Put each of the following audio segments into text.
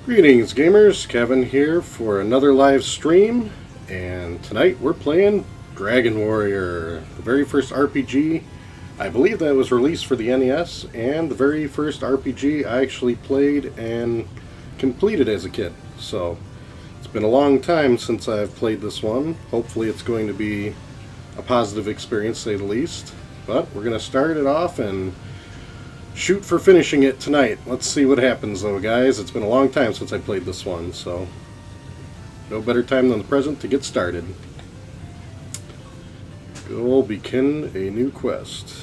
Greetings gamers, Kevin here for another live stream, and tonight we're playing Dragon Warrior, the very first RPG. I believe that was released for the NES, and the very first RPG I actually played and completed as a kid. So, it's been a long time since I've played this one. Hopefully it's going to be a positive experience, to say the least. But we're going to start it off and shoot for finishing it tonight. Let's see what happens though, guys. It's been a long time since I played this one, so no better time than the present to get started. Go begin a new quest.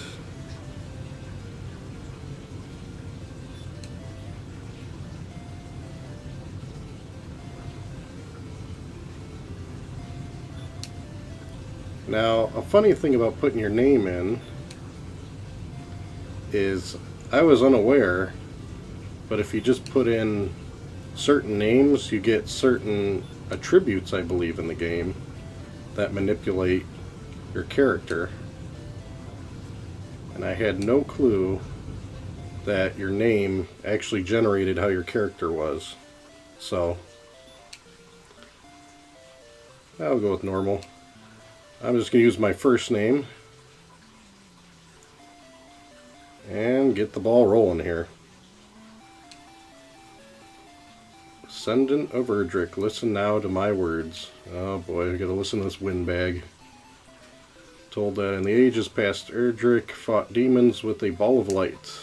Now, a funny thing about putting your name in is I was unaware, but if you just put in certain names, you get certain attributes, I believe, in the game that manipulate your character. And I had no clue that your name actually generated how your character was. So, I'll go with normal. I'm just going to use my first name and get the ball rolling here. Ascendant of Erdrick, listen now to my words. Oh boy, I gotta listen to this windbag. Told that in the ages past, Erdrick fought demons with a ball of light,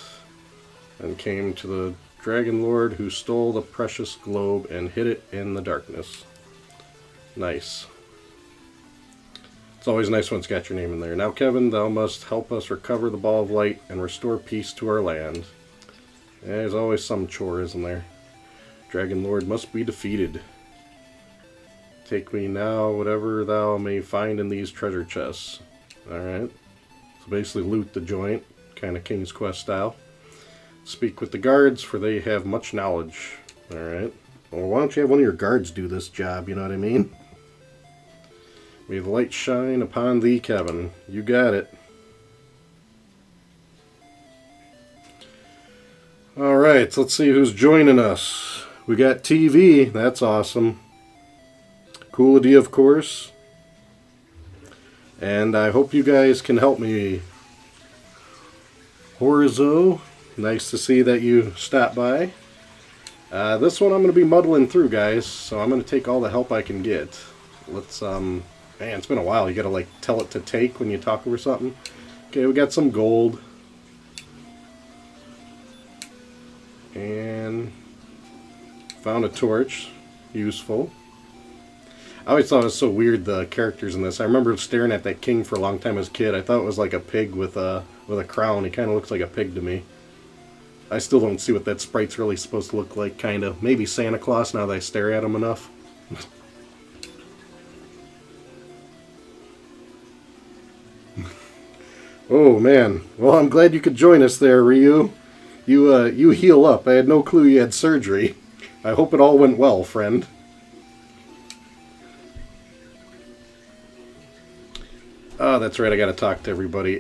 and came to the Dragon Lord who stole the precious globe and hid it in the darkness. Nice. It's always nice when it's got your name in there. Now, Kevin, thou must help us recover the ball of light and restore peace to our land. There's always some chore, isn't there? Dragon Lord must be defeated. Take me now whatever thou may find in these treasure chests. Alright. So basically loot the joint, kind of King's Quest style. Speak with the guards, for they have much knowledge. Alright. Well, why don't you have one of your guards do this job, you know what I mean? May the light shine upon thee, Kevin. You got it. Alright, let's see who's joining us. We got TV. That's awesome. Coolity, of course. And I hope you guys can help me. Horizo, nice to see that you stopped by. This one I'm going to be muddling through, guys, so I'm going to take all the help I can get. Let's, man, it's been a while. You got to, like, tell it to take when you talk over something. Okay, we got some gold. And found a torch. Useful. I always thought it was so weird, the characters in this. I remember staring at that king for a long time as a kid. I thought it was like a pig with a crown. He kind of looks like a pig to me. I still don't see what that sprite's really supposed to look like, kind of. Maybe Santa Claus now that I stare at him enough. Oh man. Well, I'm glad you could join us there, Ryu. You heal up. I had no clue you had surgery. I hope it all went well, friend. Oh, that's right, I gotta talk to everybody.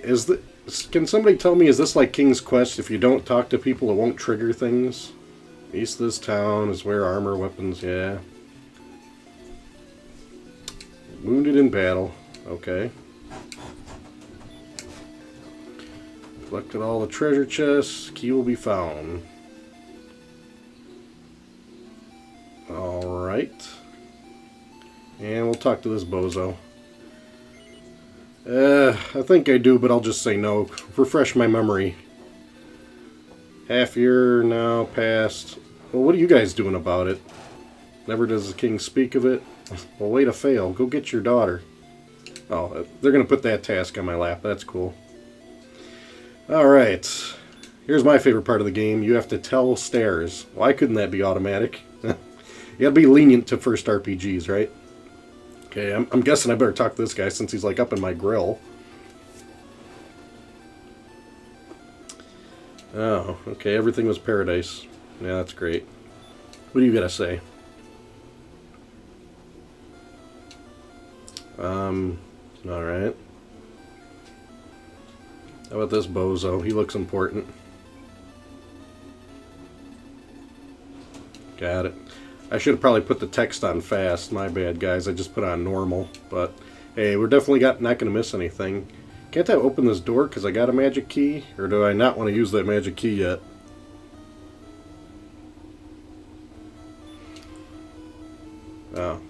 Can somebody tell me, is this like King's Quest? If you don't talk to people, it won't trigger things? East of this town is where armor, weapons, yeah. Wounded in battle, okay. Collected all the treasure chests, key will be found. Alright. And we'll talk to this bozo. I think I do, but I'll just say no. Refresh my memory. Half year now past. Well, what are you guys doing about it? Never does the king speak of it. Well, way to fail. Go get your daughter. Oh, they're going to put that task on my lap. That's cool. Alright. Here's my favorite part of the game. You have to tell stairs. Why couldn't that be automatic? You gotta be lenient to first RPGs, right? Okay, I'm guessing I better talk to this guy since he's like up in my grill. Oh, okay, everything was paradise. Yeah, that's great. What do you gotta say? Alright. How about this bozo? He looks important. Got it. I should have probably put the text on fast. My bad, guys. I just put on normal. But, hey, we're definitely not going to miss anything. Can't I open this door because I got a magic key? Or do I not want to use that magic key yet? Oh.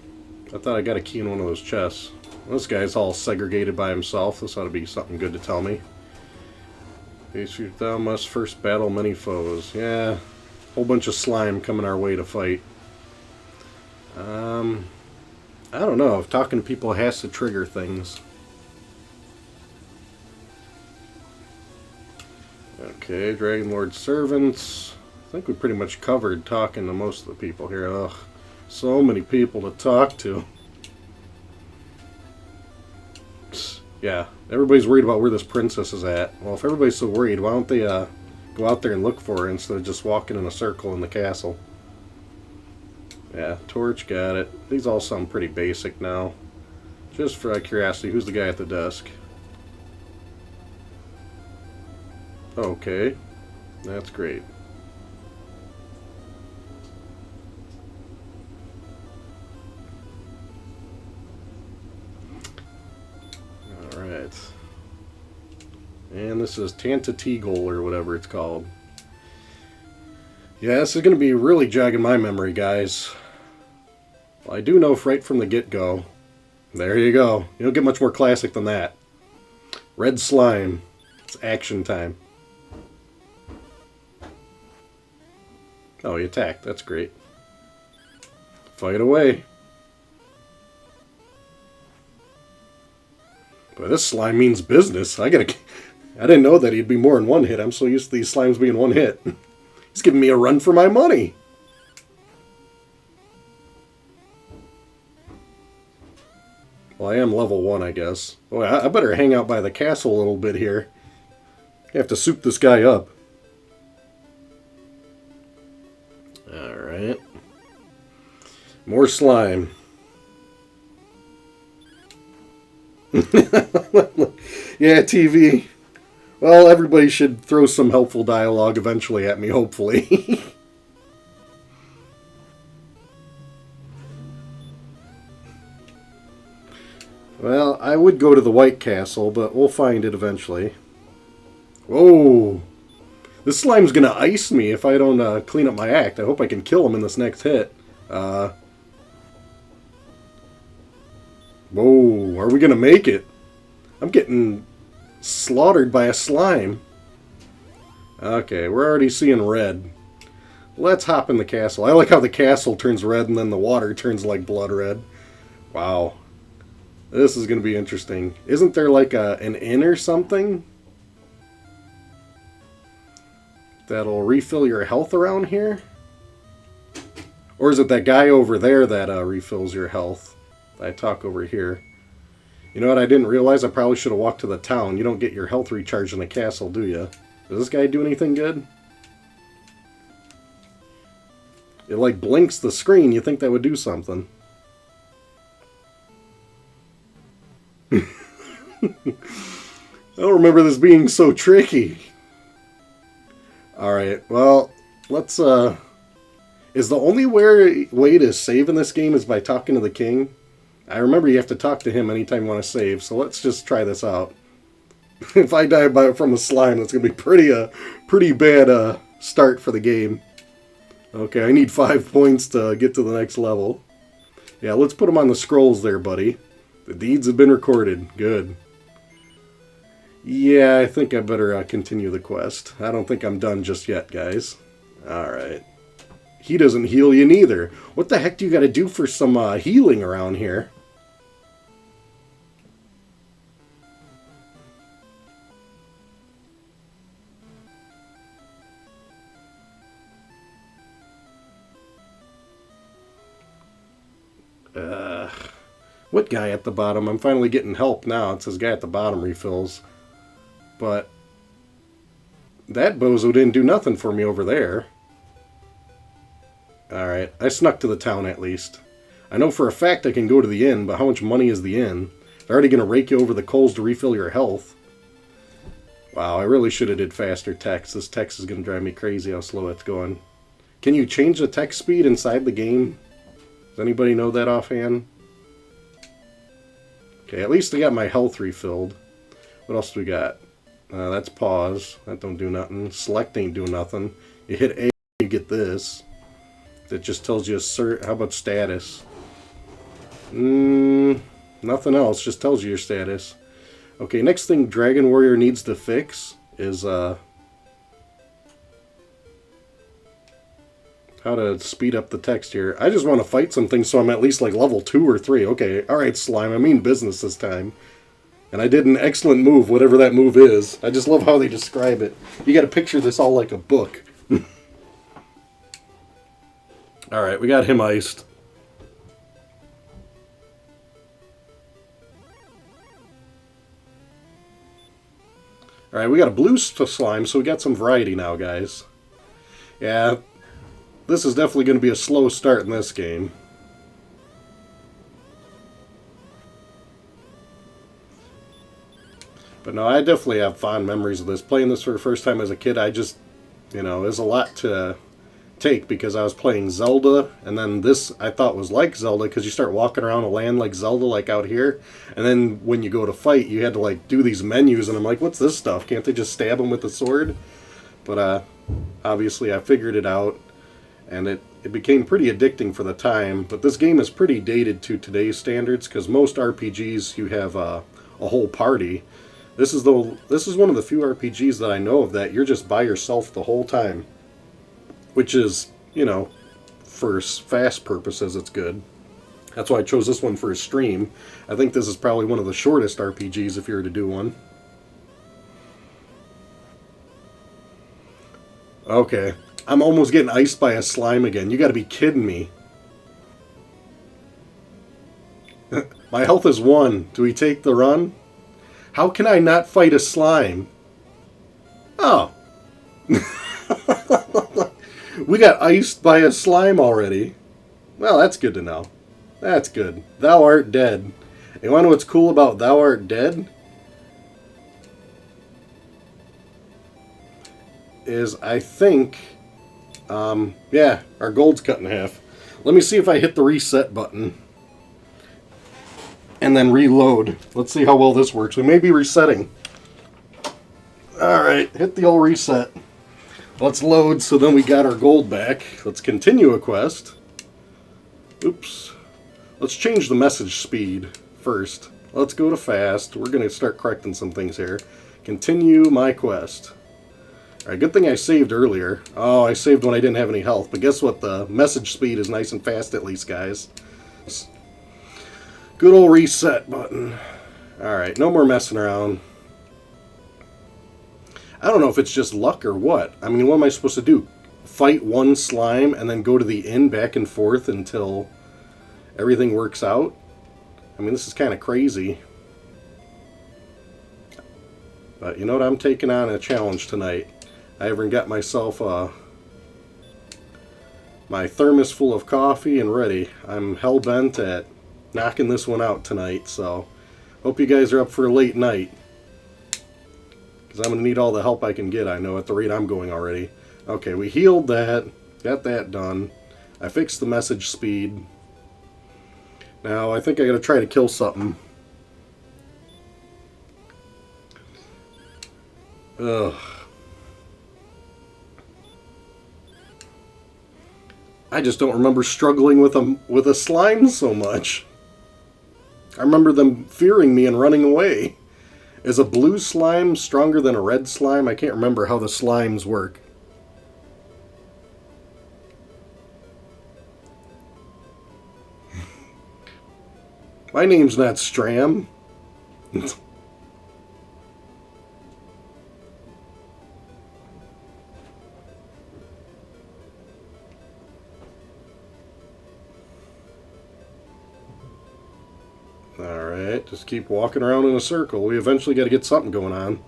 I thought I got a key in one of those chests. This guy's all segregated by himself. This ought to be something good to tell me. Thou must first battle many foes. Yeah. Whole bunch of slime coming our way to fight. I don't know if talking to people has to trigger things. Okay, Dragon Lord servants. I think we pretty much covered talking to most of the people here. Ugh, so many people to talk to. Yeah, everybody's worried about where this princess is at. Well, if everybody's so worried, why don't they go out there and look for her instead of just walking in a circle in the castle? Yeah, torch, got it. These all sound pretty basic now. Just for curiosity, who's the guy at the desk? Okay, that's great. Alright. And this is Tantateagle or whatever it's called. Yeah, this is going to be really jogging my memory, guys. Well, I do know right from the get-go. There you go. You don't get much more classic than that. Red slime. It's action time. Oh, he attacked. That's great. Fight away. But this slime means business. I didn't know that he'd be more than one hit. I'm so used to these slimes being one hit. He's giving me a run for my money. Well, I am level 1, I guess. Boy, I better hang out by the castle a little bit here. I have to soup this guy up. Alright. More slime. Yeah, TV. Well, everybody should throw some helpful dialogue eventually at me, hopefully. Well, I would go to the White Castle, but we'll find it eventually. Whoa! This slime's gonna ice me if I don't clean up my act. I hope I can kill him in this next hit. Whoa, are we gonna make it? I'm getting slaughtered by a slime. Okay, we're already seeing red. Let's hop in the castle. I like how the castle turns red and then the water turns like blood red. Wow. This is going to be interesting. Isn't there like an inn or something that'll refill your health around here? Or is it that guy over there that refills your health? I talk over here. You know what? I didn't realize I probably should have walked to the town. You don't get your health recharged in the castle, do you? Does this guy do anything good? It like blinks the screen. You think that would do something. I don't remember this being so tricky. Alright, well, let's, is the only way to save in this game is by talking to the king? I remember you have to talk to him anytime you want to save, so let's just try this out. If I die from a slime, that's going to be pretty bad start for the game. Okay, I need 5 points to get to the next level. Yeah, let's put them on the scrolls there, buddy. The deeds have been recorded. Good. Yeah, I think I better continue the quest. I don't think I'm done just yet, guys. Alright. He doesn't heal you neither. What the heck do you got to do for some healing around here? What guy at the bottom? I'm finally getting help now. It says guy at the bottom refills. But that bozo didn't do nothing for me over there. Alright, I snuck to the town at least. I know for a fact I can go to the inn, but how much money is the inn? They're already going to rake you over the coals to refill your health. Wow, I really should have did faster text. This text is going to drive me crazy how slow it's going. Can you change the text speed inside the game? Does anybody know that offhand? Okay, at least I got my health refilled. What else do we got? That's pause. That don't do nothing. Select ain't do nothing. You hit A, you get this. That just tells you assert. How about status? Nothing else. Just tells you your status. Okay, next thing Dragon Warrior needs to fix is how to speed up the text here. I just want to fight something so I'm at least like level 2 or 3. Okay, alright Slime, I mean business this time. And I did an excellent move, whatever that move is. I just love how they describe it. You gotta picture this all like a book. Alright, we got him iced. Alright, we got a blue slime, so we got some variety now, guys. Yeah, this is definitely going to be a slow start in this game. But no, I definitely have fond memories of this. Playing this for the first time as a kid, I just, there's a lot to take because I was playing Zelda, and then this I thought was like Zelda because you start walking around a land like Zelda, like out here, and then when you go to fight, you had to like do these menus, and I'm like, what's this stuff? Can't they just stab them with a sword? But obviously I figured it out, and it became pretty addicting for the time. But this game is pretty dated to today's standards because most RPGs you have a whole party. This is one of the few RPGs that I know of that you're just by yourself the whole time. Which is, for fast purposes, it's good. That's why I chose this one for a stream. I think this is probably one of the shortest RPGs if you were to do one. Okay. I'm almost getting iced by a slime again. You gotta be kidding me. My health is 1. Do we take the run? How can I not fight a slime? Oh. We got iced by a slime already. Well, that's good to know. That's good. Thou art dead. You want to know what's cool about Thou art dead? Is I think, yeah, our gold's cut in half. Let me see if I hit the reset button. And then reload. Let's see how well this works. We may be resetting. Alright, hit the old reset. Let's load, so then we got our gold back. Let's continue a quest. Oops. Let's change the message speed first. Let's go to fast. We're going to start correcting some things here. Continue my quest. Alright, good thing I saved earlier. Oh, I saved when I didn't have any health. But guess what? The message speed is nice and fast at least, guys. Good old reset button. Alright, no more messing around. I don't know if it's just luck or what. I mean, what am I supposed to do? Fight one slime and then go to the inn back and forth until everything works out? I mean, this is kind of crazy. But you know what? I'm taking on a challenge tonight. I even got myself my thermos full of coffee and ready. I'm hell-bent at knocking this one out tonight, so hope you guys are up for a late night. Because I'm going to need all the help I can get, I know, at the rate I'm going already. Okay, we healed that. Got that done. I fixed the message speed. Now, I think I got to try to kill something. Ugh. I just don't remember struggling with a slime so much. I remember them fearing me and running away. Is a blue slime stronger than a red slime? I can't remember how the slimes work. My name's not Stram. Alright, just keep walking around in a circle. We eventually got to get something going on.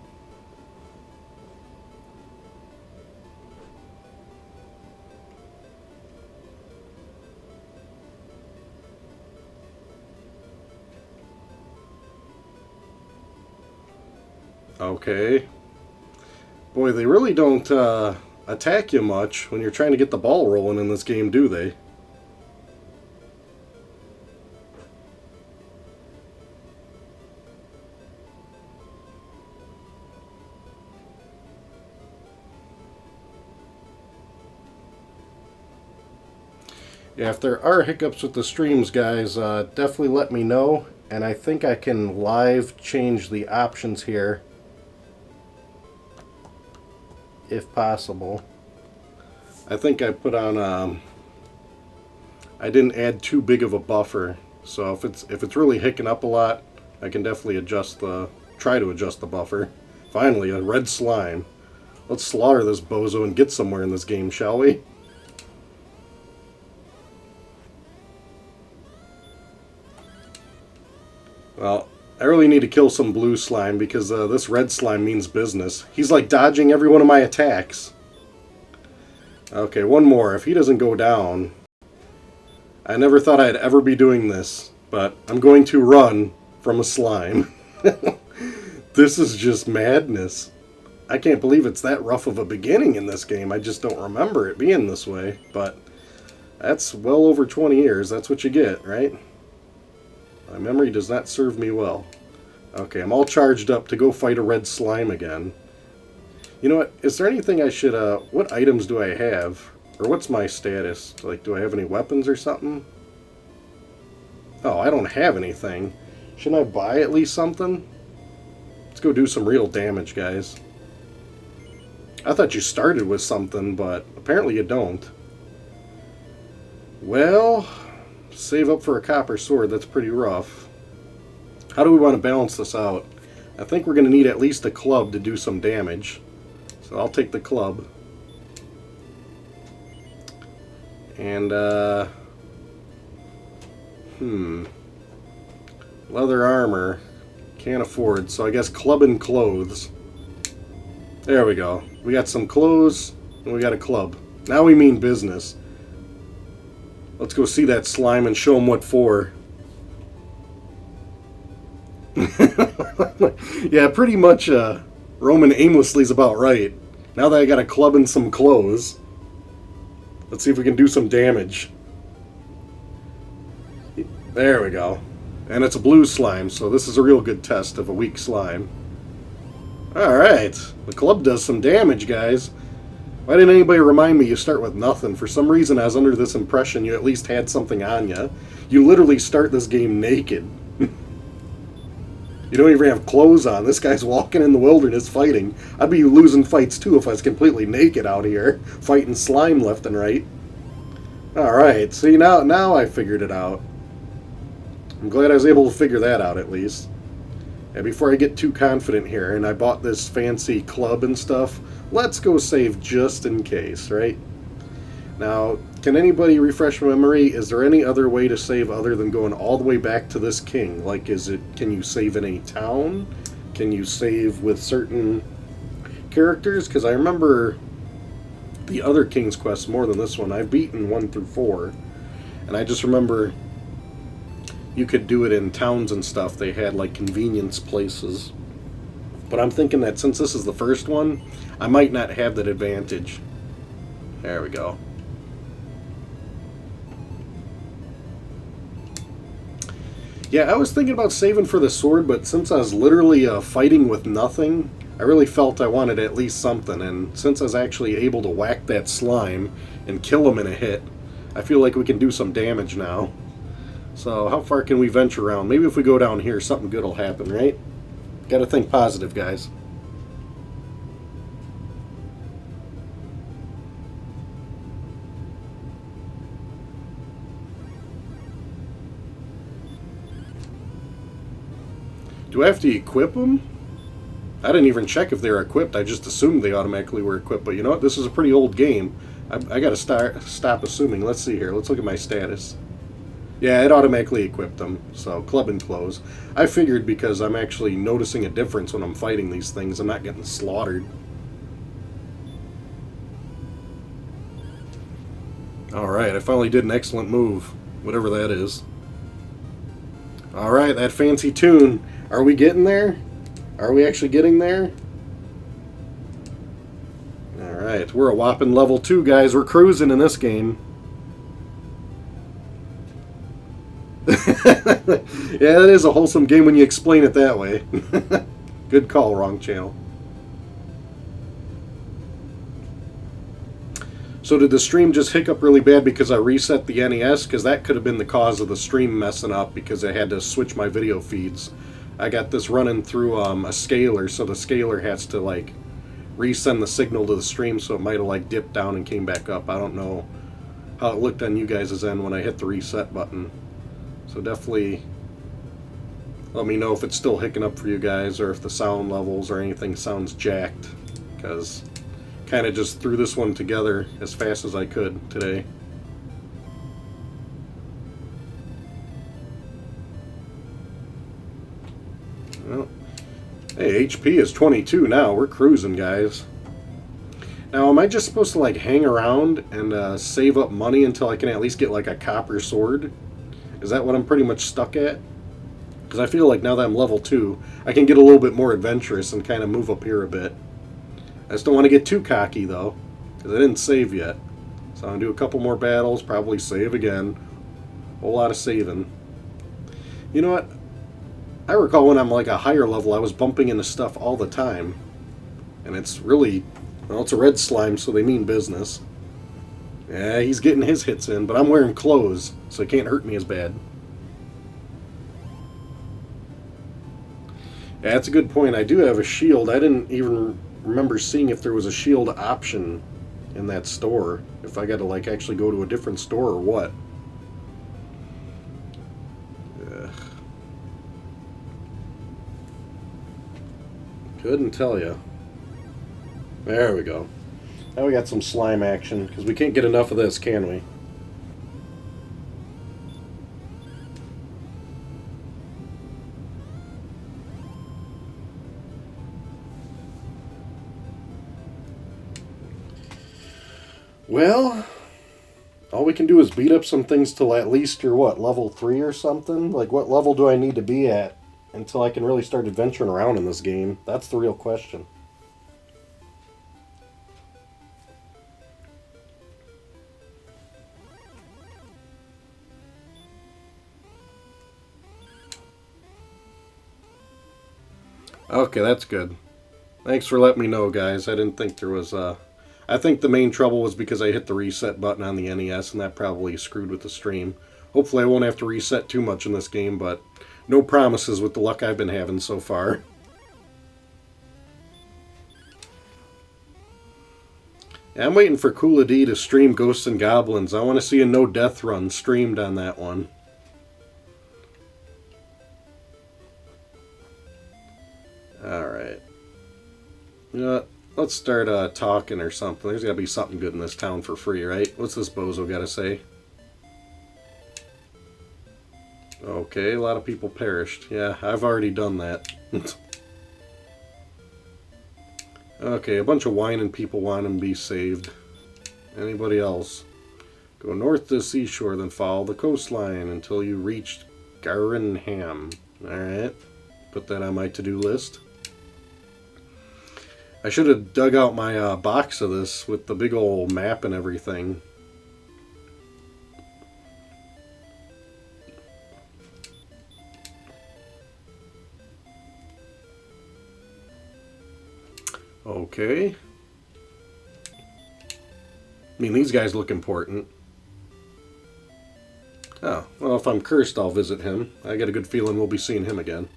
Okay. Boy, they really don't attack you much when you're trying to get the ball rolling in this game, do they? Yeah, if there are hiccups with the streams, guys, definitely let me know. And I think I can live change the options here, if possible. I think I put on, I didn't add too big of a buffer. So if it's really hicking up a lot, I can definitely try to adjust the buffer. Finally, a red slime. Let's slaughter this bozo and get somewhere in this game, shall we? Well, I really need to kill some blue slime because this red slime means business. He's like dodging every one of my attacks. Okay, one more. If he doesn't go down... I never thought I'd ever be doing this, but I'm going to run from a slime. This is just madness. I can't believe it's that rough of a beginning in this game. I just don't remember it being this way, but that's well over 20 years. That's what you get, right? My memory does not serve me well. Okay, I'm all charged up to go fight a red slime again. You know what? Is there anything I should, what items do I have? Or what's my status? Like, do I have any weapons or something? Oh, I don't have anything. Shouldn't I buy at least something? Let's go do some real damage, guys. I thought you started with something, but apparently you don't. Well... save up for a copper sword, that's pretty rough. How do we want to balance this out? I think we're going to need at least a club to do some damage. So I'll take the club. And, leather armor. Can't afford, so I guess club and clothes. There we go. We got some clothes, and we got a club. Now we mean business. Let's go see that slime and show him what for. Yeah, pretty much roaming aimlessly is about right. Now that I got a club and some clothes, let's see if we can do some damage. There we go. And it's a blue slime, so this is a real good test of a weak slime. Alright, the club does some damage, guys. Why didn't anybody remind me you start with nothing? For some reason I was under this impression you at least had something on you. You literally start this game naked. You don't even have clothes on. This guy's walking in the wilderness fighting. I'd be losing fights too if I was completely naked out here, fighting slime left and right. Alright, see now I figured it out. I'm glad I was able to figure that out at least. And before I get too confident here, and I bought this fancy club and stuff, let's go save just in case, right? Now, can anybody refresh my memory? Is there any other way to save other than going all the way back to this king? Like, can you save in a town? Can you save with certain characters? Because I remember the other King's Quest more than this one. I've beaten 1 through 4. And I just remember you could do it in towns and stuff. They had, like, convenience places. But I'm thinking that since this is the first one, I might not have that advantage. There we go. Yeah, I was thinking about saving for the sword, but since I was literally fighting with nothing, I really felt I wanted at least something. And since I was actually able to whack that slime and kill him in a hit, I feel like we can do some damage now. So how far can we venture around? Maybe if we go down here, something good will happen, right? Gotta think positive, guys. Do I have to equip them? I didn't even check if they were equipped. I just assumed they automatically were equipped. But you know what? This is a pretty old game. I gotta stop assuming. Let's see here. Let's look at my status. Yeah, it automatically equipped them. So, club and close. I figured because I'm actually noticing a difference when I'm fighting these things. I'm not getting slaughtered. Alright, I finally did an excellent move. Whatever that is. Alright, that fancy tune. Are we getting there? Are we actually getting there? Alright, Alright, we're a whopping level 2, guys. We're cruising in this game. Yeah, that is a wholesome game when you explain it that way. Good call, wrong channel. So did the stream just hiccup really bad because I reset the NES? Because that could have been the cause of the stream messing up because I had to switch my video feeds. I got this running through a scaler, so the scaler has to like resend the signal to the stream, so it might have like dipped down and came back up. I don't know how it looked on you guys' end when I hit the reset button. So definitely let me know if it's still hicking up for you guys or if the sound levels or anything sounds jacked, because kind of just threw this one together as fast as I could today. Well, hey, HP is 22 now. We're cruising, guys. Now, am I just supposed to like hang around and save up money until I can at least get like a copper sword? Is that what I'm pretty much stuck at? Because I feel like now that I'm level 2, I can get a little bit more adventurous and kind of move up here a bit. I just don't want to get too cocky, though, because I didn't save yet. So I'm going to do a couple more battles, probably save again. A whole lot of saving. You know what? I recall when I'm like a higher level, I was bumping into stuff all the time. And it's really, well, it's a red slime, so they mean business. Yeah, he's getting his hits in, but I'm wearing clothes, so he can't hurt me as bad. Yeah, that's a good point. I do have a shield. I didn't even remember seeing if there was a shield option in that store. If I got to like actually go to a different store or what. Couldn't tell you. There we go. Now we got some slime action, because we can't get enough of this, can we? Well, all we can do is beat up some things till at least you're, what, level 3 or something? Like, what level do I need to be at until I can really start adventuring around in this game? That's the real question. Okay, that's good. Thanks for letting me know, guys. I didn't think there was, I think the main trouble was because I hit the reset button on the NES, and that probably screwed with the stream. Hopefully I won't have to reset too much in this game, but no promises with the luck I've been having so far. Yeah, I'm waiting for Kula D to stream Ghosts and Goblins. I want to see a no-death run streamed on that one. Alright. You know what? Let's start talking or something. There's got to be something good in this town for free, right? What's this bozo got to say? Okay, a lot of people perished. Yeah, I've already done that. Okay, a bunch of whining people want them to be saved. Anybody else? Go north to the seashore, then follow the coastline until you reach Garenham. Alright, put that on my to-do list. I should have dug out my box of this with the big old map and everything. Okay. I mean, these guys look important. Oh, well, if I'm cursed, I'll visit him. I got a good feeling we'll be seeing him again.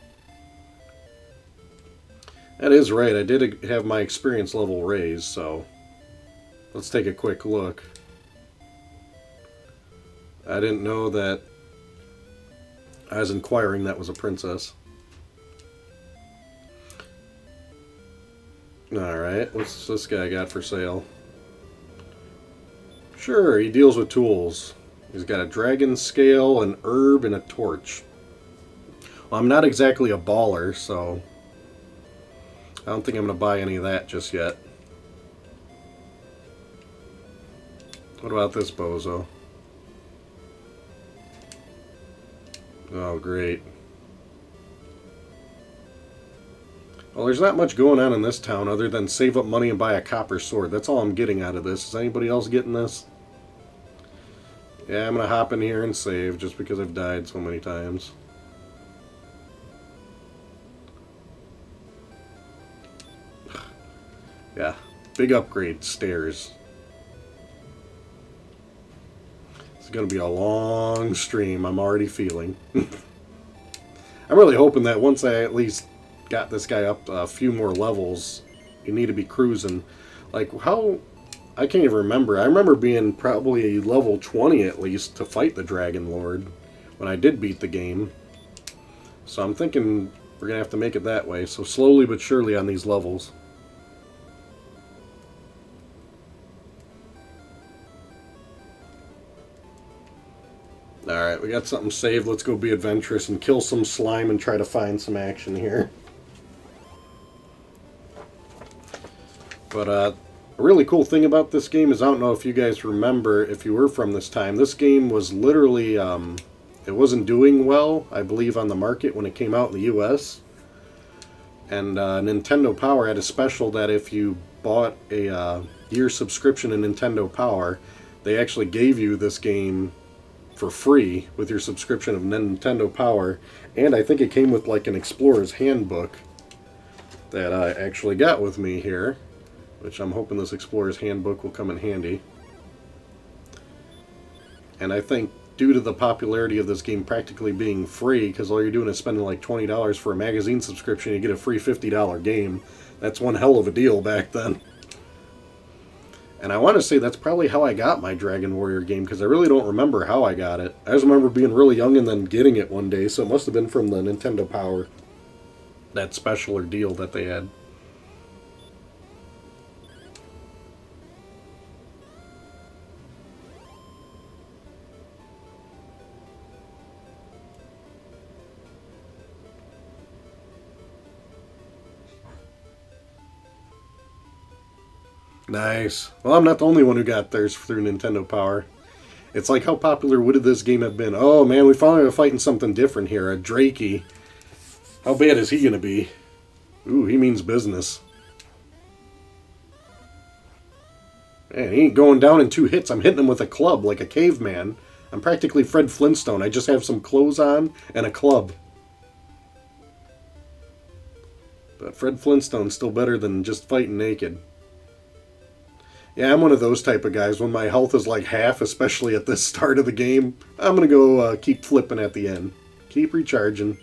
That is right, I did have my experience level raised, so let's take a quick look. I didn't know that I was inquiring that was a princess. Alright, what's this guy got for sale? Sure, he deals with tools. He's got a dragon scale, an herb, and a torch. Well, I'm not exactly a baller, so I don't think I'm going to buy any of that just yet. What about this bozo? Oh, great. Well, there's not much going on in this town other than save up money and buy a copper sword. That's all I'm getting out of this. Is anybody else getting this? Yeah, I'm going to hop in here and save just because I've died so many times. Yeah, big upgrade, stairs. It's going to be a long stream, I'm already feeling. I'm really hoping that once I at least got this guy up a few more levels, you need to be cruising. Like, how... I can't even remember. I remember being probably level 20 at least to fight the Dragon Lord when I did beat the game. So I'm thinking we're going to have to make it that way. So slowly but surely on these levels. Alright, we got something saved. Let's go be adventurous and kill some slime and try to find some action here. But, a really cool thing about this game is, I don't know if you guys remember, if you were from this time, this game was literally, it wasn't doing well, I believe, on the market when it came out in the US. And Nintendo Power had a special that if you bought a year subscription to Nintendo Power, they actually gave you this game for free with your subscription of Nintendo Power. And I think it came with like an Explorer's Handbook that I actually got with me here, which I'm hoping this Explorer's Handbook will come in handy. And I think due to the popularity of this game practically being free, because all you're doing is spending like $20 for a magazine subscription, you get a free $50 game. That's one hell of a deal back then. And I want to say that's probably how I got my Dragon Warrior game, because I really don't remember how I got it. I just remember being really young and then getting it one day, so it must have been from the Nintendo Power, that special or deal that they had. Nice. Well, I'm not the only one who got theirs through Nintendo Power. It's like, how popular would this game have been? Oh man, we finally are fighting something different here. A Drakey. How bad is he going to be? Ooh, he means business. Man, he ain't going down in 2 hits. I'm hitting him with a club like a caveman. I'm practically Fred Flintstone. I just have some clothes on and a club. But Fred Flintstone's still better than just fighting naked. Yeah, I'm one of those type of guys. When my health is like half, especially at the start of the game, I'm going to go keep flipping at the end. Keep recharging.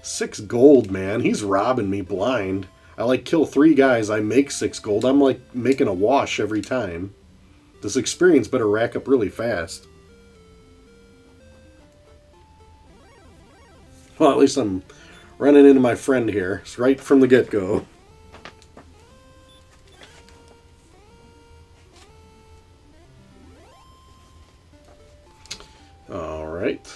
6 gold, man. He's robbing me blind. I like kill 3 guys, I make 6 gold. I'm like making a wash every time. This experience better rack up really fast. Well, at least I'm running into my friend here. It's right from the get-go. Alright.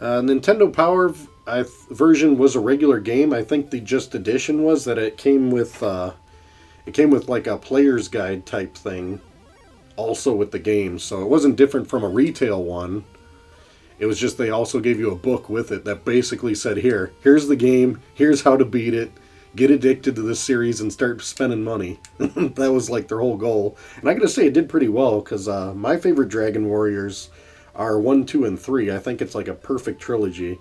Nintendo Power version was a regular game. I think the Just Edition was that it came with like a player's guide type thing also with the game. So it wasn't different from a retail one. It was just they also gave you a book with it that basically said, here's the game, here's how to beat it. Get addicted to this series and start spending money. That was like their whole goal. And I gotta say it did pretty well, because my favorite Dragon Warriors are 1, 2, and 3. I think it's like a perfect trilogy.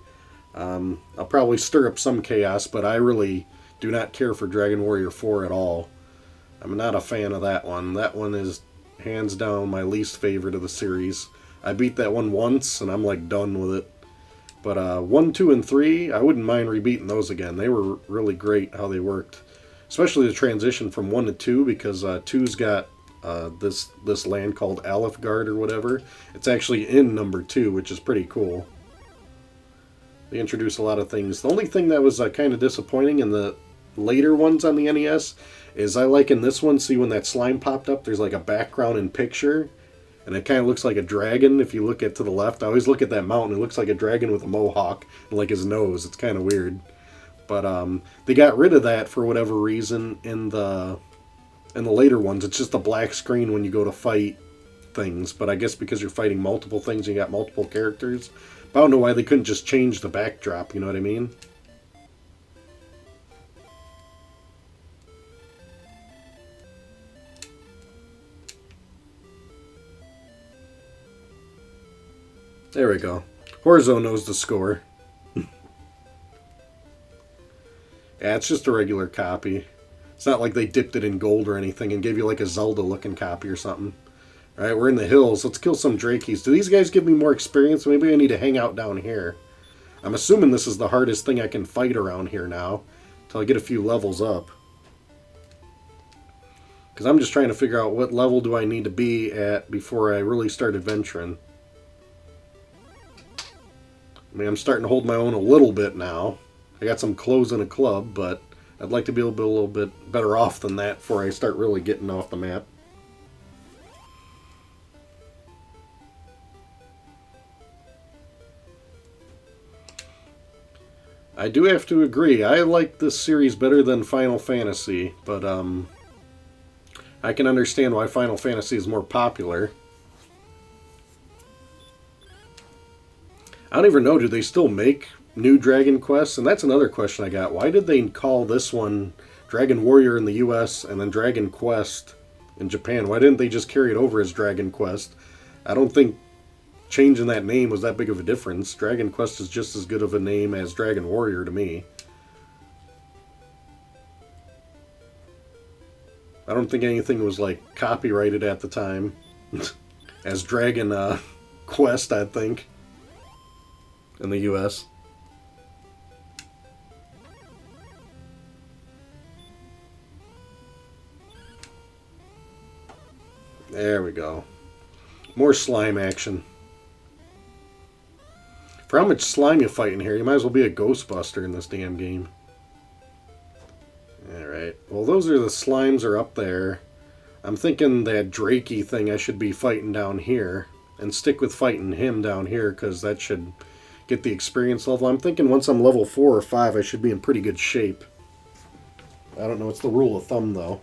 I'll probably stir up some chaos, but I really do not care for Dragon Warrior 4 at all. I'm not a fan of that one. That one is hands down my least favorite of the series. I beat that one once, and I'm like done with it. But 1, 2, and 3, I wouldn't mind rebeating those again. They were really great how they worked. Especially the transition from 1 to 2, because 2's got this land called Alifgard or whatever. It's actually in number 2, which is pretty cool. They introduced a lot of things. The only thing that was kind of disappointing in the later ones on the NES is I like in this one, see when that slime popped up, there's like a background in picture. And it kind of looks like a dragon if you look at to the left. I always look at that mountain. It looks like a dragon with a mohawk and like his nose. It's kind of weird. But they got rid of that for whatever reason in the later ones. It's just a black screen when you go to fight things, but I guess because you're fighting multiple things, you got multiple characters. But I don't know why they couldn't just change the backdrop, you know what I mean? There we go. Horzo knows the score. Yeah, it's just a regular copy. It's not like they dipped it in gold or anything and gave you like a Zelda-looking copy or something. Alright, we're in the hills. Let's kill some Drakeys. Do these guys give me more experience? Maybe I need to hang out down here. I'm assuming this is the hardest thing I can fight around here now, until I get a few levels up. Because I'm just trying to figure out what level do I need to be at before I really start adventuring. I mean, I'm starting to hold my own a little bit now. I got some clothes in a club, but I'd like to be able to be a little bit better off than that before I start really getting off the map. I do have to agree, I like this series better than Final Fantasy, but I can understand why Final Fantasy is more popular. I don't even know, do they still make new Dragon Quests? And that's another question I got. Why did they call this one Dragon Warrior in the US and then Dragon Quest in Japan? Why didn't they just carry it over as Dragon Quest? I don't think changing that name was that big of a difference. Dragon Quest is just as good of a name as Dragon Warrior to me. I don't think anything was like copyrighted at the time as Dragon Quest, I think, in the US. There we go. More slime action. For how much slime you fight in here, you might as well be a Ghostbuster in this damn game. Alright. Well, those are the slimes are up there. I'm thinking that Drakey thing I should be fighting down here. And stick with fighting him down here, because that should get the experience level. I'm thinking once I'm level 4 or 5, I should be in pretty good shape. I don't know. It's the rule of thumb, though.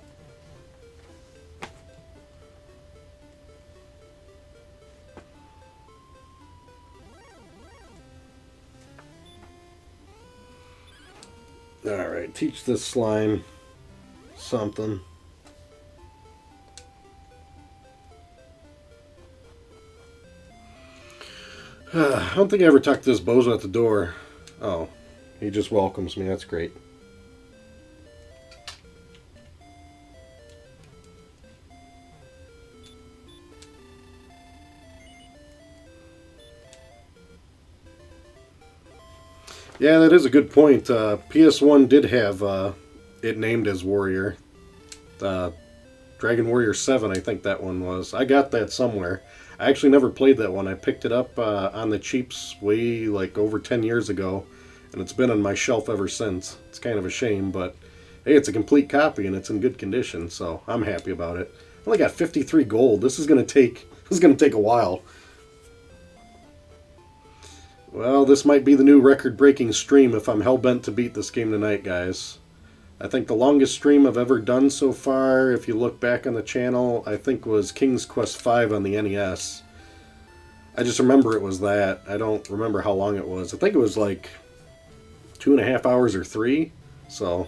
Alright, teach this slime something. I don't think I ever talked to this bozo at the door. Oh, he just welcomes me. That's great. Yeah, that is a good point. PS1 did have it named as Warrior. Dragon Warrior 7, I think that one was. I got that somewhere. I actually never played that one. I picked it up on the cheaps way, like, over 10 years ago, and it's been on my shelf ever since. It's kind of a shame, but hey, it's a complete copy, and it's in good condition, so I'm happy about it. I only got 53 gold. This is gonna take a while. Well, this might be the new record-breaking stream if I'm hell-bent to beat this game tonight, guys. I think the longest stream I've ever done so far, if you look back on the channel, I think was King's Quest V on the NES. I just remember it was that. I don't remember how long it was. I think it was like 2.5 hours or 3. So,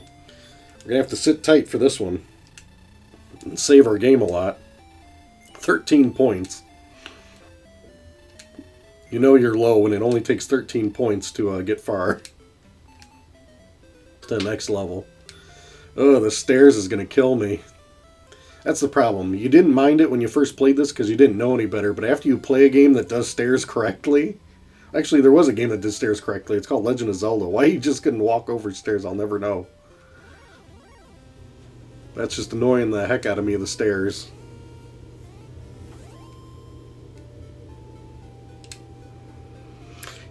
we're going to have to sit tight for this one. And save our game a lot. 13 points. You know you're low when it only takes 13 points to get far. To the next level. Oh, the stairs is going to kill me. That's the problem. You didn't mind it when you first played this because you didn't know any better, but after you play a game that does stairs correctly... Actually, there was a game that did stairs correctly. It's called Legend of Zelda. Why you just couldn't walk over stairs, I'll never know. That's just annoying the heck out of me, the stairs.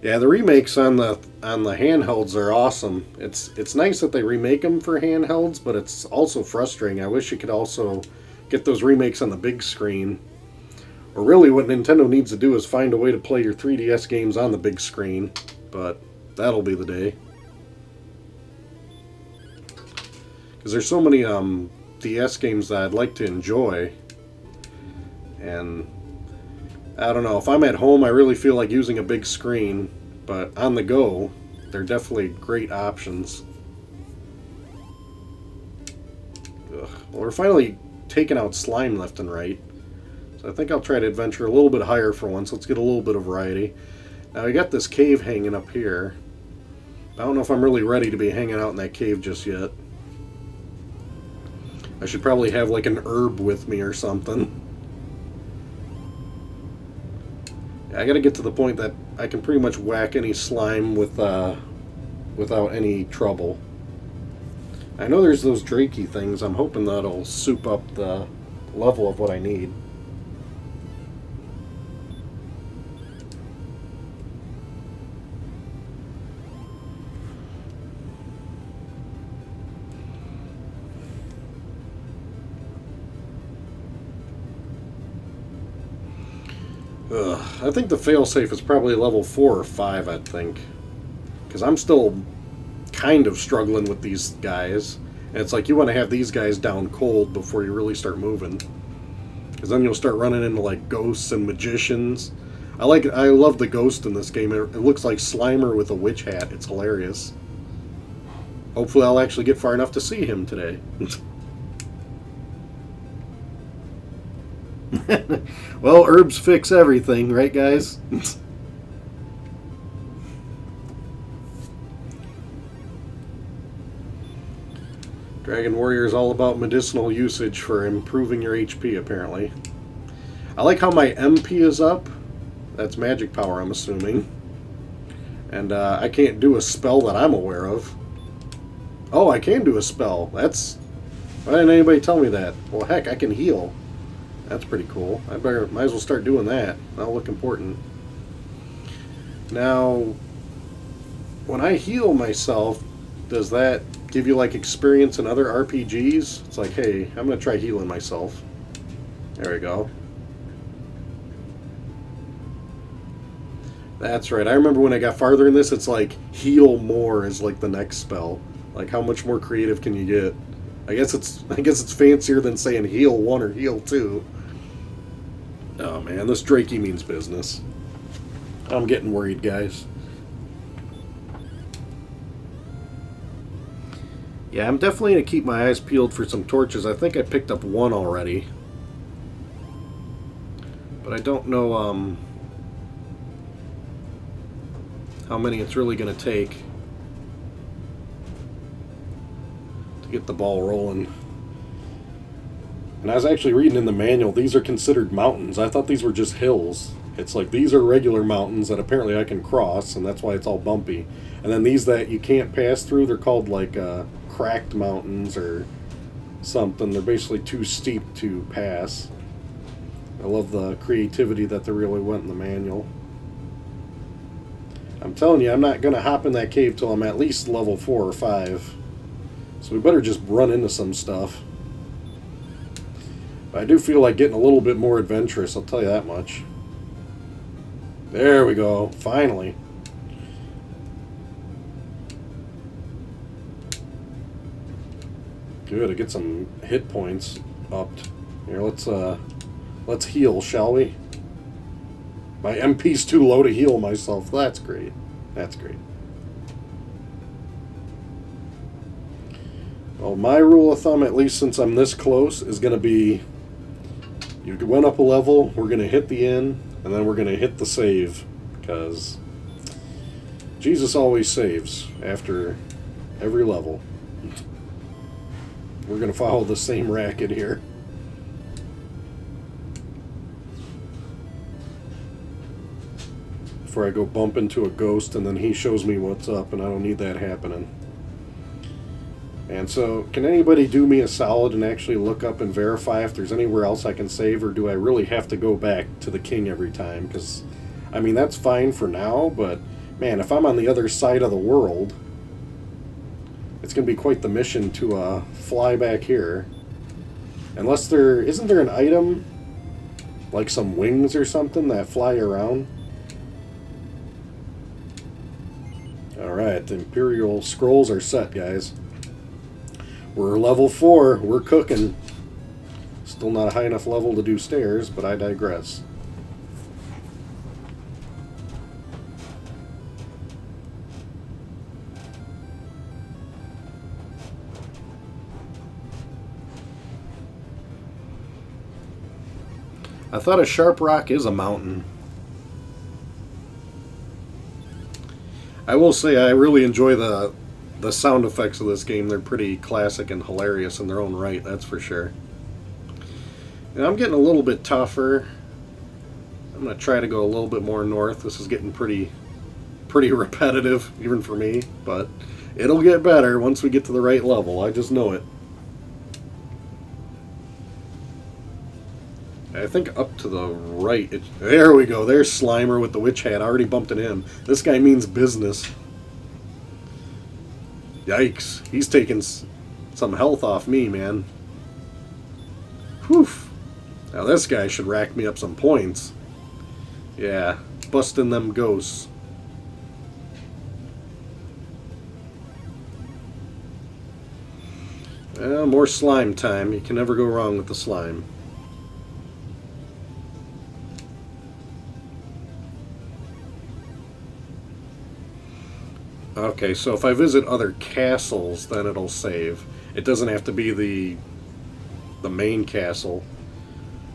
Yeah, the remakes on the handhelds are awesome. It's nice that they remake them for handhelds, but it's also frustrating. I wish you could also get those remakes on the big screen. Or really what Nintendo needs to do is find a way to play your 3DS games on the big screen. But that'll be the day. Because there's so many DS games that I'd like to enjoy. And I don't know. If I'm at home, I really feel like using a big screen, but on the go, they're definitely great options. Ugh. Well, we're finally taking out slime left and right. So I think I'll try to adventure a little bit higher for once. Let's get a little bit of variety. Now, I got this cave hanging up here. I don't know if I'm really ready to be hanging out in that cave just yet. I should probably have like an herb with me or something. I gotta get to the point that I can pretty much whack any slime with without any trouble. I know there's those drakey things. I'm hoping that'll soup up the level of what I need. I think the failsafe is probably level 4 or 5, I'd think. Because I'm still kind of struggling with these guys. And it's like you want to have these guys down cold before you really start moving. Because then you'll start running into like ghosts and magicians. I love the ghost in this game. It looks like Slimer with a witch hat. It's hilarious. Hopefully I'll actually get far enough to see him today. Well, herbs fix everything, right, guys? Dragon Warrior is all about medicinal usage for improving your HP, apparently. I like how my MP is up. That's magic power, I'm assuming. And I can't do a spell that I'm aware of. Oh, I can do a spell. Why didn't anybody tell me that? Well, heck, I can heal. That's pretty cool. Might as well start doing that. That'll look important. Now, when I heal myself, does that give you like experience in other RPGs? It's like, hey, I'm gonna try healing myself. There we go. That's right. I remember when I got farther in this, it's like heal more is like the next spell. Like how much more creative can you get? I guess it's fancier than saying heal 1 or heal 2. Oh man, this Drakey means business. I'm getting worried, guys. Yeah, I'm definitely going to keep my eyes peeled for some torches. I think I picked up 1 already. But I don't know how many it's really going to take to get the ball rolling. And I was actually reading in the manual, these are considered mountains. I thought these were just hills. It's like these are regular mountains that apparently I can cross, and that's why it's all bumpy. And then these that you can't pass through, they're called like cracked mountains or something. They're basically too steep to pass. I love the creativity that they really went in the manual. I'm telling you, I'm not going to hop in that cave till I'm at least level 4 or 5. So we better just run into some stuff. But I do feel like getting a little bit more adventurous, I'll tell you that much. There we go, finally. Good, I get some hit points upped. Here, let's heal, shall we? My MP's too low to heal myself. That's great. That's great. Well, my rule of thumb, at least since I'm this close, is going to be you went up a level, we're going to hit the end, and then we're going to hit the save. Because Jesus always saves after every level. We're going to follow the same racket here. Before I go bump into a ghost and then he shows me what's up, and I don't need that happening. And so, can anybody do me a solid and actually look up and verify if there's anywhere else I can save, or do I really have to go back to the king every time? Because, I mean, that's fine for now, but, man, if I'm on the other side of the world, it's going to be quite the mission to fly back here. Unless isn't there an item, like some wings or something, that fly around? Alright, the Imperial Scrolls are set, guys. We're level 4. We're cooking. Still not a high enough level to do stairs, but I digress. I thought a sharp rock is a mountain. I will say I really enjoy the sound effects of this game. They're pretty classic and hilarious in their own right, that's for sure. And I'm getting a little bit tougher. I'm going to try to go a little bit more north. This is getting pretty repetitive, even for me, but it'll get better once we get to the right level. I just know it. I think up to the right. There we go. There's Slimer with the witch hat. I already bumped into him. This guy means business. Yikes. He's taking some health off me, man. Whew. Now this guy should rack me up some points. Yeah. Busting them ghosts. More slime time. You can never go wrong with the slime. Okay, so if I visit other castles, then it'll save. It doesn't have to be the main castle.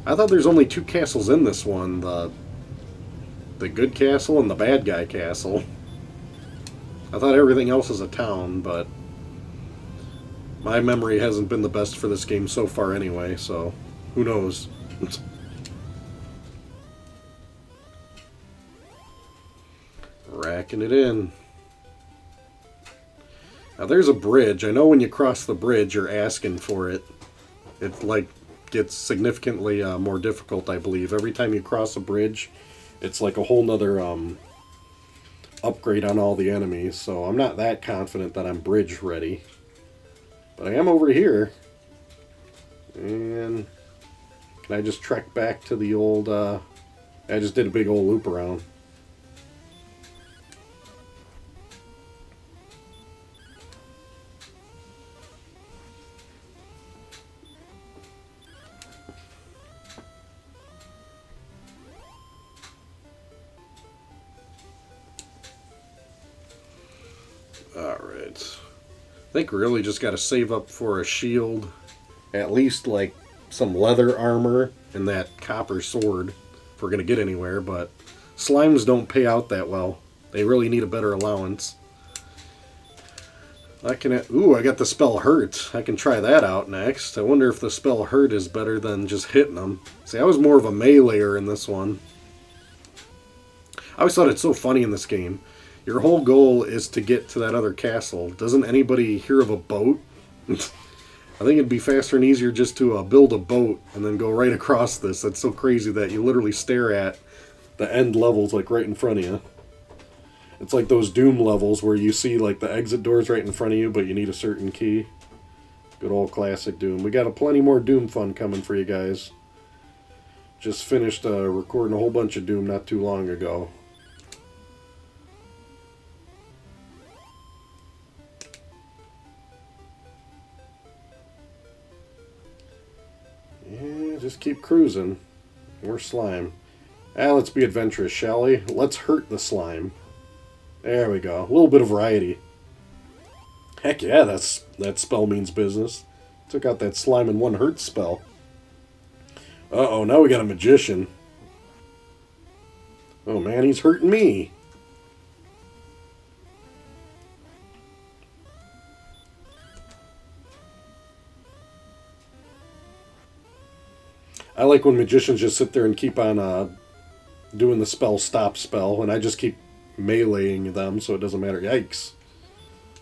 I thought there's only 2 castles in this one, the good castle and the bad guy castle. I thought everything else is a town, but my memory hasn't been the best for this game so far anyway, so who knows. Racking it in. Now there's a bridge. I know when you cross the bridge you're asking for it. It like gets significantly more difficult, I believe. Every time you cross a bridge, it's like a whole nother upgrade on all the enemies. So I'm not that confident that I'm bridge ready. But I am over here. And can I just trek back to the old... I just did a big old loop around. Alright. I think we really just got to save up for a shield. At least like some leather armor and that copper sword if we're going to get anywhere. But slimes don't pay out that well. They really need a better allowance. Ooh, I got the spell Hurt. I can try that out next. I wonder if the spell Hurt is better than just hitting them. See, I was more of a meleeer in this one. I always thought it's so funny in this game. Your whole goal is to get to that other castle. Doesn't anybody hear of a boat? I think it'd be faster and easier just to build a boat and then go right across this. That's so crazy that you literally stare at the end levels like right in front of you. It's like those Doom levels where you see like the exit doors right in front of you, but you need a certain key. Good old classic Doom. We got plenty more Doom fun coming for you guys. Just finished recording a whole bunch of Doom not too long ago. Yeah, just keep cruising. More slime. Let's be adventurous, shall we? Let's hurt the slime. There we go. A little bit of variety. Heck yeah, that spell means business. Took out that slime in one hurt spell. Uh-oh, now we got a magician. Oh man, he's hurting me. I like when magicians just sit there and keep on doing the spell stop spell, and I just keep meleeing them so it doesn't matter. Yikes.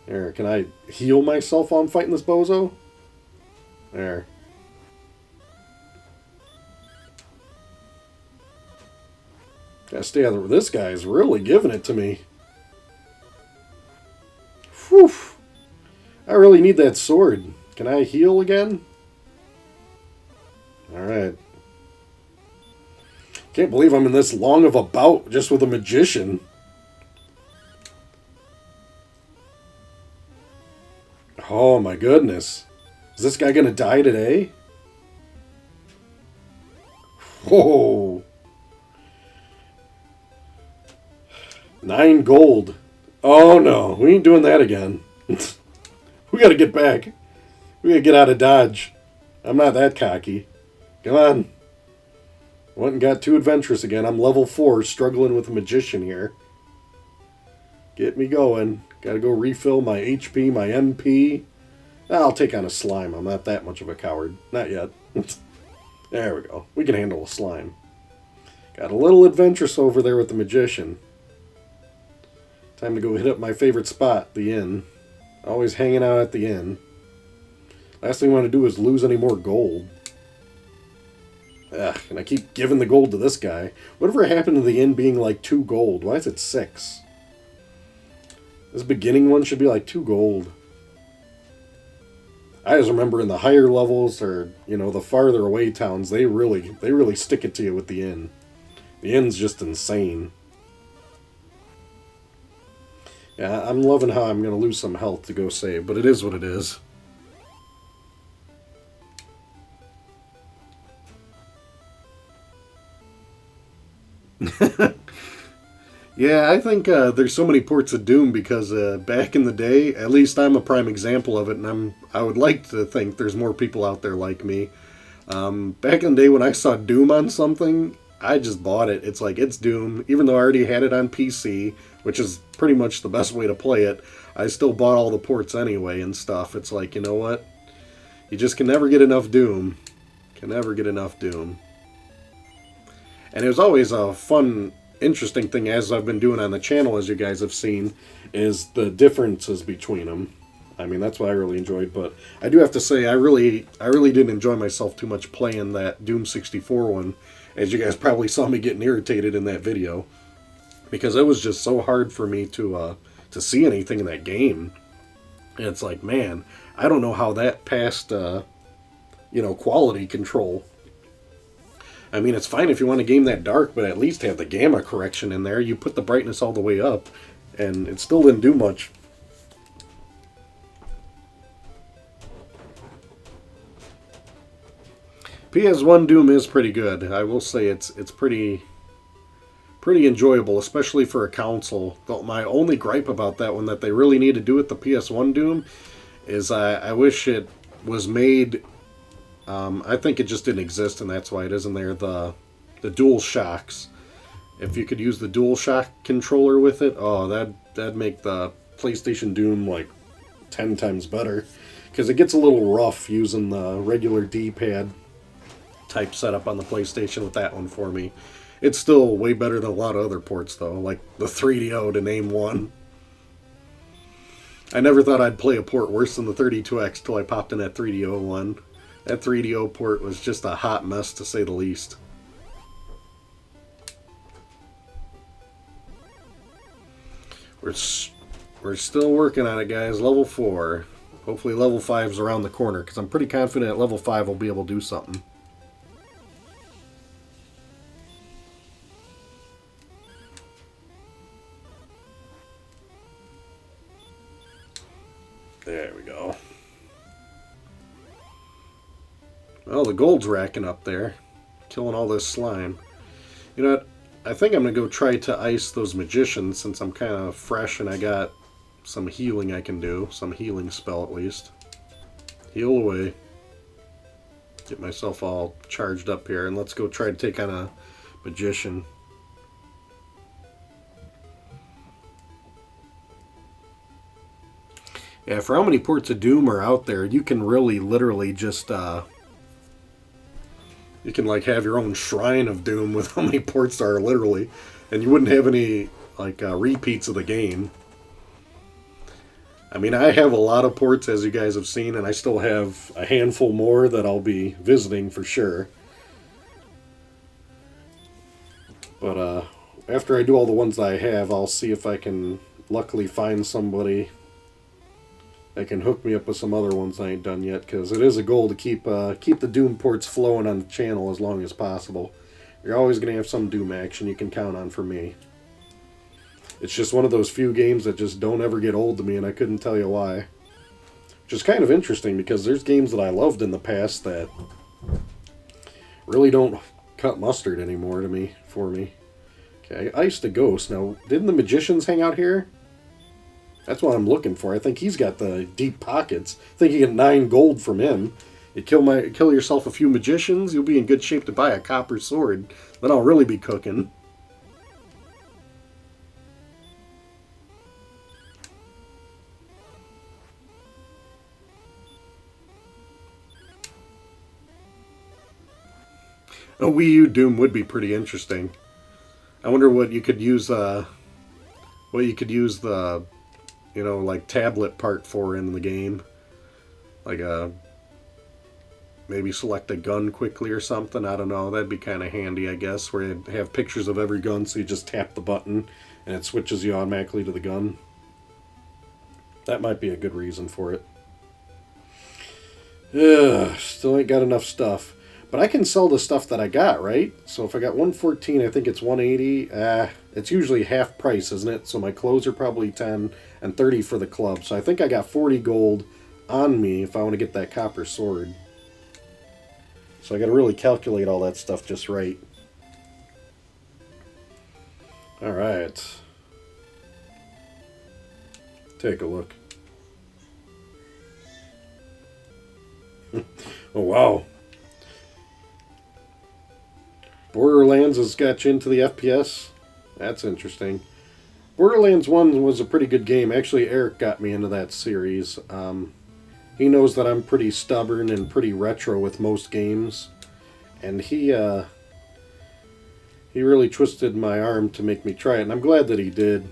There, can I heal myself while I'm fighting this bozo? There. Gotta stay out of this guy's really giving it to me. Whew. I really need that sword. Can I heal again? Alright. Can't believe I'm in this long of a bout just with a magician. Oh my goodness. Is this guy gonna die today? Whoa. 9 gold. Oh no, we ain't doing that again. We gotta get back. We gotta get out of Dodge. I'm not that cocky. Come on. Went and got too adventurous again. I'm level 4, struggling with a magician here. Get me going. Gotta go refill my HP, my MP. I'll take on a slime. I'm not that much of a coward. Not yet. There we go. We can handle a slime. Got a little adventurous over there with the magician. Time to go hit up my favorite spot, the inn. Always hanging out at the inn. Last thing I want to do is lose any more gold. Ugh, and I keep giving the gold to this guy. Whatever happened to the inn being like 2 gold? Why is it 6? This beginning one should be like 2 gold. I just remember in the higher levels, or, you know, the farther away towns, they really stick it to you with the inn. The inn's just insane. Yeah, I'm loving how I'm going to lose some health to go save, but it is what it is. Yeah, I think there's so many ports of Doom because back in the day, at least I'm a prime example of it, and I would like to think there's more people out there like me. Back in the day when I saw Doom on something, I just bought it. It's like, it's Doom. Even though I already had it on PC, which is pretty much the best way to play it, I still bought all the ports anyway and stuff. It's like, you know what? You just can never get enough Doom. Can never get enough Doom. And it was always a fun, interesting thing, as I've been doing on the channel, as you guys have seen, is the differences between them. I mean, that's what I really enjoyed, but I do have to say, I really didn't enjoy myself too much playing that Doom 64 one, as you guys probably saw me getting irritated in that video, because it was just so hard for me to see anything in that game. And it's like, man, I don't know how that passed, quality control. I mean, it's fine if you want a game that dark, but at least have the gamma correction in there. You put the brightness all the way up, and it still didn't do much. PS1 Doom is pretty good. I will say it's pretty enjoyable, especially for a console. My only gripe about that one that they really need to do with the PS1 Doom is I wish it was made... I think it just didn't exist, and that's why it isn't there. The Dual Shocks. If you could use the Dual Shock controller with it, oh, that'd make the PlayStation Doom like 10 times better. Because it gets a little rough using the regular D-pad type setup on the PlayStation with that one for me. It's still way better than a lot of other ports, though, like the 3DO, to name one. I never thought I'd play a port worse than the 32X till I popped in that 3DO one. That 3DO port was just a hot mess, to say the least. We're still working on it, guys. Level 4. Hopefully level 5's around the corner, because I'm pretty confident at level 5 we'll be able to do something. There we go. Well, the gold's racking up there. Killing all this slime. You know what? I think I'm going to go try to ice those magicians since I'm kind of fresh and I got some healing I can do. Some healing spell at least. Heal away. Get myself all charged up here. And let's go try to take on a magician. Yeah, for how many ports of Doom are out there, you can really literally just... you can like have your own shrine of Doom with how many ports there are literally, and you wouldn't have any like repeats of the game. I mean, I have a lot of ports, as you guys have seen, and I still have a handful more that I'll be visiting for sure. But after I do all the ones I have, I'll see if I can luckily find somebody that can hook me up with some other ones I ain't done yet, because it is a goal to keep the Doom ports flowing on the channel as long as possible. You're always going to have some Doom action you can count on for me. It's just one of those few games that just don't ever get old to me, and I couldn't tell you why. Which is kind of interesting, because there's games that I loved in the past that really don't cut mustard anymore for me. Okay, Ice the Ghost. Now, didn't the Magicians hang out here? That's what I'm looking for. I think he's got the deep pockets. I think you get 9 gold from him. You kill yourself a few magicians, you'll be in good shape to buy a copper sword. Then I'll really be cooking. A Wii U Doom would be pretty interesting. I wonder what you could use the, like tablet part for in the game. Like maybe select a gun quickly or something. I don't know. That'd be kind of handy, I guess, where you have pictures of every gun, so you just tap the button and it switches you automatically to the gun. That might be a good reason for it. Ugh, still ain't got enough stuff. But I can sell the stuff that I got, right? So if I got 114, I think it's 180. It's usually half price, isn't it? So my clothes are probably 10 and 30 for the club. So I think I got 40 gold on me if I want to get that copper sword. So I got to really calculate all that stuff just right. All right. Take a look. Oh, wow. Borderlands has got you into the FPS. That's interesting. Borderlands 1 was a pretty good game. Actually, Eric got me into that series. He knows that I'm pretty stubborn and pretty retro with most games. And he really twisted my arm to make me try it. And I'm glad that he did.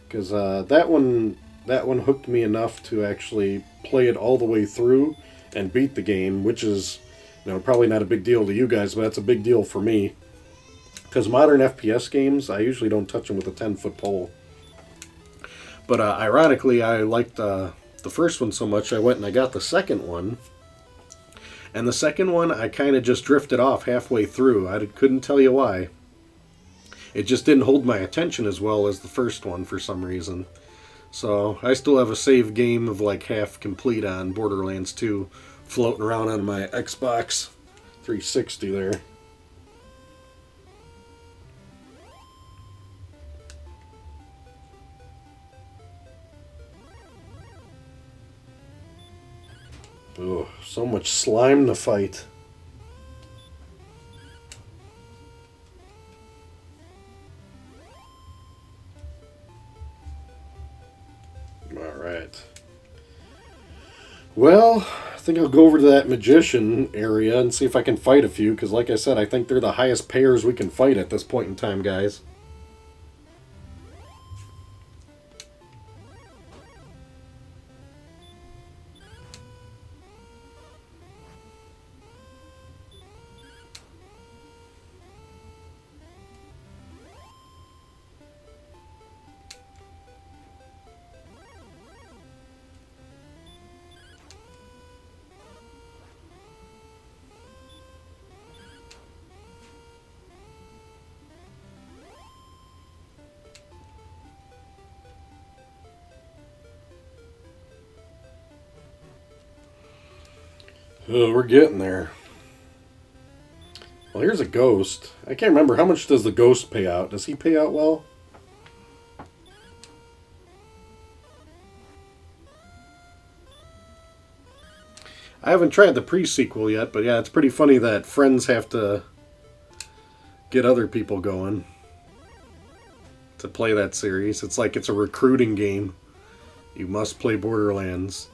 Because that one hooked me enough to actually play it all the way through and beat the game. Which is, probably not a big deal to you guys, but that's a big deal for me. Because modern FPS games, I usually don't touch them with a 10-foot pole. But ironically, I liked the first one so much, I went and I got the second one. And the second one, I kind of just drifted off halfway through. I couldn't tell you why. It just didn't hold my attention as well as the first one for some reason. So I still have a save game of like half complete on Borderlands 2 floating around on my Xbox 360 there. Oh, so much slime to fight. Alright. Well, I think I'll go over to that magician area and see if I can fight a few, because like I said, I think they're the highest payers we can fight at this point in time, guys. Oh, we're getting there. Well, here's a ghost. I can't remember. How much does the ghost pay out? Does he pay out well? I haven't tried the pre-sequel yet, but yeah, it's pretty funny that friends have to get other people going to play that series. It's like it's a recruiting game. You must play Borderlands.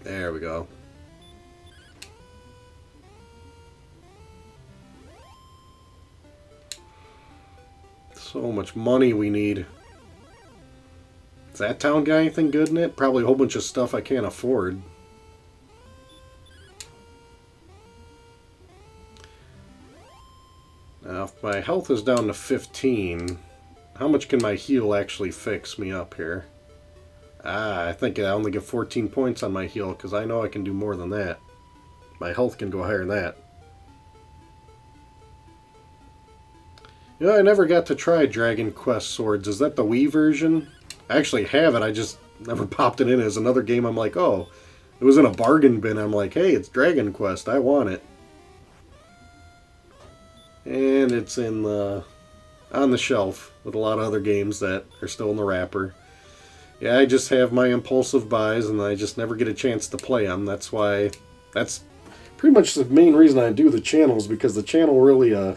There we go. So much money we need. Is that town got anything good in it? Probably a whole bunch of stuff I can't afford. Now, if my health is down to 15, how much can my heal actually fix me up here? I think I only get 14 points on my heal, because I know I can do more than that. My health can go higher than that. You know, I never got to try Dragon Quest Swords. Is that the Wii version? I actually have it, I just never popped it in as another game. I'm like, oh, it was in a bargain bin. I'm like, hey, it's Dragon Quest, I want it. and it's in the on the shelf with a lot of other games that are still in the wrapper. Yeah, I just have my impulsive buys, and I just never get a chance to play them. That's pretty much the main reason I do the channels, because the channel really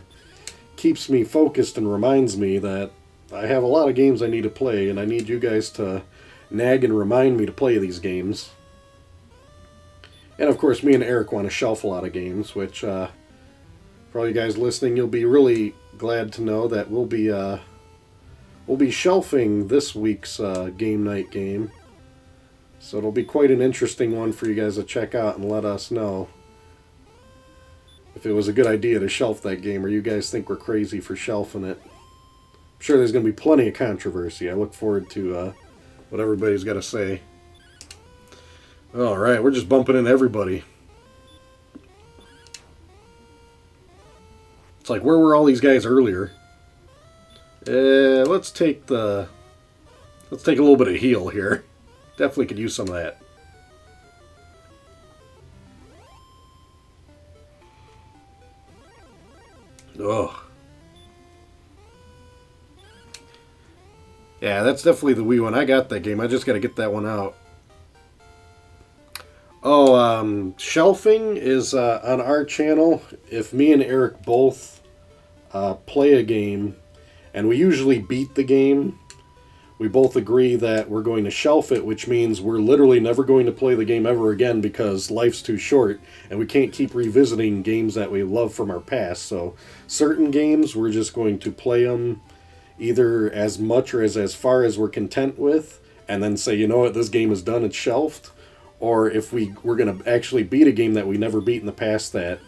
keeps me focused and reminds me that I have a lot of games I need to play, and I need you guys to nag and remind me to play these games. And of course, me and Eric want to shelf a lot of games, which, for all you guys listening, you'll be really glad to know that we'll be shelving this week's game night game. So it'll be quite an interesting one for you guys to check out and let us know if it was a good idea to shelf that game, or you guys think we're crazy for shelving it. I'm sure there's going to be plenty of controversy. I look forward to what everybody's got to say. Alright, we're just bumping into everybody. It's like, where were all these guys earlier? Let's take a little bit of heal here. Definitely could use some of that. Oh. Yeah, that's definitely the Wii one. I got that game. I just got to get that one out. Oh, shelving is on our channel. If me and Eric both play a game, and we usually beat the game, we both agree that we're going to shelf it, which means we're literally never going to play the game ever again because life's too short, and we can't keep revisiting games that we love from our past. So certain games, we're just going to play them either as much or as far as we're content with, and then say, you know what, this game is done, it's shelved. Or if we're going to actually beat a game that we never beat in the past that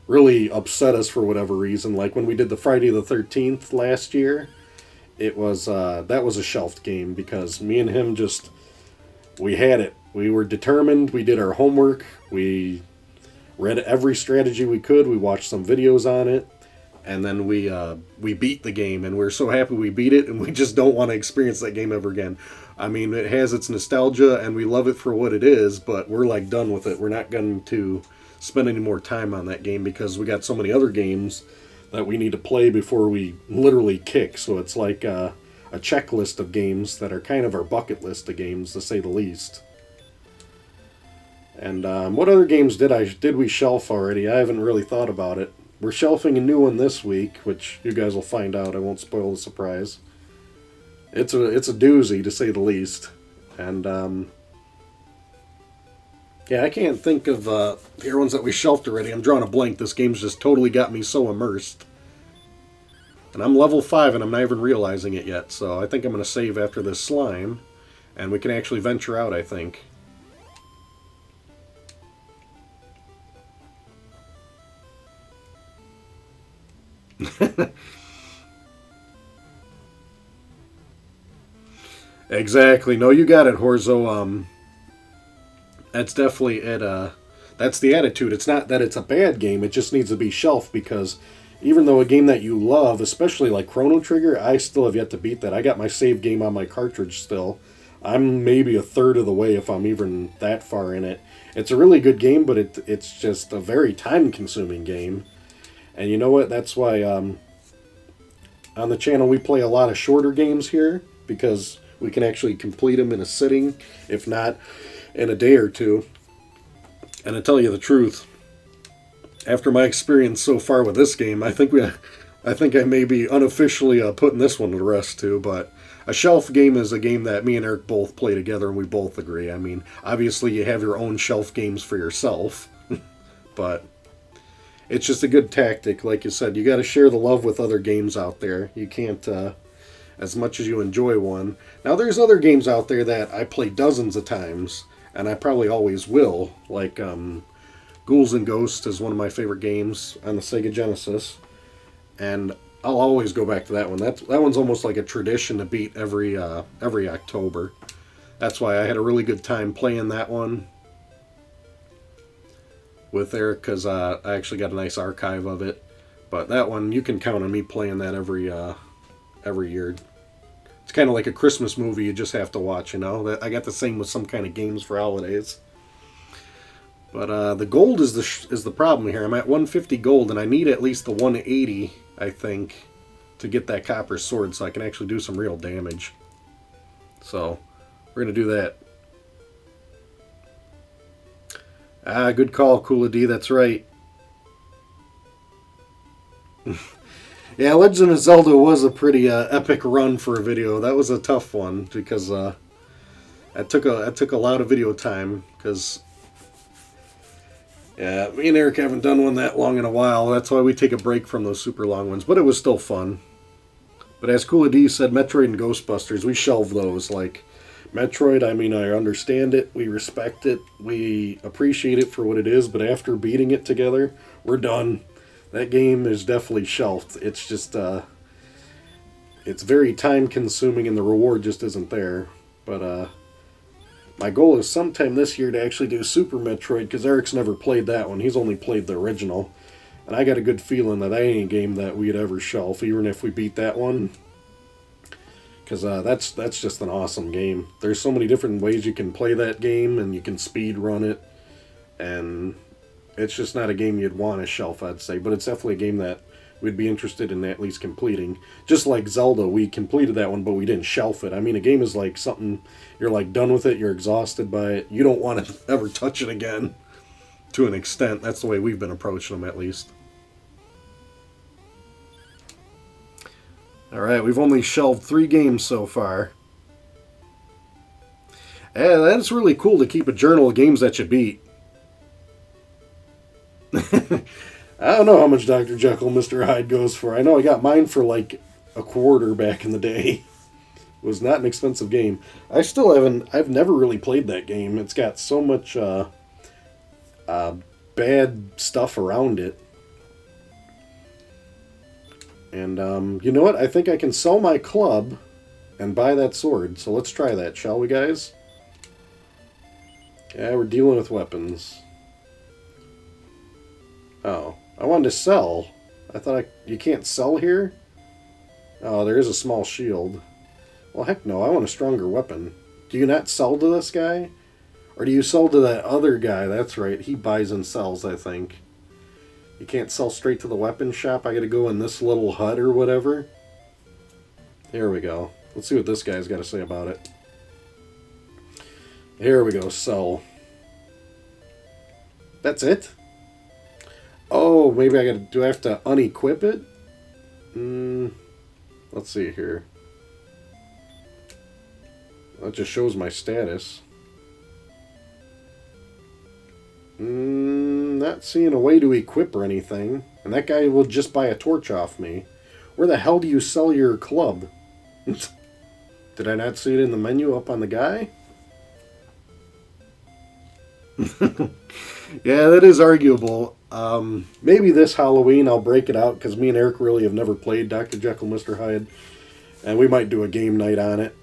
really upset us for whatever reason. Like when we did the Friday the 13th last year, it was that was a shelved game because me and him we had it. We were determined. We did our homework. We read every strategy we could. We watched some videos on it. And then we beat the game, and we're so happy we beat it, and we just don't want to experience that game ever again. I mean, it has its nostalgia, and we love it for what it is, but we're like done with it. We're not going to spend any more time on that game because we got so many other games that we need to play before we literally kick. So it's like a checklist of games that are kind of our bucket list of games, to say the least. And what other games did we shelf already? I haven't really thought about it. We're shelving a new one this week, which you guys will find out. I won't spoil the surprise. It's a doozy, to say the least. And, yeah, I can't think of the other ones that we shelved already. I'm drawing a blank. This game's just totally got me so immersed. And I'm level 5, and I'm not even realizing it yet. So I think I'm going to save after this slime. And we can actually venture out, I think. Exactly. No, you got it, Horzo. That's definitely it. That's the attitude. It's not that it's a bad game. It just needs to be shelved because even though a game that you love, especially like Chrono Trigger, I still have yet to beat that. I got my save game on my cartridge still. I'm maybe a third of the way if I'm even that far in it. It's a really good game, but it's just a very time-consuming game. And you know what? That's why on the channel we play a lot of shorter games here because we can actually complete them in a sitting, if not in a day or two. And to tell you the truth, after my experience so far with this game, I think I may be unofficially putting this one to rest too. But a shelf game is a game that me and Eric both play together, and we both agree. I mean, obviously you have your own shelf games for yourself, but it's just a good tactic. Like you said, you got to share the love with other games out there. You can't, as much as you enjoy one. Now, there's other games out there that I play dozens of times, and I probably always will. Like, Ghouls and Ghosts is one of my favorite games on the Sega Genesis. And I'll always go back to that one. That one's almost like a tradition to beat every October. That's why I had a really good time playing that one with Eric, because I actually got a nice archive of it. But that one, you can count on me playing that every year. It's kind of like a Christmas movie you just have to watch, you know? I got the same with some kind of games for holidays. But the gold is the problem here. I'm at 150 gold, and I need at least the 180, I think, to get that copper sword so I can actually do some real damage. So, we're going to do that. Ah, good call, Kula D, that's right. Yeah, Legend of Zelda was a pretty epic run for a video. That was a tough one because that took a lot of video time because yeah, me and Eric haven't done one that long in a while. That's why we take a break from those super long ones. But it was still fun. But as Kula D said, Metroid and Ghostbusters, we shelve those. Like Metroid, I mean, I understand it, we respect it, we appreciate it for what it is. But after beating it together, we're done. That game is definitely shelved. It's just, it's very time consuming and the reward just isn't there. But, my goal is sometime this year to actually do Super Metroid, because Eric's never played that one. He's only played the original. And I got a good feeling that ain't a game that we'd ever shelf, even if we beat that one. Because that's just an awesome game. There's so many different ways you can play that game, and you can speed run it. And it's just not a game you'd want to shelf, I'd say. But it's definitely a game that we'd be interested in at least completing. Just like Zelda, we completed that one, but we didn't shelf it. I mean, a game is like something, you're like done with it, you're exhausted by it. You don't want to ever touch it again, to an extent. That's the way we've been approaching them, at least. Alright, we've only shelved 3 games so far. And that's really cool to keep a journal of games that you beat. I don't know how much Dr. Jekyll and Mr. Hyde goes for. I know I got mine for like a quarter back in the day. It was not an expensive game. I've never really played that game. It's got so much bad stuff around it. And you know what? I think I can sell my club and buy that sword. So let's try that, shall we, guys? Yeah, we're dealing with weapons. Oh, I wanted to sell. I thought you can't sell here? Oh, there is a small shield. Well, heck no, I want a stronger weapon. Do you not sell to this guy? Or do you sell to that other guy? That's right, he buys and sells, I think. You can't sell straight to the weapon shop? I gotta go in this little hut or whatever? Here we go. Let's see what this guy's got to say about it. Here we go, sell. That's it? Oh, maybe do I have to unequip it? Let's see here. That just shows my status. Not seeing a way to equip or anything. And that guy will just buy a torch off me. Where the hell do you sell your club? Did I not see it in the menu up on the guy? Yeah, that is arguable. Maybe this Halloween I'll break it out, because me and Eric really have never played Dr. Jekyll, Mr. Hyde. And we might do a game night on it.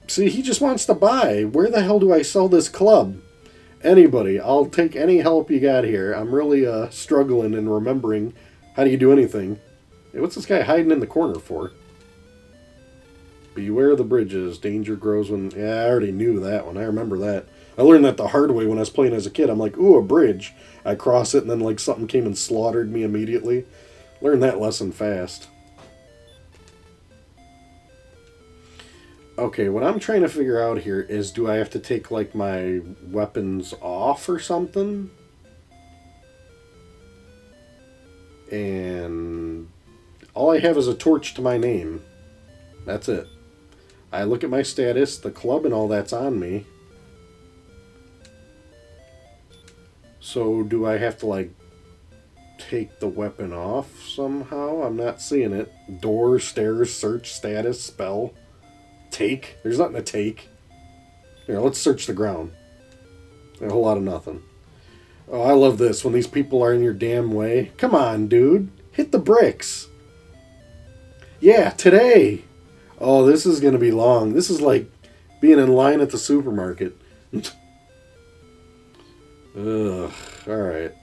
See, he just wants to buy. Where the hell do I sell this club? Anybody. I'll take any help you got here. I'm really struggling and remembering how do you do anything. Hey, what's this guy hiding in the corner for? Beware the bridges. Danger grows when... Yeah, I already knew that one. I remember that. I learned that the hard way when I was playing as a kid. I'm like, ooh, a bridge. I cross it and then like something came and slaughtered me immediately. Learned that lesson fast. Okay, what I'm trying to figure out here is, do I have to take like my weapons off or something? And all I have is a torch to my name. That's it. I look at my status, the club and all that's on me. So do I have to like take the weapon off somehow? I'm not seeing it. Door, stairs, search, status, spell. Take? There's nothing to take. Here, let's search the ground. A whole lot of nothing. Oh, I love this. When these people are in your damn way. Come on, dude. Hit the bricks. Yeah, today. Oh, this is going to be long. This is like being in line at the supermarket. Ugh. Alright.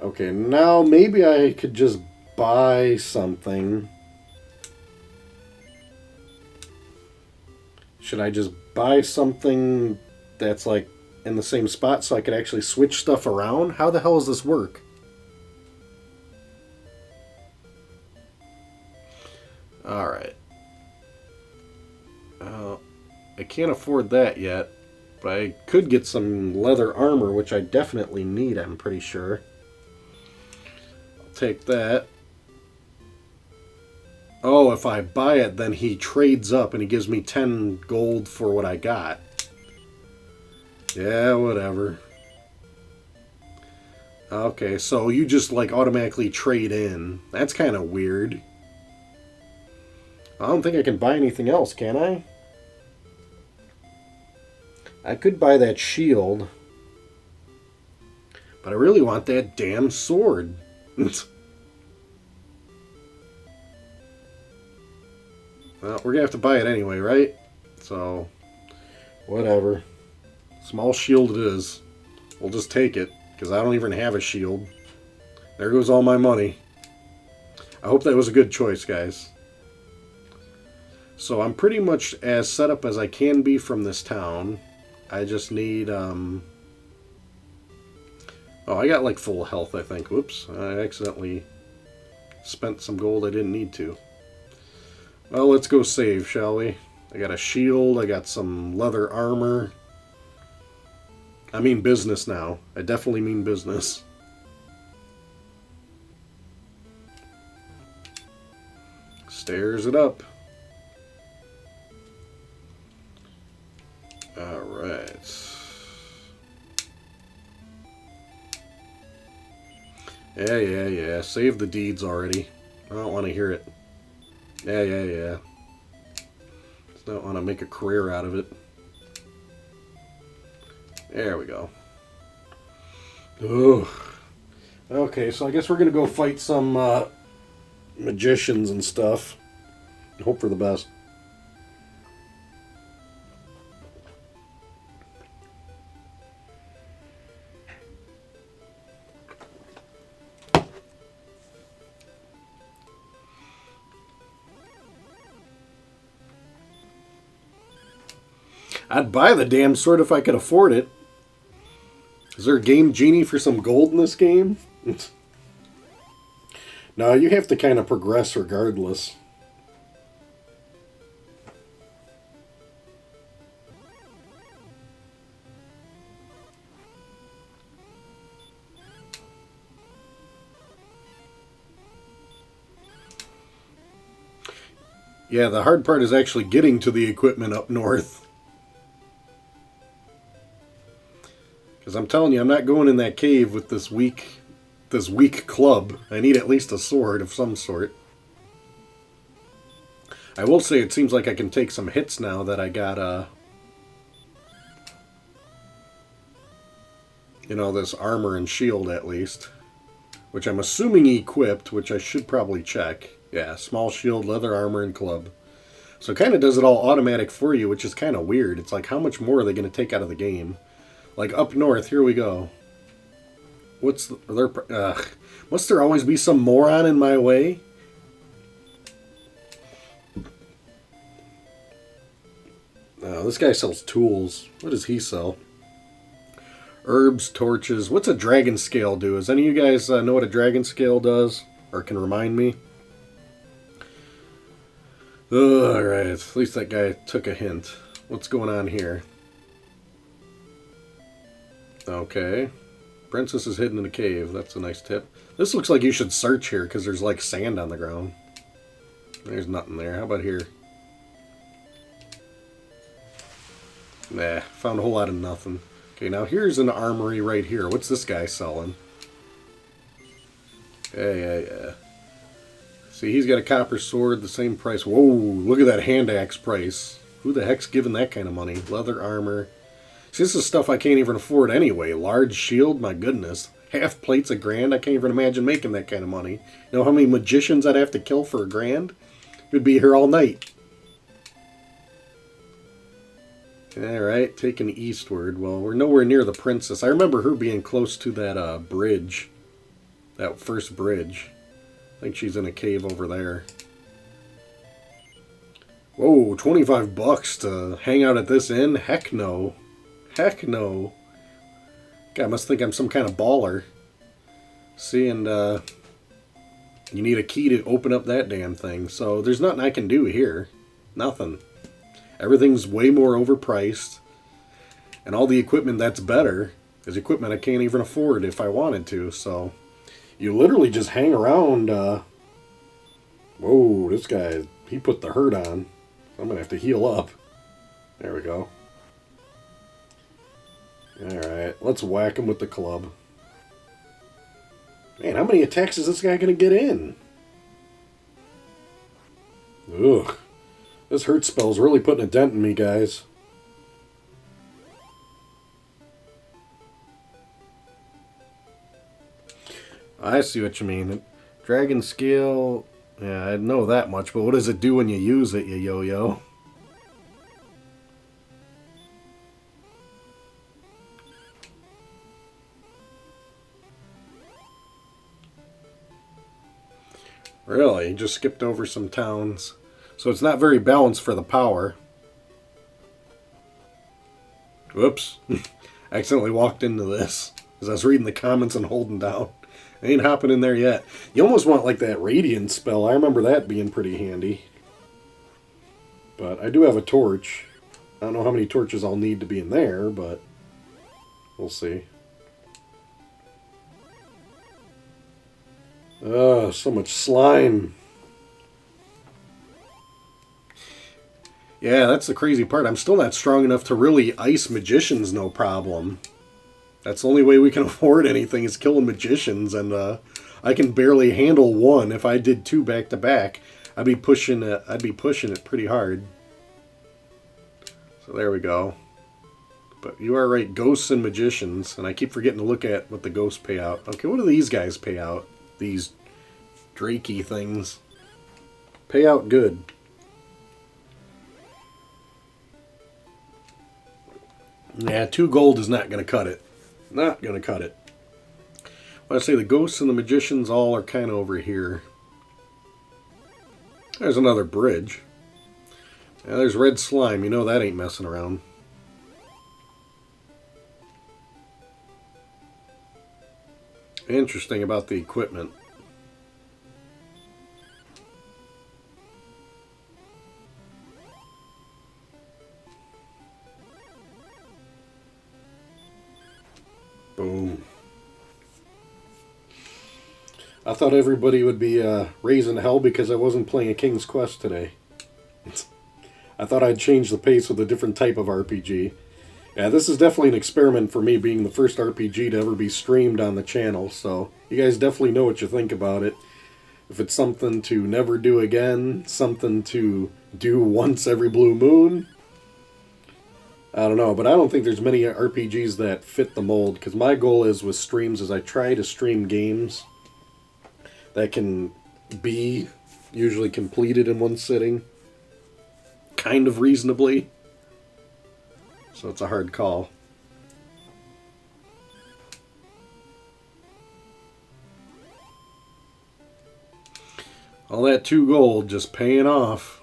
Okay, now maybe I could just buy something. Should I just buy something that's like in the same spot so I could actually switch stuff around? How the hell does this work? Alright. I can't afford that yet, but I could get some leather armor, which I definitely need, I'm pretty sure. I'll take that. Oh, if I buy it, then he trades up and he gives me 10 gold for what I got. Yeah, whatever. Okay, so you just like automatically trade in. That's kind of weird. I don't think I can buy anything else, can I? I could buy that shield. But I really want that damn sword. Well, we're gonna have to buy it anyway, right? So, whatever. Small shield it is. We'll just take it, because I don't even have a shield. There goes all my money. I hope that was a good choice, guys. So I'm pretty much as set up as I can be from this town. I just need, oh, I got like full health, I think. Whoops, I accidentally spent some gold I didn't need to. Well, let's go save, shall we? I got a shield, I got some leather armor. I mean business now. I definitely mean business. Stairs it up. Alright. Yeah. Save the deeds already. I don't want to hear it. Yeah. Just don't want to make a career out of it. There we go. Ugh. Okay, so I guess we're going to go fight some magicians and stuff. Hope for the best. I'd buy the damn sword if I could afford it. Is there a game genie for some gold in this game? No, you have to kind of progress regardless. Yeah, the hard part is actually getting to the equipment up north. Because I'm telling you, I'm not going in that cave with this weak club. I need at least a sword of some sort. I will say it seems like I can take some hits now that I got, you know, this armor and shield at least. Which I'm assuming equipped, which I should probably check. Yeah, small shield, leather armor, and club. So it kind of does it all automatic for you, which is kind of weird. It's like, how much more are they going to take out of the game? Like, up north, here we go. Must there always be some moron in my way? Oh, this guy sells tools. What does he sell? Herbs, torches. What's a dragon scale do? Does any of you guys know what a dragon scale does? Or can remind me? Alright, at least that guy took a hint. What's going on here? Okay. Princess is hidden in a cave. That's a nice tip. This looks like you should search here because there's like sand on the ground. There's nothing there. How about here? Nah, found a whole lot of nothing. Okay, now here's an armory right here. What's this guy selling? Yeah. See, he's got a copper sword, the same price. Whoa, look at that hand axe price. Who the heck's giving that kind of money? Leather armor. See, this is stuff I can't even afford anyway. Large shield, my goodness. Half plates $1,000. I can't even imagine making that kind of money. You know how many magicians I'd have to kill for $1,000? We'd be here all night. Alright, taking eastward. Well, we're nowhere near the princess. I remember her being close to that bridge. That first bridge. I think she's in a cave over there. Whoa, $25 to hang out at this inn? Heck no. Heck no. God, I must think I'm some kind of baller. See, and you need a key to open up that damn thing. So there's nothing I can do here. Nothing. Everything's way more overpriced. And all the equipment that's better is equipment I can't even afford if I wanted to. So you literally just hang around. Whoa, this guy, he put the hurt on. I'm going to have to heal up. There we go. Alright, let's whack him with the club. Man, how many attacks is this guy going to get in? Ugh. This hurt spell's really putting a dent in me, guys. I see what you mean. Dragon Scale, yeah, I know that much, but what does it do when you use it, you yo-yo? Really? Just skipped over some towns. So it's not very balanced for the power. Whoops. I accidentally walked into this because I was reading the comments and holding down. I ain't hopping in there yet. You almost want like that Radiant spell. I remember that being pretty handy. But I do have a torch. I don't know how many torches I'll need to be in there, but we'll see. So much slime. Yeah, that's the crazy part. I'm still not strong enough to really ice magicians, no problem. That's the only way we can afford anything is killing magicians, and I can barely handle one. If I did two back to back, I'd be pushing it pretty hard. So there we go. But you are right, ghosts and magicians, and I keep forgetting to look at what the ghosts pay out. Okay, what do these guys pay out? These drakey things. Pay out good. Yeah, 2 gold is not going to cut it. Not going to cut it. Well, I say the ghosts and the magicians all are kind of over here. There's another bridge. Yeah, there's red slime. You know that ain't messing around. Interesting about the equipment. Boom. I thought everybody would be raising hell because I wasn't playing a King's Quest today. I thought I'd change the pace with a different type of RPG. Yeah, this is definitely an experiment for me, being the first RPG to ever be streamed on the channel, so you guys definitely know what you think about it. If it's something to never do again, something to do once every blue moon, I don't know, but I don't think there's many RPGs that fit the mold, because my goal is with streams is I try to stream games that can be usually completed in one sitting, kind of reasonably. So it's a hard call. All that 2 gold just paying off.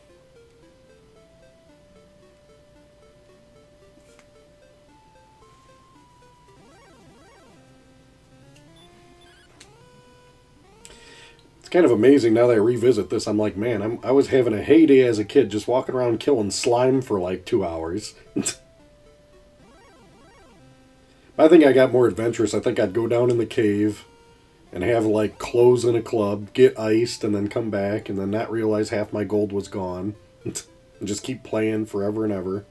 It's kind of amazing now that I revisit this. I'm like, man, I was having a heyday as a kid just walking around killing slime for like 2 hours. I think I got more adventurous. I think I'd go down in the cave and have like clothes in a club, get iced, and then come back and then not realize half my gold was gone. And just keep playing forever and ever.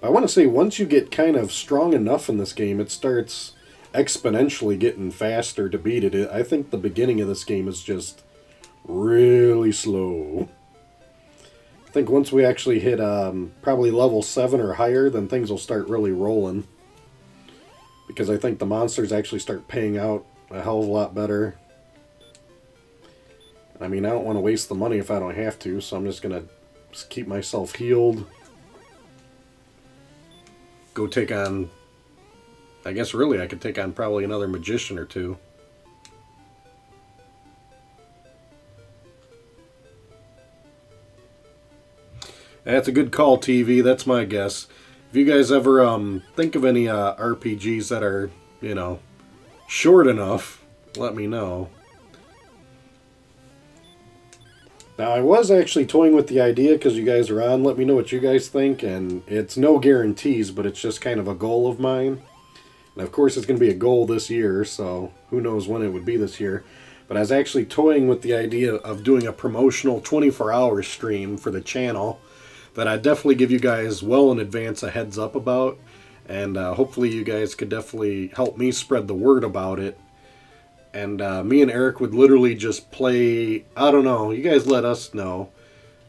But I want to say, once you get kind of strong enough in this game, it starts exponentially getting faster to beat it. I think the beginning of this game is just really slow. I think once we actually hit probably level 7 or higher, then things will start really rolling. Because I think the monsters actually start paying out a hell of a lot better. I mean, I don't want to waste the money if I don't have to, so I'm just going to keep myself healed. Go take on... I guess really I could take on probably another magician or 2. That's a good call, TV. That's my guess. If you guys ever think of any RPGs that are, you know, short enough, let me know. Now, I was actually toying with the idea because you guys are on. Let me know what you guys think, and it's no guarantees, but it's just kind of a goal of mine. And of course, it's going to be a goal this year, so who knows when it would be this year. But I was actually toying with the idea of doing a promotional 24-hour stream for the channel that I'd definitely give you guys well in advance a heads up about. And hopefully you guys could definitely help me spread the word about it. And me and Eric would literally just play, I don't know, you guys let us know.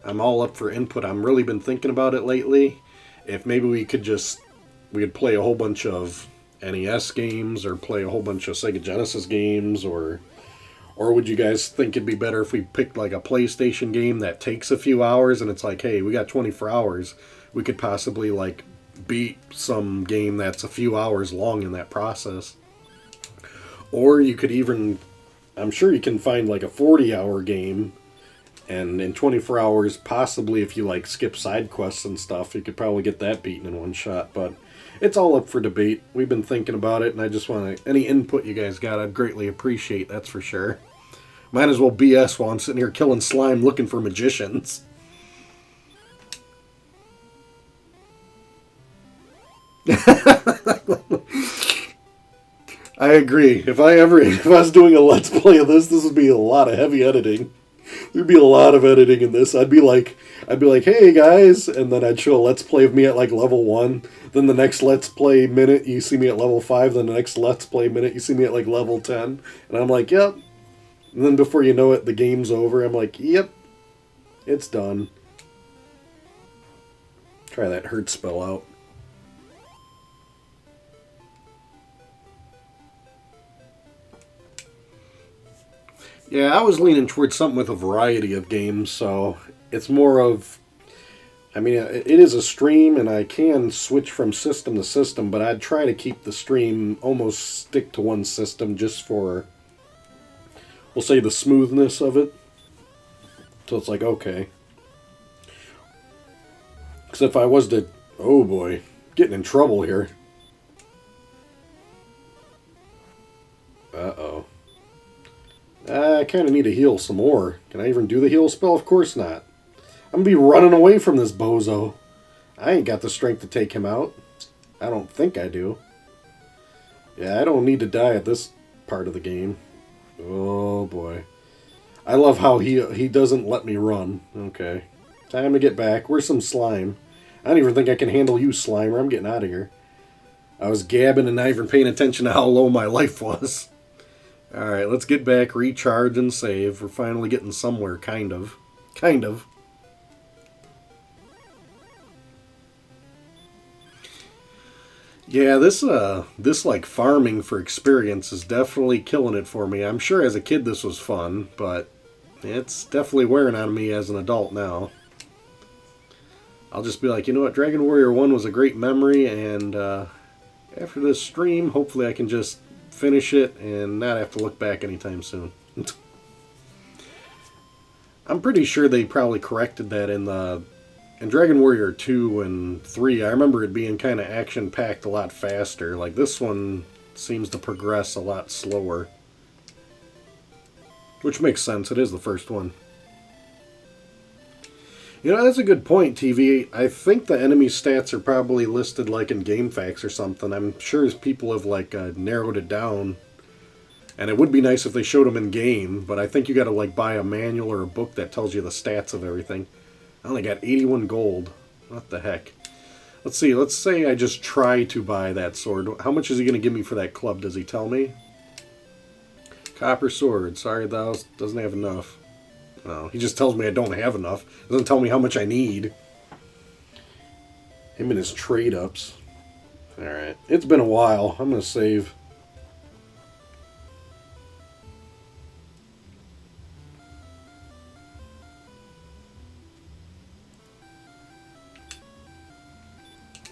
I'm all up for input. I've really been thinking about it lately. If maybe we could play a whole bunch of NES games or play a whole bunch of Sega Genesis games, or would you guys think it'd be better if we picked like a PlayStation game that takes a few hours and it's like, hey, we got 24 hours. We could possibly like beat some game that's a few hours long in that process. Or you could even, I'm sure you can find like a 40-hour game, and in 24 hours, possibly if you like skip side quests and stuff, you could probably get that beaten in one shot. But it's all up for debate. We've been thinking about it, and I just want to, any input you guys got, I'd greatly appreciate, that's for sure. Might as well BS while I'm sitting here killing slime looking for magicians. I agree. If I was doing a let's play of this would be a lot of heavy editing. There'd be a lot of editing in this. I'd be like, hey guys, and then I'd show a let's play of me at like level 1. Then the next let's play minute, you see me at level 5. Then the next let's play minute, you see me at like level 10. And I'm like, yep. And then before you know it, the game's over. I'm like, yep, it's done. Try that hurt spell out. Yeah, I was leaning towards something with a variety of games, so it's more of, I mean, it is a stream, and I can switch from system to system, but I'd try to keep the stream almost stick to one system just for, we'll say, the smoothness of it. So it's like, okay. Because if I was to, oh boy, getting in trouble here. Uh-oh. I kind of need to heal some more. Can I even do the heal spell? Of course not. I'm going to be running away from this bozo. I ain't got the strength to take him out. I don't think I do. Yeah, I don't need to die at this part of the game. Oh, boy. I love how he doesn't let me run. Okay. Time to get back. Where's some slime? I don't even think I can handle you, Slimer. I'm getting out of here. I was gabbing and not even paying attention to how low my life was. Alright, let's get back, recharge, and save. We're finally getting somewhere, kind of. Kind of. Yeah, this like farming for experience is definitely killing it for me. I'm sure as a kid this was fun, but it's definitely wearing on me as an adult now. I'll just be like, you know what, Dragon Warrior 1 was a great memory, and after this stream, hopefully I can just finish it and not have to look back anytime soon. I'm pretty sure they probably corrected that in Dragon Warrior 2 and 3. I remember it being kind of action-packed a lot faster. Like, this one seems to progress a lot slower. Which makes sense. It is the first one. You know, that's a good point, TV. I think the enemy stats are probably listed like in GameFAQs or something. I'm sure people have like narrowed it down. And it would be nice if they showed them in game, but I think you got to like buy a manual or a book that tells you the stats of everything. I only got 81 gold. What the heck? Let's see. Let's say I just try to buy that sword. How much is he going to give me for that club? Does he tell me? Copper sword. Sorry, that doesn't have enough. No, he just tells me I don't have enough. Doesn't tell me how much I need. Him and his trade-ups. Alright. It's been a while. I'm going to save.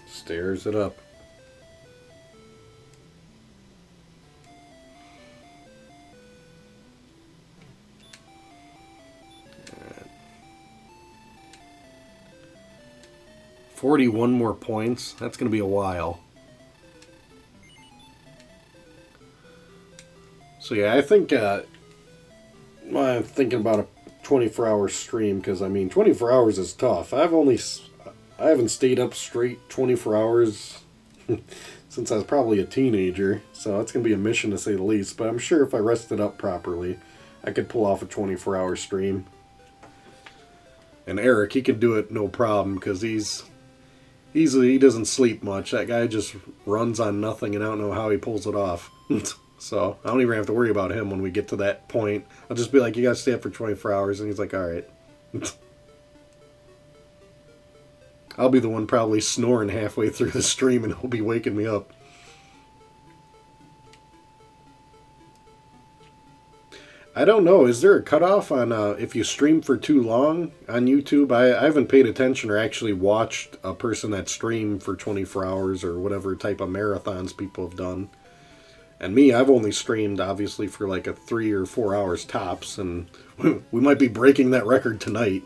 Stairs it up. 41 more points. That's going to be a while. So yeah, I think I'm thinking about a 24-hour stream because I mean 24 hours is tough. I haven't stayed up straight 24 hours since I was probably a teenager, so that's going to be a mission to say the least. But I'm sure if I rested up properly, I could pull off a 24-hour stream. And Eric, he could do it no problem because he doesn't sleep much. That guy just runs on nothing, and I don't know how he pulls it off. So I don't even have to worry about him when we get to that point. I'll just be like, you gotta stay up for 24 hours, and he's like, alright. I'll be the one probably snoring halfway through the stream, and he'll be waking me up. I don't know. Is there a cutoff on if you stream for too long on YouTube? I haven't paid attention or actually watched a person that streamed for 24 hours or whatever type of marathons people have done. And me, I've only streamed, obviously, for like a 3 or 4 hours tops, and we might be breaking that record tonight.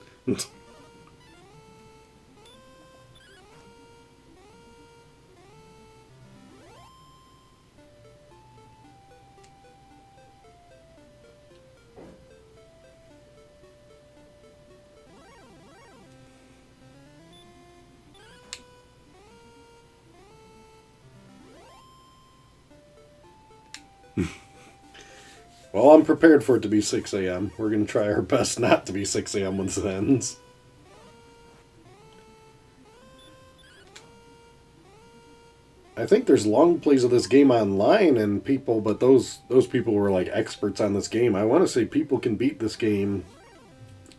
Well, I'm prepared for it to be 6 a.m. We're going to try our best not to be 6 a.m. when this ends. I think there's long plays of this game online and people, but those people were like experts on this game. I want to say people can beat this game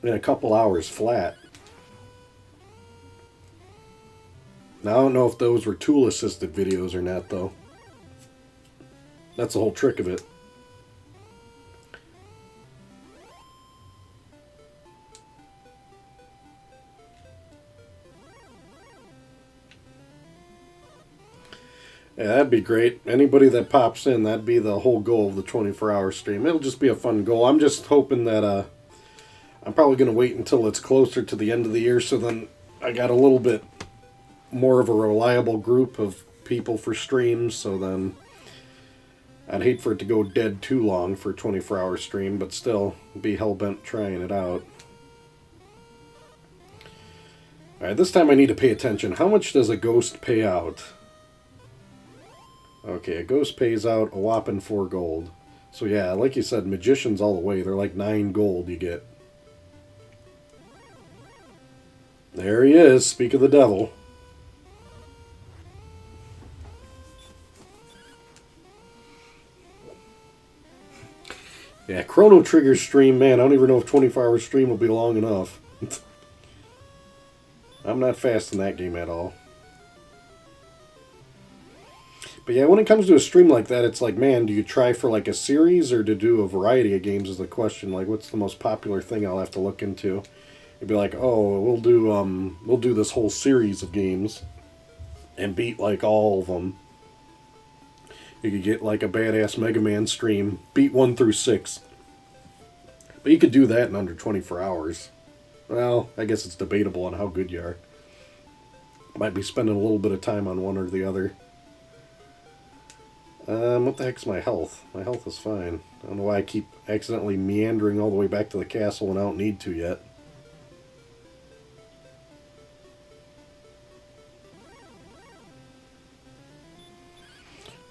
in a couple hours flat. Now, I don't know if those were tool-assisted videos or not, though. That's the whole trick of it. Yeah, that'd be great. Anybody that pops in, that'd be the whole goal of the 24-hour stream. It'll just be a fun goal. I'm just hoping that I'm probably going to wait until it's closer to the end of the year, so then I got a little bit more of a reliable group of people for streams, so then I'd hate for it to go dead too long for a 24-hour stream, but still be hell-bent trying it out. Alright, this time I need to pay attention. How much does a ghost pay out? Okay, a ghost pays out a whopping 4 gold. So yeah, like you said, magicians all the way. They're like 9 gold you get. There he is, speak of the devil. Yeah, Chrono Trigger stream, man, I don't even know if 24-hour stream will be long enough. I'm not fast in that game at all. But yeah, when it comes to a stream like that, it's like, man, do you try for like a series or to do a variety of games is the question. Like, what's the most popular thing I'll have to look into? You'd be like, oh, we'll do this whole series of games and beat like all of them. You could get like a badass Mega Man stream, beat 1 through 6. But you could do that in under 24 hours. Well, I guess it's debatable on how good you are. Might be spending a little bit of time on one or the other. What the heck's my health? My health is fine. I don't know why I keep accidentally meandering all the way back to the castle when I don't need to yet.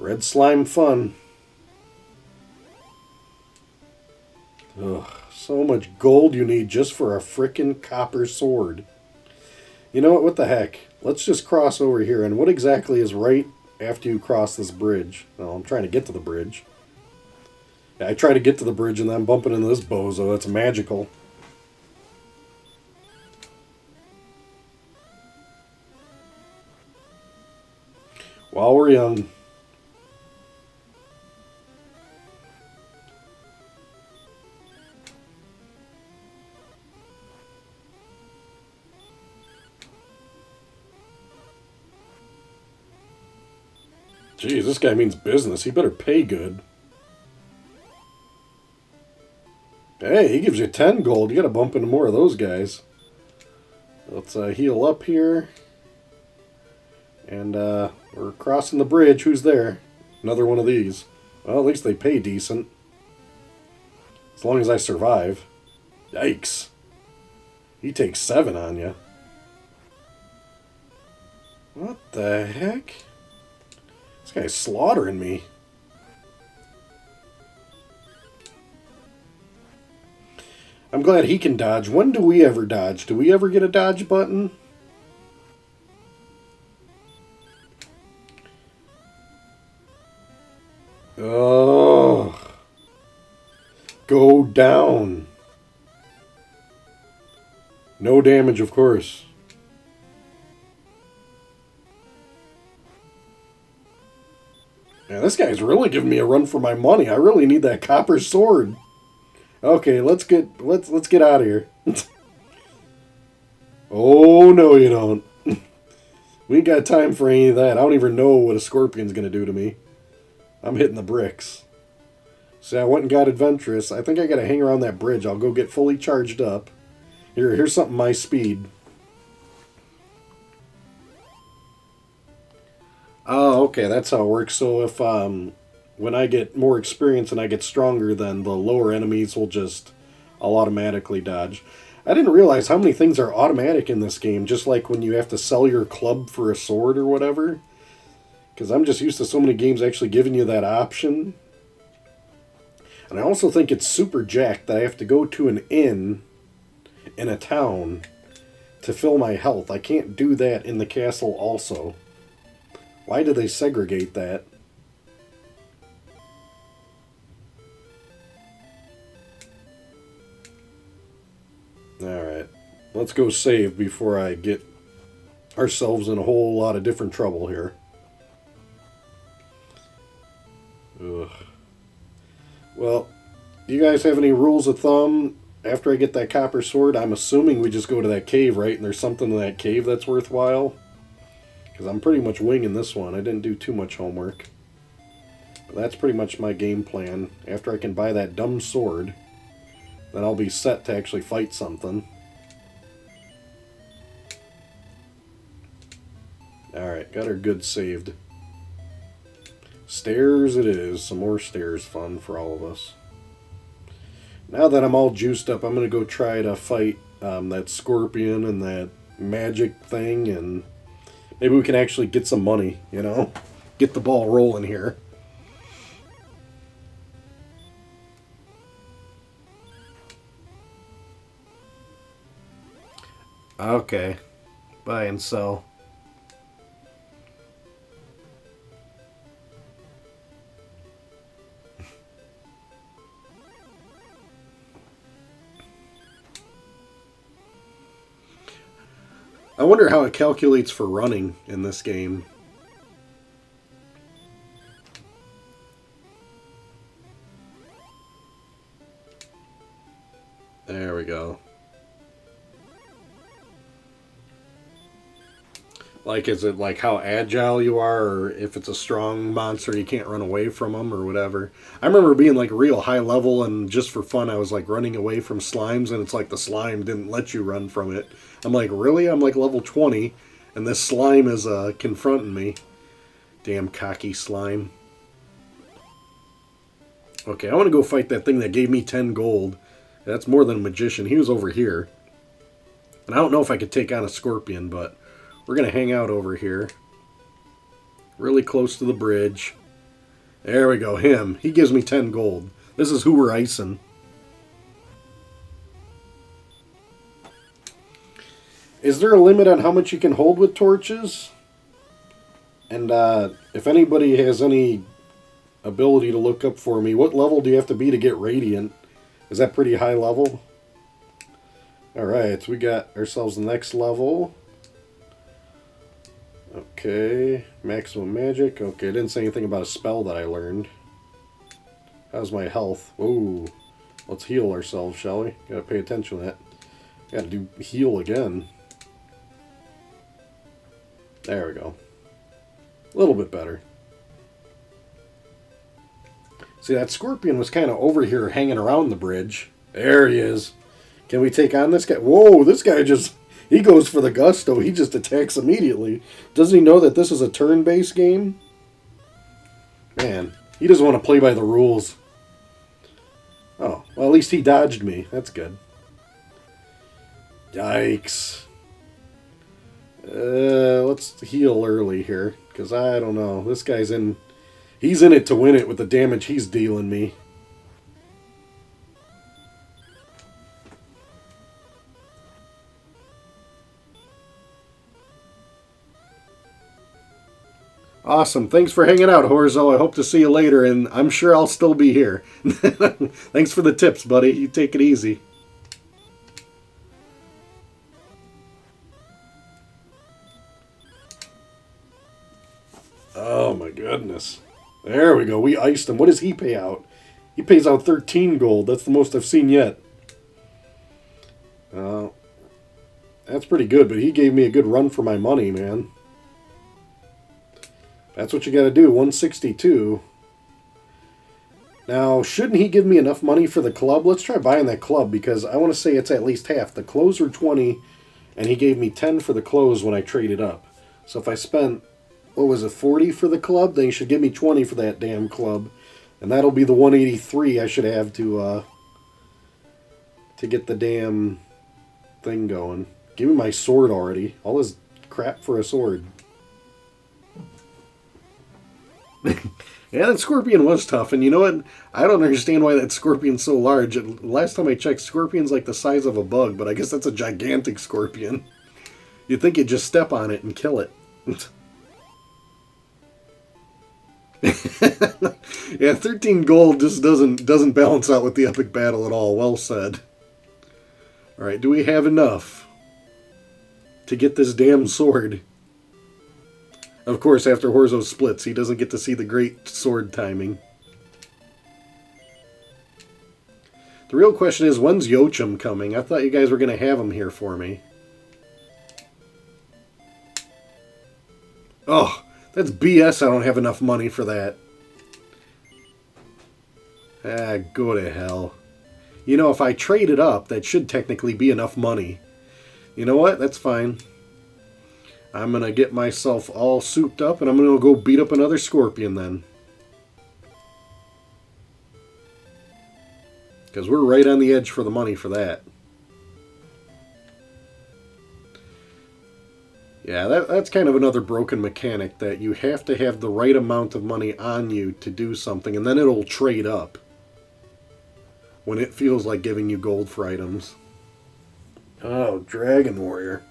Red slime fun. Ugh, so much gold you need just for a frickin' copper sword. You know what the heck? Let's just cross over here, and what exactly is right after you cross this bridge? Well, I'm trying to get to the bridge. Yeah, I try to get to the bridge and then I'm bumping into this bozo. It's magical. While we're young. Jeez, this guy means business. He better pay good. Hey, he gives you 10 gold. You gotta bump into more of those guys. Let's heal up here. And we're crossing the bridge. Who's there? Another one of these. Well, at least they pay decent. As long as I survive. Yikes. He takes 7 on you. What the heck? This guy's slaughtering me. I'm glad he can dodge. When do we ever dodge? Do we ever get a dodge button? Oh. Go down. No damage, of course. Yeah, this guy's really giving me a run for my money. I really need that copper sword. Okay, let's get out of here. Oh no, you don't. We ain't got time for any of that. I don't even know what a scorpion's gonna do to me. I'm hitting the bricks. See, I went and got adventurous. I think I gotta hang around that bridge. I'll go get fully charged up. Here's something my speed. Oh, okay, that's how it works. So if when I get more experience and I get stronger, then the lower enemies will I'll automatically dodge. I didn't realize how many things are automatic in this game, just like when you have to sell your club for a sword or whatever. Because I'm just used to so many games actually giving you that option. And I also think it's super jacked that I have to go to an inn in a town to fill my health. I can't do that in the castle also. Why do they segregate that? Alright. Let's go save before I get ourselves in a whole lot of different trouble here. Ugh. Well, do you guys have any rules of thumb? After I get that copper sword, I'm assuming we just go to that cave, right? And there's something in that cave that's worthwhile. Because I'm pretty much winging this one. I didn't do too much homework. But that's pretty much my game plan. After I can buy that dumb sword, then I'll be set to actually fight something. Alright, got our goods saved. Stairs it is. Some more stairs fun for all of us. Now that I'm all juiced up, I'm going to go try to fight that scorpion and that magic thing, and maybe we can actually get some money, you know? Get the ball rolling here. Okay. Buy and sell. I wonder how it calculates for running in this game. There we go. Like, is it like how agile you are, or if it's a strong monster you can't run away from them, or whatever? I remember being like real high level, and just for fun I was like running away from slimes, and it's like the slime didn't let you run from it. I'm like, really? I'm like level 20, and this slime is confronting me. Damn cocky slime. Okay, I want to go fight that thing that gave me 10 gold. That's more than a magician. He was over here. And I don't know if I could take on a scorpion, but we're going to hang out over here. Really close to the bridge. There we go, him. He gives me 10 gold. This is who we're icing. Is there a limit on how much you can hold with torches? And if anybody has any ability to look up for me, what level do you have to be to get radiant? Is that pretty high level? Alright, so we got ourselves the next level. Okay, maximum magic. Okay, it didn't say anything about a spell that I learned. How's my health? Ooh, let's heal ourselves, shall we? Gotta pay attention to that. Gotta do heal again. There we go. A little bit better. See, that scorpion was kind of over here hanging around the bridge. There he is. Can we take on this guy? Whoa, this guy just... He goes for the gusto. He just attacks immediately. Doesn't he know that this is a turn-based game? Man, he doesn't want to play by the rules. Oh, well, at least he dodged me. That's good. Yikes. Let's heal early here, because I don't know. This guy's in... He's in it to win it with the damage he's dealing me. Awesome. Thanks for hanging out, Horzo. I hope to see you later, and I'm sure I'll still be here. Thanks for the tips, buddy. You take it easy. Oh, my goodness. There we go. We iced him. What does he pay out? He pays out 13 gold. That's the most I've seen yet. That's pretty good, but he gave me a good run for my money, man. That's what you got to do, 162. Now, shouldn't he give me enough money for the club? Let's try buying that club, because I want to say it's at least half. The clothes are 20, and he gave me 10 for the clothes when I traded up. So if I spent, what was it, 40 for the club, then he should give me 20 for that damn club. And that'll be the 183 I should have to get the damn thing going. Give me my sword already. All this crap for a sword. Yeah, that scorpion was tough, and you know what? I don't understand why that scorpion's so large. Last time I checked, scorpion's like the size of a bug, but I guess that's a gigantic scorpion. You'd think you'd just step on it and kill it. Yeah, 13 gold just doesn't balance out with the epic battle at all. Well said. Alright, do we have enough to get this damn sword? Of course, after Horzo splits, he doesn't get to see the great sword timing. The real question is, when's Yochum coming? I thought you guys were going to have him here for me. Oh, that's BS. I don't have enough money for that. Ah, go to hell. You know, if I trade it up, that should technically be enough money. You know what? That's fine. I'm going to get myself all souped up, and I'm going to go beat up another scorpion then. Because we're right on the edge for the money for that. Yeah, that's kind of another broken mechanic, that you have to have the right amount of money on you to do something, and then it'll trade up when it feels like giving you gold for items. Oh, Dragon Warrior.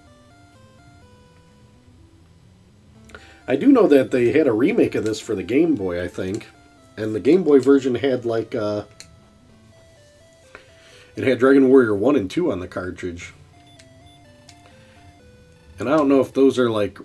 I do know that they had a remake of this for the Game Boy, I think. And the Game Boy version had like, it had Dragon Warrior 1 and 2 on the cartridge. And I don't know if those are like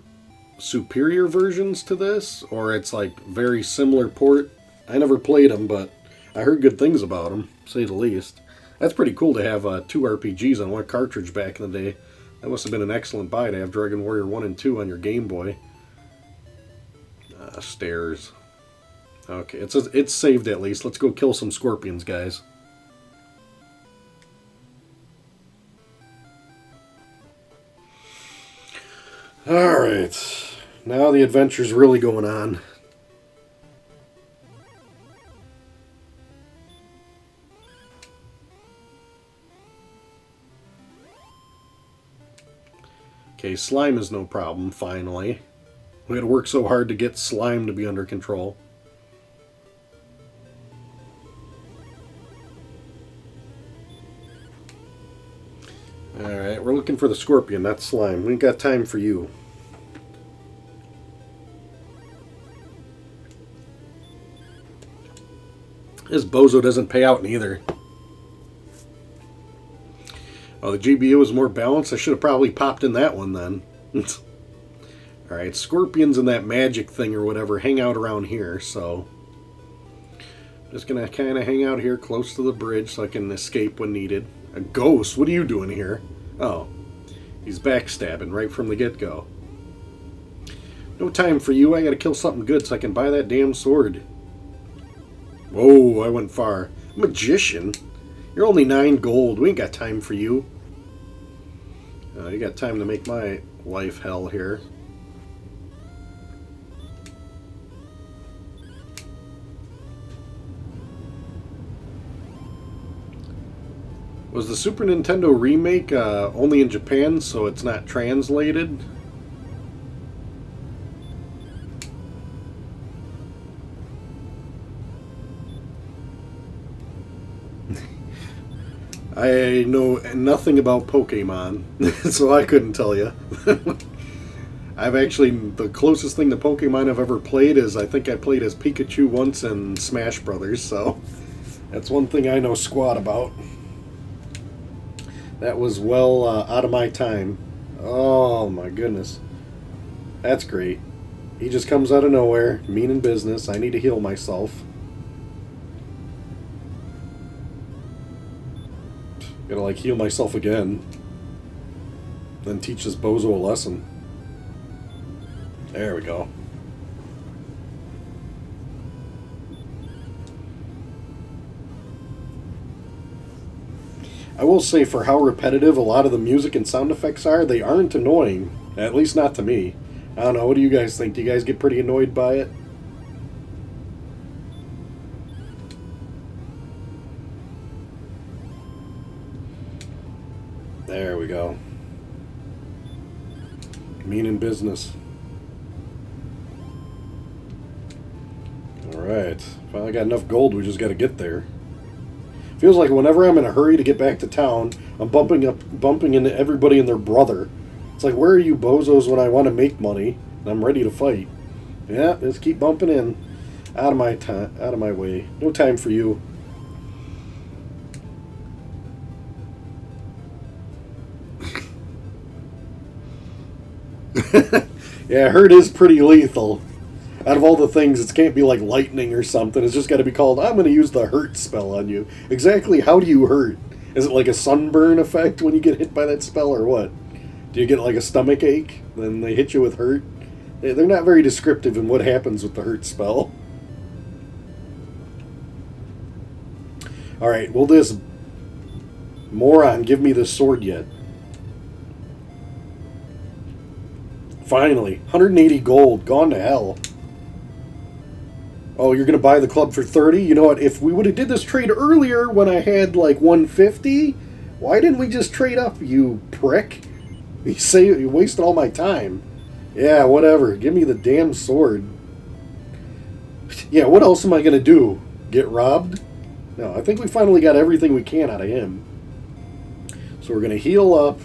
superior versions to this, or it's like very similar port. I never played them, but I heard good things about them, to say the least. That's pretty cool to have 2 RPGs on one cartridge back in the day. That must have been an excellent buy to have Dragon Warrior 1 and 2 on your Game Boy. Stairs. Okay, it's saved at least. Let's go kill some scorpions, guys. Alright. Now the adventure's really going on. Okay, slime is no problem, finally. We had to work so hard to get slime to be under control. Alright, we're looking for the scorpion, not slime. We ain't got time for you. This bozo doesn't pay out neither. Oh, the GBU is more balanced? I should have probably popped in that one then. Alright, scorpions and that magic thing or whatever hang out around here, so I'm just going to kind of hang out here close to the bridge so I can escape when needed. A ghost? What are you doing here? Oh, he's backstabbing right from the get-go. No time for you. I got to kill something good so I can buy that damn sword. Whoa, I went far. Magician? You're only 9 gold. We ain't got time for you. You got time to make my life hell here. Was the Super Nintendo remake only in Japan, so it's not translated? I know nothing about Pokemon, so I couldn't tell you. I've actually, the closest thing to Pokemon I've ever played is I think I played as Pikachu once in Smash Brothers, so that's one thing I know squat about. That was well out of my time. Oh my goodness. That's great. He just comes out of nowhere, mean in business. I need to heal myself. Gotta like heal myself again. Then teach this bozo a lesson. There we go. I will say, for how repetitive a lot of the music and sound effects are, they aren't annoying. At least not to me. I don't know, what do you guys think? Do you guys get pretty annoyed by it? There we go. Mean in business. Alright. Finally got enough gold, we just gotta get there. Feels like whenever I'm in a hurry to get back to town, I'm bumping into everybody and their brother. It's like, where are you bozos when I want to make money and I'm ready to fight? Yeah, just keep bumping in. Out of my time, out of my way. No time for you. Yeah, hurt is pretty lethal. Out of all the things, it can't be like lightning or something. It's just got to be called, I'm going to use the hurt spell on you. Exactly how do you hurt? Is it like a sunburn effect when you get hit by that spell, or what? Do you get like a stomach ache? Then they hit you with hurt? They're not very descriptive in what happens with the hurt spell. Alright, will this moron give me this sword yet? Finally, 180 gold, gone to hell. Oh, you're going to buy the club for 30? You know what, if we would have did this trade earlier when I had like 150, why didn't we just trade up, you prick? You wasted all my time. Yeah, whatever, give me the damn sword. Yeah, what else am I going to do? Get robbed? No, I think we finally got everything we can out of him. So we're going to heal up.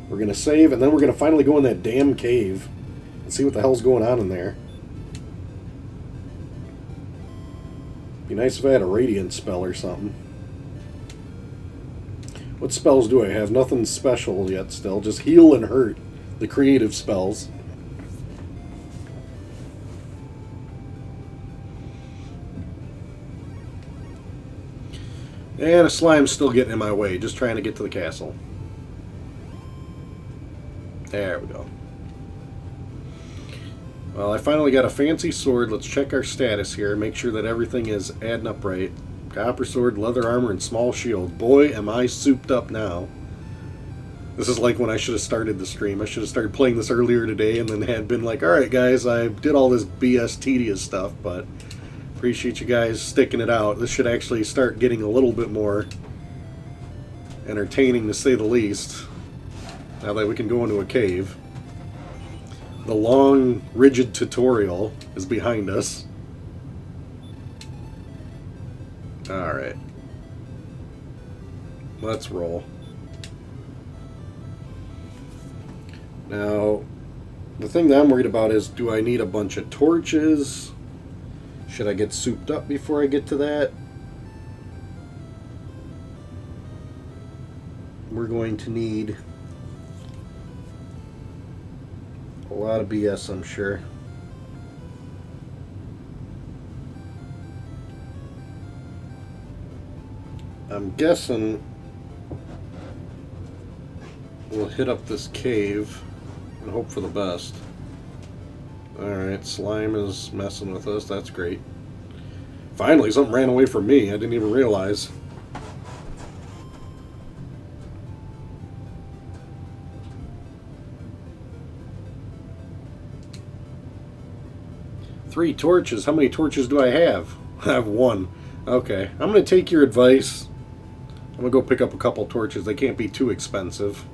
We're going to save, and then we're going to finally go in that damn cave and see what the hell's going on in there. Be nice if I had a radiant spell or something. What spells do I have? Nothing special yet still. Just heal and hurt. The creative spells. And a slime's still getting in my way, just trying to get to the castle. There we go. Well, I finally got a fancy sword. Let's check our status here. Make sure that everything is adding up right. Copper sword, leather armor, and small shield. Boy, am I souped up now. This is like when I should have started the stream. I should have started playing this earlier today and then had been like, alright guys, I did all this BS tedious stuff, but appreciate you guys sticking it out. This should actually start getting a little bit more entertaining, to say the least. Now that we can go into a cave. The long, rigid tutorial is behind us. Alright. Let's roll. Now, the thing that I'm worried about is, do I need a bunch of torches? Should I get souped up before I get to that? We're going to need a lot of BS, I'm sure. I'm guessing we'll hit up this cave and hope for the best. Alright, slime is messing with us. That's great. Finally, something ran away from me. I didn't even realize. 3 torches. How many torches do I have? I have 1. Okay. I'm going to take your advice. I'm going to go pick up a couple torches. They can't be too expensive.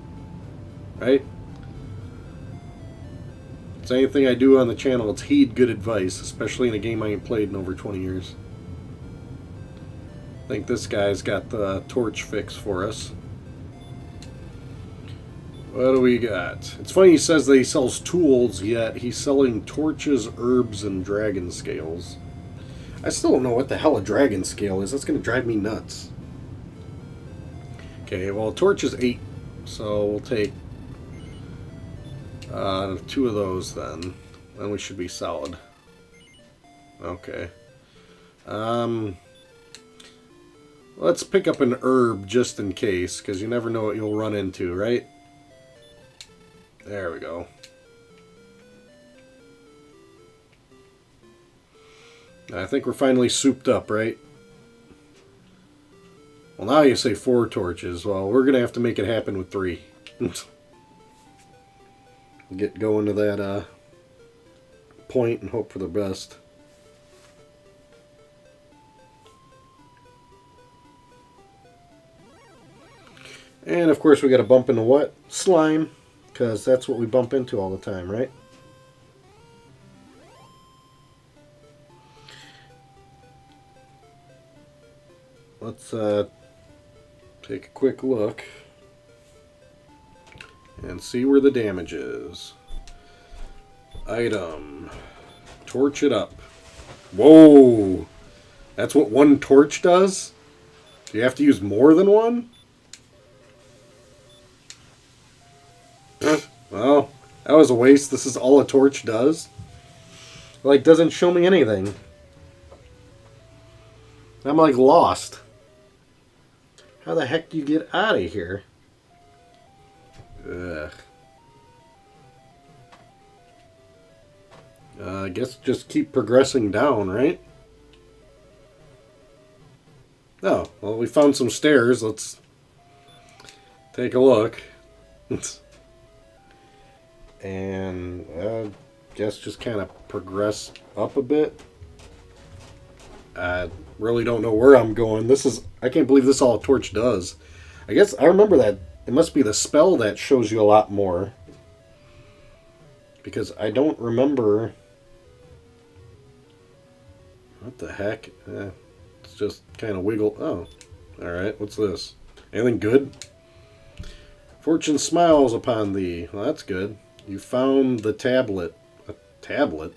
Right? It's anything I do on the channel, it's heed good advice. Especially in a game I ain't played in over 20 years. I think this guy's got the torch fix for us. What do we got? It's funny he says that he sells tools, yet he's selling torches, herbs, and dragon scales. I still don't know what the hell a dragon scale is. That's going to drive me nuts. Okay, well, torch is 8, so we'll take 2 of those then. Then we should be solid. Okay. Let's pick up an herb just in case, because you never know what you'll run into, right? There we go. I think we're finally souped up, right? Well, now you say 4 torches. Well, we're going to have to make it happen with 3. Get going to that point and hope for the best. And, of course, we got to bump into what? Slime. Because that's what we bump into all the time, right? Let's take a quick look and see where the damage is. Item. Torch it up. Whoa! That's what 1 torch does? Do you have to use more than 1? Well, that was a waste. This is all a torch does. Like, doesn't show me anything. I'm like lost. How the heck do you get out of here? Ugh. I guess just keep progressing down, right? Oh, well, we found some stairs. Let's take a look. And I guess just kind of progress up a bit. I really don't know where I'm going. I can't believe this all a torch does. I guess I remember that it must be the spell that shows you a lot more. Because I don't remember. What the heck? It's just kind of wiggle. Oh, alright. What's this? Anything good? Fortune smiles upon thee. Well, that's good. You found the tablet. A tablet?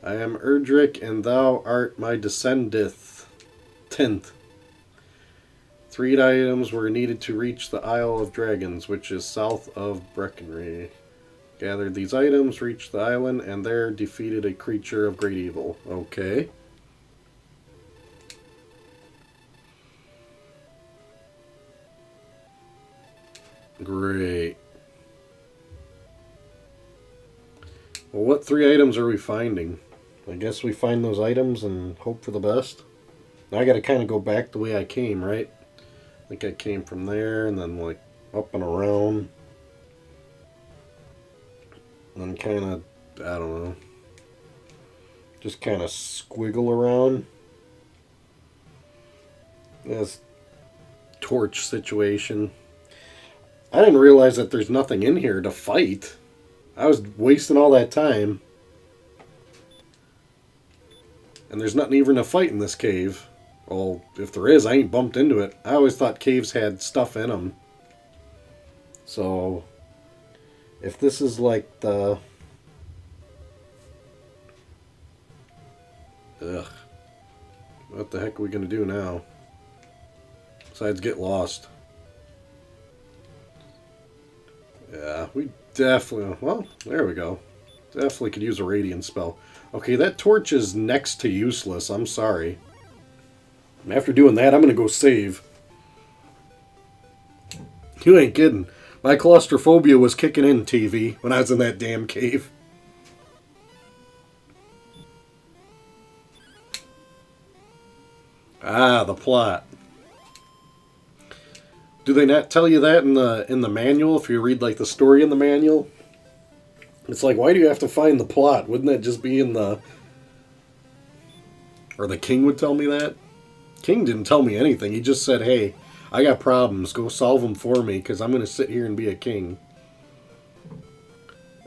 I am Erdrick, and thou art my descendant. 10th. 3 items were needed to reach the Isle of Dragons, which is south of Breckenridge. Gathered these items, reached the island, and there defeated a creature of great evil. Okay. Great. Well, what 3 items are we finding? I guess we find those items and hope for the best. Now I gotta kind of go back the way I came, right? I think I came from there and then like up and around. And then kind of, I don't know. Just kind of squiggle around. This torch situation. I didn't realize that there's nothing in here to fight. I was wasting all that time. And there's nothing even to fight in this cave. Well, if there is, I ain't bumped into it. I always thought caves had stuff in them. So, if this is like the... Ugh. What the heck are we going to do now? Besides get lost. Yeah, we definitely... Well, there we go. Definitely could use a radiant spell. Okay, that torch is next to useless. I'm sorry. And after doing that, I'm going to go save. You ain't kidding. My claustrophobia was kicking in, TV, when I was in that damn cave. Ah, the plot. Do they not tell you that in the manual? If you read like the story in the manual, It's like, why do you have to find the plot? Wouldn't that just be in the... Or the king would tell me that? King didn't tell me anything. He just said, hey, I got problems. Go solve them for me, because I'm going to sit here and be a king.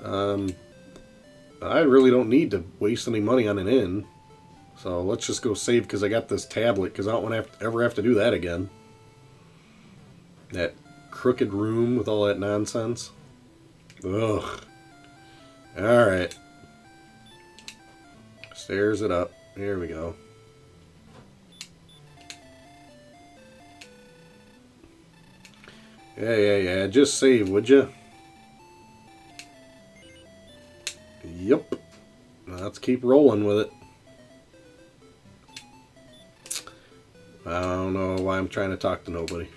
I really don't need to waste any money on an inn. So let's just go save, because I got this tablet, because I don't want to ever have to do that again. That crooked room with all that nonsense. Ugh. Alright. Stairs it up. Here we go. Yeah. Just save, would you? Yep. Let's keep rolling with it. I don't know why I'm trying to talk to nobody.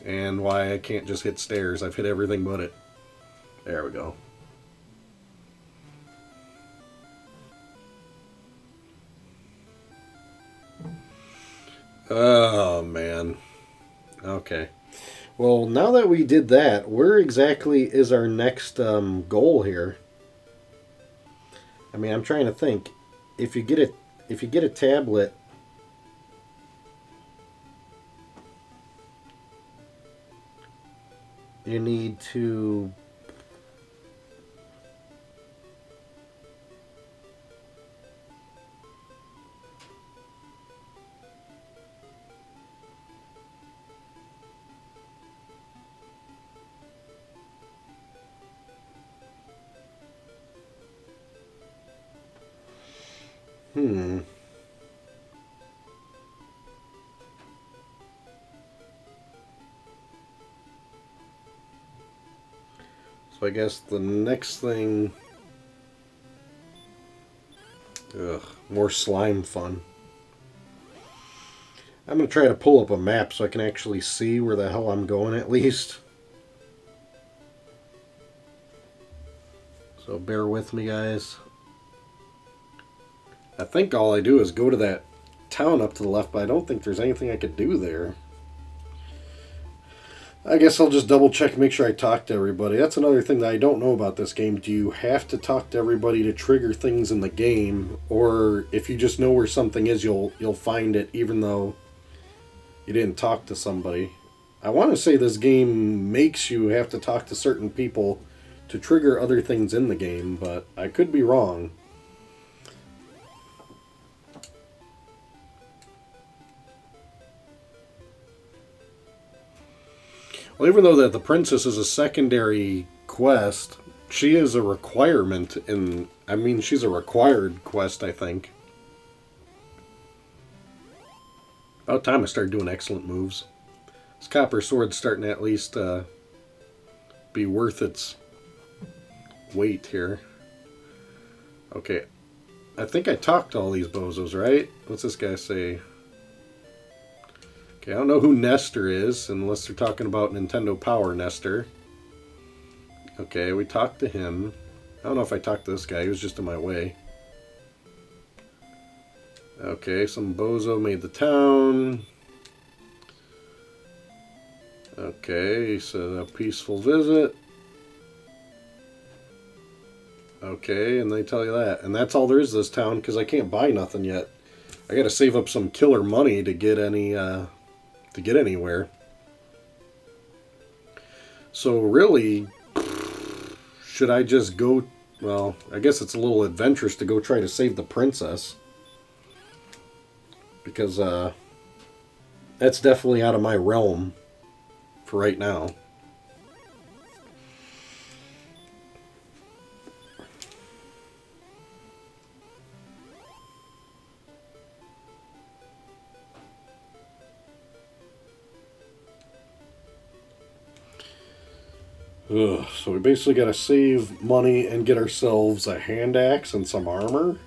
And why I can't just hit stairs. I've hit everything but it. There we go. Oh, man. Okay. Well, now that we did that, where exactly is our next goal here? I mean, I'm trying to think. If you get a tablet, you need to... So I guess the next thing... Ugh, more slime fun. I'm going to try to pull up a map so I can actually see where the hell I'm going at least. So bear with me, guys. I think all I do is go to that town up to the left, but I don't think there's anything I could do there. I guess I'll just double check and make sure I talk to everybody. That's another thing that I don't know about this game. Do you have to talk to everybody to trigger things in the game? Or if you just know where something is, you'll find it even though you didn't talk to somebody? I want to say this game makes you have to talk to certain people to trigger other things in the game, but I could be wrong. Well, even though that the princess is a secondary quest, she is a requirement in... I mean, she's a required quest, I think. About time I started doing excellent moves. This copper sword's starting to at least be worth its weight here. Okay. I think I talked to all these bozos, right? What's this guy say? Okay, I don't know who Nestor is, unless they're talking about Nintendo Power Nestor. Okay, we talked to him. I don't know if I talked to this guy. He was just in my way. Okay, some bozo made the town. Okay, he said a peaceful visit. Okay, and they tell you that. And that's all there is to this town, because I can't buy nothing yet. I gotta save up some killer money to get anywhere. So really, should I just go... Well, I guess it's a little adventurous to go try to save the princess. Because that's definitely out of my realm for right now. Ugh, so we basically got to save money and get ourselves a hand axe and some armor.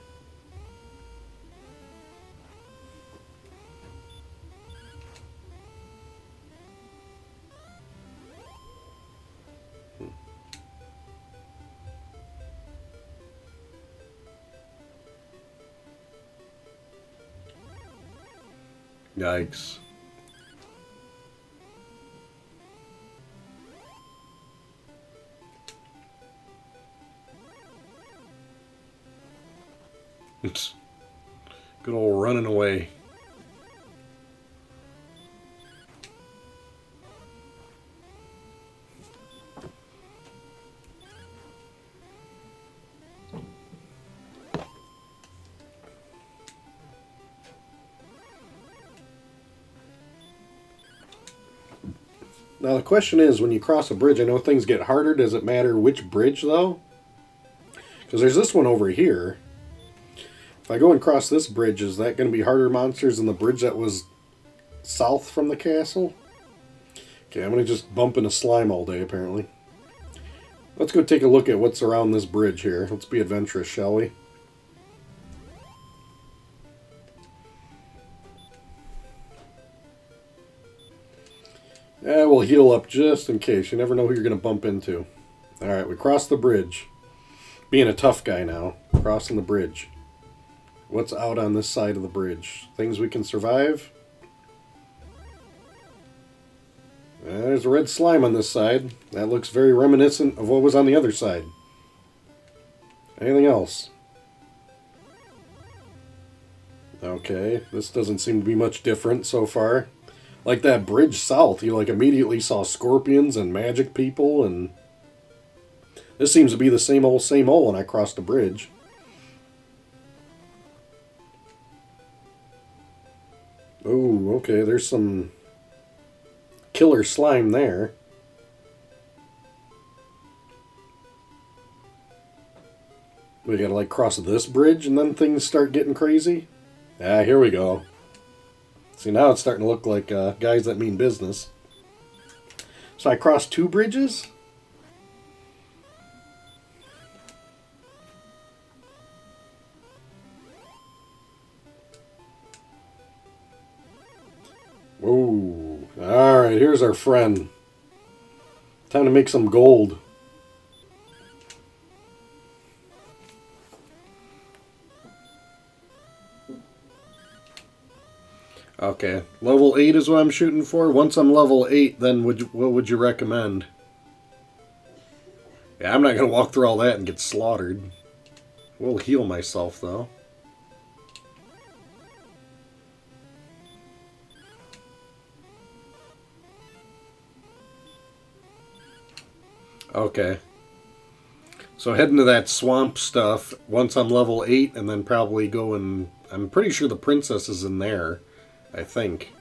Yikes. Good old running away. Now the question is, when you cross a bridge, I know things get harder. Does it matter which bridge, though? Because there's this one over here. If I go and cross this bridge, is that going to be harder monsters than the bridge that was south from the castle? Okay, I'm going to just bump into slime all day, apparently. Let's go take a look at what's around this bridge here. Let's be adventurous, shall we? Yeah, we'll heal up just in case. You never know who you're going to bump into. Alright, we crossed the bridge. Being a tough guy now. Crossing the bridge. What's out on this side of the bridge? Things we can survive? There's a red slime on this side. That looks very reminiscent of what was on the other side. Anything else? Okay, this doesn't seem to be much different so far. Like that bridge south, you like immediately saw scorpions and magic people, and this seems to be the same old when I crossed the bridge. Oh, okay, there's some killer slime there. We gotta like cross this bridge and then things start getting crazy. Ah, here we go. See, now it's starting to look like guys that mean business. So I crossed 2 bridges? Whoa. Alright, here's our friend. Time to make some gold. Okay, level 8 is what I'm shooting for. Once I'm level 8, then what would you recommend? Yeah, I'm not going to walk through all that and get slaughtered. We'll heal myself, though. Okay. So heading to that swamp stuff once I'm level 8, and then probably go and... I'm pretty sure the princess is in there. I think.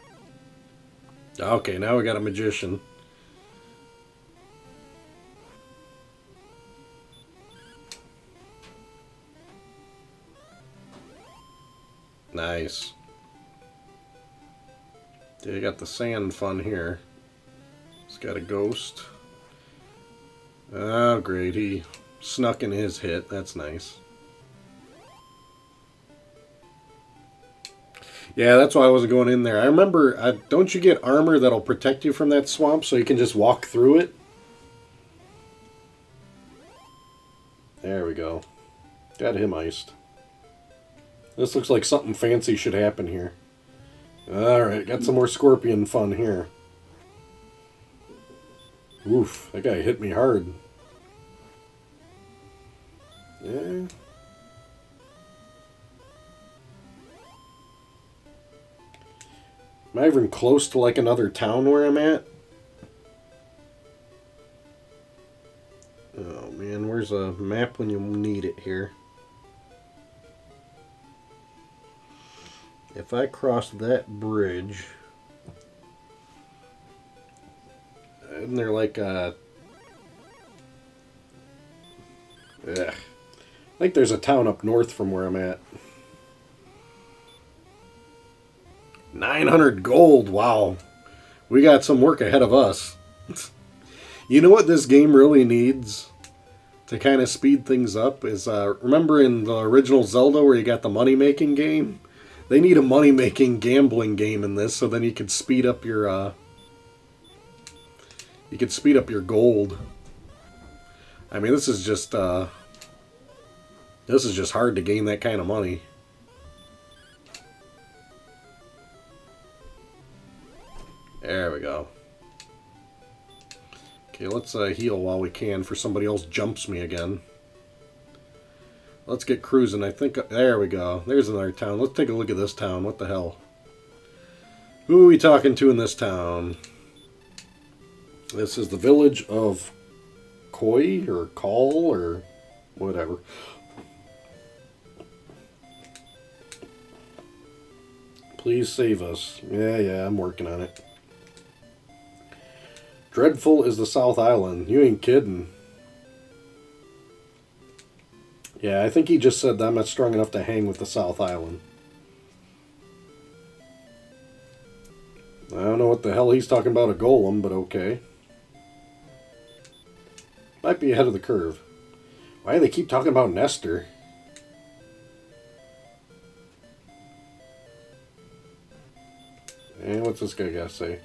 Okay, now we got a magician. Nice. You got the sand fun here. It's got a ghost. Oh, great. He snuck in his hit. That's nice. Yeah, that's why I wasn't going in there. I remember, don't you get armor that'll protect you from that swamp so you can just walk through it? There we go. Got him iced. This looks like something fancy should happen here. Alright, got some more scorpion fun here. Oof, that guy hit me hard. Yeah. Am I even close to like another town where I'm at? Oh man, where's a map when you need it here? If I cross that bridge, isn't there like a... Ugh. I think there's a town up north from where I'm at. 900 gold, wow. We got some work ahead of us. You know what this game really needs to kind of speed things up is, remember in the original Zelda where you got the money-making game? They need a money-making gambling game in this so then you could speed up your, gold. I mean, this is just hard to gain that kind of money. There we go. Okay, let's heal while we can for somebody else jumps me again. Let's get cruising. I think... There we go. There's another town. Let's take a look at this town. What the hell? Who are we talking to in this town? This is the village of Koi or Call or whatever. Please save us. Yeah, I'm working on it. Dreadful is the South Island. You ain't kidding. Yeah, I think he just said that I'm not strong enough to hang with the South Island. I don't know what the hell he's talking about a golem, but okay. Might be ahead of the curve. Why do they keep talking about Nestor? And what's this guy got to say?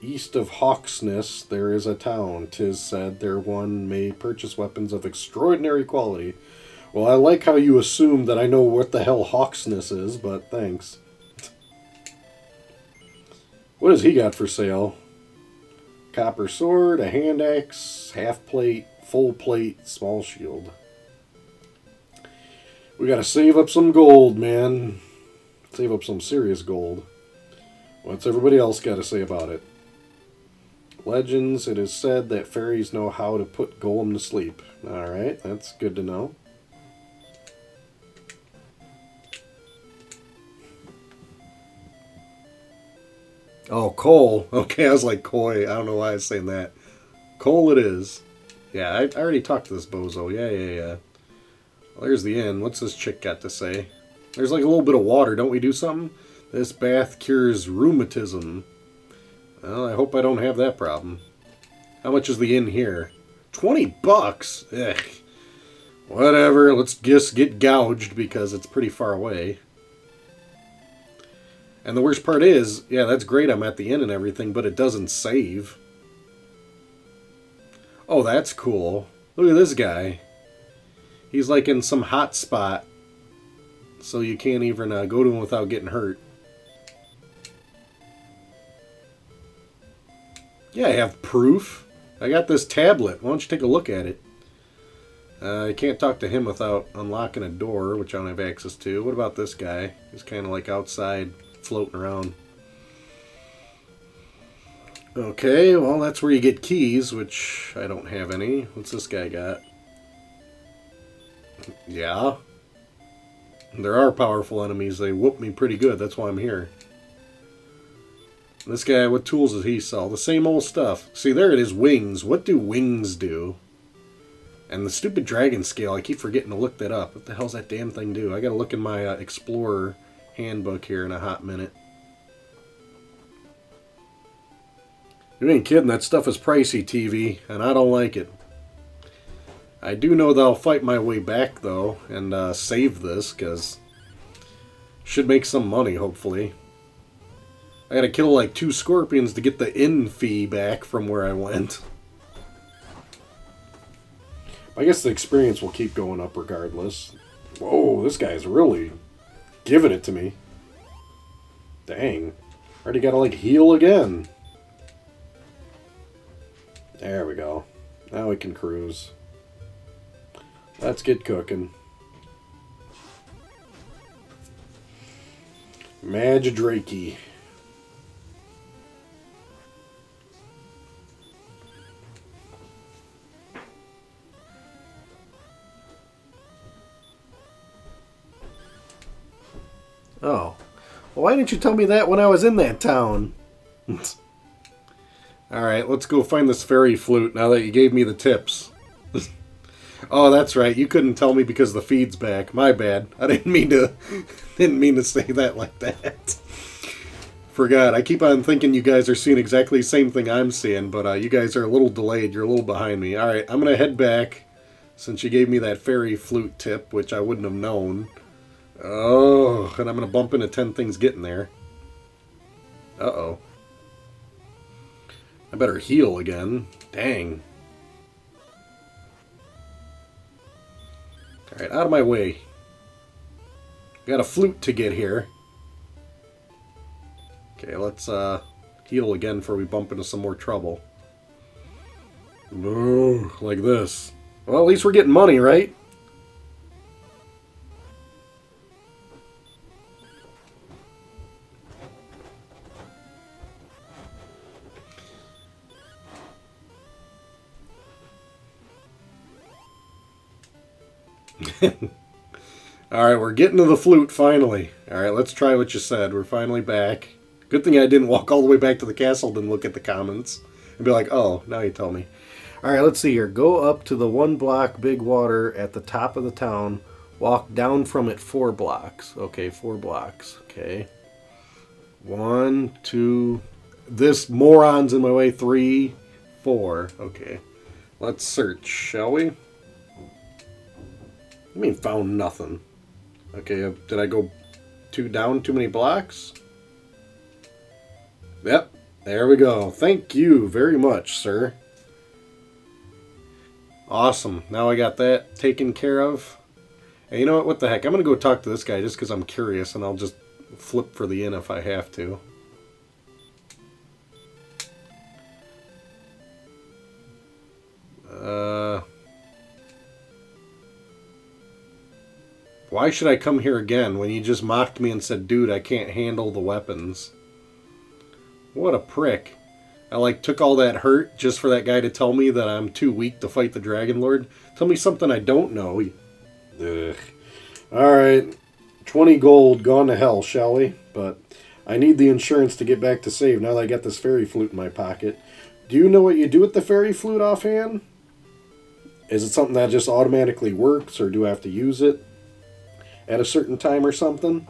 East of Hawksness there is a town. 'Tis said there one may purchase weapons of extraordinary quality. Well, I like how you assume that I know what the hell Hawksness is, but thanks. What has he got for sale? Copper sword, a hand axe, half plate, full plate, small shield. We gotta save up some gold, man. Save up some serious gold. What's everybody else got to say about it? Legends, it is said that fairies know how to put Golem to sleep. Alright, that's good to know. Oh, coal. Okay, I was like koi. I don't know why I was saying that. Coal it is. Yeah, I already talked to this bozo. Yeah. Well, there's the inn. What's this chick got to say? There's like a little bit of water. Don't we do something? This bath cures rheumatism. Well, I hope I don't have that problem. How much is the inn here? 20 bucks? Ugh. Whatever, let's just get gouged because it's pretty far away. And the worst part is, yeah, that's great, I'm at the inn and everything, but it doesn't save. Oh, that's cool. Look at this guy. He's like in some hot spot, so you can't even go to him without getting hurt. Yeah, I have proof. I got this tablet. Why don't you take a look at it? I can't talk to him without unlocking a door, which I don't have access to. What about this guy? He's kind of like outside, floating around. Okay, well, that's where you get keys, which I don't have any. What's this guy got? Yeah. There are powerful enemies. They whoop me pretty good. That's why I'm here. This guy, what tools does he sell? The same old stuff. See, there it is, wings. What do wings do? And the stupid dragon scale, I keep forgetting to look that up. What the hell's that damn thing do? I gotta look in my Explorer handbook here in a hot minute. You ain't kidding, that stuff is pricey, TV, and I don't like it. I do know that I'll fight my way back, though, and save this, because should make some money, hopefully. I gotta kill like 2 scorpions to get the inn fee back from where I went. I guess the experience will keep going up regardless. Whoa, this guy's really giving it to me. Dang. Already gotta like heal again. There we go. Now we can cruise. Let's get cooking. Magidrakey. Oh. Well, why didn't you tell me that when I was in that town? Alright, let's go find this fairy flute now that you gave me the tips. Oh, that's right. You couldn't tell me because the feed's back. My bad. I didn't mean to say that like that. Forgot. I keep on thinking you guys are seeing exactly the same thing I'm seeing, but you guys are a little delayed. You're a little behind me. Alright, I'm going to head back since you gave me that fairy flute tip, which I wouldn't have known. Oh, and I'm going to bump into 10 things getting there. Uh-oh. I better heal again. Dang. Alright, out of my way. Got a flute to get here. Okay, let's heal again before we bump into some more trouble. Ooh, like this. Well, at least we're getting money, right? Alright, we're getting to the flute finally. Alright, let's try what you said. We're finally back. Good thing I didn't walk all the way back to the castle and look at the comments. And be like, oh, now you tell me. Alright, let's see here. Go up to the 1 block big water at the top of the town. Walk down from it 4 blocks. Okay, 4 blocks. Okay. 1, 2... This moron's in my way. 3, 4. Okay. Let's search, shall we? I mean, found nothing. Okay, did I go too many blocks? Yep, there we go. Thank you very much, sir. Awesome. Now I got that taken care of. And you know what? What the heck? I'm going to go talk to this guy just because I'm curious, and I'll just flip for the inn if I have to. Why should I come here again when you just mocked me and said, dude, I can't handle the weapons? What a prick. I took all that hurt just for that guy to tell me that I'm too weak to fight the Dragon Lord. Tell me something I don't know. Ugh. Alright. 20 gold gone to hell, shall we? But I need the insurance to get back to save now that I got this fairy flute in my pocket. Do you know what you do with the fairy flute offhand? Is it something that just automatically works, or do I have to use it at a certain time or something?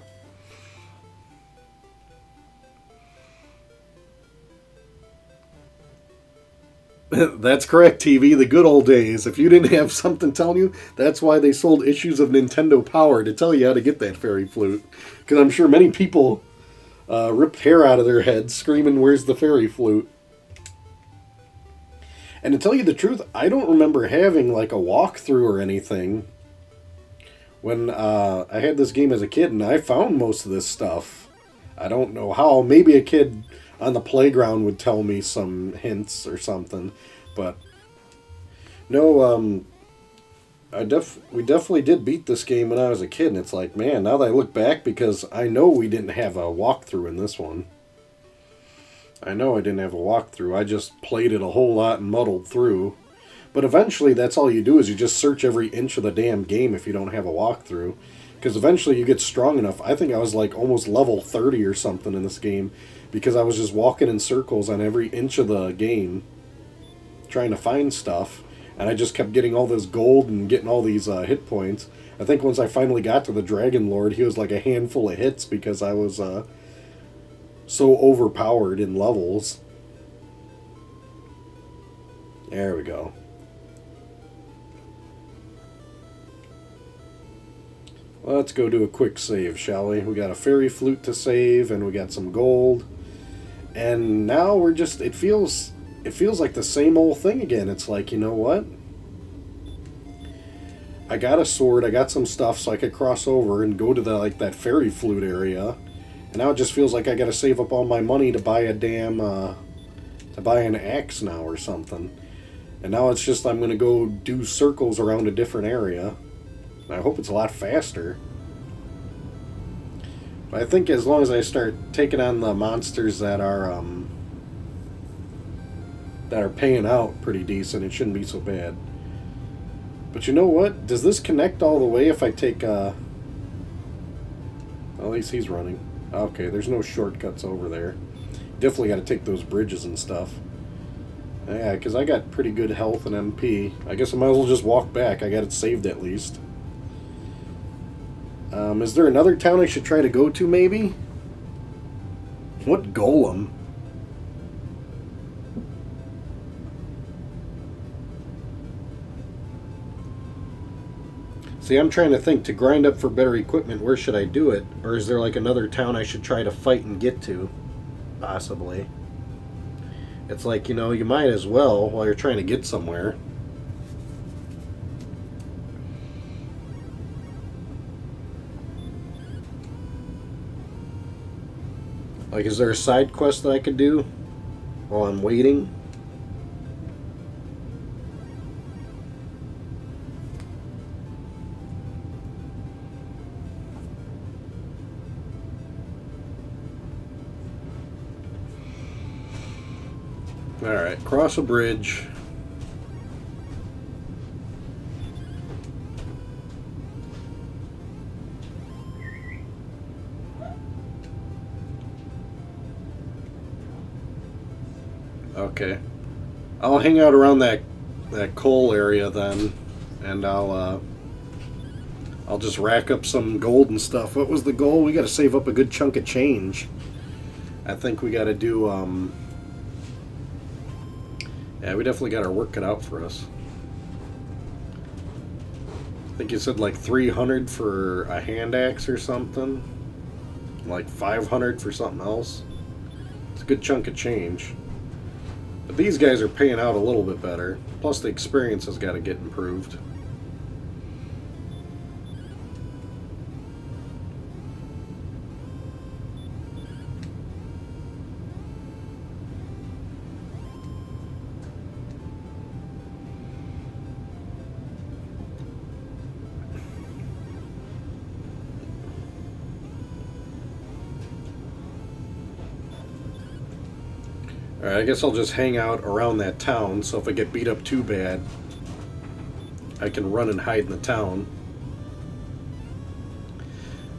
That's correct, TV. The good old days. If you didn't have something telling you, that's why they sold issues of Nintendo Power, to tell you how to get that fairy flute. Because I'm sure many people ripped hair out of their heads screaming, where's the fairy flute? And to tell you the truth, I don't remember having a walkthrough or anything when I had this game as a kid, and I found most of this stuff. I don't know how. Maybe a kid on the playground would tell me some hints or something, but no, we definitely did beat this game when I was a kid, and it's like, man, now that I look back, because I know we didn't have a walkthrough in this one. I know I didn't have a walkthrough. I just played it a whole lot and muddled through. But eventually, that's all you do, is you just search every inch of the damn game if you don't have a walkthrough. Because eventually you get strong enough. I think I was almost level 30 or something in this game, because I was just walking in circles on every inch of the game trying to find stuff. And I just kept getting all this gold and getting all these hit points. I think once I finally got to the Dragon Lord, he was like a handful of hits because I was so overpowered in levels. There we go. Let's go do a quick save, shall we? We got a fairy flute to save, and we got some gold. And now we're just, it feels like the same old thing again. It's like, you know what? I got a sword, I got some stuff so I could cross over and go to that fairy flute area. And now it just feels like I gotta save up all my money to buy a damn, to buy an axe now or something. And now it's just, I'm gonna go do circles around a different area. I hope it's a lot faster. But I think as long as I start taking on the monsters that are paying out pretty decent, it shouldn't be so bad. But you know what? Does this connect all the way if I take, well, at least he's running. Okay, there's no shortcuts over there. Definitely got to take those bridges and stuff. Yeah, because I got pretty good health and MP. I guess I might as well just walk back. I got it saved at least. Is there another town I should try to go to, maybe? What golem? See, I'm trying to think, to grind up for better equipment, where should I do it? Or is there another town I should try to fight and get to? Possibly. It's like, you might as well while you're trying to get somewhere. Is there a side quest that I could do while I'm waiting? Alright, cross a bridge. Okay. I'll hang out around that coal area then, and I'll just rack up some gold and stuff. What was the goal? We got to save up a good chunk of change. I think we got to do. Yeah, we definitely got our work cut out for us. I think you said like 300 for a hand axe or something. Like 500 for something else. It's a good chunk of change. But these guys are paying out a little bit better. Plus the experience has got to get improved. Alright, I guess I'll just hang out around that town, so if I get beat up too bad, I can run and hide in the town.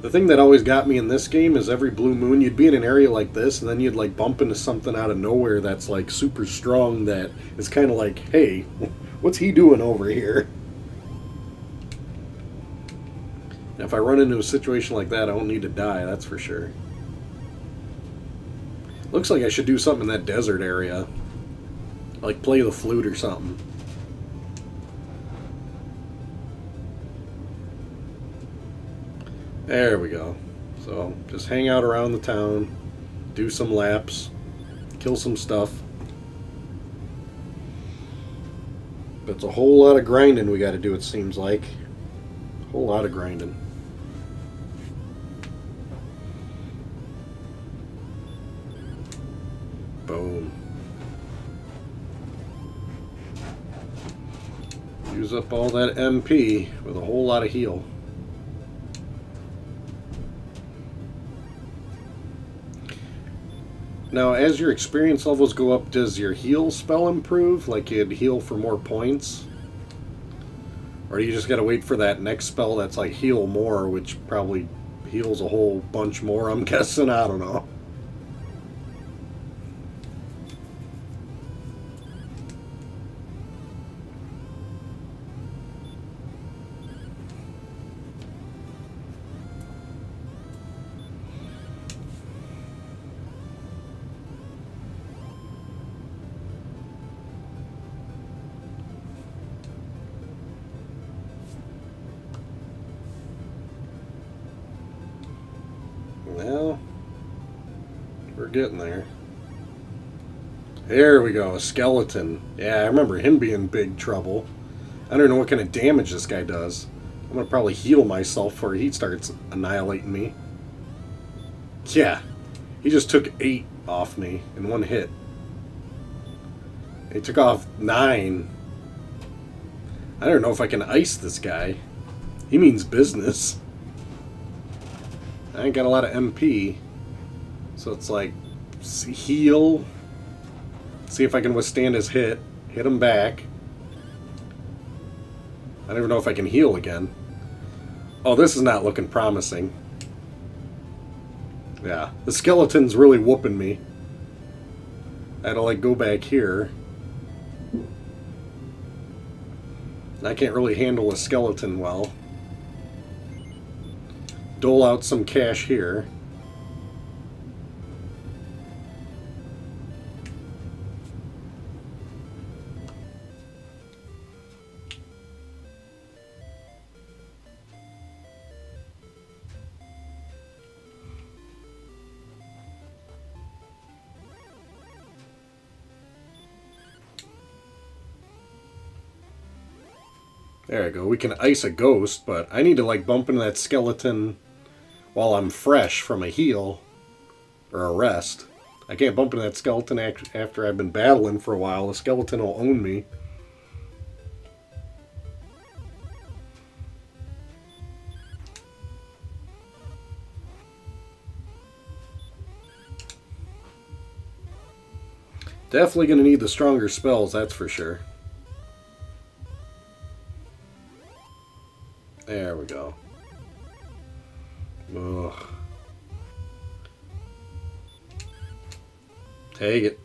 The thing that always got me in this game is every blue moon, you'd be in an area like this, and then you'd like bump into something out of nowhere that's like super strong that is kind of like, hey, what's he doing over here? And if I run into a situation like that, I don't need to die, that's for sure. Looks like I should do something in that desert area. Like play the flute or something. There we go. So, just hang out around the town, do some laps, kill some stuff. But it's a whole lot of grinding we got to do, it seems like. A whole lot of grinding. Boom. Use up all that MP with a whole lot of heal. Now, as your experience levels go up, does your heal spell improve? Like you'd heal for more points? Or do you just gotta wait for that next spell that's like heal more, which probably heals a whole bunch more, I'm guessing? I don't know. Well, we're getting there. There we go, a skeleton. Yeah, I remember him being big trouble. I don't know what kind of damage this guy does. I'm gonna probably heal myself before he starts annihilating me. Yeah, he just took 8 off me in one hit. He took off 9. I don't know if I can ice this guy. He means business. I ain't got a lot of MP, so it's like heal, see if I can withstand his hit, hit him back. I don't even know if I can heal again. Oh, this is not looking promising. Yeah, the skeleton's really whooping me. I had to like go back here. I can't really handle a skeleton well. Dole out some cash here. There we go. We can ice a ghost, but I need to like bump into that skeleton while I'm fresh from a heal or a rest. I can't bump into that skeleton after I've been battling for a while. The skeleton will own me. Definitely going to need the stronger spells, that's for sure. There we go. Ugh. Take it.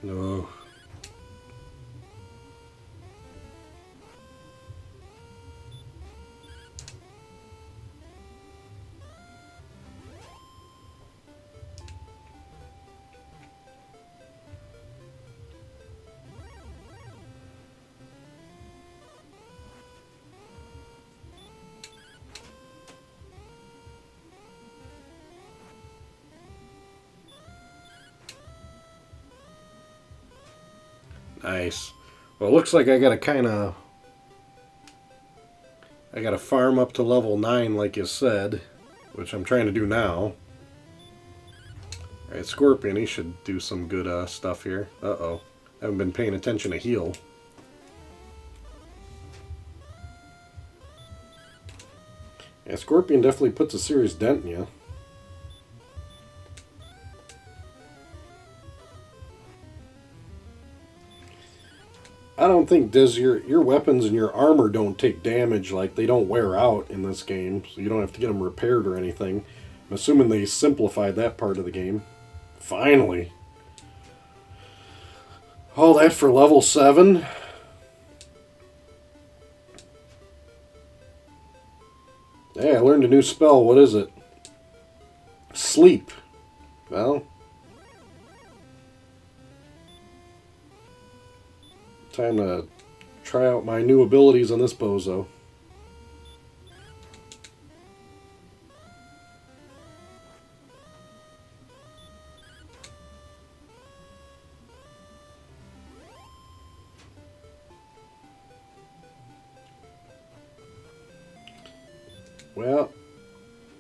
No. Nice. Well, it looks like I gotta I gotta farm up to level 9 like you said, which I'm trying to do now. Alright, Scorpion, he should do some good stuff here. Uh-oh. I haven't been paying attention to heal. Yeah, Scorpion definitely puts a serious dent in you. I don't think your weapons and your armor don't take damage, like they don't wear out in this game, so you don't have to get them repaired or anything. I'm assuming they simplified that part of the game. Finally. All that for level 7. Hey, I learned a new spell. What is it? Sleep. Well, time to try out my new abilities on this bozo. Well,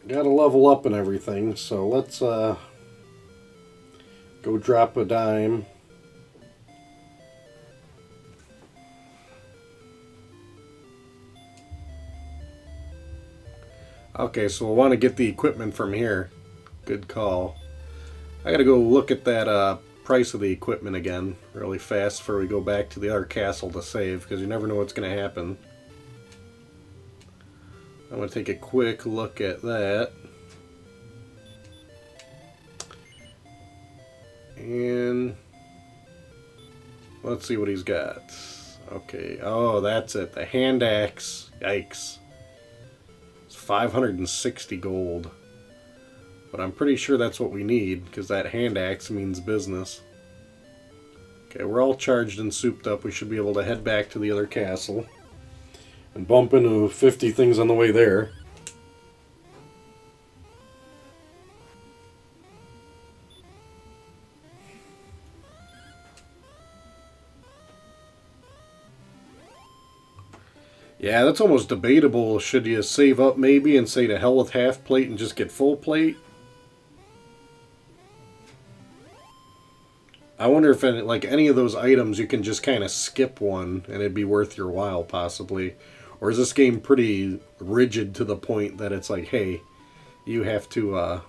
gotta level up and everything, so let's go drop a dime. Okay, so we'll want to get the equipment from here. Good call. I gotta go look at that price of the equipment again really fast before we go back to the other castle to save, because you never know what's going to happen. I'm going to take a quick look at that. And let's see what he's got. Okay, oh, that's it. The hand axe. Yikes. It's 560 gold. But I'm pretty sure that's what we need, because that hand axe means business. Okay, we're all charged and souped up. We should be able to head back to the other castle. And bump into 50 things on the way there. Yeah, that's almost debatable. Should you save up maybe and say to hell with half plate and just get full plate? I wonder if like any of those items you can just kind of skip one and it'd be worth your while possibly. Or is this game pretty rigid to the point that it's like, hey, you have to,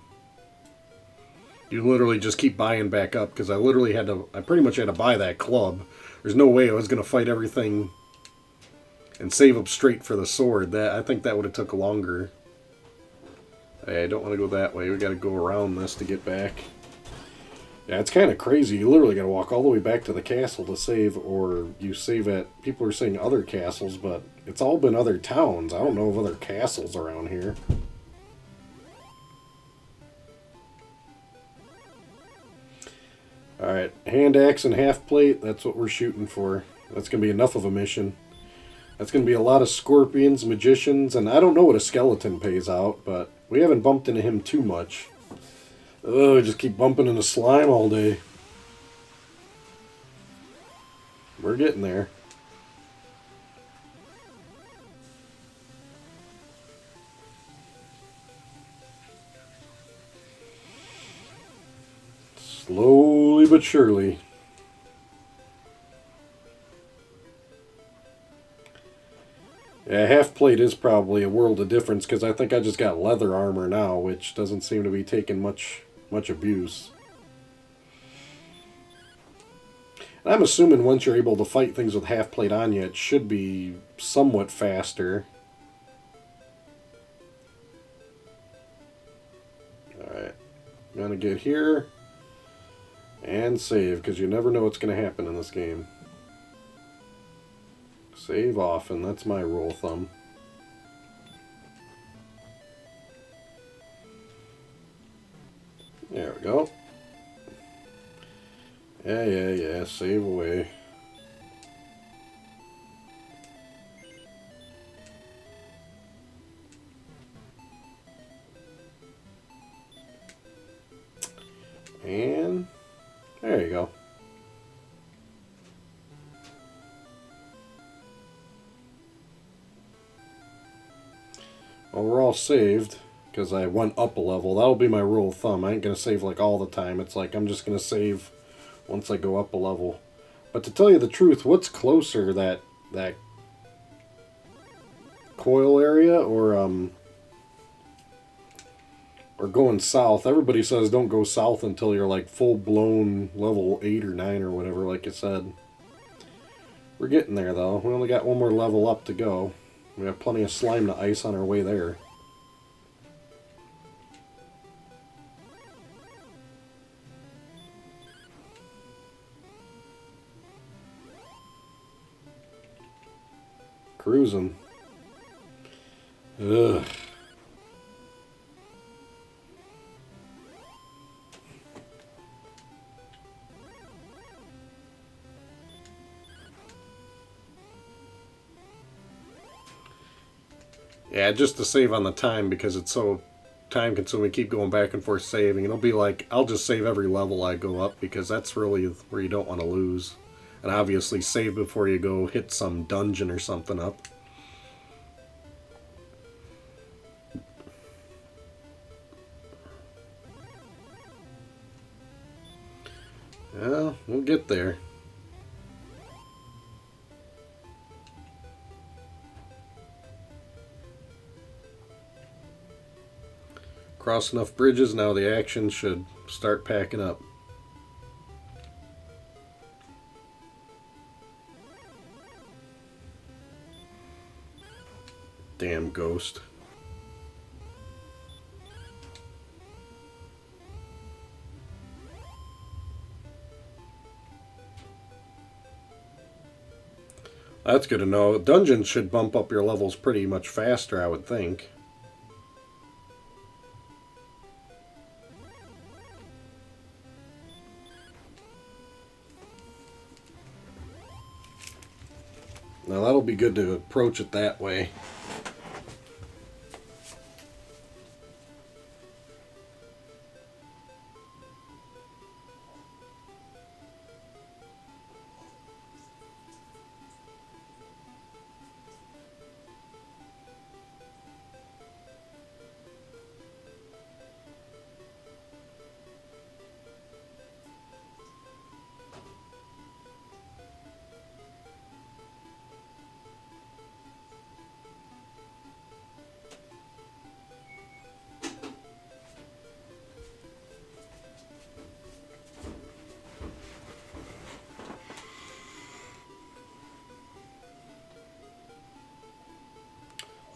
you literally just keep buying back up? Because I pretty much had to buy that club. There's no way I was going to fight everything and save up straight for the sword. I think that would have took longer. Hey, I don't want to go that way. We got to go around this to get back. Yeah, it's kind of crazy. You literally got to walk all the way back to the castle to save, or you save at, people are saying other castles, but it's all been other towns. I don't know of other castles around here. Alright, hand axe and half plate, that's what we're shooting for. That's going to be enough of a mission. That's going to be a lot of scorpions, magicians, and I don't know what a skeleton pays out, but we haven't bumped into him too much. Oh, just keep bumping into slime all day. We're getting there. Slowly but surely. Yeah, half plate is probably a world of difference because I think I just got leather armor now, which doesn't seem to be taking much abuse. And I'm assuming once you're able to fight things with half plate on you, it should be somewhat faster. Alright, I'm gonna get here. And save, because you never know what's going to happen in this game. Save often, that's my rule of thumb. There we go. Yeah, save away. And there you go. Well, we're all saved because I went up a level. That'll be my rule of thumb. I ain't going to save like all the time. It's like I'm just going to save once I go up a level. But to tell you the truth, what's closer, that coil area or going south? Everybody says don't go south until you're like full-blown level 8 or 9 or whatever, like you said. We're getting there, though. We only got one more level up to go. We have plenty of slime to ice on our way there. Cruising. Ugh. Yeah, just to save on the time because it's so time consuming. Keep going back and forth saving. It'll be like, I'll just save every level I go up because that's really where you don't want to lose. And obviously save before you go hit some dungeon or something up. Well, we'll get there. Cross enough bridges, now the action should start packing up. Damn ghost. That's good to know. Dungeons should bump up your levels pretty much faster, I would think. Now that'll be good to approach it that way.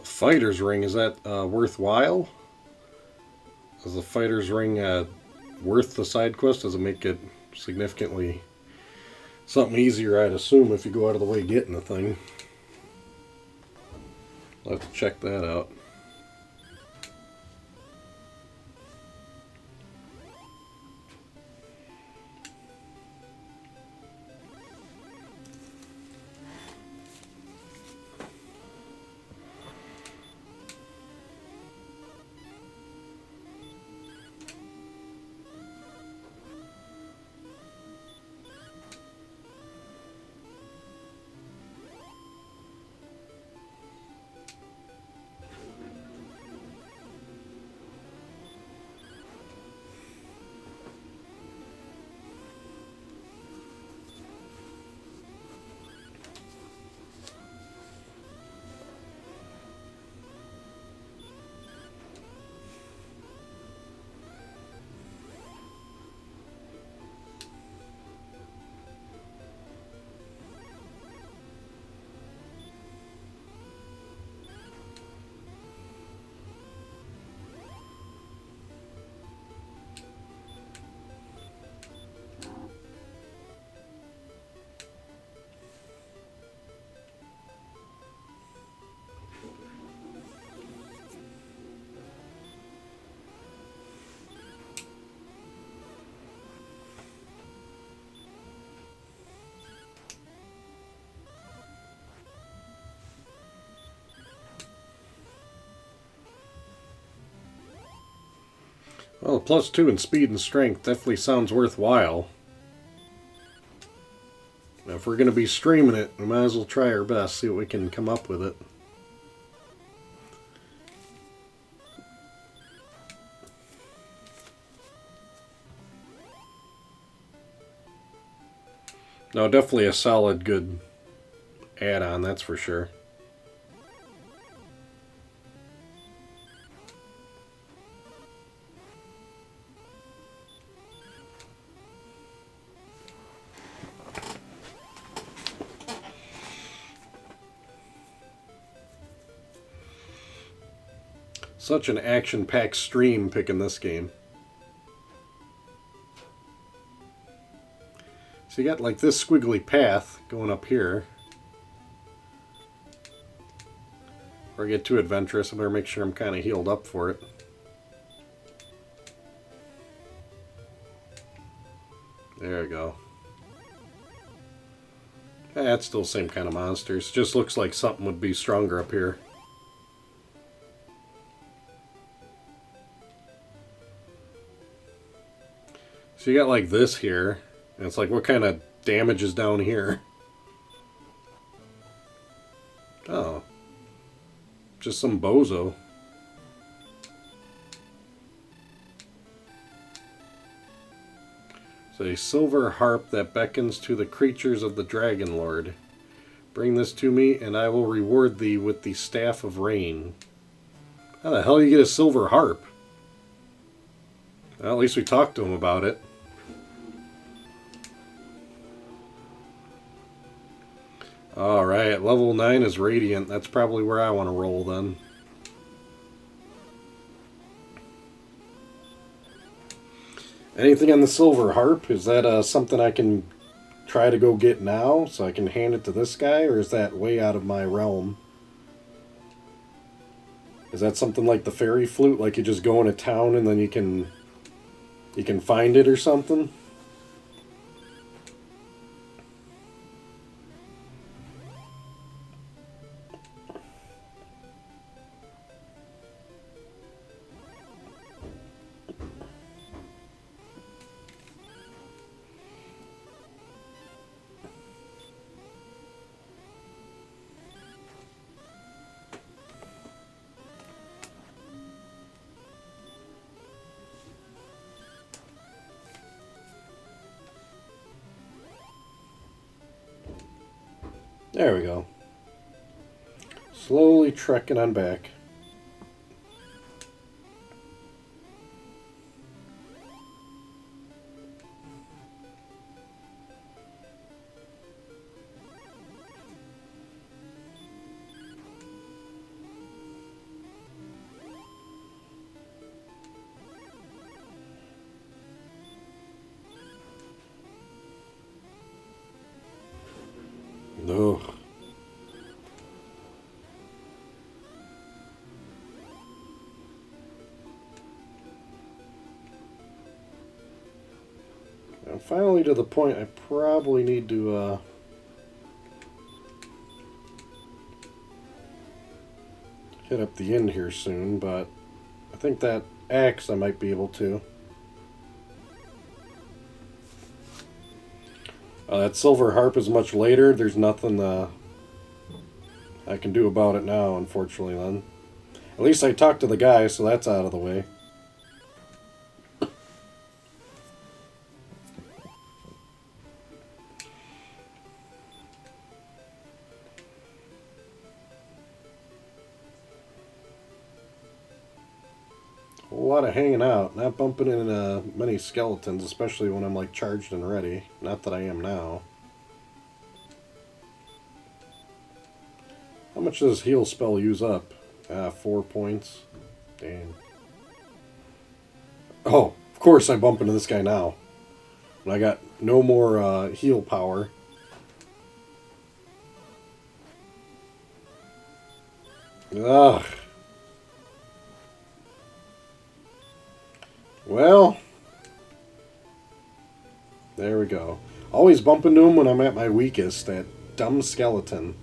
Fighter's ring, is that worthwhile? Is the fighter's ring worth the side quest? Does it make it significantly something easier, I'd assume, if you go out of the way getting the thing? I'll have to check that out. Well, +2 in speed and strength definitely sounds worthwhile. Now, if we're going to be streaming it, we might as well try our best, see what we can come up with it. No, definitely a solid, good add-on, that's for sure. Such an action-packed stream picking this game. So you got like this squiggly path going up here. Before I get too adventurous, I better make sure I'm kind of healed up for it. There we go. It's still the same kind of monsters. Just looks like something would be stronger up here. So you got like this here, and it's like, what kind of damage is down here? Oh. Just some bozo. It's a silver harp that beckons to the creatures of the Dragon Lord. Bring this to me, and I will reward thee with the Staff of Rain. How the hell do you get a silver harp? Well, at least we talked to him about it. Alright, level 9 is Radiant. That's probably where I want to roll then. Anything on the silver harp? Is that something I can try to go get now so I can hand it to this guy? Or is that way out of my realm? Is that something like the fairy flute? Like you just go in a town and then you can find it or something? There we go. Slowly trekking on back. No. I'm finally to the point I probably need to hit up the end here soon, but I think that axe I might be able to. That silver harp is much later. There's nothing I can do about it now, unfortunately, then. At least I talked to the guy, so that's out of the way. A lot of hanging out, not bumping into many skeletons, especially when I'm like charged and ready. Not that I am now. How much does heal spell use up? 4 points. Dang. Oh, of course I bump into this guy now. And I got no more heal power. Ugh. Well, there we go. Always bump into him when I'm at my weakest, that dumb skeleton.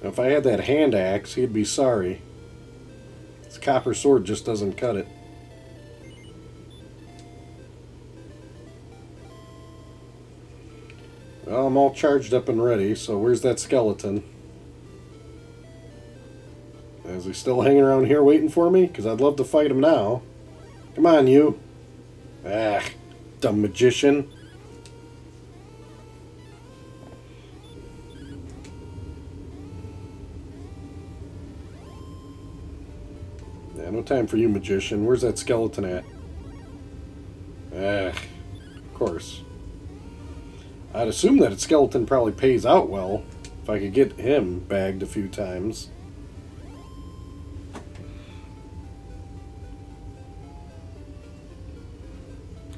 Now, if I had that hand axe, he'd be sorry. His copper sword just doesn't cut it. Well, I'm all charged up and ready, so where's that skeleton? Is he still hanging around here waiting for me? Because I'd love to fight him now. Come on, you. Ah, dumb magician. Yeah, no time for you, magician. Where's that skeleton at? Ah, of course. I'd assume that a skeleton probably pays out well if I could get him bagged a few times.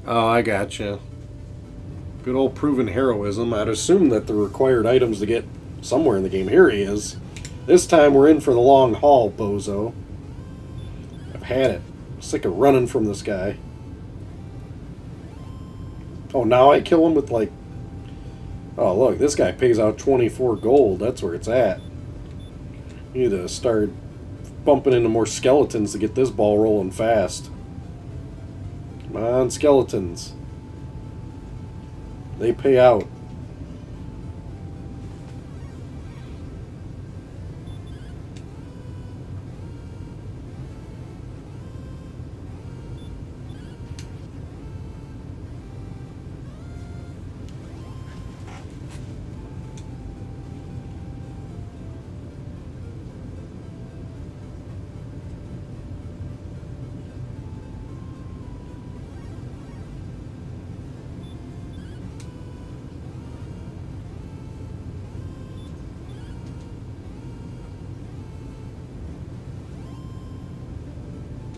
Oh, I gotcha. Good old proven heroism. I'd assume that the required items to get somewhere in the game. Here he is. This time we're in for the long haul, bozo. I've had it. I'm sick of running from this guy. Oh, now I kill him with like... Oh, look, this guy pays out 24 gold. That's where it's at. You need to start bumping into more skeletons to get this ball rolling fast. Come on, skeletons. They pay out.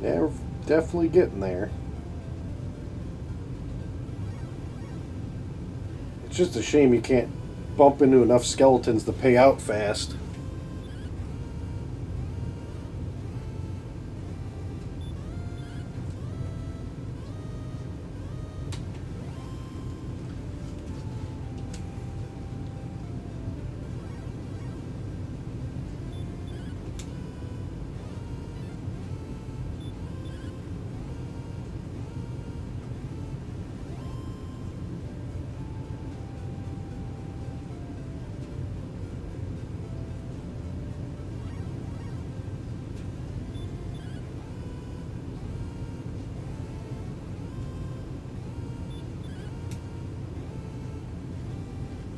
Yeah, we're definitely getting there. It's just a shame you can't bump into enough skeletons to pay out fast.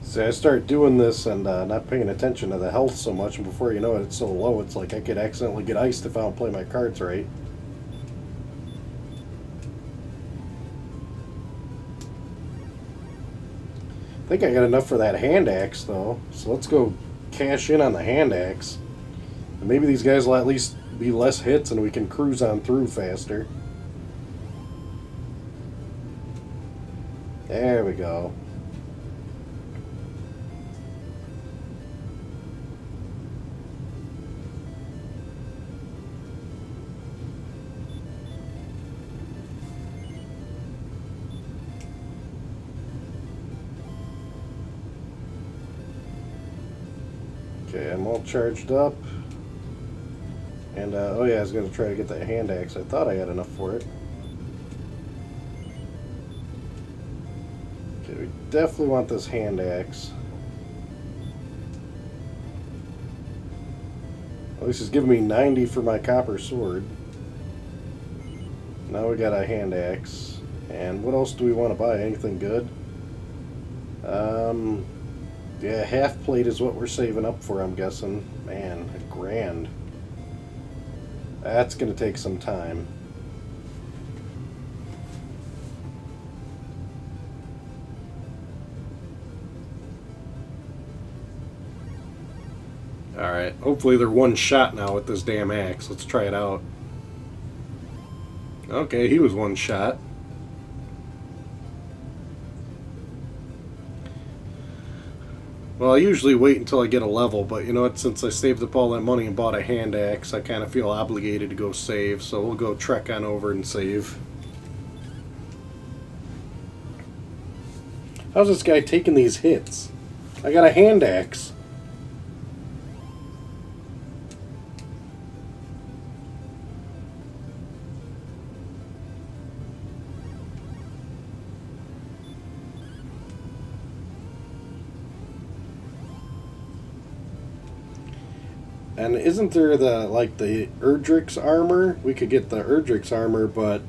See, I start doing this and not paying attention to the health so much, and before you know it, it's so low, it's like I could accidentally get iced if I don't play my cards right. I think I got enough for that hand axe, though, so let's go cash in on the hand axe. And maybe these guys will at least be less hits and we can cruise on through faster. There we go. Okay, I'm all charged up. And, oh yeah, I was going to try to get that hand axe. I thought I had enough for it. Okay, we definitely want this hand axe. At least it's giving me 90 for my copper sword. Now we got a hand axe. And what else do we want to buy? Anything good? Yeah, half plate is what we're saving up for, I'm guessing. Man, $1,000. That's going to take some time. Alright, hopefully they're one shot now with this damn axe. Let's try it out. Okay, he was one shot. Well, I usually wait until I get a level, but you know what, since I saved up all that money and bought a hand axe, I kind of feel obligated to go save, so we'll go trek on over and save. How's this guy taking these hits? I got a hand axe. And isn't there the Erdrick's armor? We could get the Erdrick's armor, but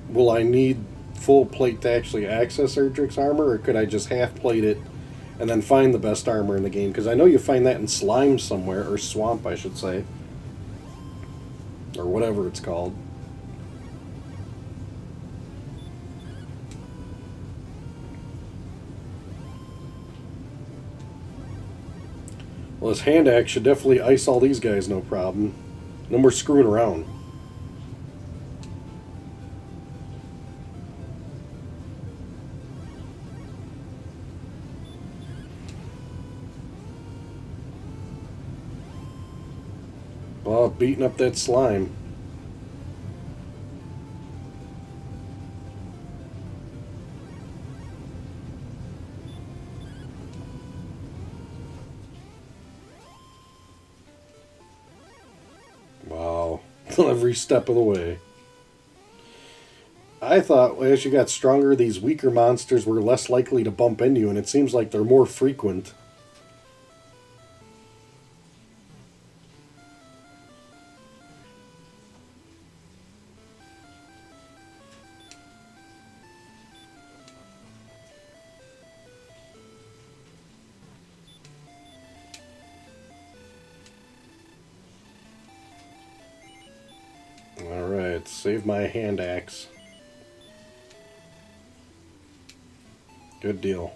will I need full plate to actually access Erdrick's armor, or could I just half plate it and then find the best armor in the game? Because I know you find that in Slime somewhere, or Swamp, I should say, or whatever it's called. Well, this hand axe should definitely ice all these guys, no problem. No more screwing around. Oh, beating up that slime. Wow. Every step of the way. I thought as you got stronger, these weaker monsters were less likely to bump into you, and it seems like they're more frequent. Alright, save my hand axe. Good deal.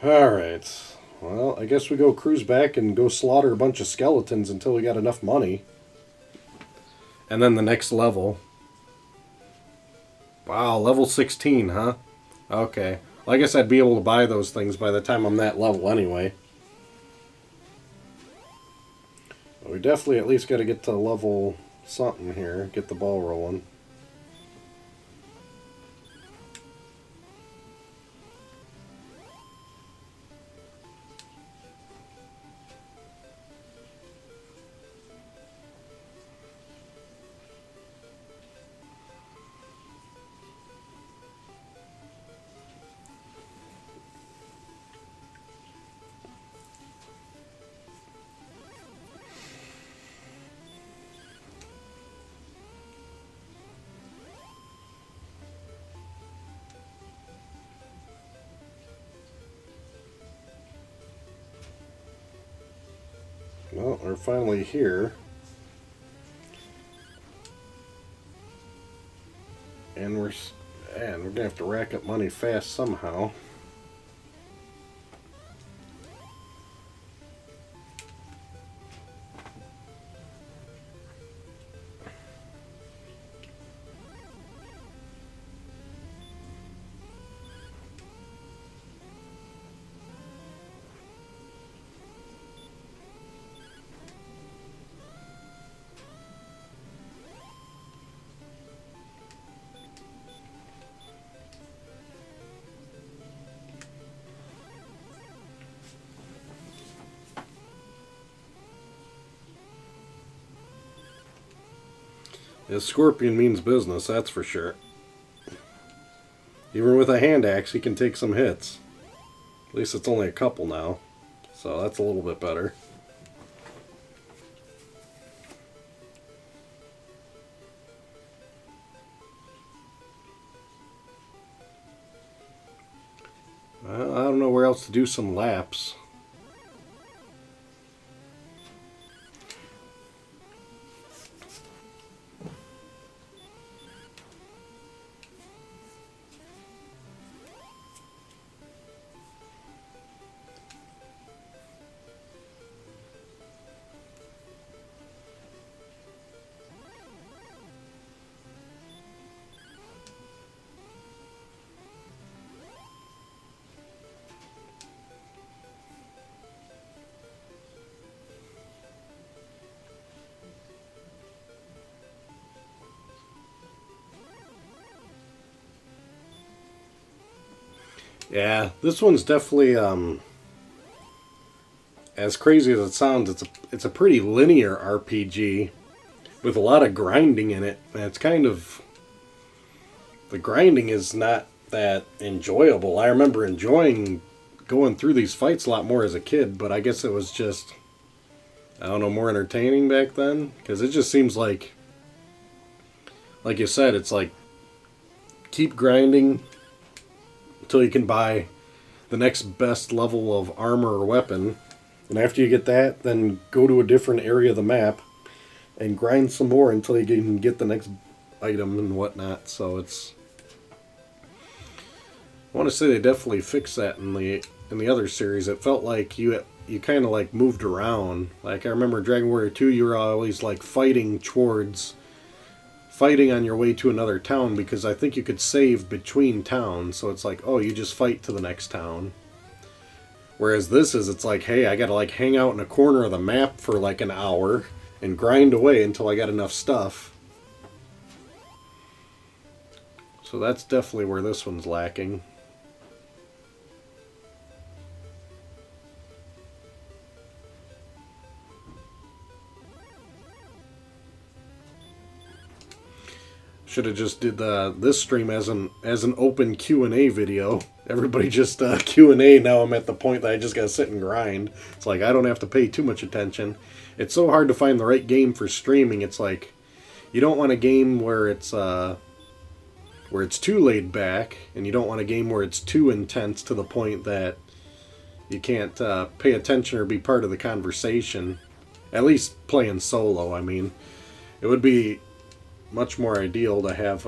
Alright. Well, I guess we go cruise back and go slaughter a bunch of skeletons until we got enough money. And then the next level. Wow, level 16, huh? Okay. Well, I guess I'd be able to buy those things by the time I'm that level anyway. But we definitely at least got to get to level something here. Get the ball rolling. Well, we're finally here. And we're gonna have to rack up money fast somehow. The scorpion means business, that's for sure. Even with a hand axe, he can take some hits. At least it's only a couple now, so that's a little bit better. I don't know where else to do some laps. Yeah, this one's definitely as crazy as it sounds, it's a pretty linear RPG with a lot of grinding in it. And it's kind of, the grinding is not that enjoyable. I remember enjoying going through these fights a lot more as a kid, but I guess it was just, I don't know, more entertaining back then, because it just seems like you said, it's like keep grinding until you can buy the next best level of armor or weapon, and after you get that, then go to a different area of the map and grind some more until you can get the next item and whatnot. So it's, I want to say they definitely fixed that in the other series. It felt like you kind of like moved around. Like I remember Dragon Warrior 2, you were always like fighting on your way to another town, because I think you could save between towns. So it's like, oh, you just fight to the next town. Whereas this is, it's like, hey, I gotta like hang out in a corner of the map for like an hour and grind away until I got enough stuff. So that's definitely where this one's lacking. Should have just did this stream as an open Q&A video. Everybody just Q&A. Now I'm at the point that I just gotta sit and grind. It's like I don't have to pay too much attention. It's so hard to find the right game for streaming. It's like you don't want a game where it's too laid back, and you don't want a game where it's too intense to the point that you can't pay attention or be part of the conversation. At least playing solo. I mean, it would be much more ideal to have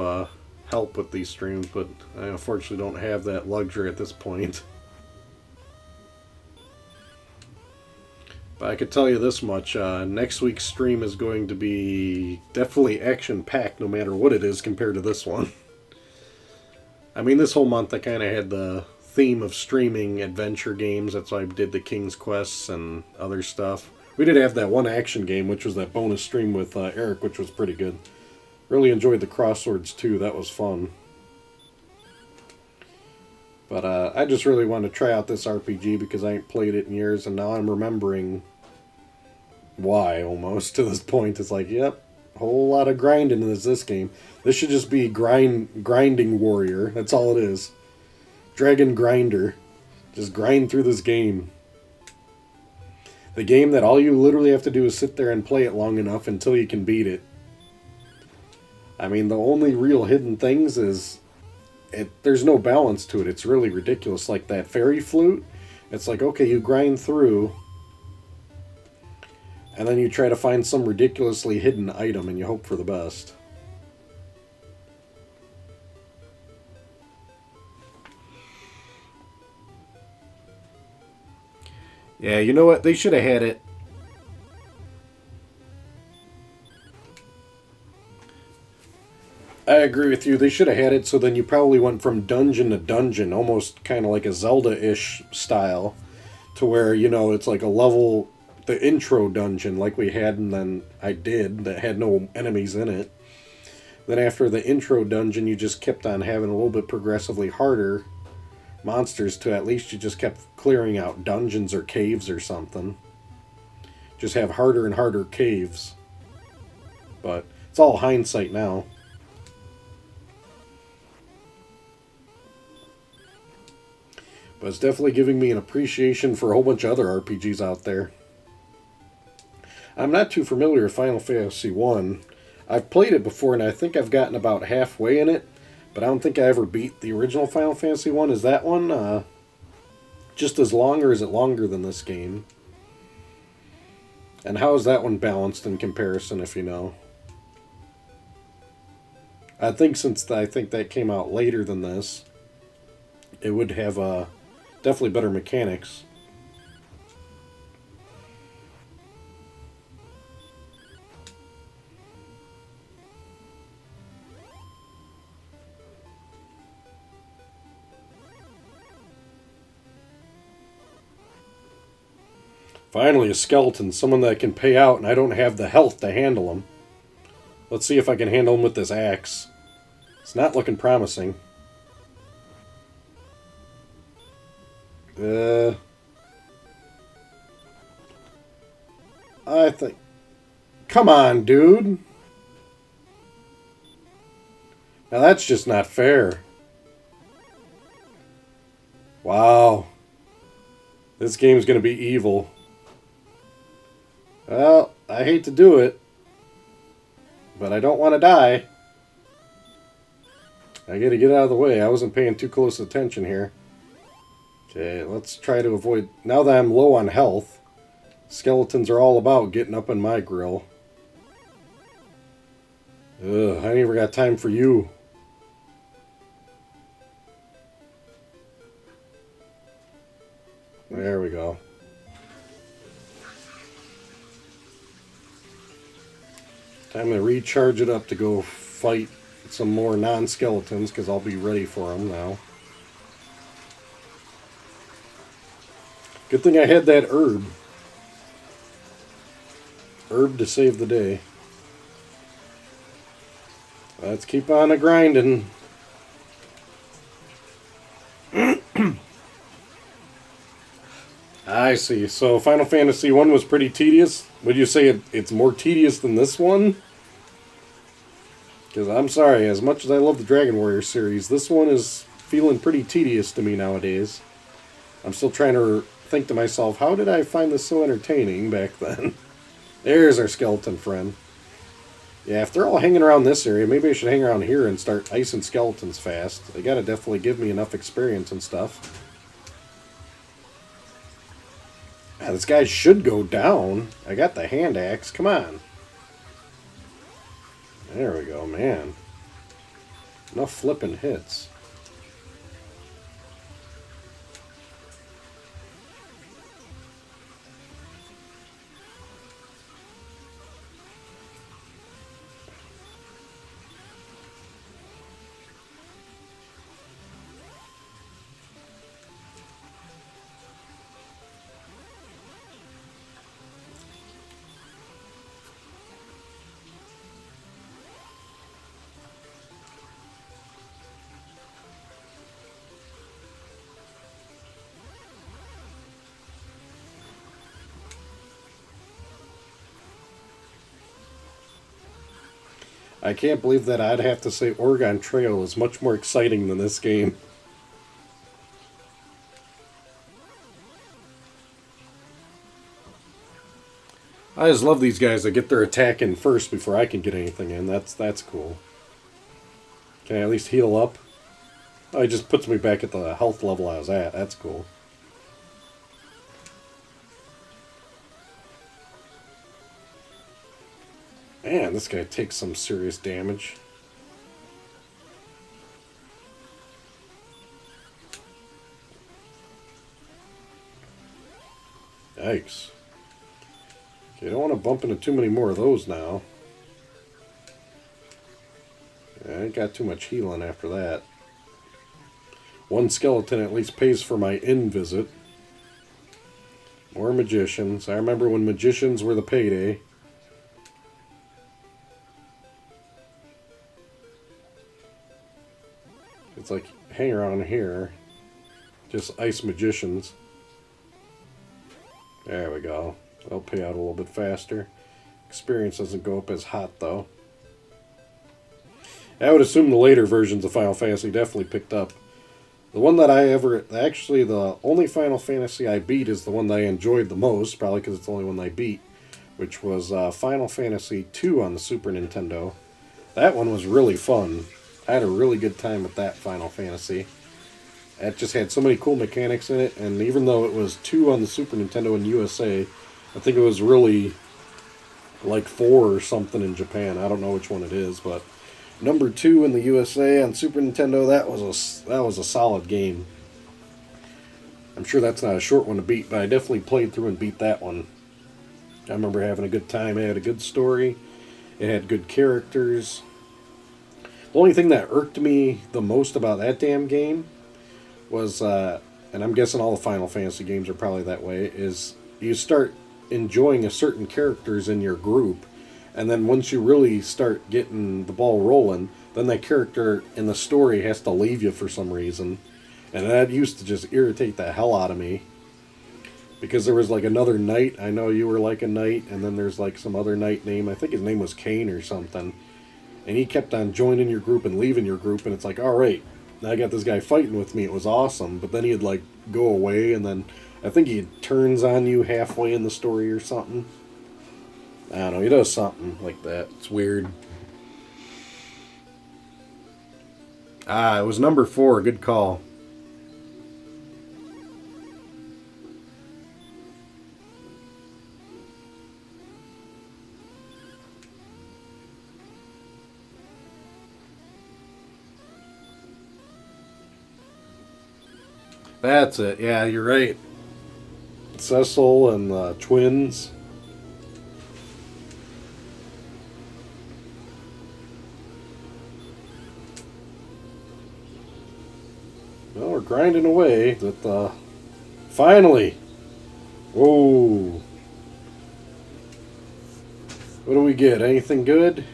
help with these streams, but I unfortunately don't have that luxury at this point. But I could tell you this much, next week's stream is going to be definitely action-packed no matter what it is compared to this one. I mean, this whole month I kind of had the theme of streaming adventure games. That's why I did the King's Quests and other stuff. We did have that one action game, which was that bonus stream with Eric, which was pretty good. Really enjoyed the Crosswords too. That was fun. But I just really wanted to try out this RPG because I ain't played it in years, and now I'm remembering why almost to this point. It's like, yep, a whole lot of grinding in this game. This should just be grinding warrior. That's all it is. Dragon grinder. Just grind through this game. The game that all you literally have to do is sit there and play it long enough until you can beat it. I mean, the only real hidden things is there's no balance to it. It's really ridiculous. Like that fairy flute, it's like, okay, you grind through, and then you try to find some ridiculously hidden item, and you hope for the best. Yeah, you know what? They should have had it. I agree with you. They should have had it so then you probably went from dungeon to dungeon, almost kind of like a Zelda-ish style, to where, you know, it's like a level, the intro dungeon like we had, and then I did, that had no enemies in it. Then after the intro dungeon, you just kept on having a little bit progressively harder monsters to at least you just kept clearing out dungeons or caves or something. Just have harder and harder caves. But it's all hindsight now. But it's definitely giving me an appreciation for a whole bunch of other RPGs out there. I'm not too familiar with Final Fantasy 1. I've played it before, and I think I've gotten about halfway in it, but I don't think I ever beat the original Final Fantasy 1. Is that one just as long, or is it longer than this game? And how is that one balanced in comparison, if you know? I think since that came out later than this, it would have definitely better mechanics. Finally, a skeleton, someone that can pay out, and I don't have the health to handle him. Let's see if I can handle him with this axe. It's not looking promising. I think... Come on, dude. Now that's just not fair. Wow. This game's going to be evil. Well, I hate to do it, but I don't want to die. I got to get out of the way. I wasn't paying too close attention here. Okay, let's try to avoid... Now that I'm low on health, skeletons are all about getting up in my grill. Ugh, I ain't even got time for you. There we go. Time to recharge it up to go fight some more non-skeletons, because I'll be ready for them now. Good thing I had that herb. Herb to save the day. Let's keep on a grinding. I see. So Final Fantasy 1 was pretty tedious. Would you say it's more tedious than this one? Because I'm sorry, as much as I love the Dragon Warrior series, this one is feeling pretty tedious to me nowadays. I'm still trying to think to myself, how did I find this so entertaining back then? There's our skeleton friend. Yeah, if they're all hanging around this area, maybe I should hang around here and start icing skeletons fast. They gotta definitely give me enough experience and stuff. Yeah, this guy should go down. I got the hand axe. Come on. There we go, man. Enough flipping hits. I can't believe that I'd have to say Oregon Trail is much more exciting than this game. I just love these guys that get their attack in first before I can get anything in. That's cool. Can I at least heal up? Oh, it just puts me back at the health level I was at. That's cool. Man, this guy takes some serious damage. Yikes. Okay, I don't want to bump into too many more of those now. Yeah, I ain't got too much healing after that. One skeleton at least pays for my inn visit. More magicians. I remember when magicians were the payday. It's like, hang around here. Just ice magicians. There we go. They'll pay out a little bit faster. Experience doesn't go up as hot, though. I would assume the later versions of Final Fantasy definitely picked up. The one that I ever... Actually, the only Final Fantasy I beat is the one that I enjoyed the most, probably because it's the only one I beat, which was Final Fantasy II on the Super Nintendo. That one was really fun. I had a really good time with that Final Fantasy. It just had so many cool mechanics in it, and even though it was 2 on the Super Nintendo in USA, I think it was really like 4 or something in Japan. I don't know which one it is, but number 2 in the USA on Super Nintendo, that was a solid game. I'm sure that's not a short one to beat, but I definitely played through and beat that one. I remember having a good time. It had a good story. It had good characters. The only thing that irked me the most about that damn game was, and I'm guessing all the Final Fantasy games are probably that way, is you start enjoying a certain characters in your group, and then once you really start getting the ball rolling, then that character in the story has to leave you for some reason. And that used to just irritate the hell out of me. because there was like another knight. I know you were like a knight, and then there's like some other knight name. I think his name was Kane or something. And he kept on joining your group and leaving your group, and it's like, all right, now I got this guy fighting with me. It was awesome, but then he'd like go away, and then I think he turns on you halfway in the story or something. I don't know. He does something like that. It's weird. Ah, it was number 4. Good call. That's it. Yeah, you're right. Cecil and the twins. Well, we're grinding away. That finally. Whoa. What do we get? Anything good?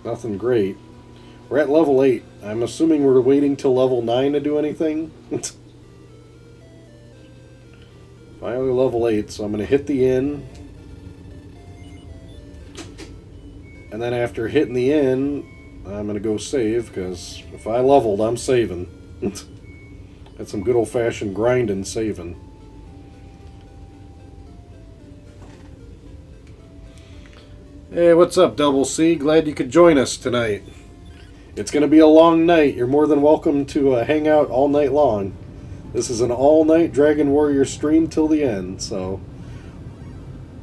Nothing great. We're at level 8. I'm assuming we're waiting till level 9 to do anything. Finally level 8, so I'm going to hit the inn. And then after hitting the inn, I'm going to go save, because if I leveled, I'm saving. That's some good old-fashioned grinding saving. Hey, what's up, Double C? Glad you could join us tonight. It's going to be a long night. You're more than welcome to hang out all night long. This is an all-night Dragon Warrior stream till the end, so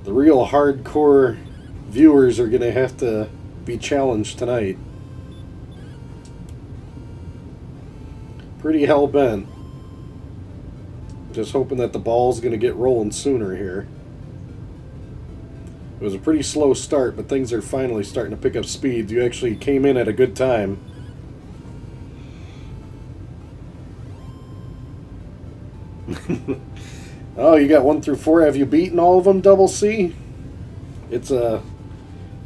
the real hardcore viewers are going to have to be challenged tonight. Pretty hell-bent. Just hoping that the ball's going to get rolling sooner here. It was a pretty slow start, but things are finally starting to pick up speed. You actually came in at a good time. Oh, you got 1 through 4. Have you beaten all of them, Double C? It's a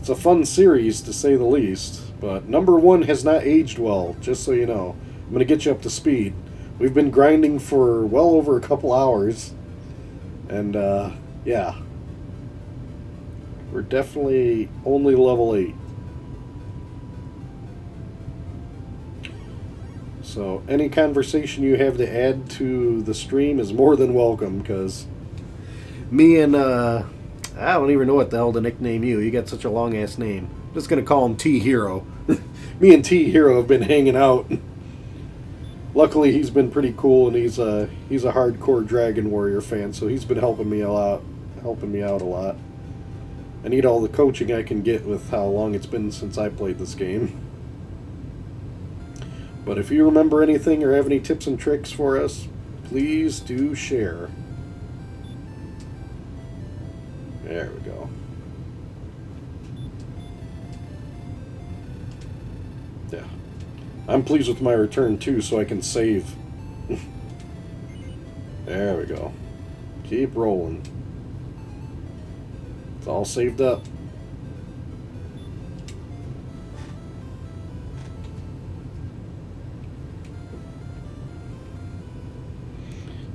fun series, to say the least. But number 1 has not aged well, just so you know. I'm going to get you up to speed. We've been grinding for well over a couple hours. And, yeah. We're definitely only level 8. So any conversation you have to add to the stream is more than welcome, because me and, I don't even know what the hell to nickname you. You got such a long-ass name. I'm just going to call him T-Hero. Me and T-Hero have been hanging out. Luckily, he's been pretty cool, and he's a hardcore Dragon Warrior fan, so he's been helping me out a lot. I need all the coaching I can get with how long it's been since I played this game. But if you remember anything or have any tips and tricks for us, please do share. There we go. Yeah. I'm pleased with my return too, so I can save. There we go. Keep rolling. It's all saved up.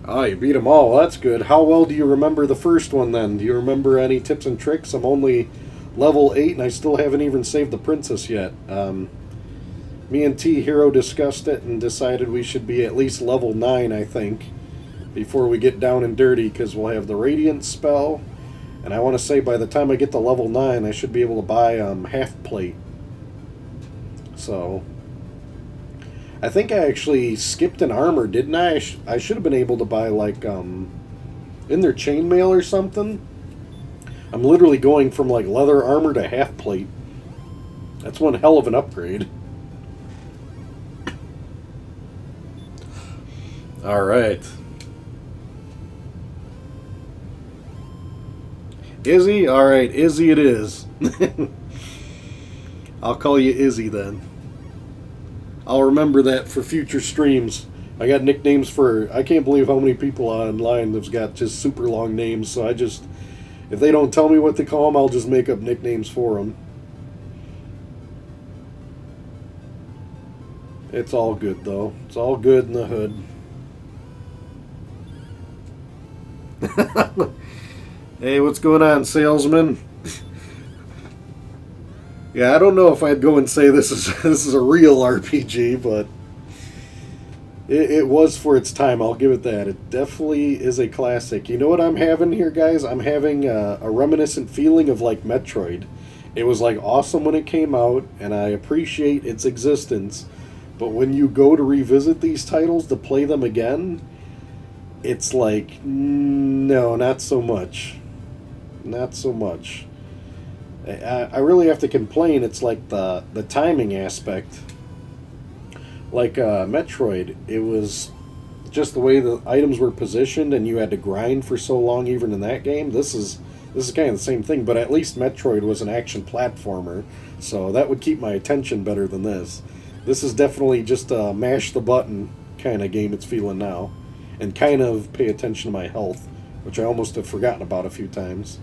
Ah, you beat them all. That's good. How well do you remember the first one then? Do you remember any tips and tricks? I'm only level 8 and I still haven't even saved the princess yet. Me and T-Hero discussed it and decided we should be at least level 9, I think, before we get down and dirty, because we'll have the Radiant spell. And I want to say by the time I get to level 9, I should be able to buy half plate. So I think I actually skipped an armor, didn't I? I should have been able to buy, like, in their chainmail or something. I'm literally going from, like, leather armor to half plate. That's one hell of an upgrade. Alright. Izzy? Alright, Izzy it is. I'll call you Izzy then. I'll remember that for future streams. I got nicknames for... I can't believe how many people online have got just super long names, so I just... If they don't tell me what to call them, I'll just make up nicknames for them. It's all good, though. It's all good in the hood. Hey, what's going on, salesman? Yeah, I don't know if I'd go and say this is this is a real RPG, but it was for its time. I'll give it that. It definitely is a classic. You know what I'm having here, guys? I'm having a reminiscent feeling of like Metroid. It was like awesome when it came out, and I appreciate its existence. But when you go to revisit these titles to play them again, it's like no, not so much. Not so much. I really have to complain. It's like the timing aspect. Like Metroid, it was just the way the items were positioned, and you had to grind for so long, even in that game. This is kind of the same thing, but at least Metroid was an action platformer, so that would keep my attention better than this. This is definitely just a mash the button kind of game it's feeling now, and kind of pay attention to my health, which I almost have forgotten about a few times.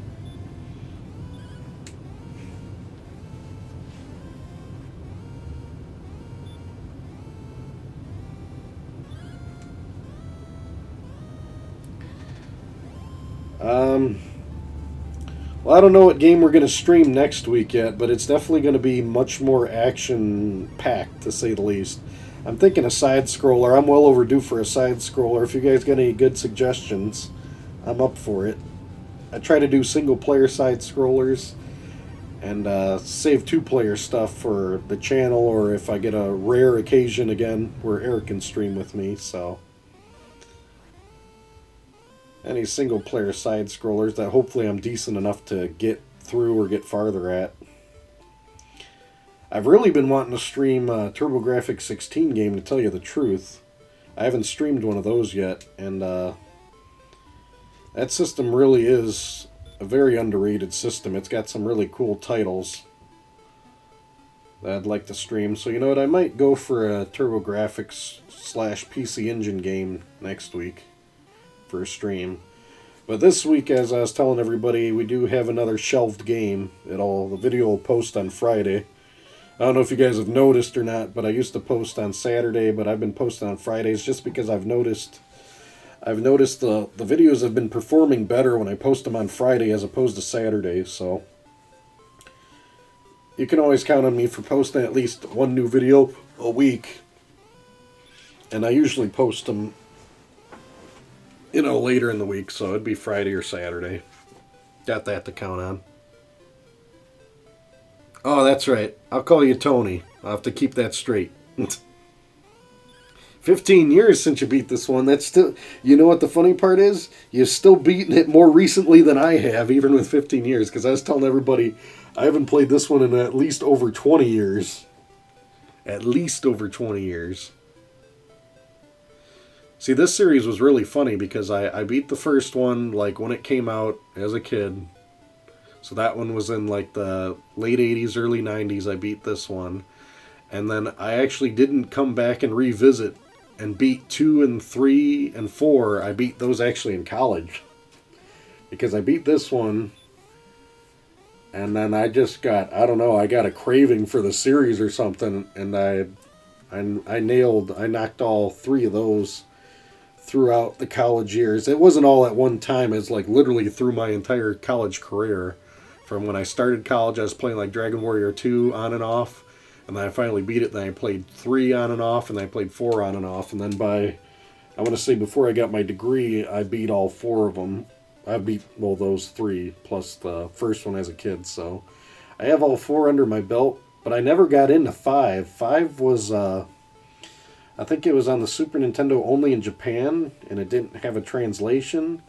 Um, well, I don't know what game we're going to stream next week yet, but it's definitely going to be much more action packed, to say the least. I'm thinking a side scroller. I'm well overdue for a side scroller. If you guys got any good suggestions, I'm up for it. I try to do single player side scrollers and save two-player stuff for the channel, or if I get a rare occasion again where Eric can stream with me. So any single player side scrollers that hopefully I'm decent enough to get through or get farther at. I've really been wanting to stream a TurboGrafx 16 game, to tell you the truth. I haven't streamed one of those yet, and that system really is a very underrated system. It's got some really cool titles that I'd like to stream. So you know what, I might go for a TurboGrafx slash PC Engine game next week for a stream. But this week, as I was telling everybody, we do have another shelved game. The video will post on Friday. I don't know if you guys have noticed or not, but I used to post on Saturday, but I've been posting on Fridays just because I've noticed the videos have been performing better when I post them on Friday as opposed to Saturday. So you can always count on me for posting at least one new video a week, and I usually post them later in the week, so it'd be Friday or Saturday. Got that to count on. Oh, that's right. I'll call you Tony. I'll have to keep that straight. 15 years since you beat this one. That's still... You know what the funny part is? You've still beaten it more recently than I have, even with 15 years. Because I was telling everybody, I haven't played this one in at least over 20 years. At least over 20 years. See, this series was really funny because I beat the first one like when it came out as a kid. So that one was in like the late 80s, early 90s. I beat this one. And then I actually didn't come back and revisit and beat 2 and 3 and 4. I beat those actually in college. Because I beat this one, and then I just got, I don't know, I got a craving for the series or something, and I knocked all 3 of those throughout the college years. It wasn't all at one time. It's like literally through my entire college career. From when I started college, I was playing like Dragon Warrior 2 on and off, and then I finally beat it. Then I played 3 on and off, and then I played 4 on and off, and then I want to say before I got my degree, I beat all 4 of them. I beat, well, those 3 plus the first one as a kid. So I have all 4 under my belt, but I never got into 5. 5 was I think it was on the Super Nintendo only in Japan, and it didn't have a translation.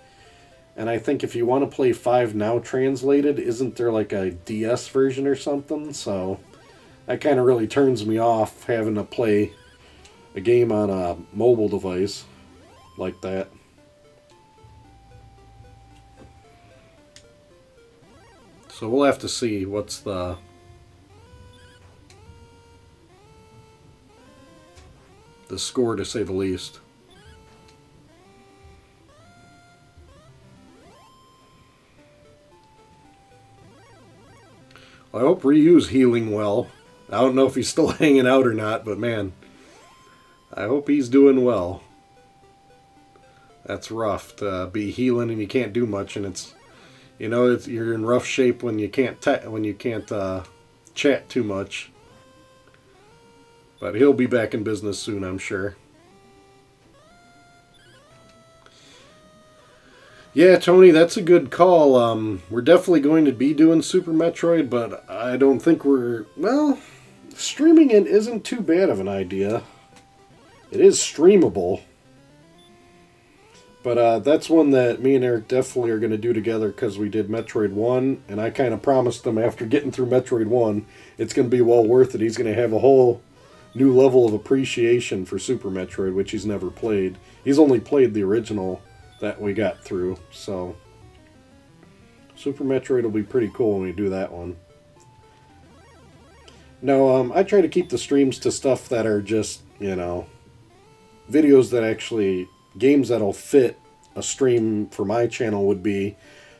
And I think if you want to play 5 now translated, isn't there like a DS version or something? So that kind of really turns me off, having to play a game on a mobile device like that. So we'll have to see what's the score, to say the least. I hope Ryu's healing well. I don't know if he's still hanging out or not, but man, I hope he's doing well. That's rough to be healing and you can't do much, and you're in rough shape when you can't chat too much. But he'll be back in business soon, I'm sure. Yeah, Tony, that's a good call. We're definitely going to be doing Super Metroid, but I don't think streaming it isn't too bad of an idea. It is streamable. But that's one that me and Eric definitely are going to do together because we did Metroid 1, and I kind of promised him after getting through Metroid 1, it's going to be well worth it. He's going to have a whole new level of appreciation for Super Metroid, which he's never played. He's only played the original that we got through, so Super Metroid will be pretty cool when we do that one. No, I try to keep the streams to stuff that are just, videos that actually, games that'll fit a stream for my channel would be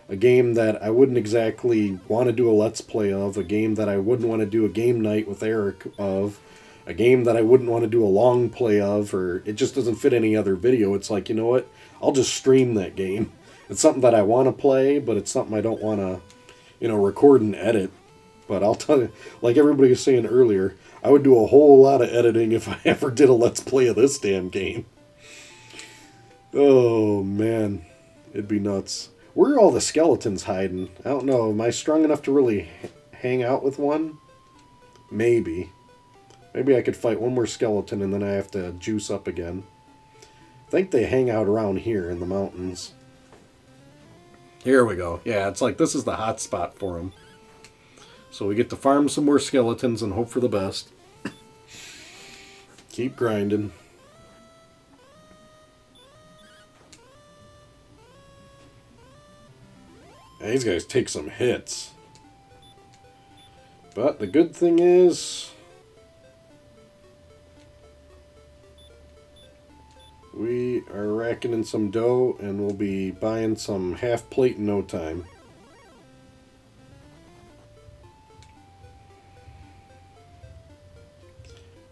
a game that I wouldn't exactly want to do a Let's Play of, a game that I wouldn't want to do a game night with Eric of, a game that I wouldn't want to do a long play of, or it just doesn't fit any other video. It's like, you know what? I'll just stream that game. It's something that I want to play, but it's something I don't want to, record and edit. But I'll tell you, like everybody was saying earlier, I would do a whole lot of editing if I ever did a Let's Play of this damn game. Oh, man. It'd be nuts. Where are all the skeletons hiding? I don't know. Am I strong enough to really hang out with one? Maybe. Maybe I could fight one more skeleton and then I have to juice up again. I think they hang out around here in the mountains. Here we go. Yeah, it's like this is the hot spot for them. So we get to farm some more skeletons and hope for the best. Keep grinding. Yeah, these guys take some hits. But the good thing is, we are racking in some dough and we'll be buying some half plate in no time.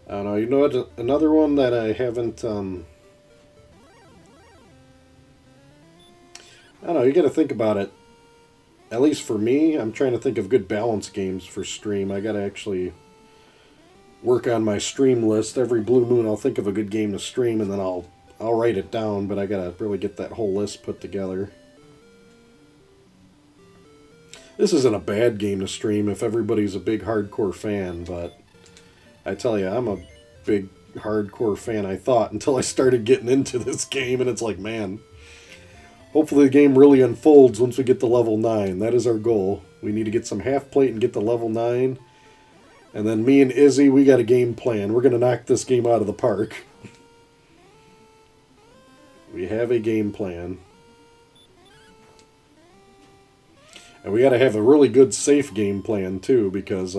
I don't know, you know what, another one that I haven't, I don't know, you gotta think about it. At least for me, I'm trying to think of good balance games for stream. I gotta actually work on my stream list. Every blue moon I'll think of a good game to stream and then I'll write it down, but I gotta really get that whole list put together. This isn't a bad game to stream if everybody's a big hardcore fan, but I tell you, I'm a big hardcore fan, I thought, until I started getting into this game, and it's like, man, hopefully the game really unfolds once we get to level 9. That is our goal. We need to get some half plate and get to level 9, and then me and Izzy, we got a game plan. We're going to knock this game out of the park. We have a game plan. And we got to have a really good safe game plan, too, because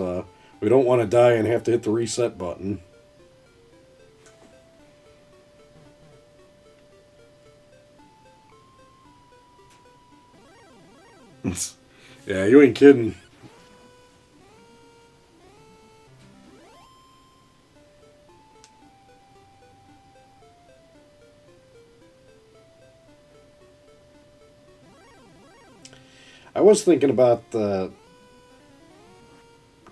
we don't want to die and have to hit the reset button. Yeah, you ain't kidding. I was thinking about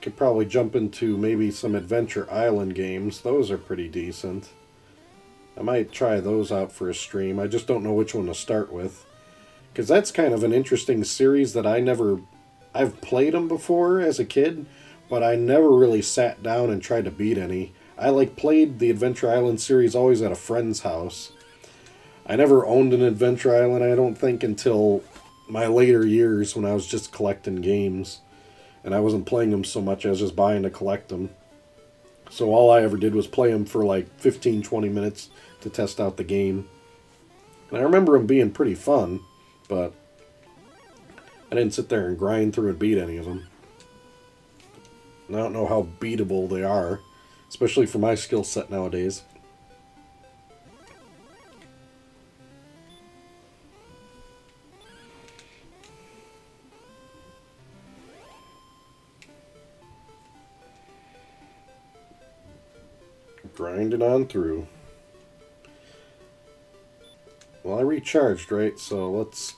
could probably jump into maybe some Adventure Island games. Those are pretty decent. I might try those out for a stream. I just don't know which one to start with. Because that's kind of an interesting series that I've played them before as a kid, but I never really sat down and tried to beat any. I played the Adventure Island series always at a friend's house. I never owned an Adventure Island, I don't think, until my later years when I was just collecting games. And I wasn't playing them so much, I was just buying to collect them. So all I ever did was play them for 15-20 minutes to test out the game. And I remember them being pretty fun, but I didn't sit there and grind through and beat any of them. And I don't know how beatable they are, especially for my skill set nowadays. Grinding on through. Well, I recharged, right? So let's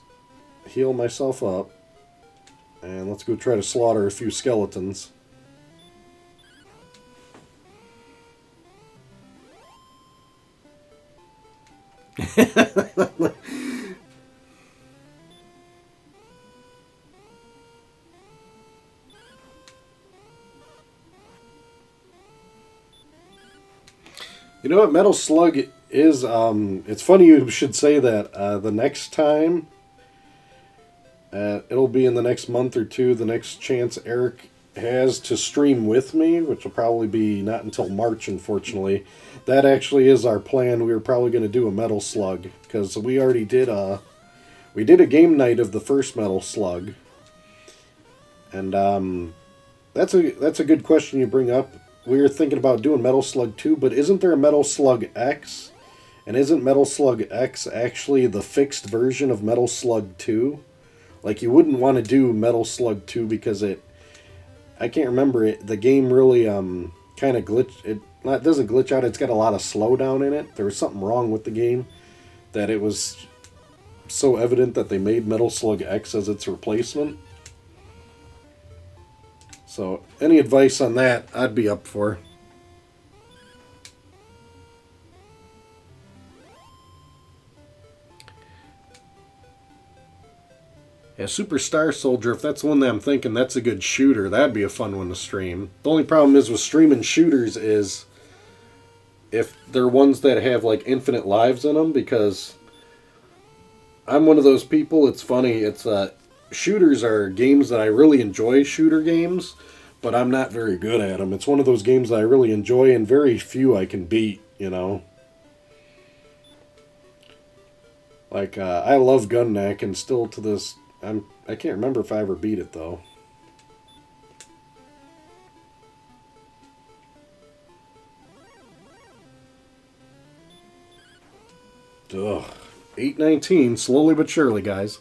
heal myself up. And let's go try to slaughter a few skeletons. You know what Metal Slug is? It's funny you should say that. The next time, it'll be in the next month or two, the next chance Eric has to stream with me, which will probably be not until March, unfortunately. That actually is our plan. We were probably going to do a Metal Slug, because we already did a game night of the first Metal Slug. And that's a good question you bring up. We were thinking about doing Metal Slug 2, but isn't there a Metal Slug X? And isn't Metal Slug X actually the fixed version of Metal Slug 2? Like, you wouldn't want to do Metal Slug 2 because I can't remember it. The game really kind of it doesn't glitch out. It's got a lot of slowdown in it. There was something wrong with the game that it was so evident that they made Metal Slug X as its replacement. So, any advice on that, I'd be up for. Yeah, Super Star Soldier, if that's the one that I'm thinking, that's a good shooter. That'd be a fun one to stream. The only problem is with streaming shooters is if they're ones that have like infinite lives in them, because I'm one of those people. It's funny. It's shooters are games that I really enjoy, shooter games, but I'm not very good at them. It's one of those games that I really enjoy and very few I can beat, you know. Like I love Gun Neck, and still to this I can't remember if I ever beat it though. Ugh. 819, slowly but surely, guys.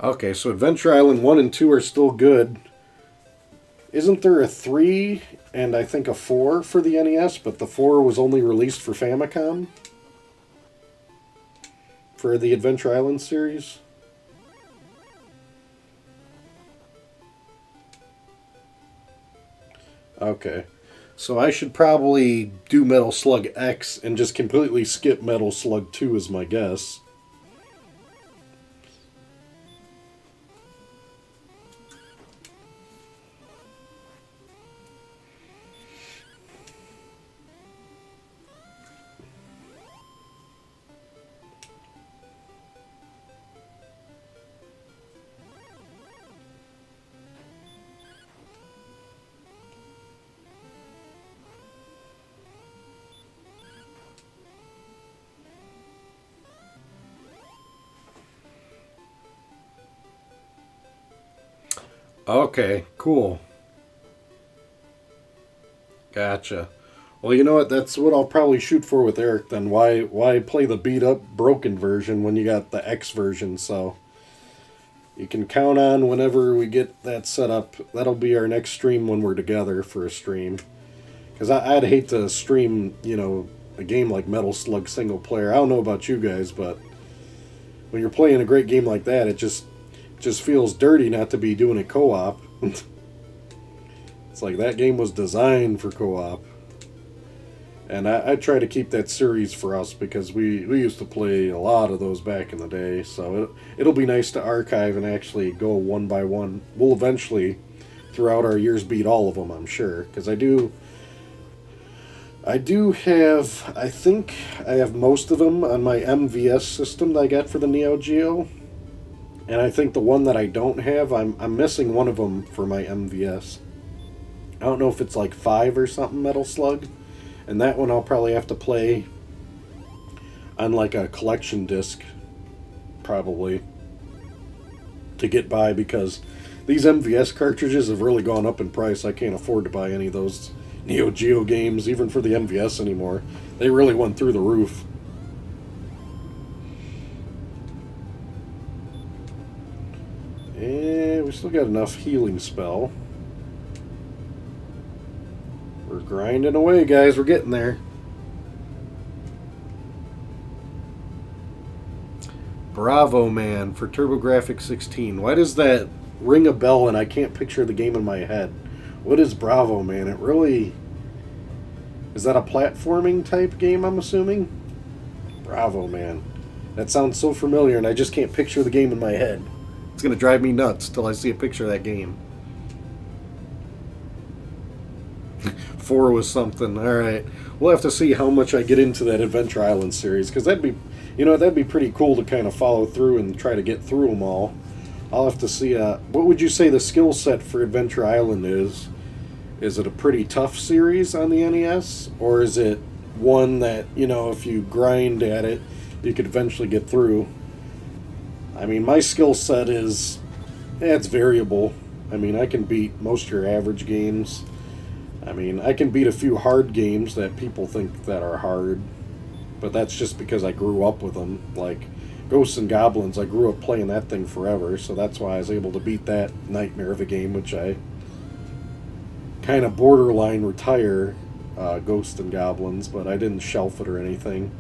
Okay, so Adventure Island 1 and 2 are still good. Isn't there a 3 and I think a 4 for the NES, but the 4 was only released for Famicom? For the Adventure Island series? Okay. So I should probably do Metal Slug X and just completely skip Metal Slug 2 as my guess. Okay, cool. Gotcha. Well, you know what? That's what I'll probably shoot for with Eric then. Why play the beat up broken version when you got the X version? So you can count on whenever we get that set up. That'll be our next stream when we're together for a stream. Because I'd hate to stream, a game like Metal Slug single player. I don't know about you guys, but when you're playing a great game like that, it just feels dirty not to be doing it co-op. It's like that game was designed for co-op. And I try to keep that series for us because we used to play a lot of those back in the day. So it'll be nice to archive and actually go one by one. We'll eventually, throughout our years, beat all of them, I'm sure. Because I do have, I think I have most of them on my MVS system that I got for the Neo Geo. And I think the one that I don't have, I'm missing one of them for my MVS. I don't know if it's like 5 or something, Metal Slug. And that one I'll probably have to play on like a collection disc, probably, to get by, because these MVS cartridges have really gone up in price. I can't afford to buy any of those Neo Geo games, even for the MVS anymore. They really went through the roof. And we still got enough healing spell. We're grinding away, guys. We're getting there. Bravo Man for TurboGrafx-16. Why does that ring a bell and I can't picture the game in my head? What is Bravo Man? It really... Is that a platforming type game, I'm assuming? Bravo Man. That sounds so familiar and I just can't picture the game in my head. It's going to drive me nuts till I see a picture of that game. 4 was something. Alright. We'll have to see how much I get into that Adventure Island series, because that'd be, you know, that'd be pretty cool to kind of follow through and try to get through them all. I'll have to see, what would you say the skill set for Adventure Island is? Is it a pretty tough series on the NES? Or is it one that, you know, if you grind at it, you could eventually get through? I mean, my skill set is, it's variable. I mean, I can beat most of your average games. I mean, I can beat a few hard games that people think that are hard, but that's just because I grew up with them. Like Ghosts and Goblins, I grew up playing that thing forever, so that's why I was able to beat that nightmare of a game, which I kind of borderline retire, Ghosts and Goblins, but I didn't shelf it or anything.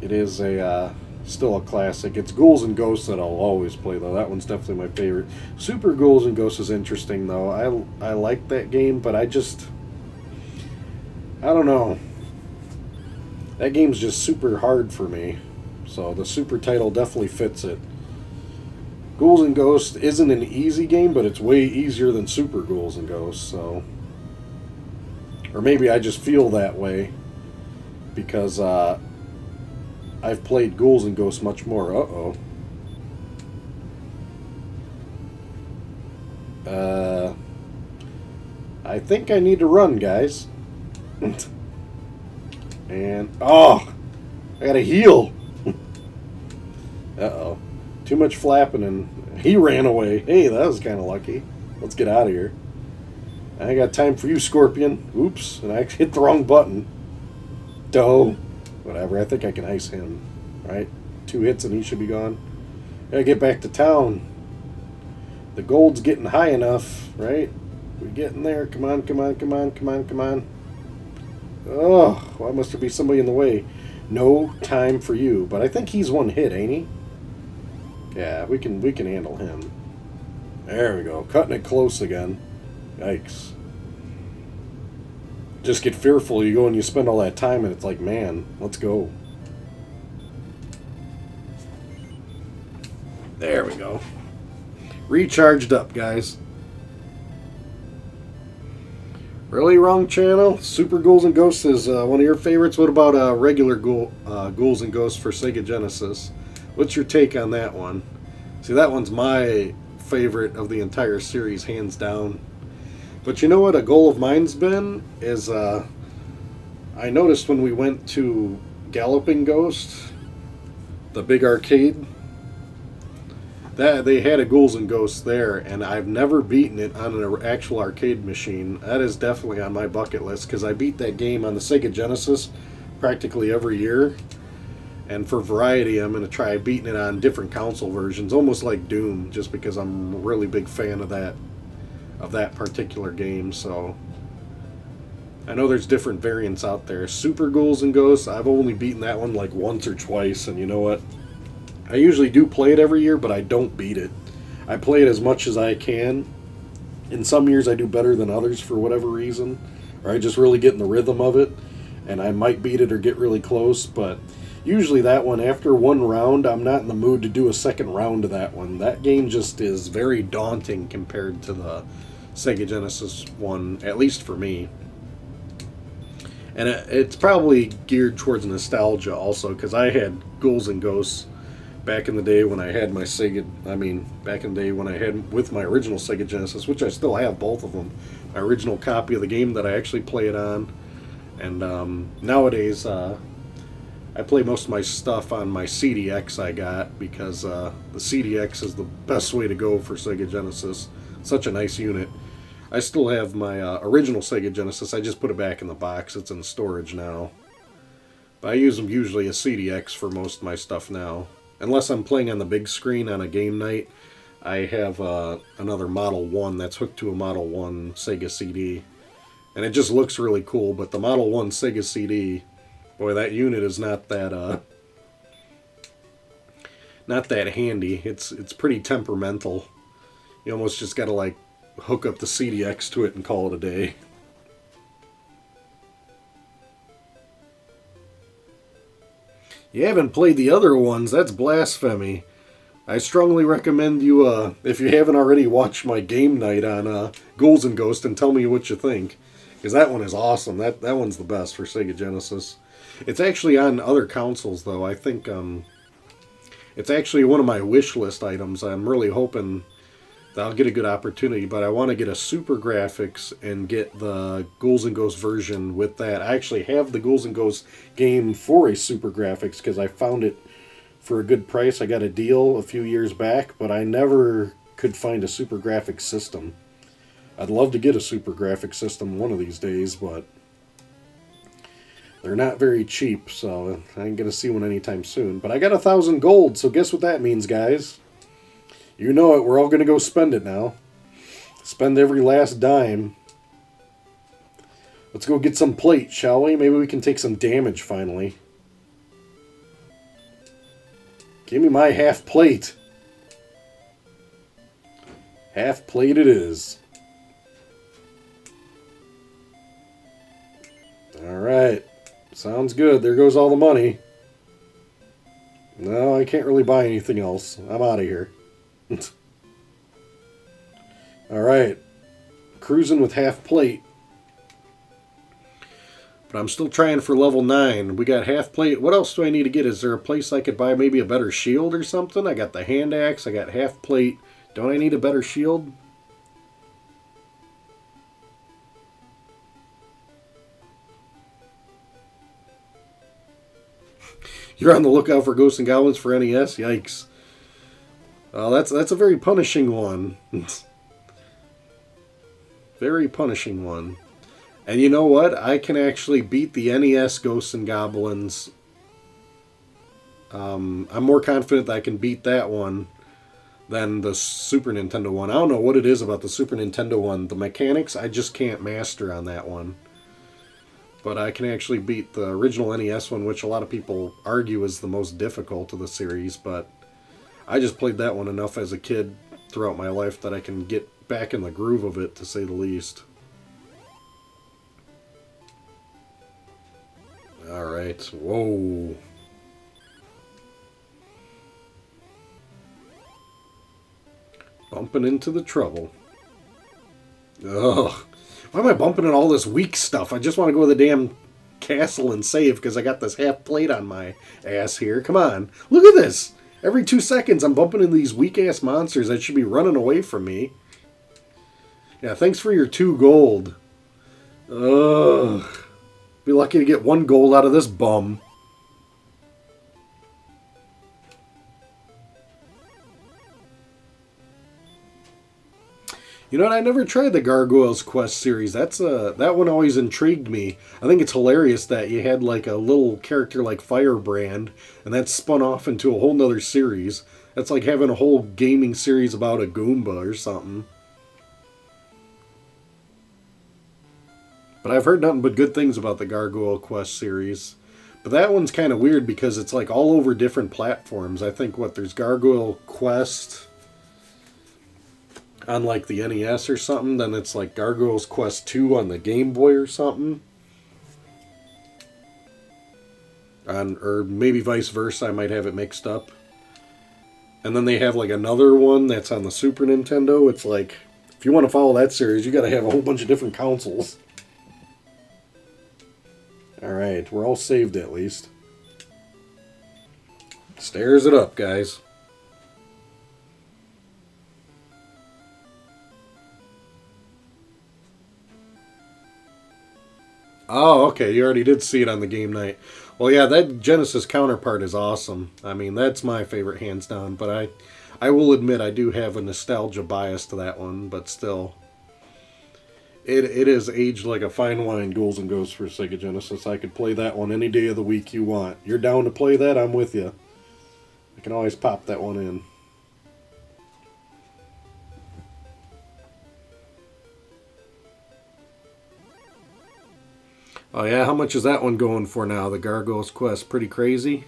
It is a still a classic. It's Ghouls and Ghosts that I'll always play, though. That one's definitely my favorite. Super Ghouls and Ghosts is interesting, though. I like that game, but I don't know. That game's just super hard for me. So the super title definitely fits it. Ghouls and Ghosts isn't an easy game, but it's way easier than Super Ghouls and Ghosts, so... Or maybe I just feel that way because I've played Ghouls and Ghosts much more. Uh-oh. I think I need to run, guys. And, oh! I gotta heal! Uh-oh. Too much flapping and he ran away. Hey, that was kind of lucky. Let's get out of here. I ain't got time for you, Scorpion. Oops, and I hit the wrong button. Doe. Whatever, I think I can ice him. Right? 2 hits and he should be gone. Gotta get back to town. The gold's getting high enough, right? We're getting there. Come on, come on, come on, come on, come on. Oh, why must there be somebody in the way? No time for you. But I think he's 1 hit, ain't he? Yeah, we can handle him. There we go. Cutting it close again. Yikes. Just get fearful. You go and you spend all that time and it's like, man, let's go. There we go. Recharged up, guys. Really? Wrong channel? Super Ghouls and Ghosts is one of your favorites. What about regular Ghouls and Ghosts for Sega Genesis? What's your take on that one? See, that one's my favorite of the entire series, hands down. But you know what a goal of mine's been? Is I noticed when we went to Galloping Ghost, the big arcade, that they had a Ghouls and Ghosts there, and I've never beaten it on an actual arcade machine. That is definitely on my bucket list, because I beat that game on the Sega Genesis practically every year. And for variety, I'm going to try beating it on different console versions, almost like Doom, just because I'm a really big fan of that particular game. So I know there's different variants out there. Super Ghouls and Ghosts, I've only beaten that one like once or twice, and you know what? I usually do play it every year, but I don't beat it. I play it as much as I can. In some years I do better than others for whatever reason, or I just really get in the rhythm of it, and I might beat it or get really close, but usually that one, after 1 round, I'm not in the mood to do a second round of that one. That game just is very daunting compared to the Sega Genesis one, at least for me. And it's probably geared towards nostalgia also, because I had Ghouls and Ghosts back in the day when I had my back in the day when I had with my original Sega Genesis, which I still have both of them. My original copy of the game that I actually play it on. And nowadays, I play most of my stuff on my CDX I got, because the CDX is the best way to go for Sega Genesis. Such a nice unit. I still have my original Sega Genesis. I just put it back in the box. It's in storage now. But I use them usually a CDX for most of my stuff now. Unless I'm playing on the big screen on a game night, I have another Model 1 that's hooked to a Model 1 Sega CD. And it just looks really cool, but the Model 1 Sega CD, boy, that unit is not that handy. It's pretty temperamental. You almost just gotta like hook up the CDX to it and call it a day. You haven't played the other ones, that's blasphemy. I strongly recommend you, if you haven't already, watch my game night on Ghouls and Ghosts and tell me what you think. Because that one is awesome. That one's the best for Sega Genesis. It's actually on other consoles, though. I think it's actually one of my wish list items. I'm really hoping that I'll get a good opportunity, but I want to get a Super Graphics and get the Ghouls and Ghosts version with that. I actually have the Ghouls and Ghosts game for a Super Graphics because I found it for a good price. I got a deal a few years back, but I never could find a Super Graphics system. I'd love to get a Super Graphics system one of these days, but they're not very cheap, so I ain't gonna see one anytime soon. But I got 1,000 gold, so guess what that means, guys? You know it, we're all gonna go spend it now. Spend every last dime. Let's go get some plate, shall we? Maybe we can take some damage finally. Give me my half plate. Half plate it is. Alright. Sounds good. There goes all the money. No, I can't really buy anything else. I'm out of here. Alright. Cruising with half plate. But I'm still trying for level 9. We got half plate. What else do I need to get? Is there a place I could buy maybe a better shield or something? I got the hand axe. I got half plate. Don't I need a better shield? You're on the lookout for Ghosts and Goblins for NES? Yikes. That's a very punishing one. Very punishing one. And you know what? I can actually beat the NES Ghosts and Goblins. I'm more confident that I can beat that one than the Super Nintendo one. I don't know what it is about the Super Nintendo one. The mechanics, I just can't master on that one. But I can actually beat the original NES one, which a lot of people argue is the most difficult of the series. But I just played that one enough as a kid throughout my life that I can get back in the groove of it, to say the least. Alright, whoa. Bumping into the trouble. Ugh. Why am I bumping into all this weak stuff? I just want to go to the damn castle and save because I got this half plate on my ass here. Come on. Look at this. Every 2 seconds I'm bumping into these weak-ass monsters that should be running away from me. Yeah, thanks for your 2 gold. Ugh. Be lucky to get 1 gold out of this bum. You know what? I never tried the Gargoyles Quest series. That one always intrigued me. I think it's hilarious that you had like a little character like Firebrand, and that spun off into a whole nother series. That's like having a whole gaming series about a Goomba or something. But I've heard nothing but good things about the Gargoyle Quest series. But that one's kind of weird because it's like all over different platforms. I think there's Gargoyle Quest on like the NES or something, then it's like Gargoyles Quest 2 on the Game Boy or something. Or maybe vice versa, I might have it mixed up. And then they have like another one that's on the Super Nintendo. It's like, if you want to follow that series, you gotta have a whole bunch of different consoles. Alright, we're all saved at least. Stairs it up, guys. Oh, okay, you already did see it on the game night. Well, yeah, that Genesis counterpart is awesome. I mean, that's my favorite hands down, but I will admit I do have a nostalgia bias to that one, but still. It is aged like a fine wine, Ghouls and Ghosts for Sega Genesis. I could play that one any day of the week you want. You're down to play that? I'm with you. I can always pop that one in. Oh yeah, how much is that one going for now? The Gargoyle's Quest, pretty crazy.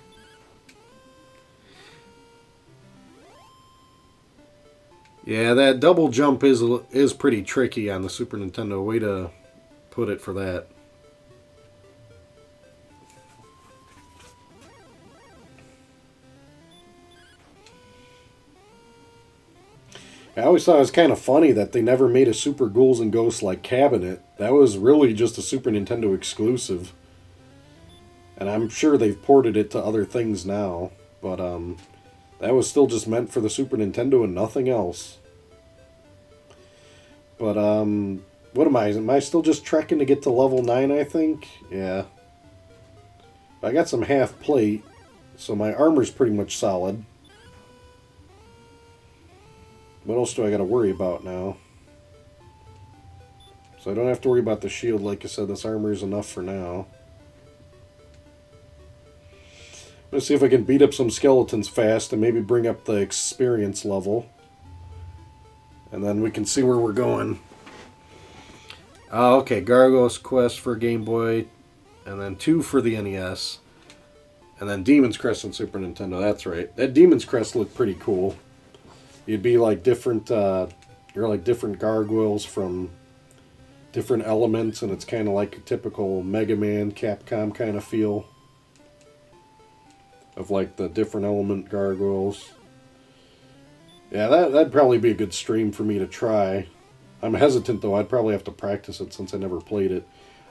Yeah, that double jump is pretty tricky on the Super Nintendo. Way to put it for that. I always thought it was kind of funny that they never made a Super Ghouls and Ghosts like cabinet. That was really just a Super Nintendo exclusive. And I'm sure they've ported it to other things now, but that was still just meant for the Super Nintendo and nothing else. But what am I? Am I still just trekking to get to level 9, I think? Yeah. I got some half plate, so my armor's pretty much solid. What else do I got to worry about now? So I don't have to worry about the shield. Like I said, this armor is enough for now. Let's see if I can beat up some skeletons fast and maybe bring up the experience level. And then we can see where we're going. Okay, Gargoyle's Quest for Game Boy. And then 2 for the NES. And then Demon's Crest on Super Nintendo. That's right. That Demon's Crest looked pretty cool. You'd be like different, you're like different gargoyles from different elements, and it's kind of like a typical Mega Man, Capcom kind of feel of like the different element gargoyles. Yeah, that'd probably be a good stream for me to try. I'm hesitant though. I'd probably have to practice it since I never played it.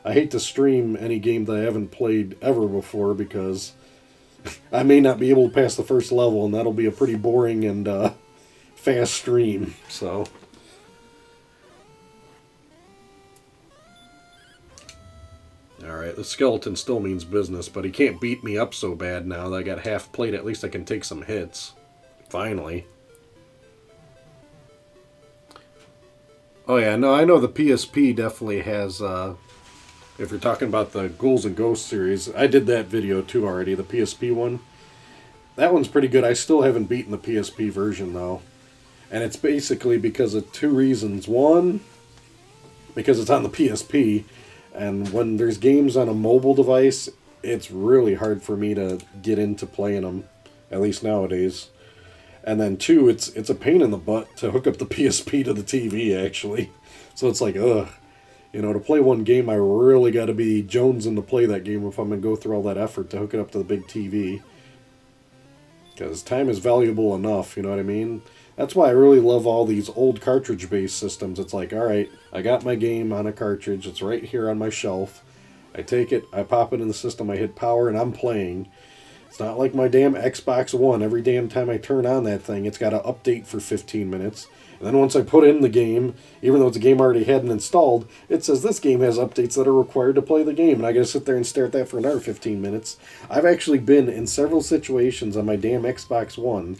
I hate to stream any game that I haven't played ever before because I may not be able to pass the first level, and that'll be a pretty boring and fast stream. So. Alright, the skeleton still means business, but he can't beat me up so bad now that I got half plate. At least I can take some hits. Finally. Oh yeah, no, I know the PSP definitely has, if you're talking about the Ghouls and Ghosts series, I did that video too already, the PSP one. That one's pretty good. I still haven't beaten the PSP version though. And it's basically because of 2 reasons. One, because it's on the PSP. And when there's games on a mobile device, it's really hard for me to get into playing them, at least nowadays. And then 2, it's a pain in the butt to hook up the PSP to the TV, actually. So it's like, ugh. You know, to play one game, I really got to be jonesing to play that game if I'm going to go through all that effort to hook it up to the big TV. Because time is valuable enough, you know what I mean? That's why I really love all these old cartridge-based systems. It's like, alright, I got my game on a cartridge. It's right here on my shelf. I take it, I pop it in the system, I hit power, and I'm playing. It's not like my damn Xbox One. Every damn time I turn on that thing, it's got to update for 15 minutes. And then once I put in the game, even though it's a game I already hadn't installed, it says this game has updates that are required to play the game. And I got to sit there and stare at that for another 15 minutes. I've actually been in several situations on my damn Xbox One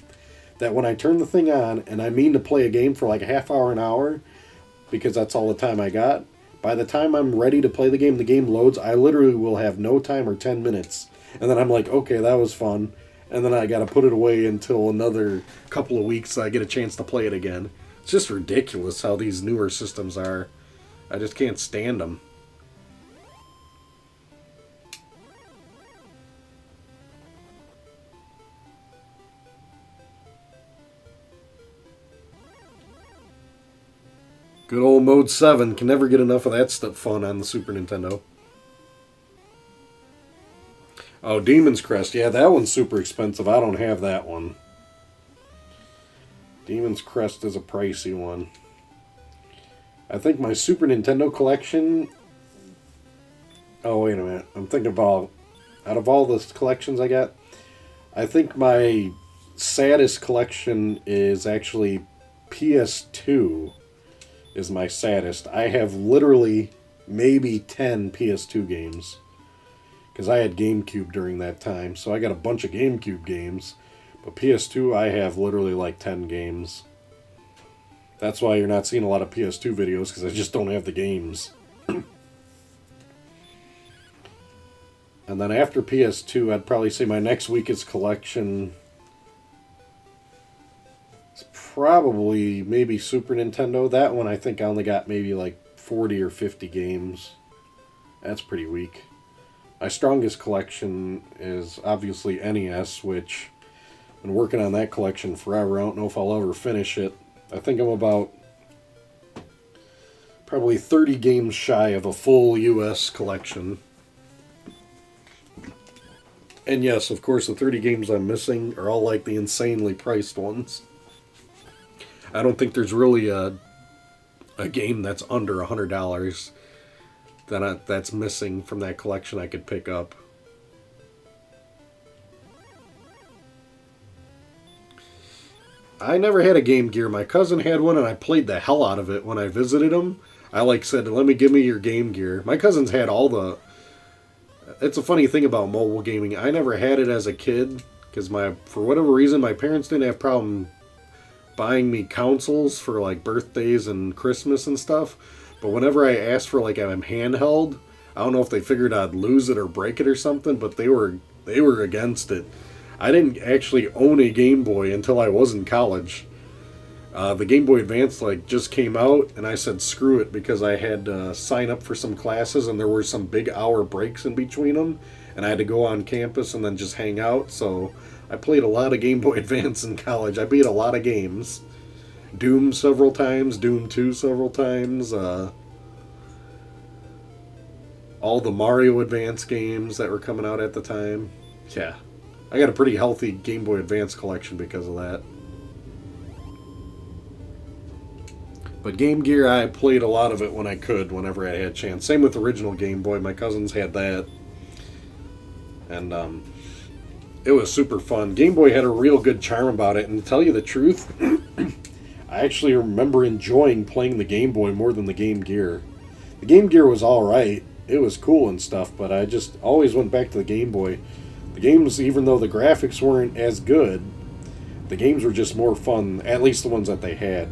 that when I turn the thing on and I mean to play a game for like a half hour, an hour, because that's all the time I got, by the time I'm ready to play the game loads, I literally will have no time or 10 minutes. And then I'm like, okay, that was fun. And then I got to put it away until another couple of weeks so I get a chance to play it again. It's just ridiculous how these newer systems are. I just can't stand them. Good old Mode 7. Can never get enough of that stuff fun on the Super Nintendo. Oh, Demon's Crest. Yeah, that one's super expensive. I don't have that one. Demon's Crest is a pricey one. I think my Super Nintendo collection... Oh, wait a minute. I'm thinking about... Out of all the collections I got, I think my saddest collection is actually PS2 is my saddest. I have literally maybe 10 PS2 games. Because I had GameCube during that time, so I got a bunch of GameCube games. But PS2, I have literally like 10 games. That's why you're not seeing a lot of PS2 videos, because I just don't have the games. And then after PS2, I'd probably say my next weakest collection is probably maybe Super Nintendo. That one I think I only got maybe like 40 or 50 games. That's pretty weak. My strongest collection is obviously NES, which I've been working on that collection forever. I don't know if I'll ever finish it. I think I'm about probably 30 games shy of a full US collection. And yes, of course, the 30 games I'm missing are all like the insanely priced ones. I don't think there's really a game that's under $100 that's missing from that collection I could pick up. I never had a Game Gear. My cousin had one, and I played the hell out of it when I visited him. I said, give me your Game Gear. My cousins had all the... It's a funny thing about mobile gaming. I never had it as a kid, because for whatever reason, my parents didn't have problem buying me consoles for like birthdays and Christmas and stuff. But whenever I asked for like a handheld, I don't know if they figured I'd lose it or break it or something, but they were against it. I didn't actually own a Game Boy until I was in college. The Game Boy Advance just came out, and I said screw it because I had to sign up for some classes, and there were some big hour breaks in between them, and I had to go on campus and then just hang out. So I played a lot of Game Boy Advance in college. I beat a lot of games. Doom several times, Doom 2 several times, all the Mario Advance games that were coming out at the time. Yeah, I got a pretty healthy Game Boy Advance collection because of that. But Game Gear, I played a lot of it when I could, whenever I had a chance. Same with original Game Boy, my cousins had that. And it was super fun. Game Boy had a real good charm about it, and to tell you the truth, I actually remember enjoying playing the Game Boy more than the Game Gear. The Game Gear was alright, it was cool and stuff, but I just always went back to the Game Boy. The games, even though the graphics weren't as good, the games were just more fun, at least the ones that they had.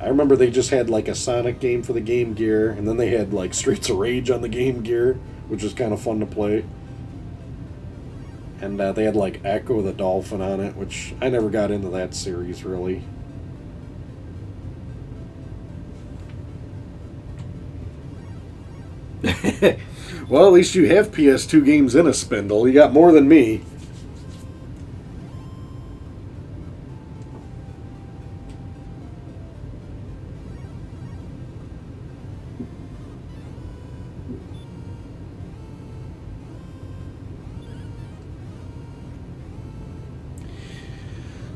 I remember they just had like a Sonic game for the Game Gear, and then they had like Streets of Rage on the Game Gear, which was kind of fun to play. And they had like Echo the Dolphin on it, which I never got into that series really. Well, at least you have PS2 games in a spindle. You got more than me.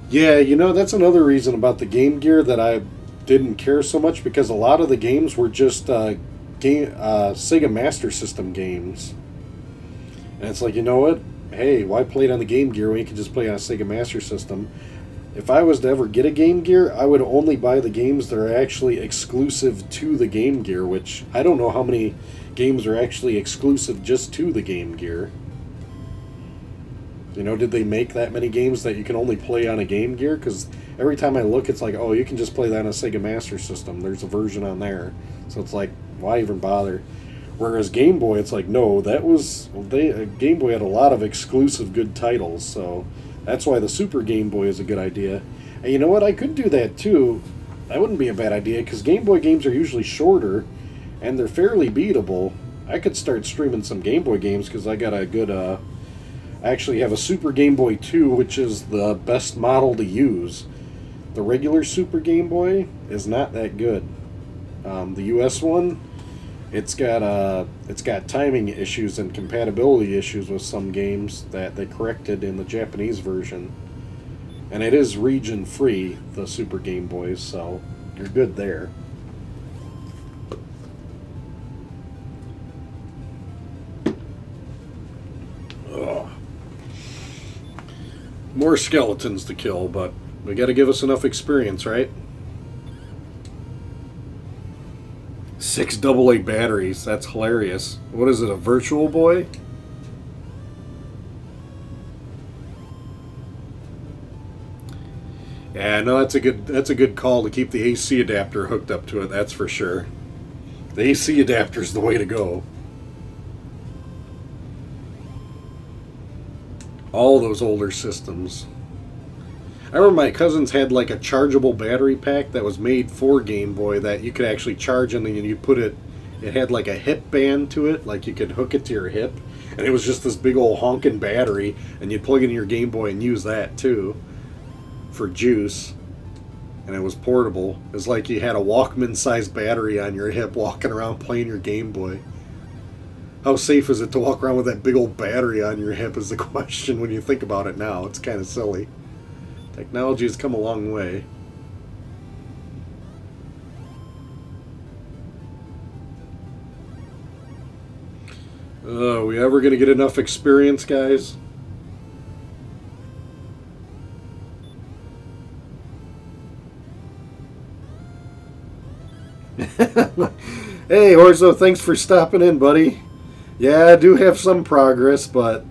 Yeah, that's another reason about the Game Gear that I didn't care so much, because a lot of the games were just Sega Master System games. And it's like, you know what? Hey, why play it on the Game Gear when you can just play it on a Sega Master System? If I was to ever get a Game Gear, I would only buy the games that are actually exclusive to the Game Gear, which I don't know how many games are actually exclusive just to the Game Gear. Did they make that many games that you can only play on a Game Gear? Because every time I look, it's like, oh, you can just play that on a Sega Master System. There's a version on there. So it's like, why even bother? Whereas Game Boy, it's like, no, Game Boy had a lot of exclusive good titles. So that's why the Super Game Boy is a good idea. And you know what? I could do that too. That wouldn't be a bad idea, because Game Boy games are usually shorter, and they're fairly beatable. I could start streaming some Game Boy games, because I got a good... I actually have a Super Game Boy 2, which is the best model to use. The regular Super Game Boy is not that good. The US one, it's got timing issues and compatibility issues with some games that they corrected in the Japanese version. And it is region free, the Super Game Boys, so you're good there. Ugh. More skeletons to kill, but we gotta give us enough experience, right? 6 AA batteries, that's hilarious. What is it, a Virtual Boy? Yeah, no, that's a good call to keep the AC adapter hooked up to it, that's for sure. The AC adapter's the way to go. All those older systems. I remember my cousins had like a chargeable battery pack that was made for Game Boy that you could actually charge, and then you put it It had like a hip band to it, like you could hook it to your hip, and it was just this big old honking battery, and you'd plug it in your Game Boy and use that too for juice. And it was portable. It was like you had a Walkman-sized battery on your hip walking around playing your Game Boy. How safe is it to walk around with that big old battery on your hip is the question when you think about it now. It's kind of silly. Technology has come a long way. Are we ever going to get enough experience, guys? Hey, Orzo, thanks for stopping in, buddy. Yeah, I do have some progress, but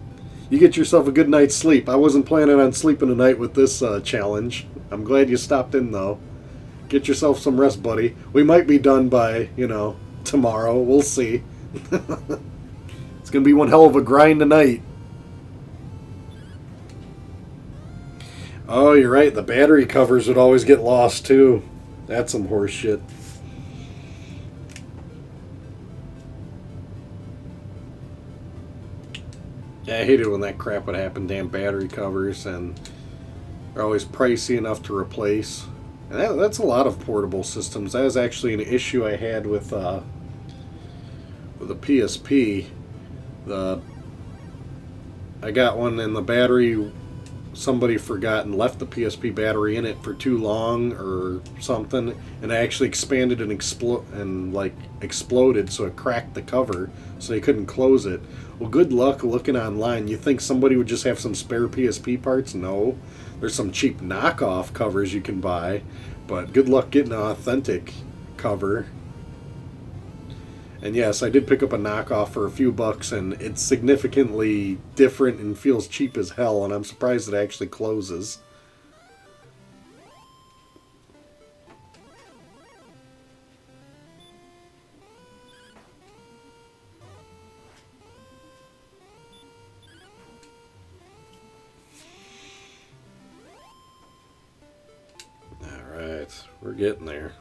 you get yourself a good night's sleep. I wasn't planning on sleeping tonight with this challenge. I'm glad you stopped in, though. Get yourself some rest, buddy. We might be done by, tomorrow. We'll see. It's going to be one hell of a grind tonight. Oh, you're right. The battery covers would always get lost, too. That's some horse shit. Yeah, I hated when that crap would happen. Damn battery covers, and they're always pricey enough to replace. And that's a lot of portable systems. That was actually an issue I had with the PSP. I got one, and the battery, somebody forgot and left the PSP battery in it for too long or something, and it actually expanded and exploded, so it cracked the cover, so they couldn't close it. Well, good luck looking online. You think somebody would just have some spare PSP parts? No. There's some cheap knockoff covers you can buy, but good luck getting an authentic cover. And yes, I did pick up a knockoff for a few bucks, and it's significantly different and feels cheap as hell, and I'm surprised it actually closes. Alright, we're getting there.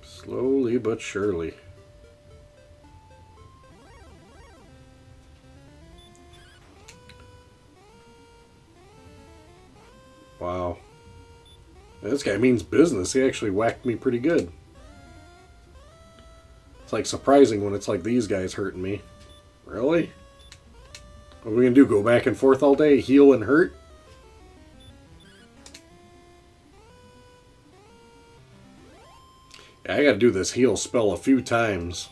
Slowly but surely. Wow. This guy means business. He actually whacked me pretty good. It's like surprising when it's like these guys hurting me. Really? What are we gonna do? Go back and forth all day? Heal and hurt? Yeah, I gotta do this heal spell a few times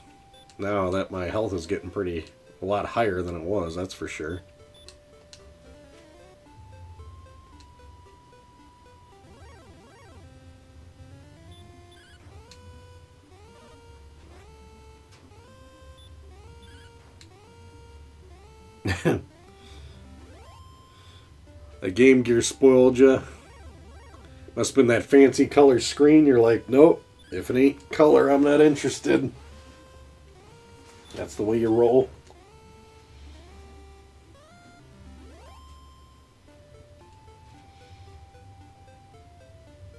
now that my health is getting a lot higher than it was, that's for sure. The Game Gear spoiled you. Must have been that fancy color screen. You're like, nope, if it ain't color, I'm not interested. That's the way you roll.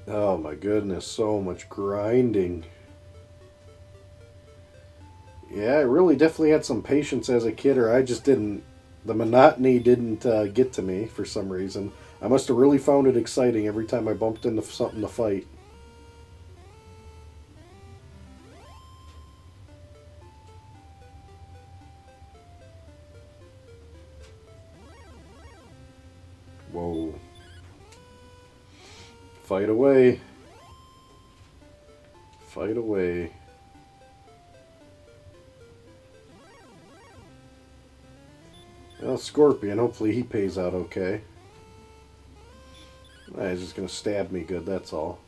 Oh my goodness, so much grinding. Yeah, I really definitely had some patience as a kid, or I just didn't. The monotony didn't get to me for some reason. I must have really found it exciting every time I bumped into something to fight. Whoa. Fight away. Fight away. Well, Scorpion, hopefully he pays out okay. He's just going to stab me good, that's all.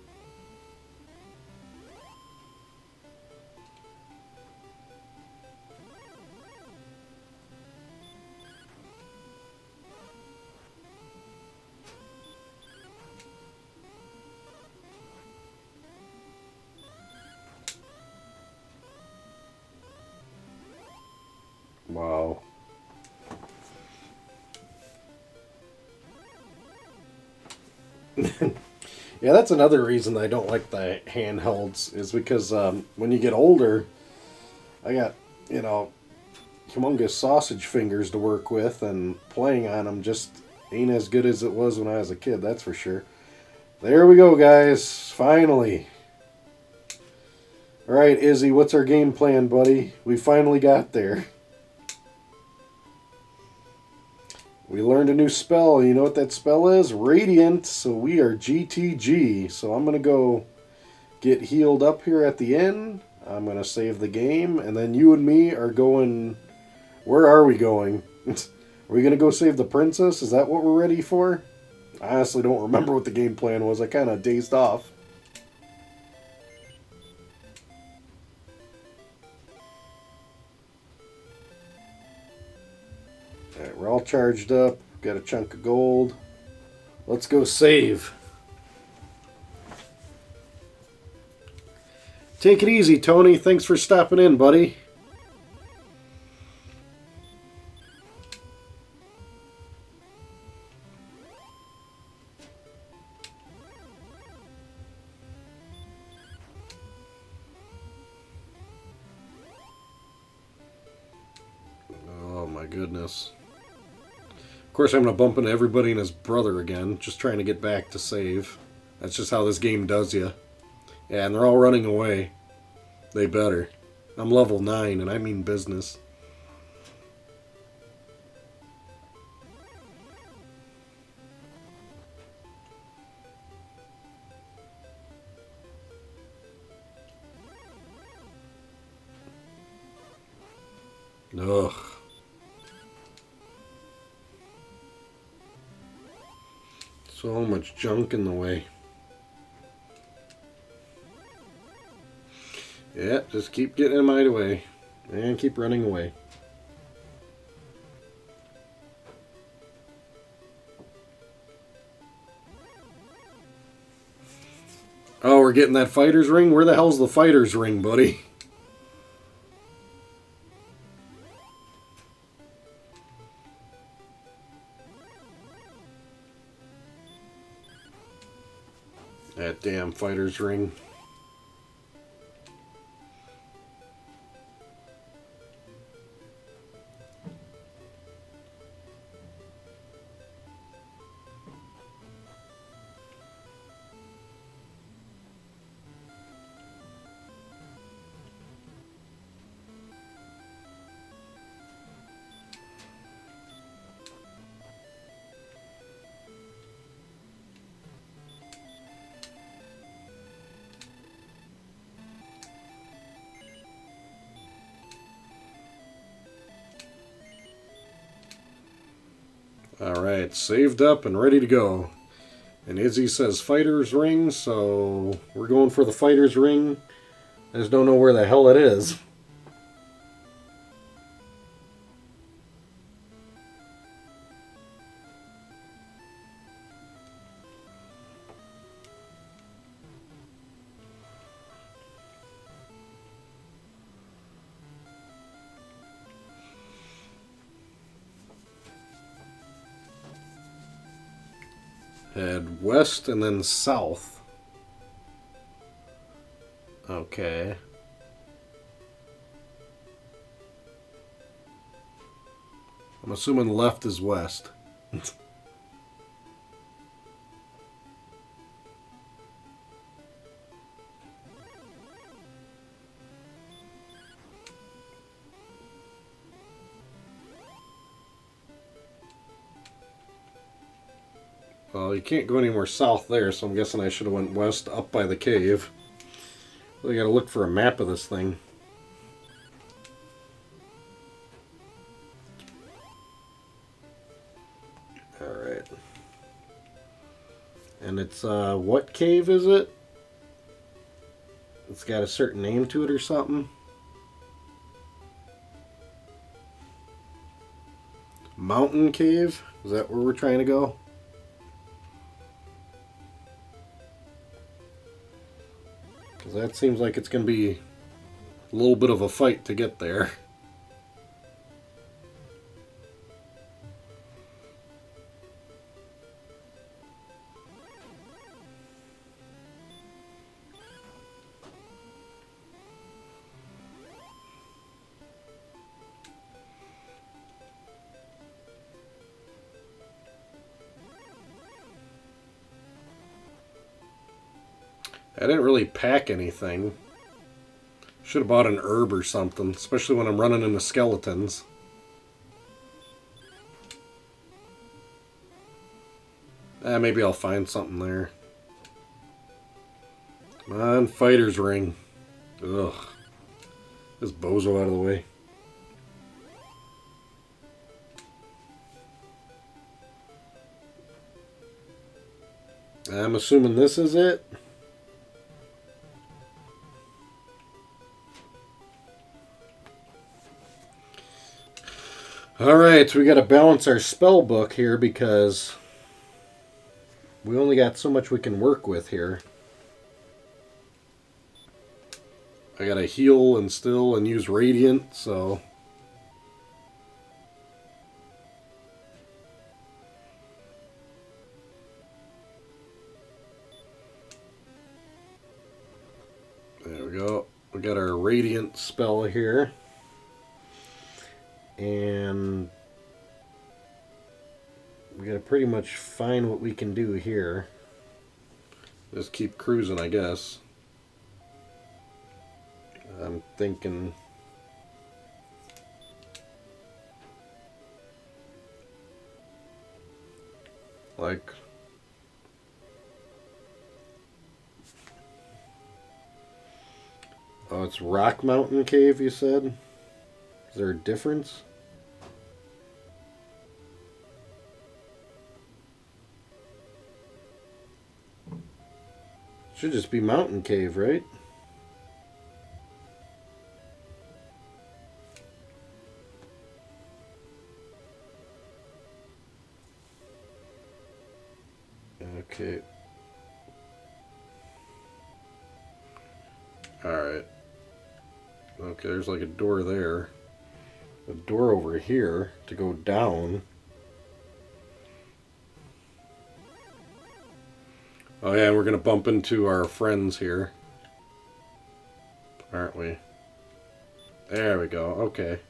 Wow. Yeah, that's another reason I don't like the handhelds is because when you get older, I got, you know, humongous sausage fingers to work with, and playing on them just ain't as good as it was when I was a kid, that's for sure. There we go, guys. Finally. Alright, Izzy, what's our game plan, buddy? We finally got there. We learned a new spell. You know what that spell is? Radiant. So we are GTG. So I'm going to go get healed up here at the end. I'm going to save the game. And then you and me are going... Where are we going? Are we going to go save the princess? Is that what we're ready for? I honestly don't remember what the game plan was. I kind of dazed off. Alright, we're all charged up. Got a chunk of gold. Let's go save. Take it easy, Tony. Thanks for stopping in, buddy. Oh my goodness. Of course, I'm going to bump into everybody and his brother again, just trying to get back to save. That's just how this game does you. Yeah, and they're all running away. They better. I'm level 9, and I mean business. Ugh. So much junk in the way. Yeah, just keep getting in my way. And keep running away. Oh, we're getting that fighter's ring? Where the hell's the fighter's ring, buddy? That damn fighter's ring. Alright, saved up and ready to go. And Izzy says fighter's ring, so we're going for the fighter's ring. I just don't know where the hell it is. Head west and then south. Okay. I'm assuming left is west. Well, you can't go anywhere south there, so I'm guessing I should have went west up by the cave. Well, I gotta look for a map of this thing. Alright. And it's, what cave is it? It's got a certain name to it or something? Mountain Cave? Is that where we're trying to go? Because that seems like it's going to be a little bit of a fight to get there. I didn't really pack anything. Should have bought an herb or something, especially when I'm running into skeletons. Maybe I'll find something there. Come on, fighter's ring. Ugh. This bozo out of the way. I'm assuming this is it. Alright, so we got to balance our spell book here because we only got so much we can work with here. I got to heal and still and use radiant, so... There we go. We got our radiant spell here. And we got to pretty much find what we can do here. Just keep cruising, I guess. I'm thinking... like... Oh, it's Rock Mountain Cave, you said? Is there a difference? Should just be Mountain Cave, right? Okay. Alright. Okay, there's like a door there. A door over here to go down. Oh yeah, we're gonna bump into our friends here. Aren't we? There we go, okay.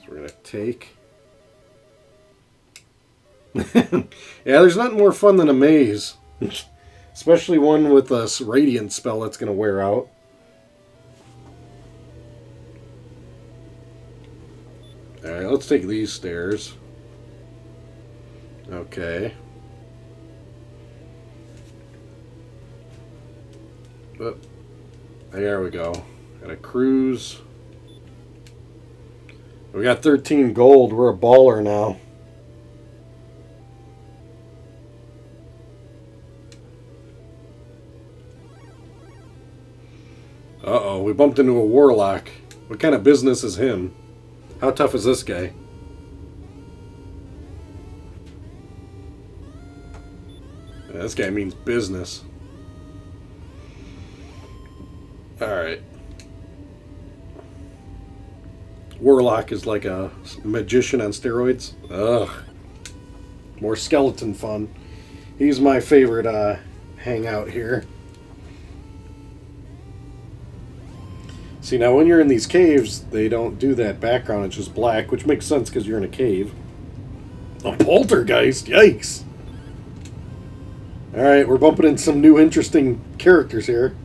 So we're gonna take... Yeah, there's nothing more fun than a maze. Especially one with a radiant spell that's gonna wear out. Alright, let's take these stairs. Okay. Oh, there we go. Got a cruise. We got 13 gold. We're a baller now. Uh-oh, we bumped into a warlock. What kind of business is him? How tough is this guy? Yeah, this guy means business. Alright. Warlock is like a magician on steroids. Ugh. More skeleton fun. He's my favorite hangout here. See, now when you're in these caves, they don't do that background. It's just black, which makes sense because you're in a cave. A poltergeist? Yikes. Alright, we're bumping into some new interesting characters here.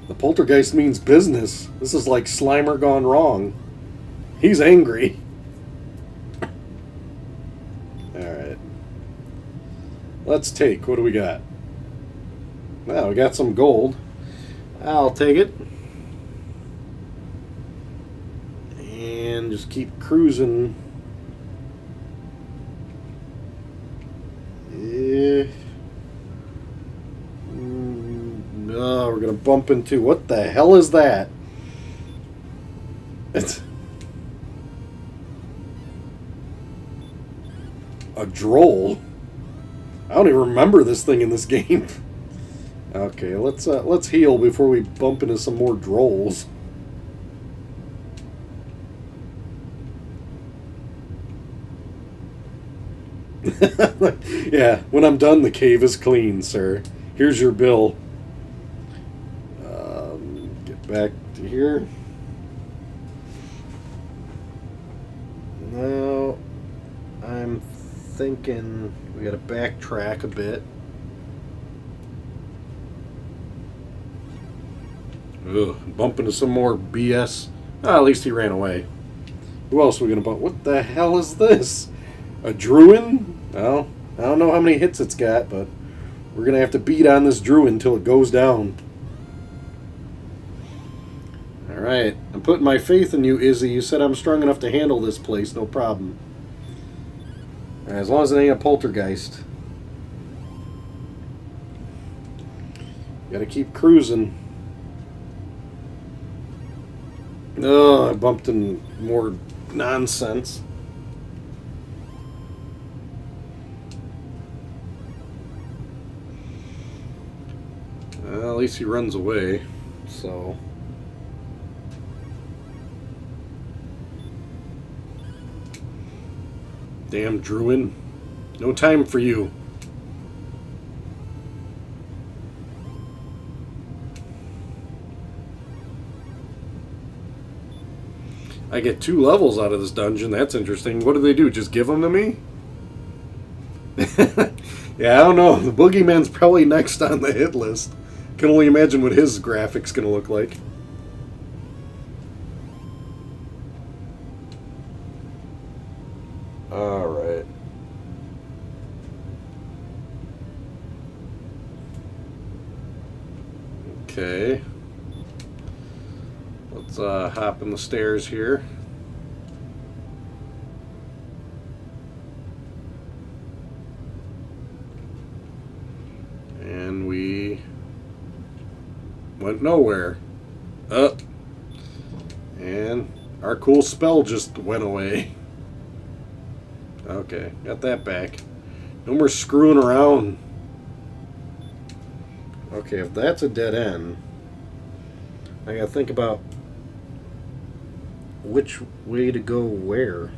The poltergeist means business. This is like Slimer gone wrong. He's angry. Alright. Let's take. What do we got? Now, we got some gold. I'll take it. And just keep cruising. No, we're gonna bump into... What the hell is that? It's a droll. I don't even remember this thing in this game. Okay, let's heal before we bump into some more drolls. Yeah, when I'm done, the cave is clean, sir. Here's your bill. Get back to here. Now, I'm thinking we gotta backtrack a bit. Ugh, bump into some more BS. Ah, at least he ran away. Who else are we gonna bump? What the hell is this? A Druin? Well, I don't know how many hits it's got, but we're gonna have to beat on this Druin until it goes down. Alright, I'm putting my faith in you, Izzy. You said I'm strong enough to handle this place, no problem. Right, as long as it ain't a poltergeist. Gotta keep cruising. Oh, I bumped in more nonsense. Well, at least he runs away, so... Damn Druin. No time for you. I get 2 levels out of this dungeon. That's interesting. What do they do? Just give them to me? Yeah, I don't know. The Boogeyman's probably next on the hit list. Can only imagine what his graphics gonna look like. Alright. Okay. Let's hop in the stairs here. And we went nowhere. And our cool spell just went away. Okay, got that back. No more screwing around. Okay, if that's a dead end, I gotta think about which way to go where.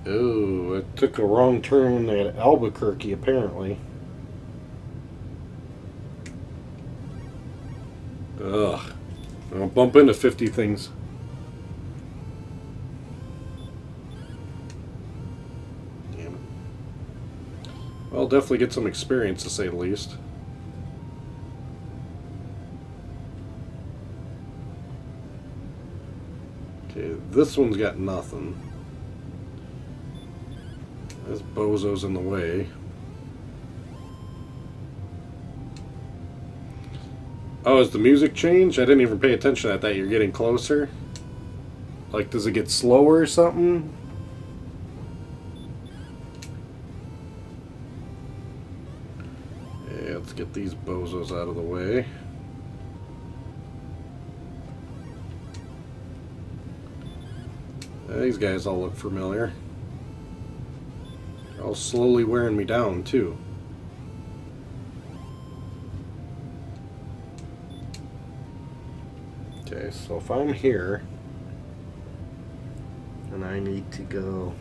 Oh, it took a wrong turn at Albuquerque, apparently. Ugh. I'll bump into 50 things. Damn it. Well, definitely get some experience, to say the least. Okay, this one's got nothing. This bozo's in the way. Oh, has the music changed? I didn't even pay attention to that. You're getting closer? Like, does it get slower or something? Yeah, let's get these bozos out of the way. These guys all look familiar. They're all slowly wearing me down, too. Okay, so if I'm here, and I need to go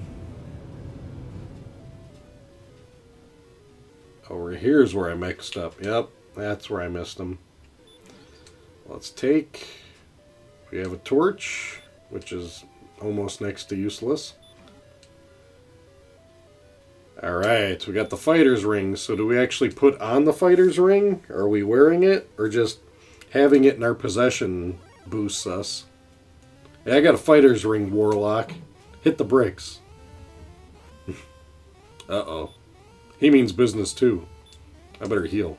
over here's where I mixed up. Yep, that's where I missed them. Let's take, we have a torch, which is almost next to useless. Alright, we got the fighter's ring. So do we actually put on the fighter's ring? Are we wearing it? Or just having it in our possession boosts us? Yeah, I got a fighter's ring, Warlock. Hit the bricks. Uh-oh. He means business too. I better heal.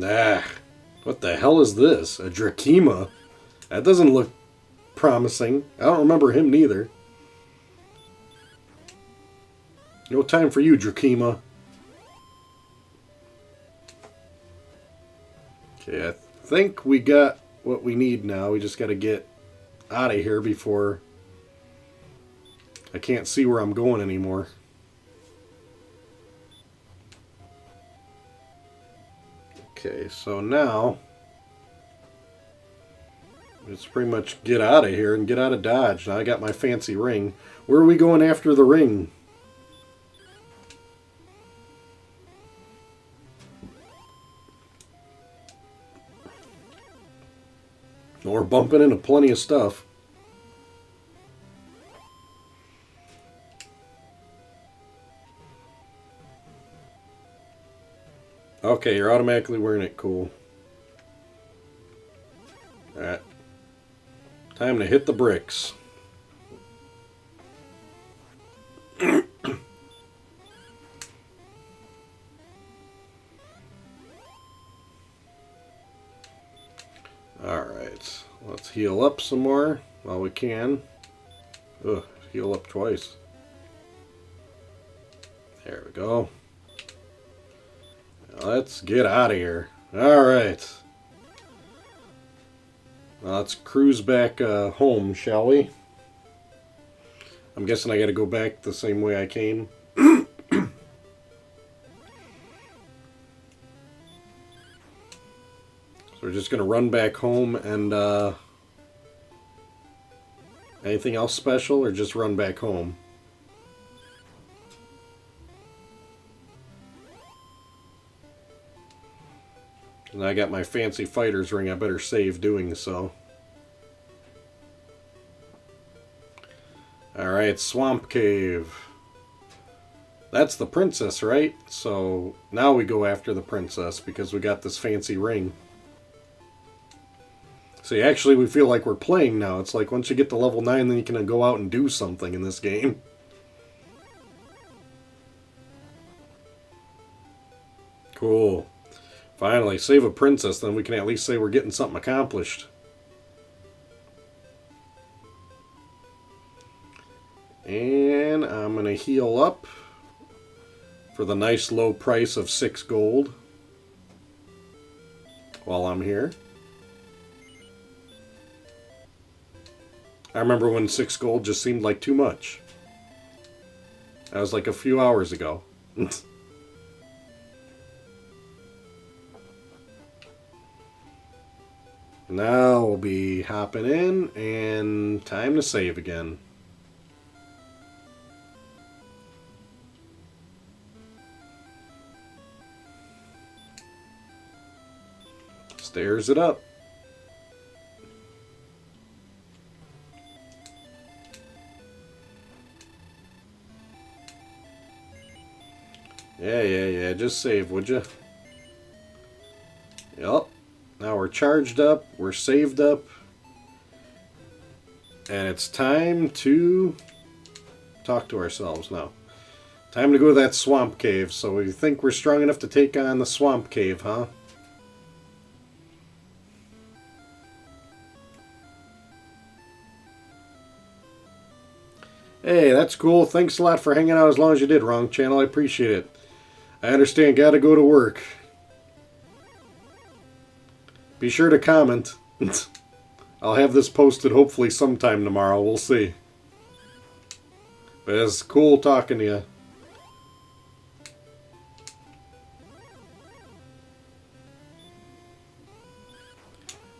Ah, what the hell is this? A Drakima? That doesn't look promising. I don't remember him neither. No time for you, Drakima. Okay, I think we got what we need now. We just got to get out of here before I can't see where I'm going anymore. Okay, so now let's pretty much get out of here and get out of Dodge. Now I got my fancy ring. Where are we going after the ring? We're bumping into plenty of stuff. Okay, you're automatically wearing it. Cool. Alright. Time to hit the bricks. Alright. Let's heal up some more while we can. Ugh, heal up twice. There we go. Let's get out of here. Alright. Let's cruise back home, shall we? I'm guessing I gotta go back the same way I came. So we're just gonna run back home and anything else special, or just run back home? And I got my fancy fighter's ring, I better save doing so. Alright, Swamp Cave. That's the princess, right? So now we go after the princess because we got this fancy ring. See, actually we feel like we're playing now. It's like once you get to level 9, then you can go out and do something in this game. Cool. Finally, save a princess, then we can at least say we're getting something accomplished. And I'm going to heal up for the nice low price of 6 gold while I'm here. I remember when 6 gold just seemed like too much. That was like a few hours ago. Now we'll be hopping in, and time to save again. Stairs it up. Yeah, just save, would you? Yup. Now we're charged up, we're saved up, and it's time to talk to ourselves now. Time to go to that swamp cave. So we think we're strong enough to take on the swamp cave, huh? Hey, that's cool. Thanks a lot for hanging out as long as you did, Wrong Channel. I appreciate it. I understand, gotta go to work. Be sure to comment. I'll have this posted hopefully sometime tomorrow. We'll see. But it's cool talking to you.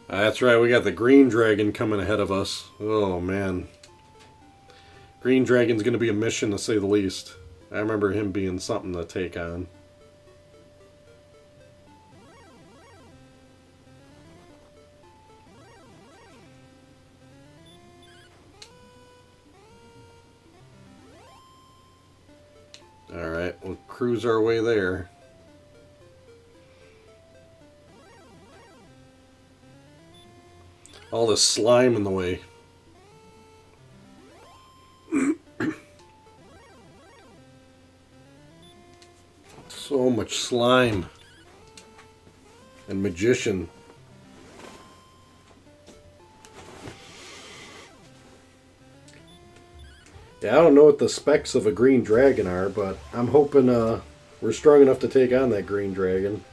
That's right, we got the green dragon coming ahead of us. Oh, man. Green dragon's going to be a mission, to say the least. I remember him being something to take on. Alright, we'll cruise our way there. All this slime in the way. So much slime. And magician. Yeah, I don't know what the specs of a green dragon are, but I'm hoping we're strong enough to take on that green dragon.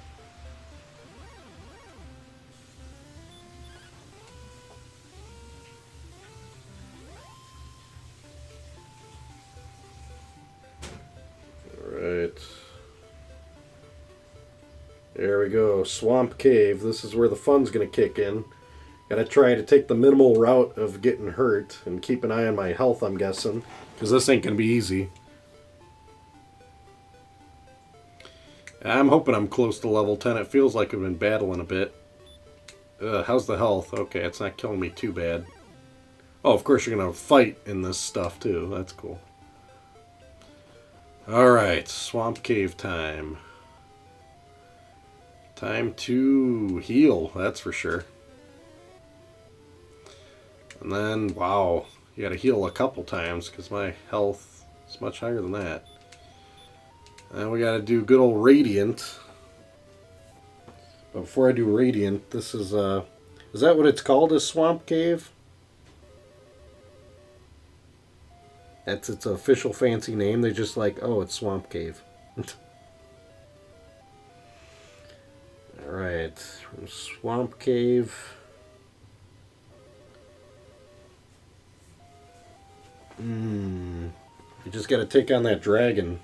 Alright. There we go. Swamp Cave. This is where the fun's going to kick in. Gotta try to take the minimal route of getting hurt and keep an eye on my health, I'm guessing. Because this ain't going to be easy. I'm hoping I'm close to level 10. It feels like I've been battling a bit. How's the health? Okay, it's not killing me too bad. Oh, of course you're going to fight in this stuff too. That's cool. Alright, swamp cave time. Time to heal, that's for sure. And then, wow, you gotta heal a couple times because my health is much higher than that. And we gotta do good old Radiant. But before I do Radiant, this is that what it's called, a swamp cave? That's its official fancy name. They're just like, oh, it's Swamp Cave. Alright, Swamp Cave. You just gotta take on that dragon.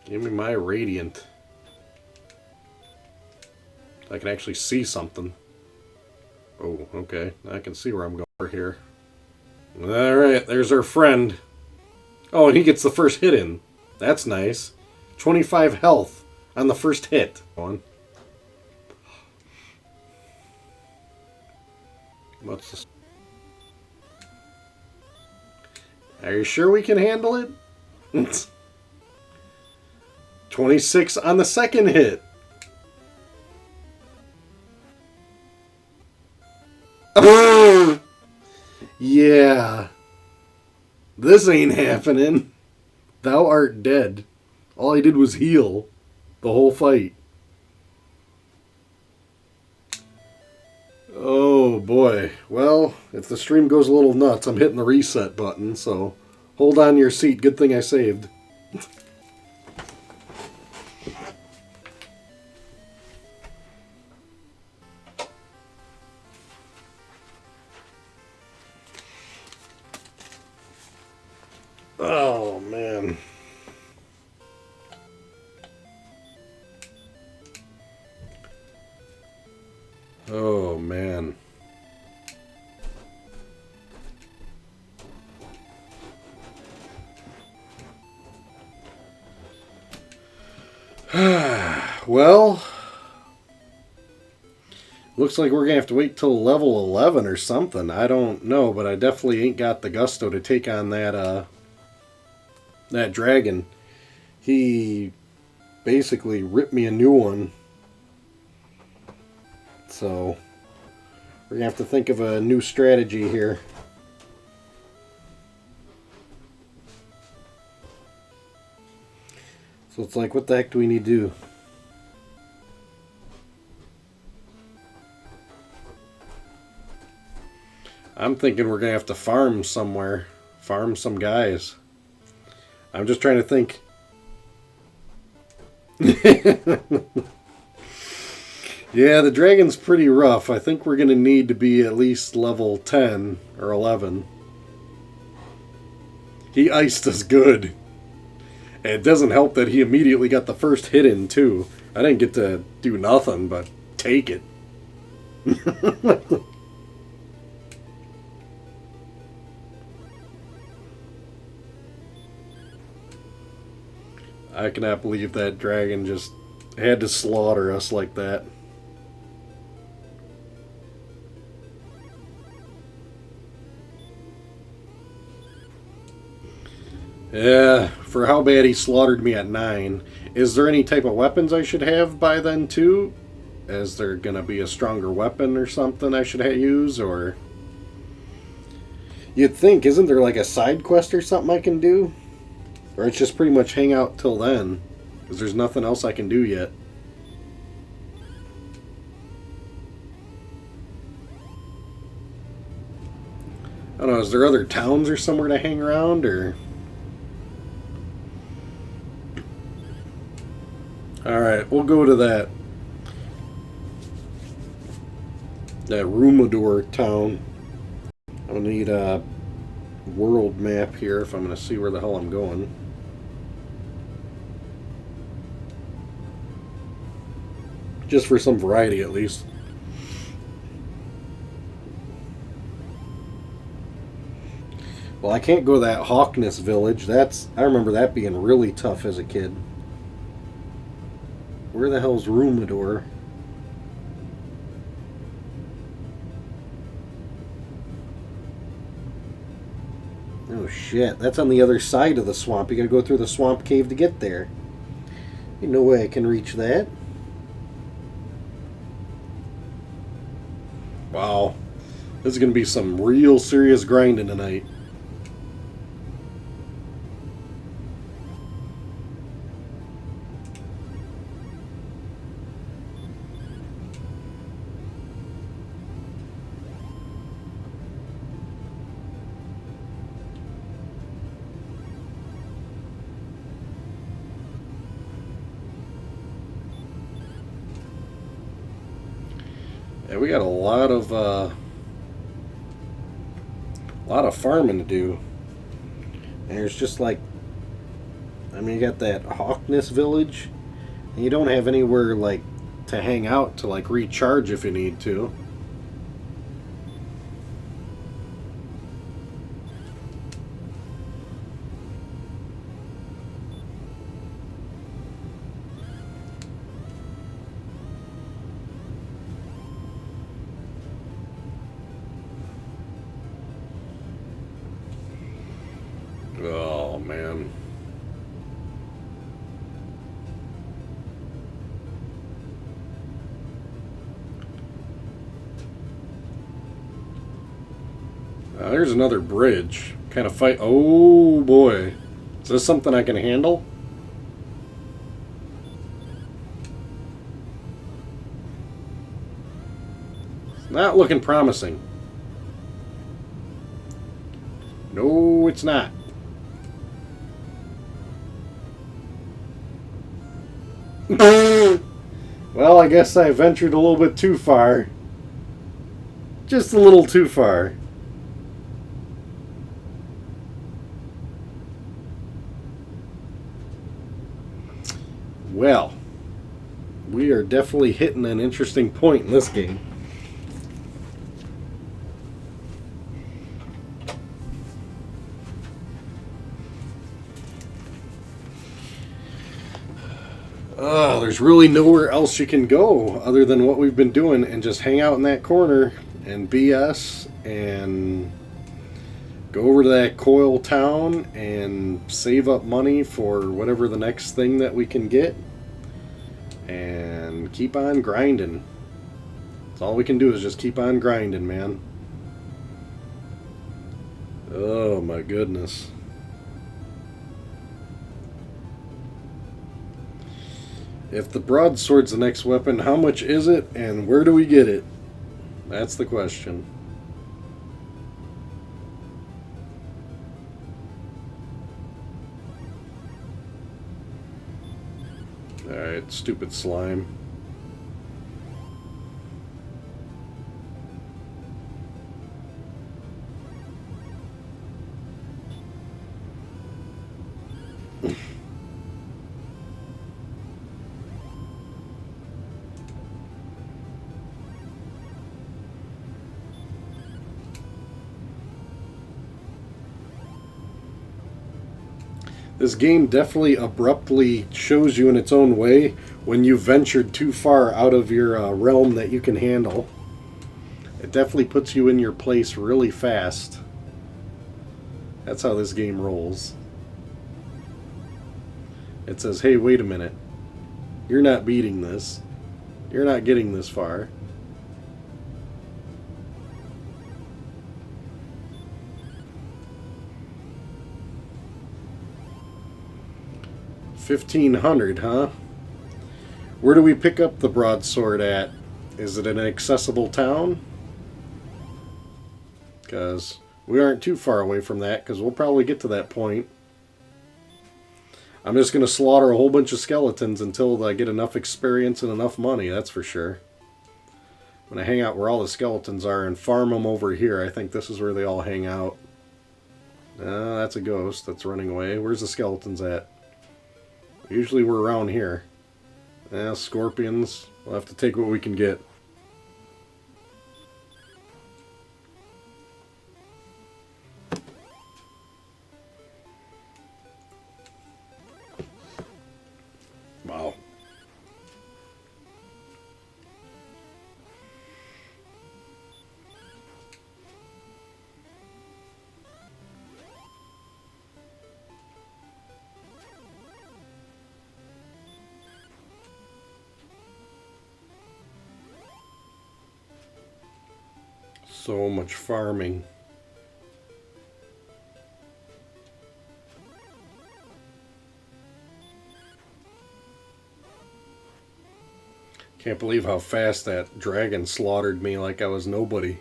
Give me my Radiant. I can actually see something. Oh, okay. I can see where I'm going over here. Alright, there's our friend. Oh, and he gets the first hit in. That's nice. 25 health on the first hit. What's this? Are you sure we can handle it? 26 on the second hit. Yeah. This ain't happening. Thou art dead. All I did was heal the whole fight. Oh boy. Well, if the stream goes a little nuts, I'm hitting the reset button, so hold on your seat. Good thing I saved. Oh, man. Oh, man. Well, looks like we're going to have to wait till level 11 or something. I don't know, but I definitely ain't got the gusto to take on that dragon. He basically ripped me a new one. So we're gonna have to think of a new strategy here. So it's like, what the heck do we need to do? I'm thinking we're gonna have to farm somewhere. Farm some guys. I'm just trying to think. Yeah, the dragon's pretty rough. I think we're going to need to be at least level 10 or 11. He iced us good. And it doesn't help that he immediately got the first hit in, too. I didn't get to do nothing but take it. I cannot believe that dragon just had to slaughter us like that. Yeah, for how bad he slaughtered me at 9. Is there any type of weapons I should have by then too? Is there gonna be a stronger weapon or something I should use, or... You'd think, isn't there like a side quest or something I can do? Or it's just pretty much hang out till then, because there's nothing else I can do yet. I don't know, is there other towns or somewhere to hang around, or... Alright, we'll go to that Rumador town. I'll need a world map here if I'm going to see where the hell I'm going. Just for some variety, at least. Well, I can't go to that Hawkness village. I remember that being really tough as a kid. Where the hell's Rumador? Oh shit, that's on the other side of the swamp. You gotta go through the swamp cave to get there. Ain't no way I can reach that. Wow. This is gonna be some real serious grinding tonight. Yeah, we got a lot of farming to do. And there's just like, I mean, you got that Hawkness village, and you don't have anywhere like to hang out to like recharge if you need to. Oh man. There's another bridge. Kind of fight. Oh boy. Is this something I can handle? It's not looking promising. No, it's not. Well, I guess I ventured a little bit too far. Just a little too far. Well, we are definitely hitting an interesting point in this game. There's really nowhere else you can go other than what we've been doing and just hang out in that corner and BS and go over to that coil town and save up money for whatever the next thing that we can get and keep on grinding. That's all we can do is just keep on grinding, man. Oh my goodness. If the broadsword's the next weapon, how much is it and where do we get it? That's the question. Alright, stupid slime. This game definitely abruptly shows you in its own way when you ventured too far out of your realm that you can handle. It definitely puts you in your place really fast. That's how this game rolls. It says, hey, wait a minute. You're not beating this. You're not getting this far. $1,500, huh? Where do we pick up the broadsword at? Is it an accessible town? Because we aren't too far away from that, because we'll probably get to that point. I'm just going to slaughter a whole bunch of skeletons until I get enough experience and enough money, that's for sure. I'm going to hang out where all the skeletons are and farm them over here. I think this is where they all hang out. That's a ghost that's running away. Where's the skeletons at? Usually we're around here. Scorpions. We'll have to take what we can get. So much farming. Can't believe how fast that dragon slaughtered me like I was nobody.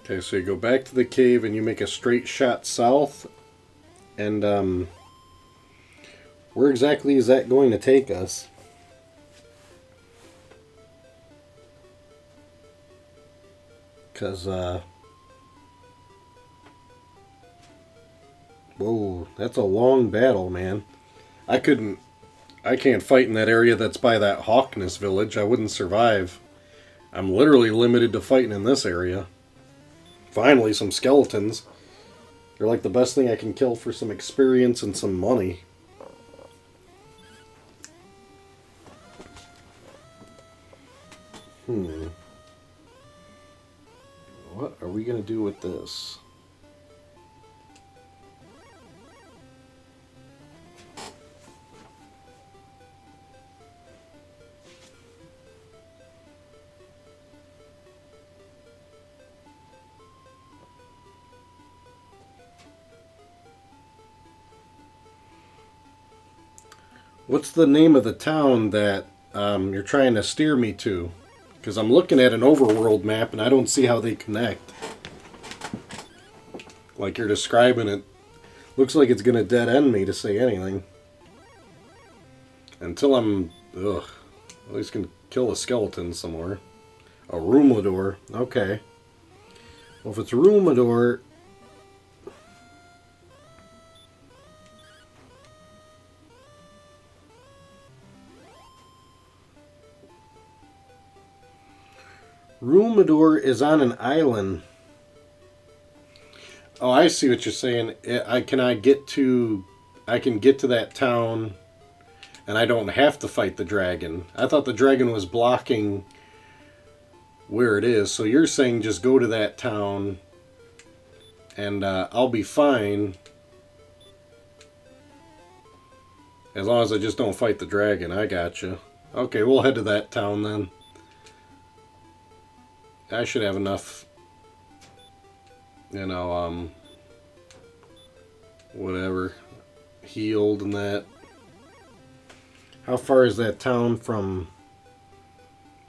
Okay, so you go back to the cave and you make a straight shot south. And where exactly is that going to take us? Because, whoa, that's a long battle, man. I can't fight in that area that's by that Hawkness village. I wouldn't survive. I'm literally limited to fighting in this area. Finally, some skeletons. They're like the best thing I can kill for some experience and some money. What are we going to do with this? What's the name of the town that you're trying to steer me to? Because I'm looking at an overworld map and I don't see how they connect. Like you're describing it. Looks like it's going to dead end me to say anything. Until I'm, at least can kill a skeleton somewhere. A Rumador. Okay. Well, if it's Rumador... Rumador is on an island. Oh, I see what you're saying. I can get to that town, and I don't have to fight the dragon. I thought the dragon was blocking where it is. So you're saying just go to that town, and I'll be fine as long as I just don't fight the dragon. I gotcha. Okay, we'll head to that town then. I should have enough, whatever, healed and that. How far is that town from...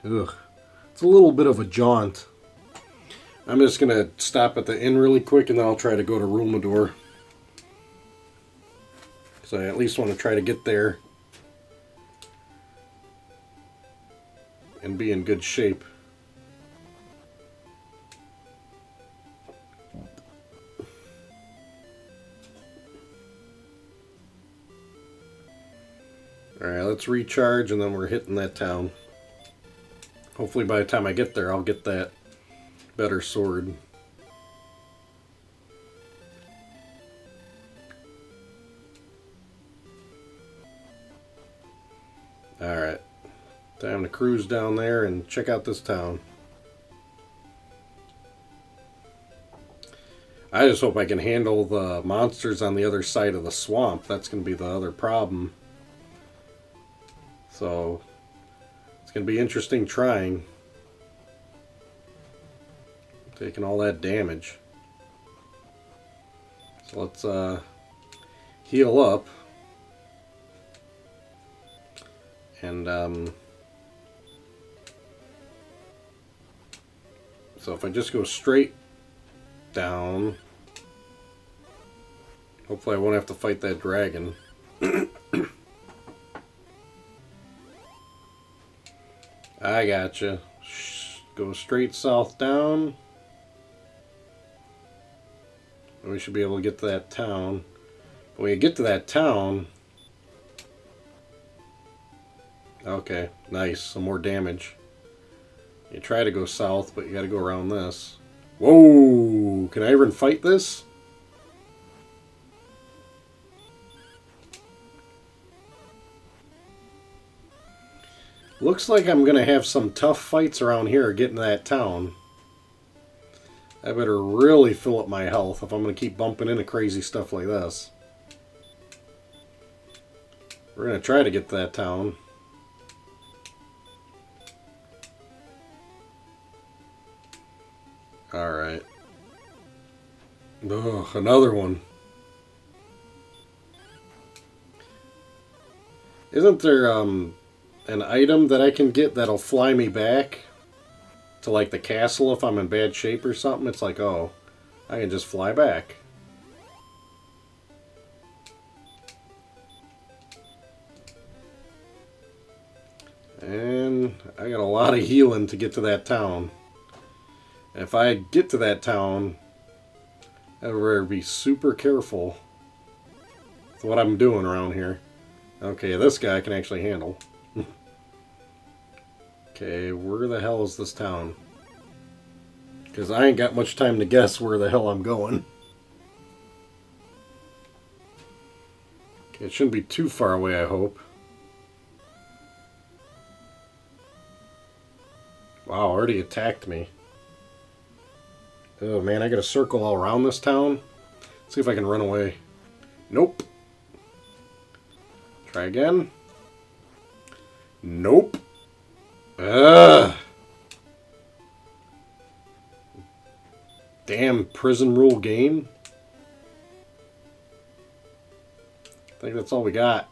It's a little bit of a jaunt. I'm just going to stop at the inn really quick and then I'll try to go to Rumador. Because I at least want to try to get there and be in good shape. Alright, let's recharge and then we're hitting that town. Hopefully by the time I get there, I'll get that better sword. Alright, time to cruise down there and check out this town. I just hope I can handle the monsters on the other side of the swamp. That's going to be the other problem. So, it's going to be interesting trying. Taking all that damage. So let's heal up. And, so if I just go straight down, hopefully I won't have to fight that dragon. I gotcha. Go straight south down. And we should be able to get to that town. But when you get to that town... Okay, nice. Some more damage. You try to go south, but you gotta go around this. Whoa! Can I even fight this? Looks like I'm going to have some tough fights around here getting to that town. I better really fill up my health if I'm going to keep bumping into crazy stuff like this. We're going to try to get to that town. Alright. Ugh, another one. Isn't there an item that I can get that'll fly me back to like the castle if I'm in bad shape or something? It's like, oh, I can just fly back. And I got a lot of healing to get to that town. If I get to that town, I better be super careful with what I'm doing around here. Okay, this guy I can actually handle. Okay, where the hell is this town? Because I ain't got much time to guess where the hell I'm going. Okay, it shouldn't be too far away, I hope. Wow, already attacked me. Oh man, I gotta circle all around this town. See if I can run away. Nope. Try again. Nope. Ugh. Damn prison rule game. I think that's all we got.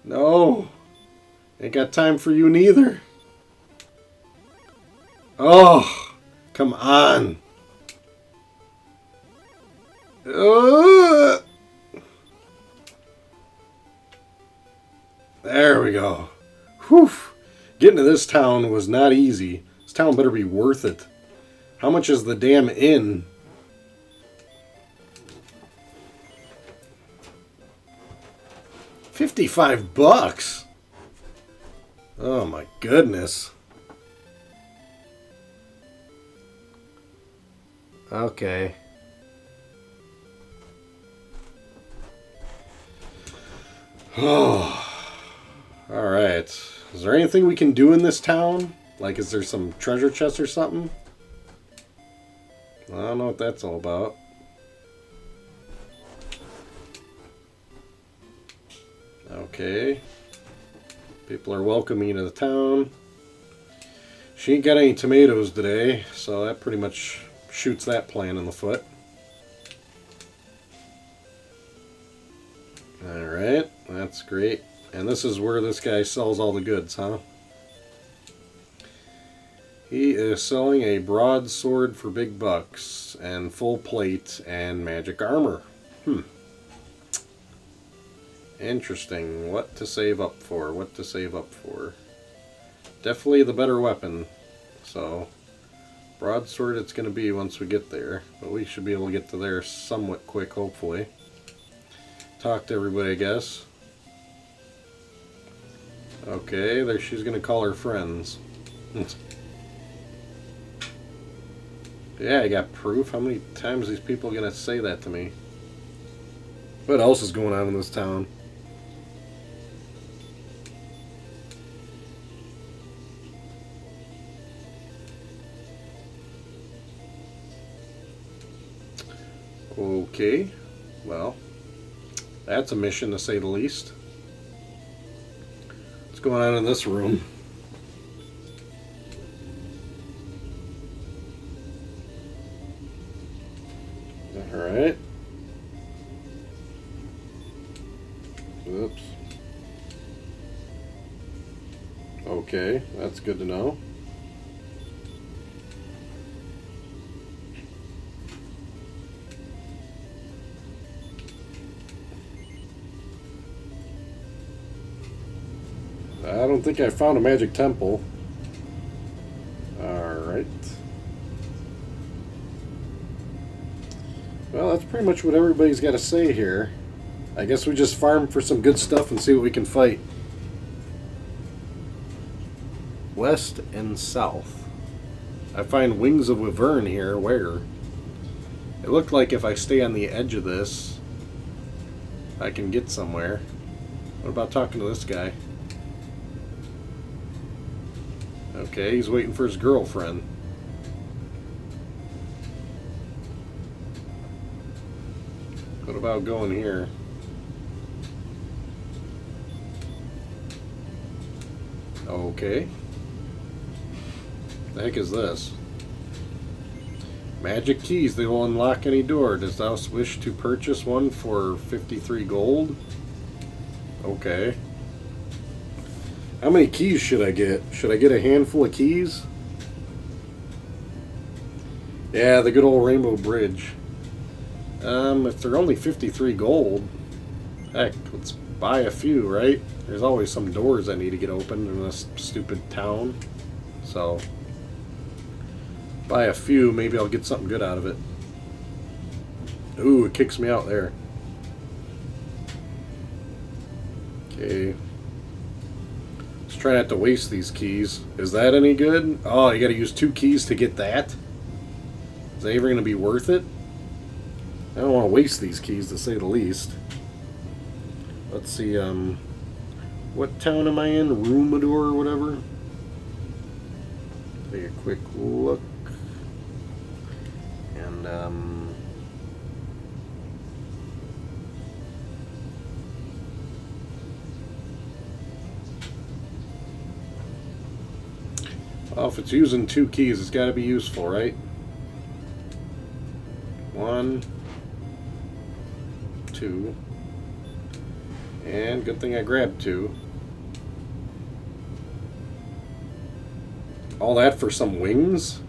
No. Ain't got time for you neither. Oh. Come on. There we go. Whew. Getting to this town was not easy. This town better be worth it. How much is the damn inn? $55. Oh my goodness. Okay. Oh. Alright. Is there anything we can do in this town? Like, is there some treasure chest or something? I don't know what that's all about. Okay. People are welcoming to the town. She ain't got any tomatoes today, so that pretty much shoots that plan in the foot. Alright, that's great. And this is where this guy sells all the goods, huh? He is selling a broadsword for big bucks, and full plate, and magic armor. Interesting. What to save up for? What to save up for? Definitely the better weapon. So, broadsword it's going to be once we get there. But we should be able to get to there somewhat quick, hopefully. Talk to everybody, I guess. Okay, there she's going to call her friends. Yeah, I got proof. How many times are these people going to say that to me? What else is going on in this town? Okay, well, that's a mission to say the least. What's going on in this room? Alright. Oops. Okay, that's good to know. I don't think I found a magic temple. Alright. Well, that's pretty much what everybody's got to say here. I guess we just farm for some good stuff and see what we can fight. West and south. I find Wings of Wyvern here. Where? It looked like if I stay on the edge of this, I can get somewhere. What about talking to this guy? Okay, he's waiting for his girlfriend. What about going here? Okay. The heck is this? Magic keys. They will unlock any door. Does thou wish to purchase one for 53 gold? Okay. How many keys should I get? Should I get a handful of keys? Yeah, the good old Rainbow Bridge. If they're only 53 gold, heck, let's buy a few, right? There's always some doors I need to get open in this stupid town. So, buy a few, maybe I'll get something good out of it. Ooh, it kicks me out there. Okay. Let's try not to waste these keys. Is that any good? Oh, you gotta use 2 keys to get that? Is that ever gonna be worth it? I don't want to waste these keys, to say the least. Let's see, what town am I in? Rumador or whatever? Take a quick look. And, well, if it's using 2 keys, it's got to be useful, right? 1, 2, and good thing I grabbed 2. All that for some wings?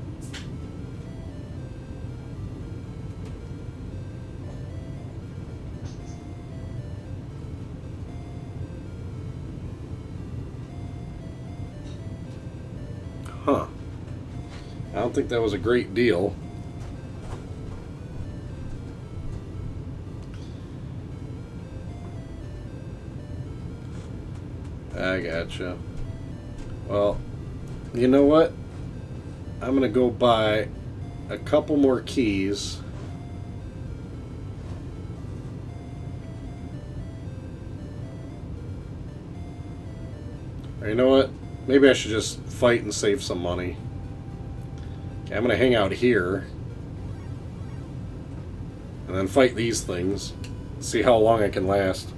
Huh. I don't think that was a great deal. I gotcha. Well, you know what? I'm gonna go buy a couple more keys. Or you know what? Maybe I should just fight and save some money. Okay, I'm gonna hang out here. And then fight these things. See how long I can last.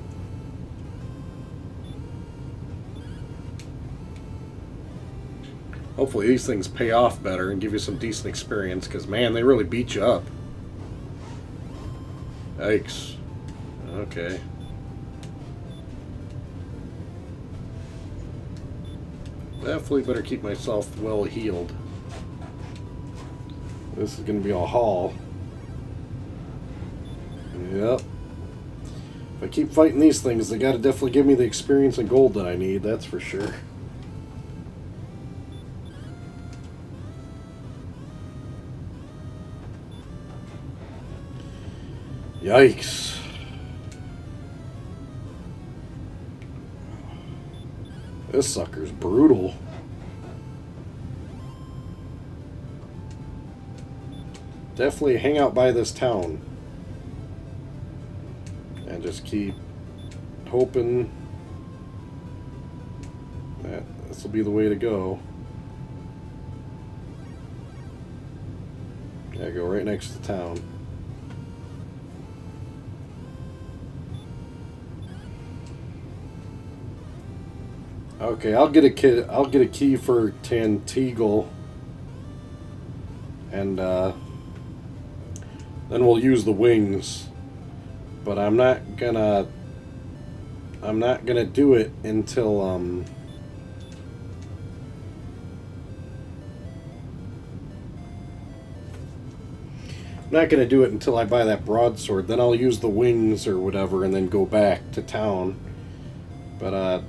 Hopefully these things pay off better and give you some decent experience, because man, they really beat you up. Yikes. Okay. Definitely better keep myself well healed. This is going to be a haul. Yep. If I keep fighting these things, they got to definitely give me the experience and gold that I need, that's for sure. Yikes. This sucker's brutal. Definitely hang out by this town. And just keep hoping that this will be the way to go. Yeah, go right next to town. Okay, I'll get a key for Tanteagle, and then we'll use the wings. But I'm not gonna do it until I'm not gonna do it until I buy that broadsword. Then I'll use the wings or whatever, and then go back to town. But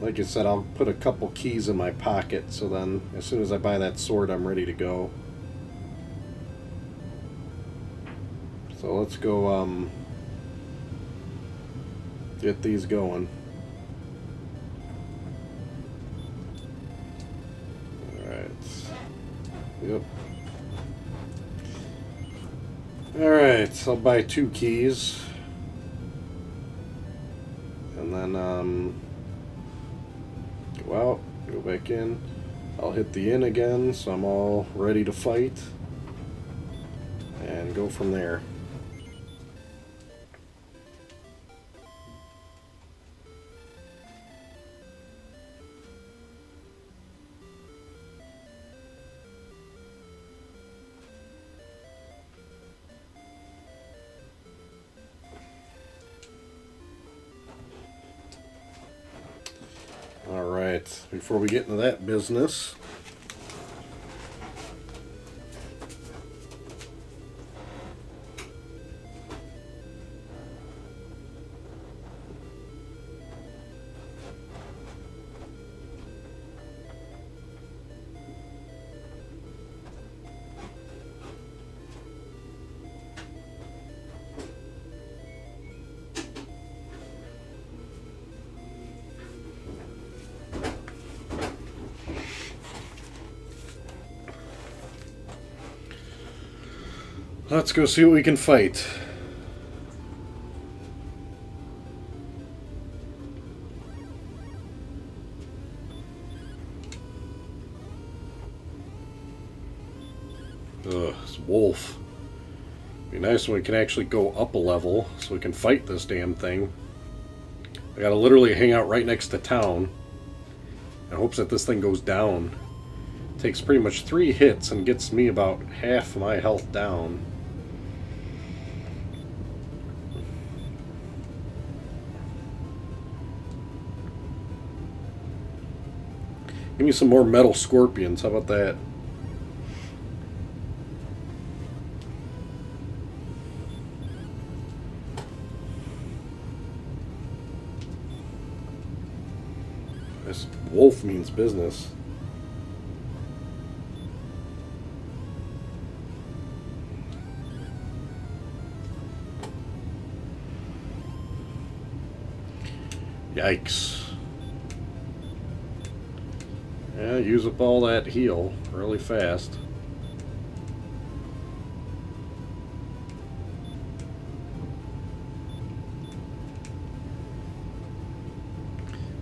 like I said, I'll put a couple keys in my pocket, so then as soon as I buy that sword, I'm ready to go. So let's go get these going. Alright. Yep. Alright, so I'll buy 2 keys. And then go out, go back in. I'll hit the inn again, so I'm all ready to fight. And go from there. Alright, before we get into that business, let's go see what we can fight. Ugh, this wolf. Be nice when we can actually go up a level so we can fight this damn thing. I gotta literally hang out right next to town in hopes that this thing goes down. Takes pretty much 3 hits and gets me about half my health down. Give me some more metal scorpions, how about that? This wolf means business. Yikes. Yeah, use up all that heal really fast.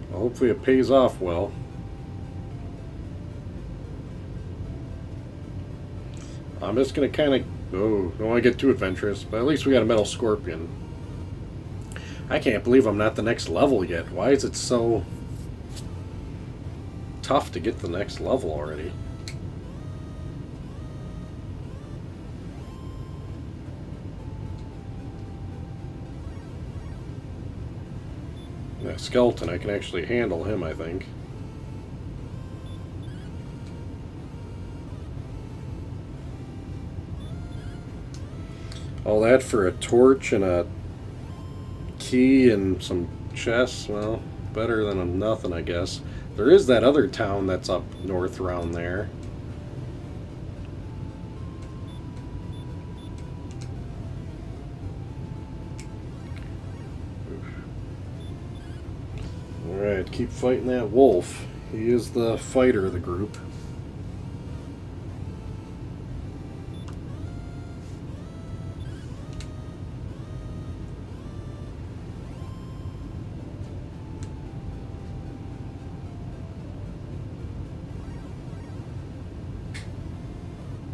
Well, hopefully it pays off well. I'm just going to kind of... Oh, don't want to get too adventurous, but at least we got a metal scorpion. I can't believe I'm not the next level yet. Why is it so tough to get the next level already? That skeleton, I can actually handle him, I think. All that for a torch and a key and some chests? Well, better than nothing, I guess. There is that other town that's up north around there. Alright, keep fighting that wolf. He is the fighter of the group.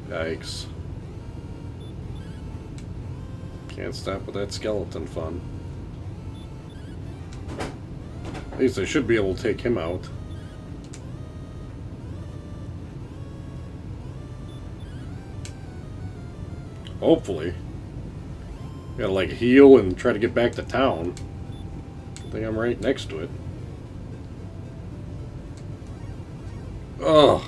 Yikes. Can't stop with that skeleton fun. At least I should be able to take him out. Hopefully. Gotta like heal and try to get back to town. I think I'm right next to it. Ugh.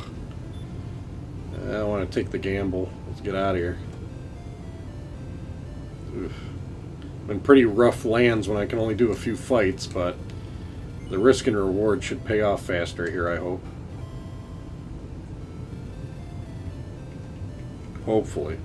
I don't want to take the gamble. Let's get out of here. Oof. Been pretty rough lands when I can only do a few fights, but the risk and reward should pay off faster here, I hope. Hopefully.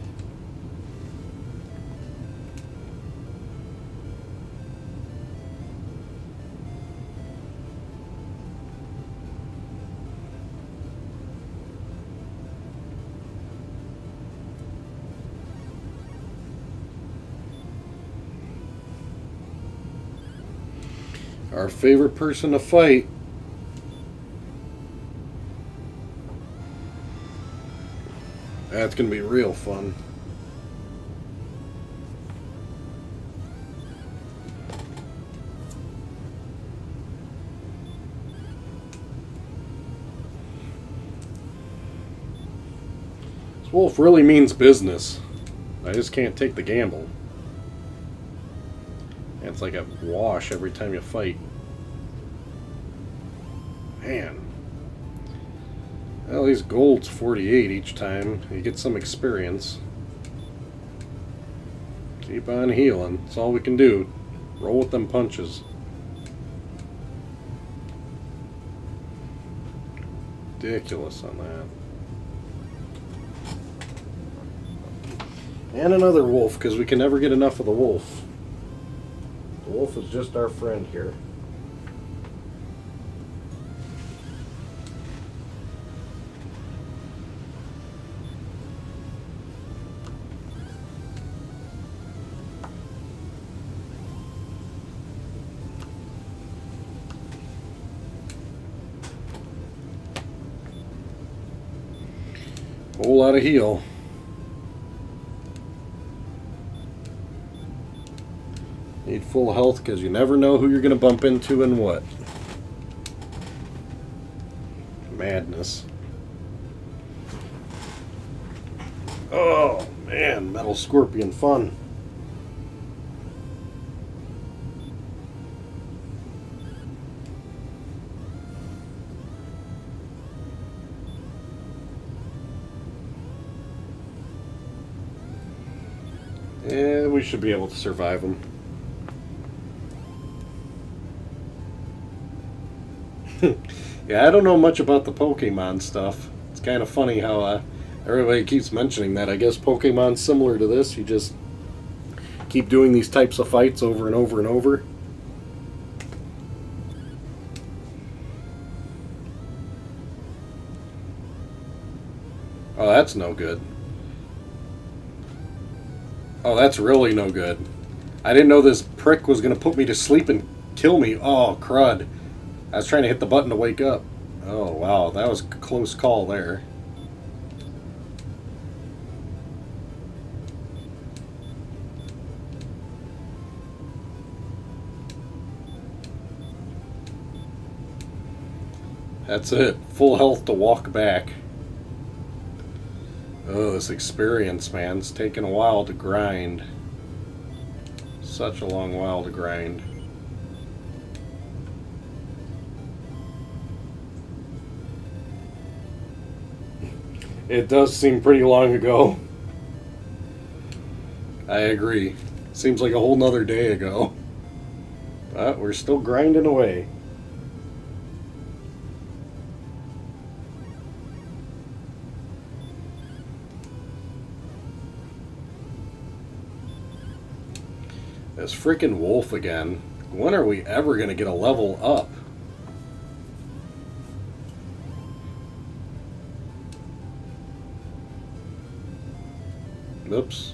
Our favorite person to fight. That's going to be real fun. This wolf really means business. I just can't take the gamble. It's like a wash every time you fight. Man. Well, these gold's 48 each time. You get some experience. Keep on healing. That's all we can do. Roll with them punches. Ridiculous on that. And another wolf, because we can never get enough of the wolf. The wolf is just our friend here. Whole lot of heal. Need full health because you never know who you're going to bump into and what. Madness. Oh man, Metal Scorpion fun. Yeah, we should be able to survive them. Yeah, I don't know much about the Pokemon stuff. It's kind of funny how everybody keeps mentioning that. I guess Pokemon's similar to this. You just keep doing these types of fights over and over and over. Oh, that's no good. Oh, that's really no good. I didn't know this prick was going to put me to sleep and kill me. Oh, crud. I was trying to hit the button to wake up. Oh, wow. That was a close call there. That's it. Full health to walk back. Oh, this experience, man. It's taken a while to grind. Such a long while to grind. It does seem pretty long ago. I agree. Seems like a whole nother day ago. But we're still grinding away. This freaking wolf again. When are we ever going to get a level up? Oops.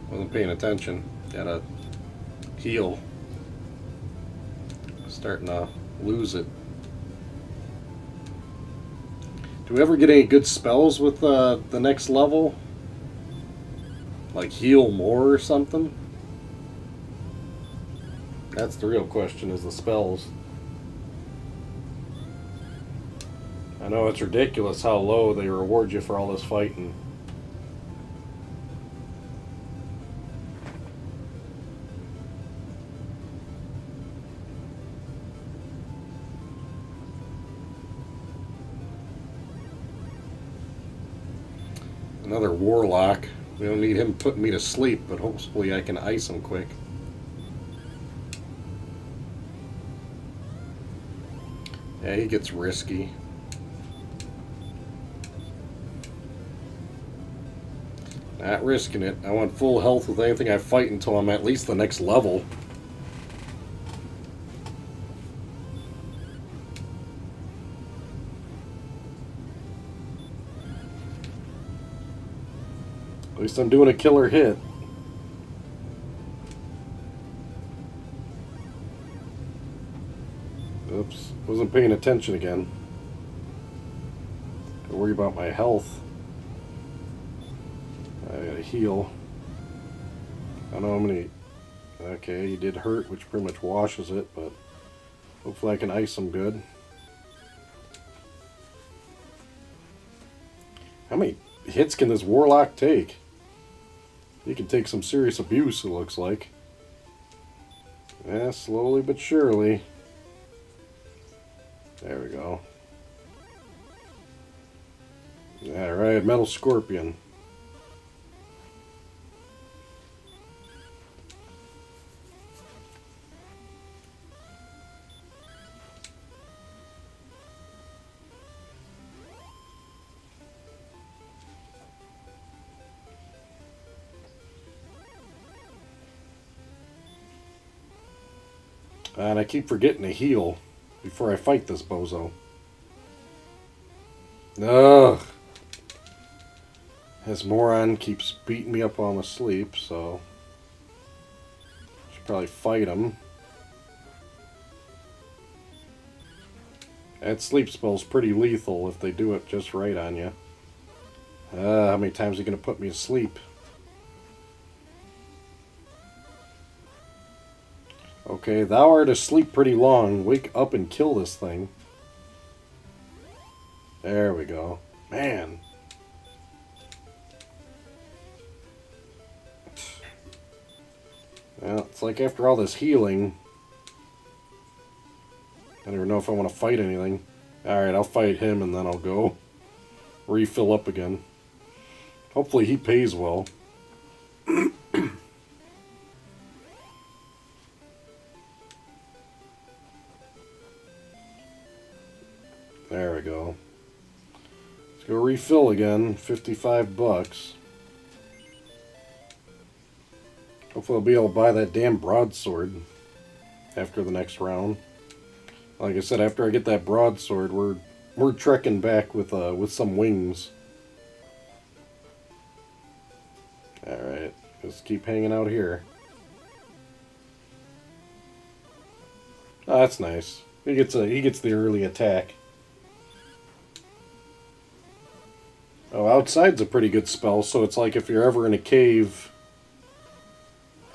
Wasn't paying attention. Gotta heal. Starting to lose it. Do we ever get any good spells with the next level? Like heal more or something? That's the real question, is the spells. I know it's ridiculous how low they reward you for all this fighting. Another warlock. We don't need him putting me to sleep, but hopefully I can ice him quick. Yeah, he gets risky. Not risking it. I want full health with anything I fight until I'm at least the next level. At least I'm doing a killer hit. Oops, wasn't paying attention again. Gotta worry about my health. I gotta heal. I don't know how many. Okay, he did hurt, which pretty much washes it, but hopefully I can ice him good. How many hits can this warlock take? He can take some serious abuse, it looks like. Yeah, slowly but surely. There we go. Alright, Metal Scorpion. And I keep forgetting to heal before I fight this bozo. Ugh. This moron keeps beating me up while I'm asleep, so should probably fight him. That sleep spell's pretty lethal if they do it just right on you. How many times are you going to put me to sleep? Okay, thou art asleep pretty long. Wake up and kill this thing. There we go. Man. Well, it's like after all this healing, I don't even know if I want to fight anything. Alright, I'll fight him and then I'll go refill up again. Hopefully he pays well. There we go. Let's go refill again. 55 bucks. Hopefully I'll be able to buy that damn broadsword after the next round. Like I said, after I get that broadsword, we're trekking back with some wings. Alright, just keep hanging out here. Oh, that's nice. He gets the early attack. Oh, outside's a pretty good spell, so it's like if you're ever in a cave,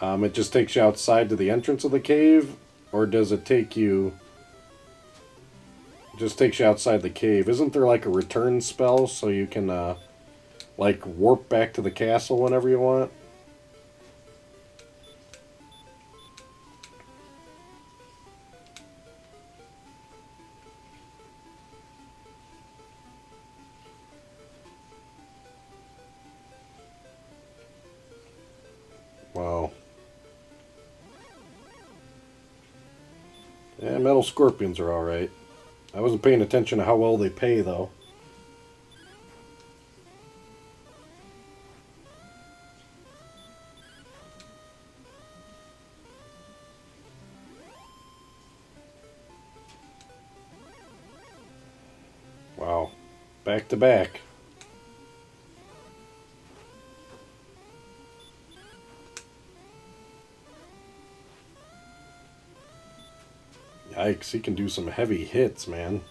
it just takes you outside to the entrance of the cave, or does it take you... It just takes you outside the cave. Isn't there like a return spell so you can, like, warp back to the castle whenever you want? Wow. Yeah, metal scorpions are alright. I wasn't paying attention to how well they pay, though. Wow. Back to back. Yikes, he can do some heavy hits, man.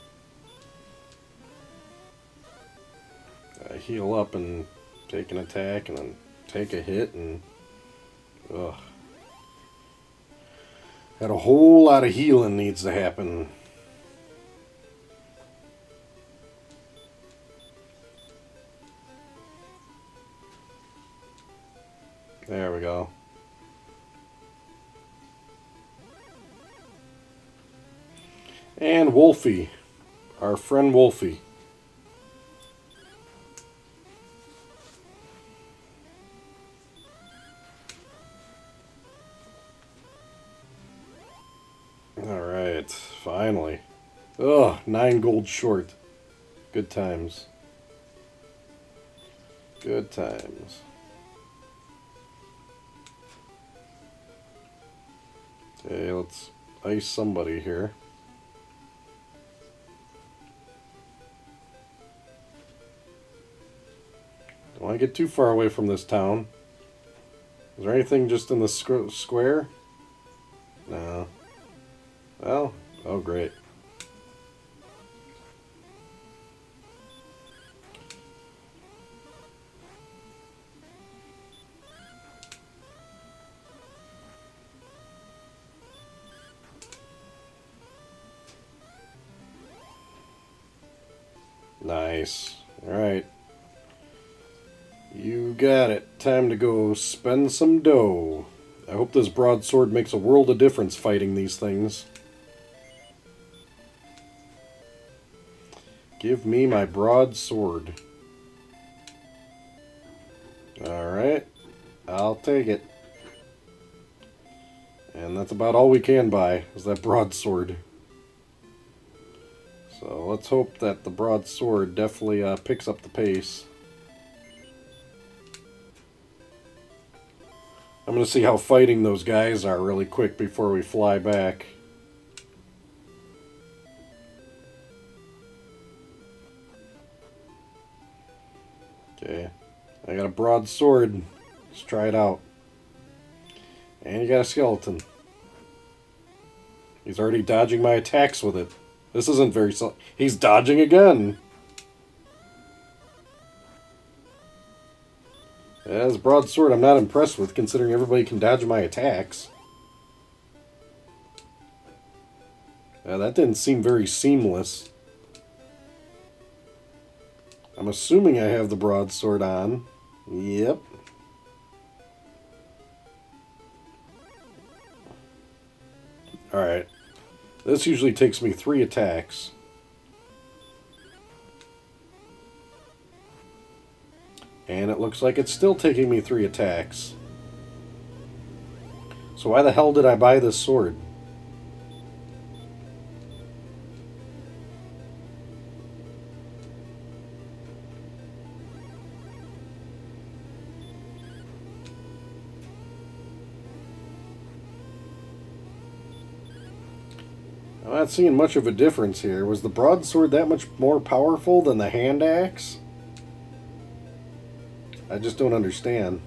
Heal up and take an attack and then take a hit and... Ugh. Got a whole lot of healing needs to happen. There we go. And Wolfie. Our friend Wolfie. Alright, finally. Ugh, 9 gold short. Good times. Good times. Okay, let's ice somebody here. Don't want to get too far away from this town. Is there anything just in the square? No. Well, oh great. Nice. Alright. You got it. Time to go spend some dough. I hope this broadsword makes a world of difference fighting these things. Give me my broadsword. Alright, I'll take it. And that's about all we can buy, is that broadsword. So let's hope that the broadsword definitely picks up the pace. I'm going to see how fighting those guys are really quick before we fly back. Okay, I got a broadsword. Let's try it out. And you got a skeleton. He's already dodging my attacks with it. This isn't very... He's dodging again! Yeah, this broadsword I'm not impressed with, considering everybody can dodge my attacks. That didn't seem very seamless. I'm assuming I have the broadsword on. Yep. Alright. This usually takes me 3 attacks. And it looks like it's still taking me 3 attacks. So why the hell did I buy this sword? I'm not seeing much of a difference here. Was the broadsword that much more powerful than the hand axe? I just don't understand.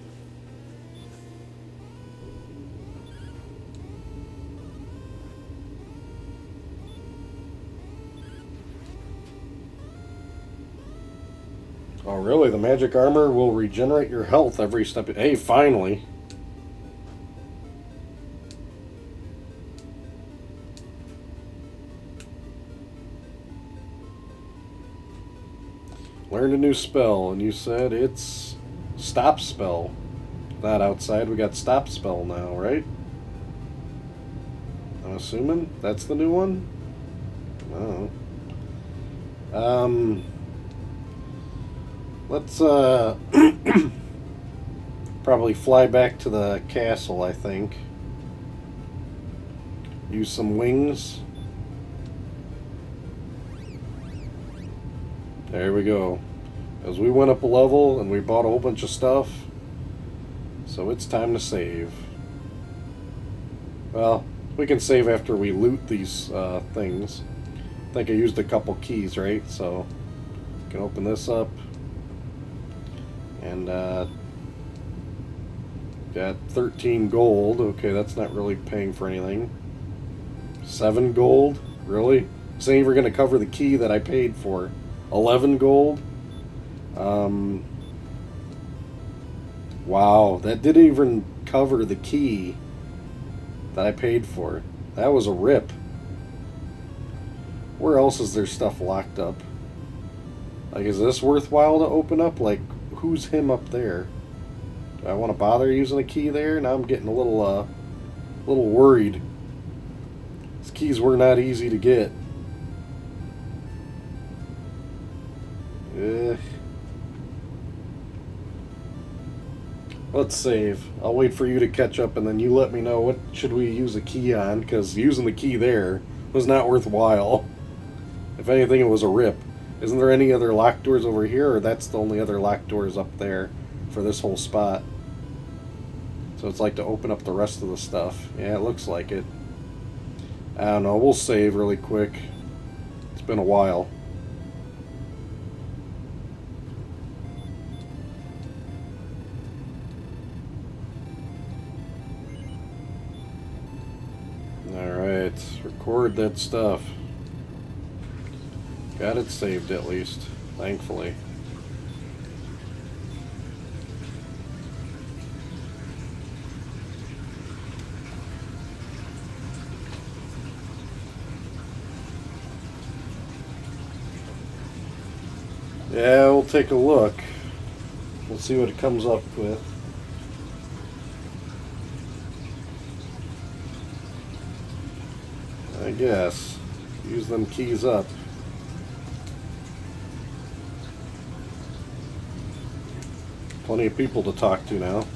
Oh really? The magic armor will regenerate your health every step. Hey, finally. Learned a new spell, and you said it's stop spell. Not outside, we got stop spell now, right? I'm assuming that's the new one? Oh. Let's probably fly back to the castle, I think. Use some wings. There we go. As we went up a level and we bought a whole bunch of stuff. So it's time to save. Well, we can save after we loot these things. I think I used a couple keys, right? So we can open this up. And got 13 gold. Okay, that's not really paying for anything. 7 gold? Really? This ain't even going to cover the key that I paid for. 11 gold? Wow, that didn't even cover the key that I paid for. That was a rip. Where else is there stuff locked up? Like, is this worthwhile to open up? Like, who's him up there? Do I want to bother using a key there? Now I'm getting a little worried. These keys were not easy to get. Let's save. I'll wait for you to catch up and then you let me know what should we use a key on, because using the key there was not worthwhile. If anything, it was a rip. Isn't there any other locked doors over here, or that's the only other locked doors up there for this whole spot? So it's like to open up the rest of the stuff. Yeah, it looks like it. I don't know, we'll save really quick. It's been a while. Alright, record that stuff. Got it saved at least, thankfully. Yeah, we'll take a look. We'll see what it comes up with. I guess. Use them keys up. plenty of people to talk to now.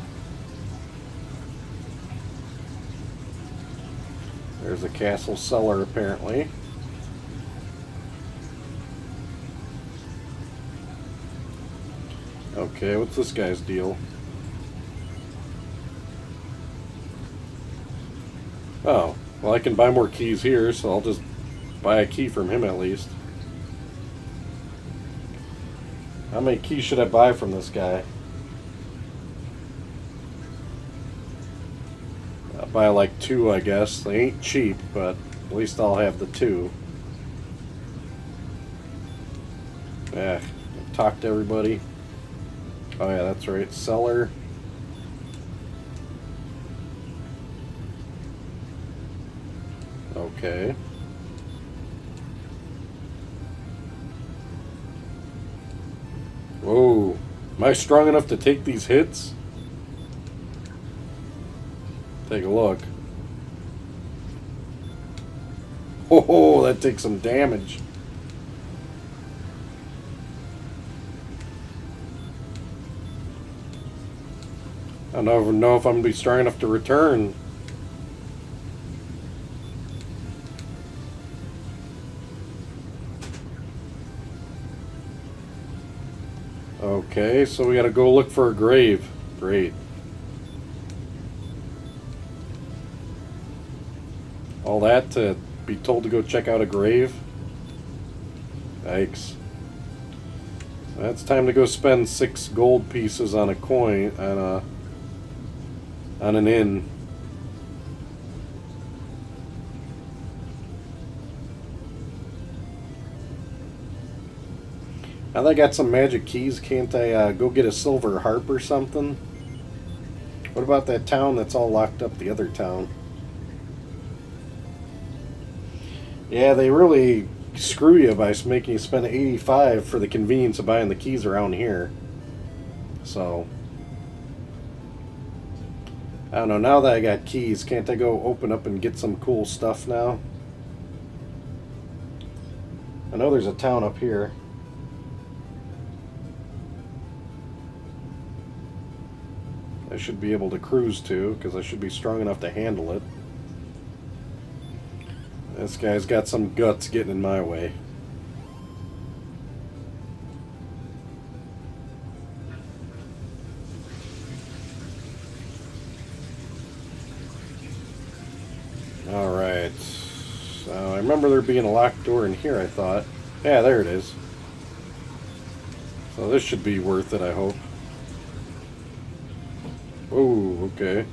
There's a castle cellar, apparently. Okay, what's this guy's deal? Oh, well, I can buy more keys here, so I'll just buy a key from him at least. How many keys should I buy from this guy? I'll buy like 2, I guess. They ain't cheap, but at least I'll have the 2. Talk to everybody. Oh yeah, that's right. Cellar. Okay. Whoa. Am I strong enough to take these hits? Take a look. Oh, that takes some damage. I don't even know if I'm going to be strong enough to return. Okay, so we got to go look for a grave. Great. All that to be told to go check out a grave? Yikes. That's time to go spend 6 gold pieces on a coin, on an inn. Now that I got some magic keys, can't I go get a silver harp or something? What about that town that's all locked up, the other town? Yeah, they really screw you by making you spend 85 for the convenience of buying the keys around here. So, I don't know, now that I got keys, can't I go open up and get some cool stuff now? I know there's a town up here. I should be able to cruise to, because I should be strong enough to handle it. This guy's got some guts getting in my way. Alright. So I remember there being a locked door in here, I thought. Yeah, there it is. So this should be worth it, I hope. Oh, okay.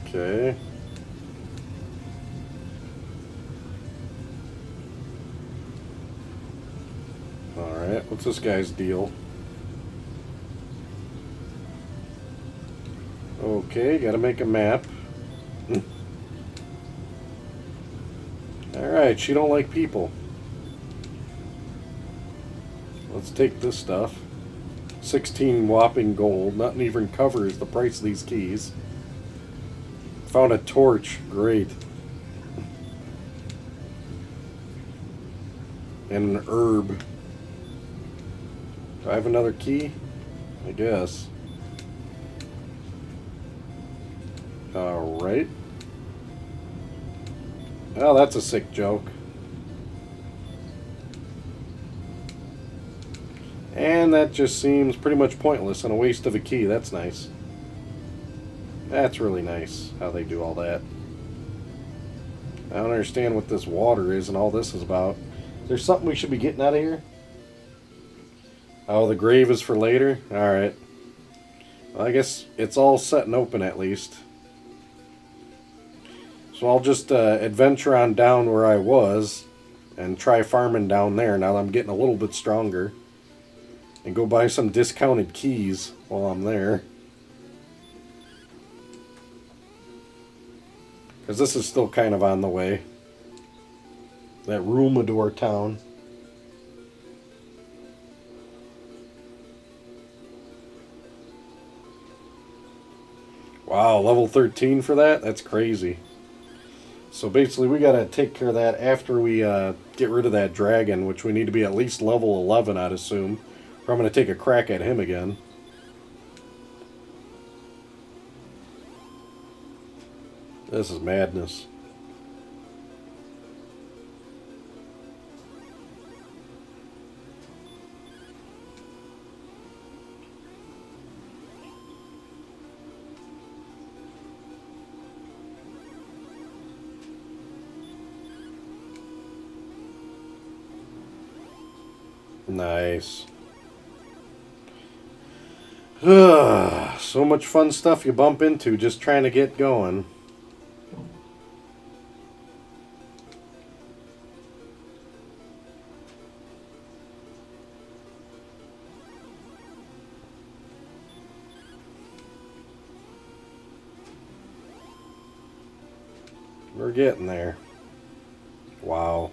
Okay. Alright, what's this guy's deal? Okay, gotta make a map. Alright, she don't like people. Let's take this stuff. 16 whopping gold. Nothing even covers the price of these keys. Found a torch. Great. And an herb. Do I have another key? I guess. Alright. Oh, that's a sick joke. And that just seems pretty much pointless and a waste of a key. That's nice. That's really nice how they do all that. I don't understand what this water is and all this is about. Is there something we should be getting out of here? Oh, the grave is for later? Alright. Well, I guess it's all set and open at least. So I'll just adventure on down where I was and try farming down there now that I'm getting a little bit stronger. And go buy some discounted keys while I'm there. Because this is still kind of on the way. That Rumador town. Wow, level 13 for that? That's crazy. So basically, we gotta take care of that after we get rid of that dragon, which we need to be at least level 11, I'd assume. Or I'm gonna take a crack at him again. This is madness. Nice. So much fun stuff you bump into just trying to get going. We're getting there. Wow.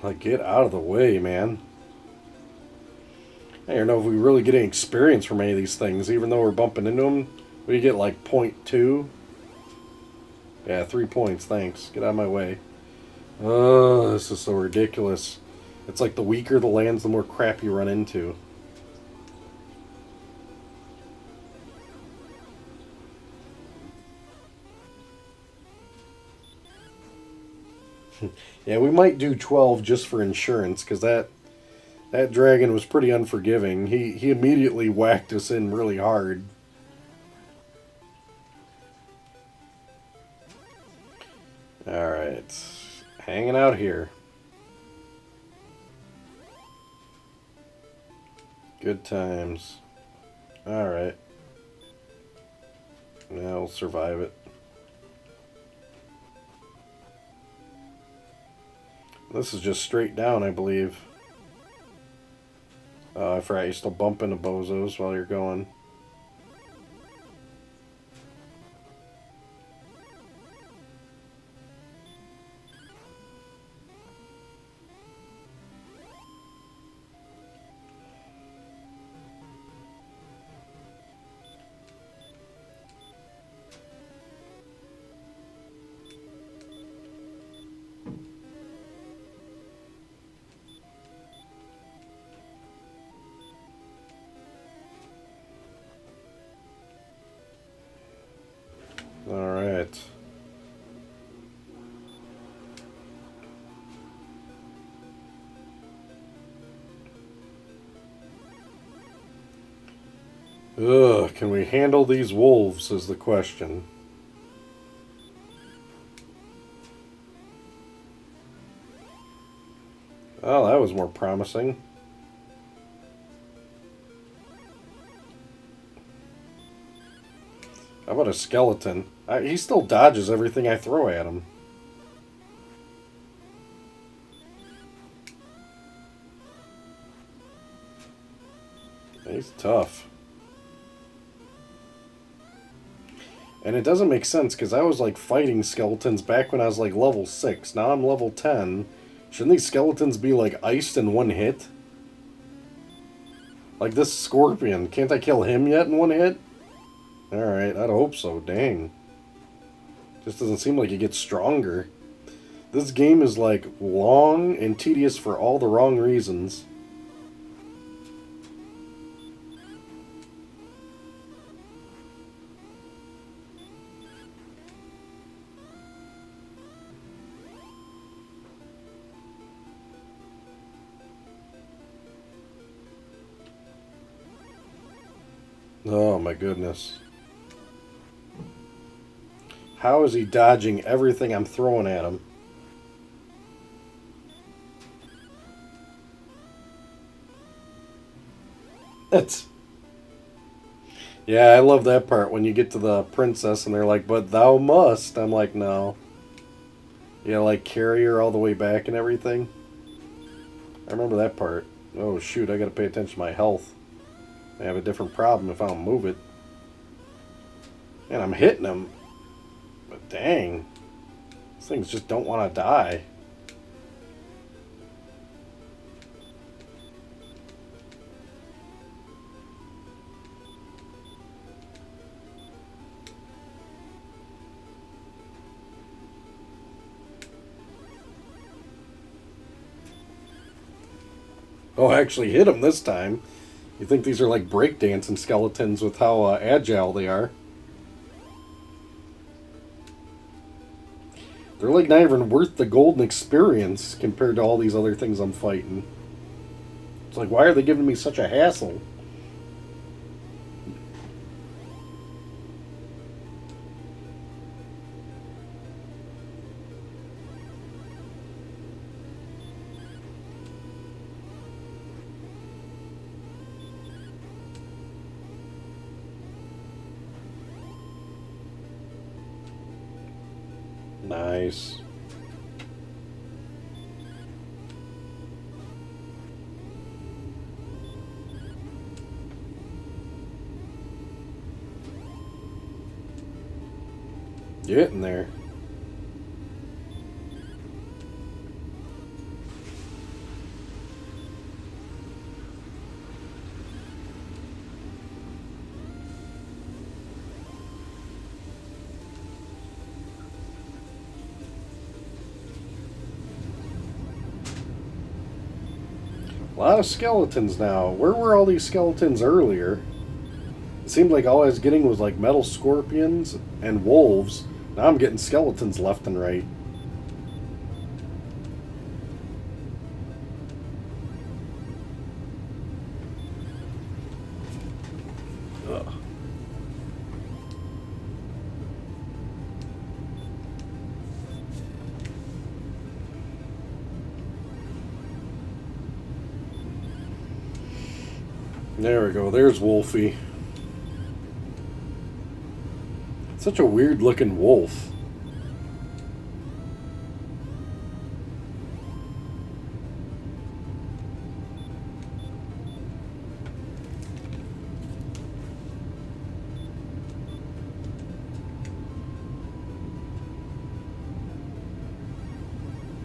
Like, get out of the way, man. I don't know if we really get any experience from any of these things, even though we're bumping into them. We get like 0.2. Yeah, 3 points, thanks. Get out of my way. Oh, this is so ridiculous. It's like the weaker the lands, the more crap you run into. Yeah, we might do 12 just for insurance, because that dragon was pretty unforgiving. He immediately whacked us in really hard. Alright. Hanging out here. Good times. Alright. Now we'll survive it. This is just straight down, I believe. I forgot you still bump into bozos while you're going. Alright. Ugh, can we handle these wolves is the question. Oh, that was more promising. How about a skeleton? He still dodges everything I throw at him. He's tough. And it doesn't make sense, because I was like fighting skeletons back when I was like level 6. Now I'm level 10. Shouldn't these skeletons be like iced in one hit? Like this scorpion. Can't I kill him yet in one hit? Alright, I'd hope so. Dang. Just doesn't seem like he gets stronger. This game is like long and tedious for all the wrong reasons. Oh my goodness. How is he dodging everything I'm throwing at him? That's... Yeah, I love that part when you get to the princess and they're like, but thou must. I'm like, no. You gotta like carry her all the way back and everything. I remember that part. Oh shoot, I gotta pay attention to my health. I have a different problem if I don't move it. And I'm hitting him. But dang. These things just don't want to die. Oh, I actually hit him this time. You think these are like breakdancing skeletons with how agile they are. They're like not even worth the golden experience compared to all these other things I'm fighting. It's like, why are they giving me such a hassle? Nice. Getting there. A lot of skeletons now. Where were all these skeletons earlier? It seemed like all I was getting was like metal scorpions and wolves. Now I'm getting skeletons left and right. Ugh. There we go. There's Wolfie. Such a weird looking wolf.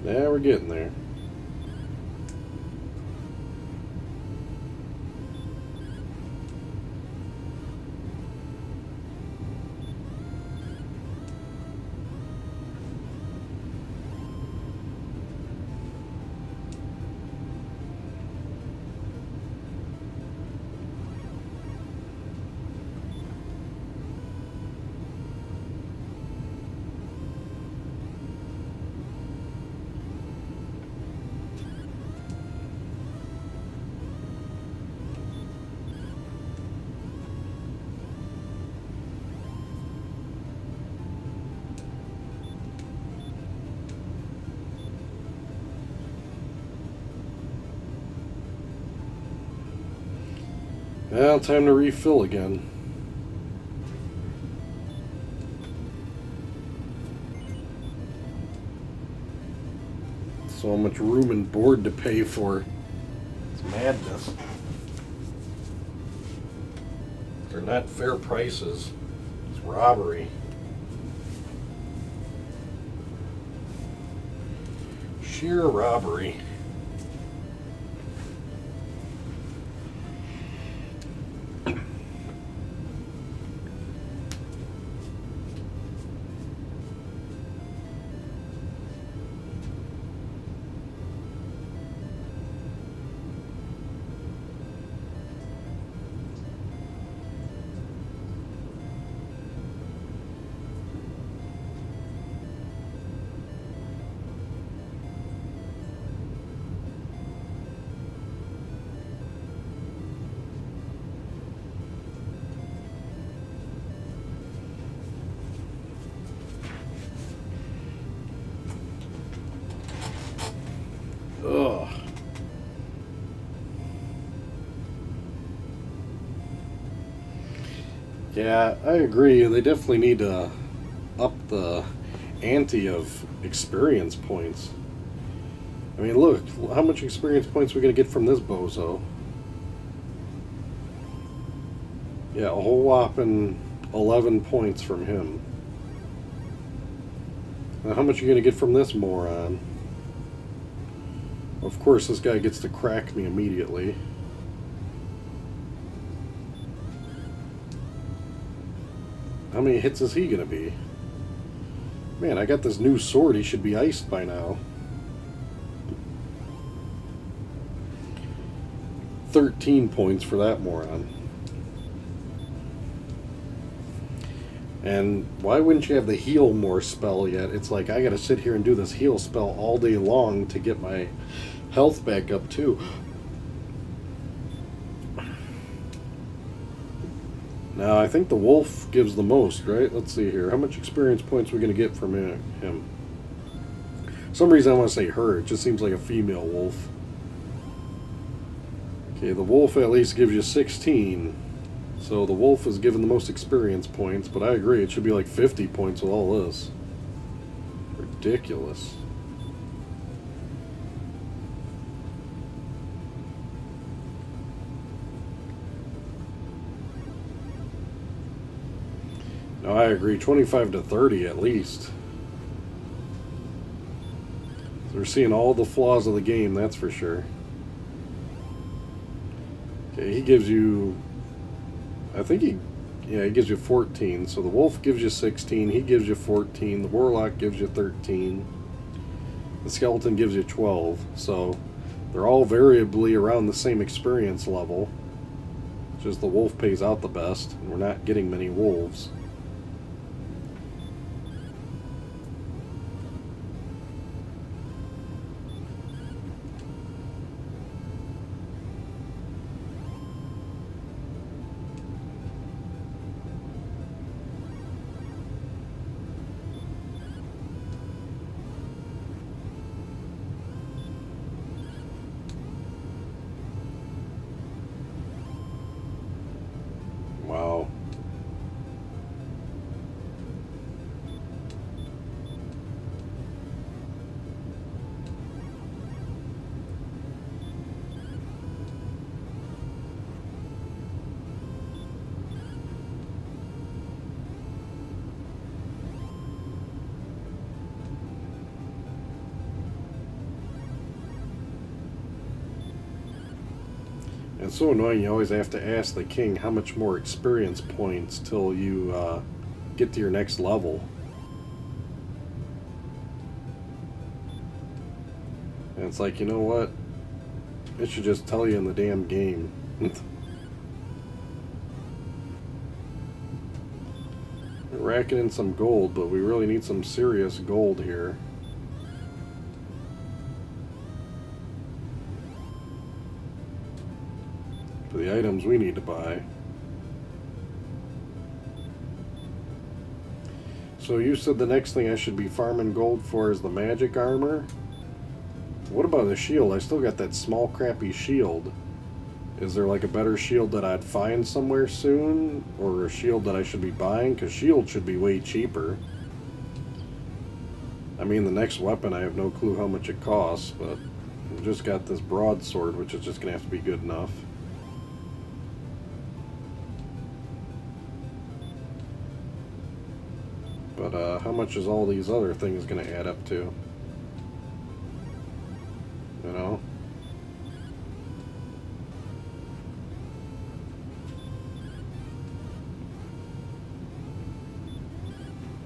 Yeah, we're getting there. Well, time to refill again. So much room and board to pay for. It's madness. They're not fair prices. It's robbery. Sheer robbery. Ugh. Yeah, I agree. They definitely need to up the ante of experience points. I mean, look, how much experience points are we going to get from this bozo? Yeah, a whole whopping 11 points from him. Now, how much are you going to get from this moron? Of course, this guy gets to crack me immediately. How many hits is he going to be? Man, I got this new sword. He should be iced by now. 13 points for that moron. And why wouldn't you have the heal more spell yet? It's like I gotta sit here and do this heal spell all day long to get my health back up too. Now I think the wolf gives the most, right? Let's see here. How much experience points are we gonna get from him? For some reason I want to say her. It just seems like a female wolf. Okay, the wolf at least gives you 16. So the wolf is given the most experience points, but I agree, it should be like 50 points with all this. Ridiculous. No, I agree, 25 to 30 at least. They're seeing all the flaws of the game, that's for sure. Okay, he gives you... I think he gives you 14. So the wolf gives you 16, he gives you 14, the warlock gives you 13, the skeleton gives you 12. So they're all variably around the same experience level. Just the wolf pays out the best, and we're not getting many wolves. Wow. It's so annoying, you always have to ask the king how much more experience points till you get to your next level. And it's like, you know what? It should just tell you in the damn game. We're racking in some gold, but we really need some serious gold here. For the items we need to buy. So you said the next thing I should be farming gold for is the magic armor? What about the shield? I still got that small crappy shield. Is there like a better shield that I'd find somewhere soon? Or a shield that I should be buying? Because shield should be way cheaper. I mean, the next weapon, I have no clue how much it costs, but I've just got this broadsword, which is just going to have to be good enough. But how much is all these other things going to add up to? You know?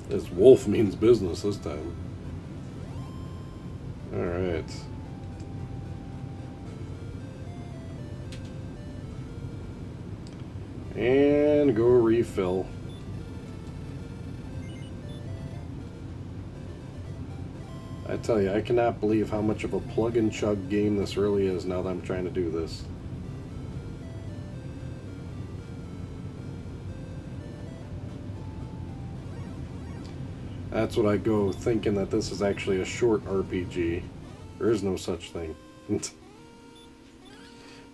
This wolf means business this time. Alright. And go refill. I tell you, I cannot believe how much of a plug and chug game this really is now that I'm trying to do this. That's what I go thinking, that this is actually a short RPG. There is no such thing.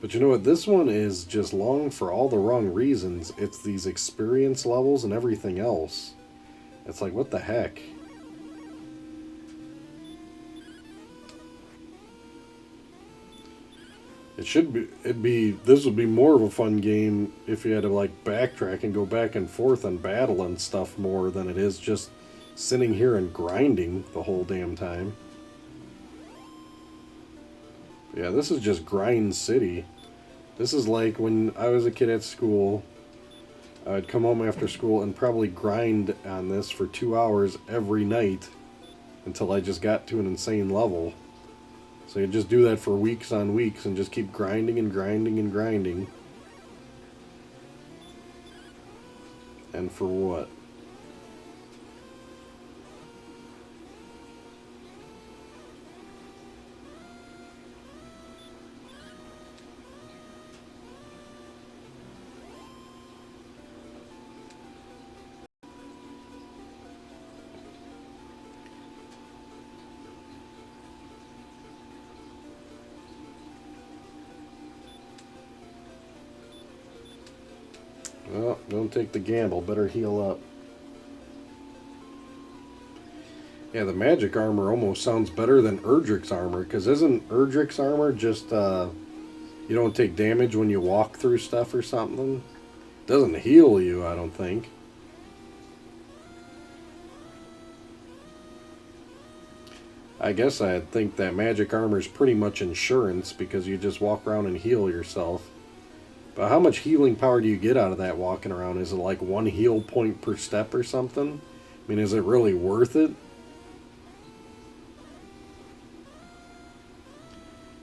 But you know what? This one is just long for all the wrong reasons. It's these experience levels and everything else. It's like, what the heck? This would be more of a fun game if you had to like backtrack and go back and forth and battle and stuff more than it is just sitting here and grinding the whole damn time. Yeah, this is just grind city. This is like when I was a kid at school, I'd come home after school and probably grind on this for 2 hours every night until I just got to an insane level. So you just do that for weeks on weeks and just keep grinding and grinding and grinding. And for what? Well, don't take the gamble. Better heal up. Yeah, the magic armor almost sounds better than Erdrick's armor, because isn't Erdrick's armor just, you don't take damage when you walk through stuff or something? Doesn't heal you, I don't think. I guess I'd think that magic armor is pretty much insurance, because you just walk around and heal yourself. But how much healing power do you get out of that walking around? Is it like 1 heal point per step or something? I mean, is it really worth it?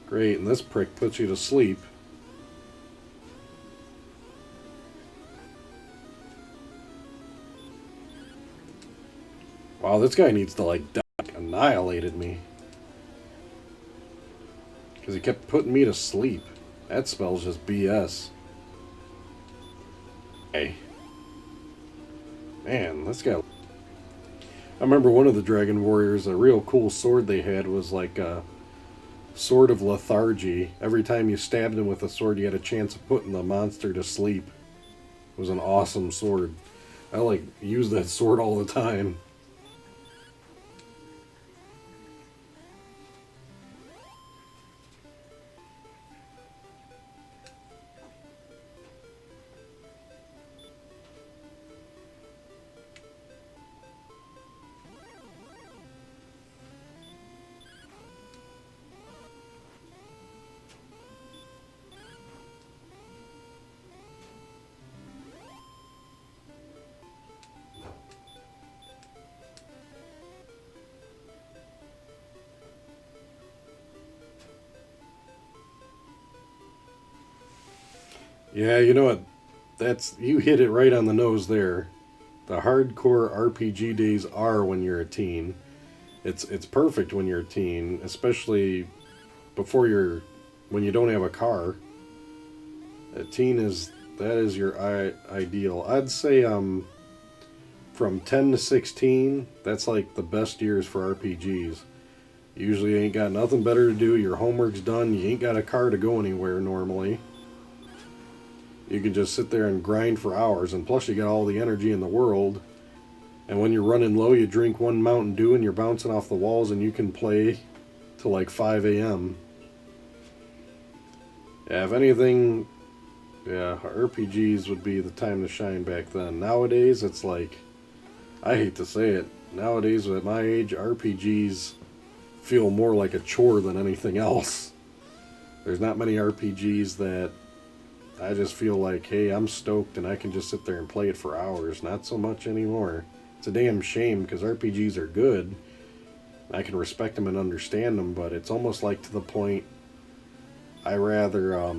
Great, and this prick puts you to sleep. Wow, this guy needs to, like, die. Annihilated me. Because he kept putting me to sleep. That spell's just BS. Hey. Man, this guy... I remember one of the Dragon Warriors, a real cool sword they had was like a sword of lethargy. Every time you stabbed him with a sword, you had a chance of putting the monster to sleep. It was an awesome sword. I, like, use that sword all the time. Yeah, you know what? That's you hit it right on the nose there. The hardcore RPG days are when you're a teen. It's perfect when you're a teen, especially before you're when you don't have a car. A teen is that is your ideal. I'd say from 10 to 16, that's like the best years for RPGs. Usually you ain't got nothing better to do, your homework's done, you ain't got a car to go anywhere normally. You can just sit there and grind for hours, and plus you got all the energy in the world. And when you're running low, you drink 1 Mountain Dew and you're bouncing off the walls and you can play till like 5 a.m. Yeah, if anything, yeah, RPGs would be the time to shine back then. Nowadays, it's like, I hate to say it, nowadays at my age, RPGs feel more like a chore than anything else. There's not many RPGs that I just feel like, hey, I'm stoked and I can just sit there and play it for hours. Not so much anymore. It's a damn shame because RPGs are good. I can respect them and understand them, but it's almost like to the point I rather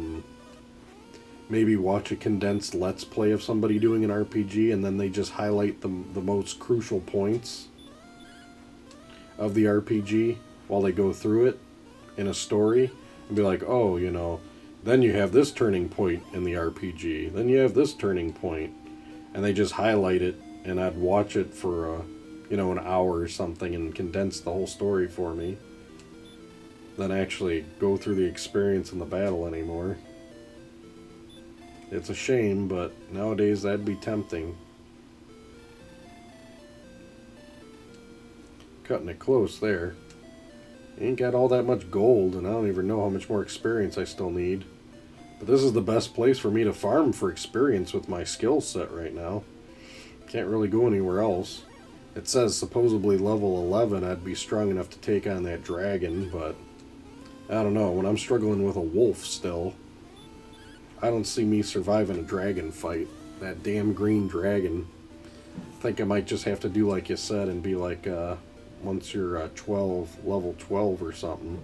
maybe watch a condensed Let's Play of somebody doing an RPG and then they just highlight the most crucial points of the RPG while they go through it in a story and be like, oh, you know, then you have this turning point in the RPG. Then you have this turning point. And they just highlight it, and I'd watch it for, an hour or something and condense the whole story for me. Then actually go through the experience in the battle anymore. It's a shame, but nowadays that'd be tempting. Cutting it close there. Ain't got all that much gold, and I don't even know how much more experience I still need. But this is the best place for me to farm for experience with my skill set right now. Can't really go anywhere else. It says supposedly level 11 I'd be strong enough to take on that dragon, but I don't know. When I'm struggling with a wolf still, I don't see me surviving a dragon fight. That damn green dragon. I think I might just have to do like you said and be like, once you're 12, level 12 or something.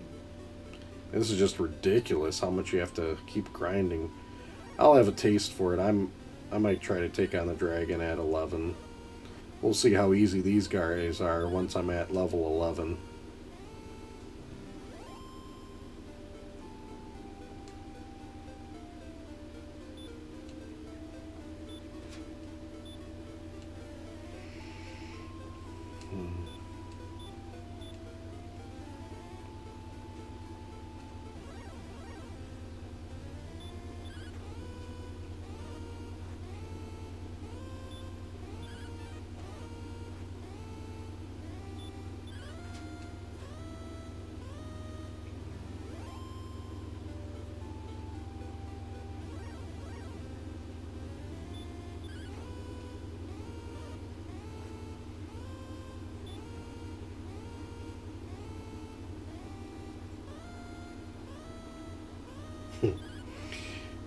This is just ridiculous how much you have to keep grinding. I'll have a taste for it. I might try to take on the dragon at 11. We'll see how easy these guys are once I'm at level 11.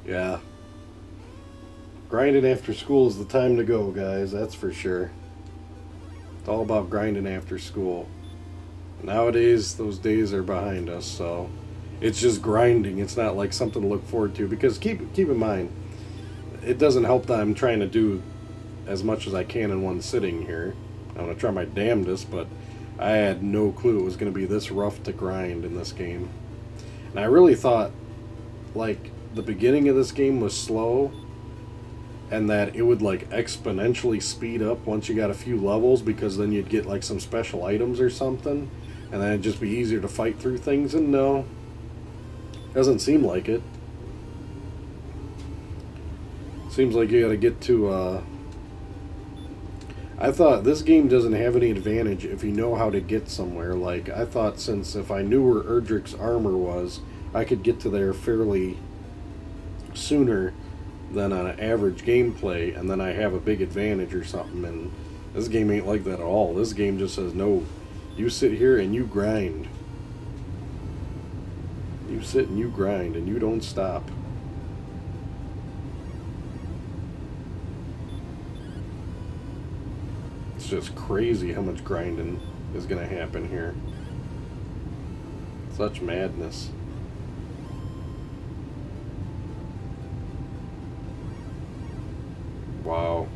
Yeah. Grinding after school is the time to go, guys, that's for sure. It's all about grinding after school. Nowadays, those days are behind us, so it's just grinding. It's not like something to look forward to, because keep in mind, it doesn't help that I'm trying to do as much as I can in one sitting here. I'm going to try my damnedest, but I had no clue it was going to be this rough to grind in this game. And I really thought, like, the beginning of this game was slow, and that it would, like, exponentially speed up once you got a few levels, because then you'd get, like, some special items or something, and then it'd just be easier to fight through things, and no. Doesn't seem like it. Seems like you gotta get to, I thought this game doesn't have any advantage if you know how to get somewhere. Like, I thought since if I knew where Erdrick's armor was, I could get to there fairly sooner than on an average gameplay, and then I have a big advantage or something. And this game ain't like that at all. This game just says, no, you sit here and you grind. You sit and you grind, and you don't stop. It's just crazy how much grinding is going to happen here. Such madness. Wow.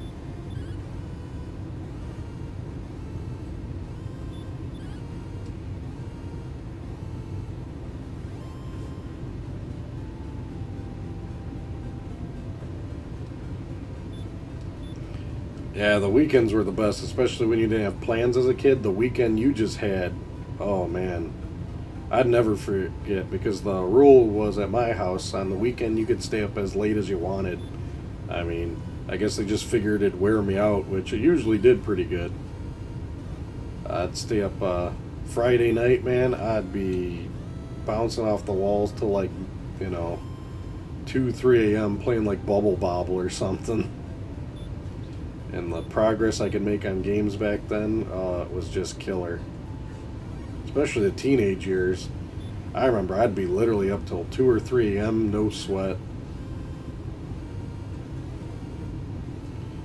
Yeah, the weekends were the best, especially when you didn't have plans as a kid. The weekend you just had, oh man, I'd never forget, because the rule was at my house, on the weekend you could stay up as late as you wanted. I mean, I guess they just figured it'd wear me out, which it usually did pretty good. I'd stay up Friday night, man, I'd be bouncing off the walls till like, 2, 3 a.m. playing like Bubble Bobble or something. And the progress I could make on games back then, it was just killer. Especially the teenage years. I remember I'd be literally up till 2 or 3 a.m., no sweat.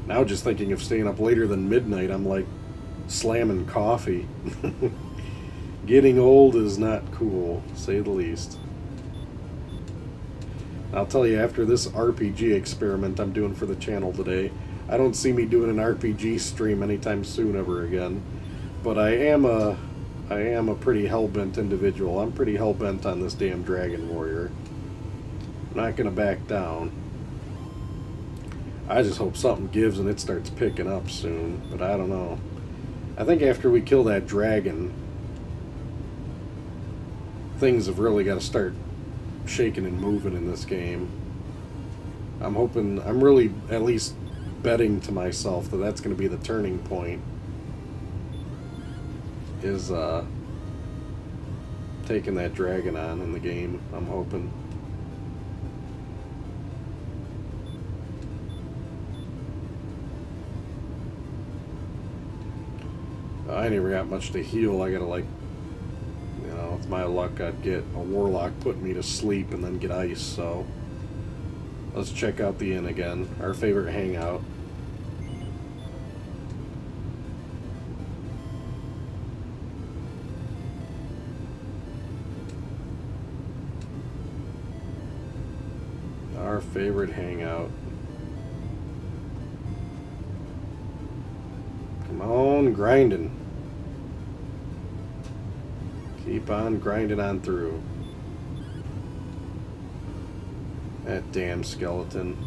Now just thinking of staying up later than midnight, I'm like slamming coffee. Getting old is not cool, to say the least. I'll tell you, after this RPG experiment I'm doing for the channel today, I don't see me doing an RPG stream anytime soon ever again. But I am a pretty hell-bent individual. I'm pretty hell-bent on this damn Dragon Warrior. I'm not gonna back down. I just hope something gives and it starts picking up soon, but I don't know. I think after we kill that dragon, things have really got to start shaking and moving in this game. I'm hoping, I'm really at least betting to myself that that's going to be the turning point, is taking that dragon on in the game. I'm hoping. I never got much to heal. I gotta, like, with my luck, I'd get a warlock putting me to sleep and then get ice. So let's check out the inn again, our favorite hangout. Our favorite hangout. Come on, grinding. Keep on grinding on through. That damn skeleton.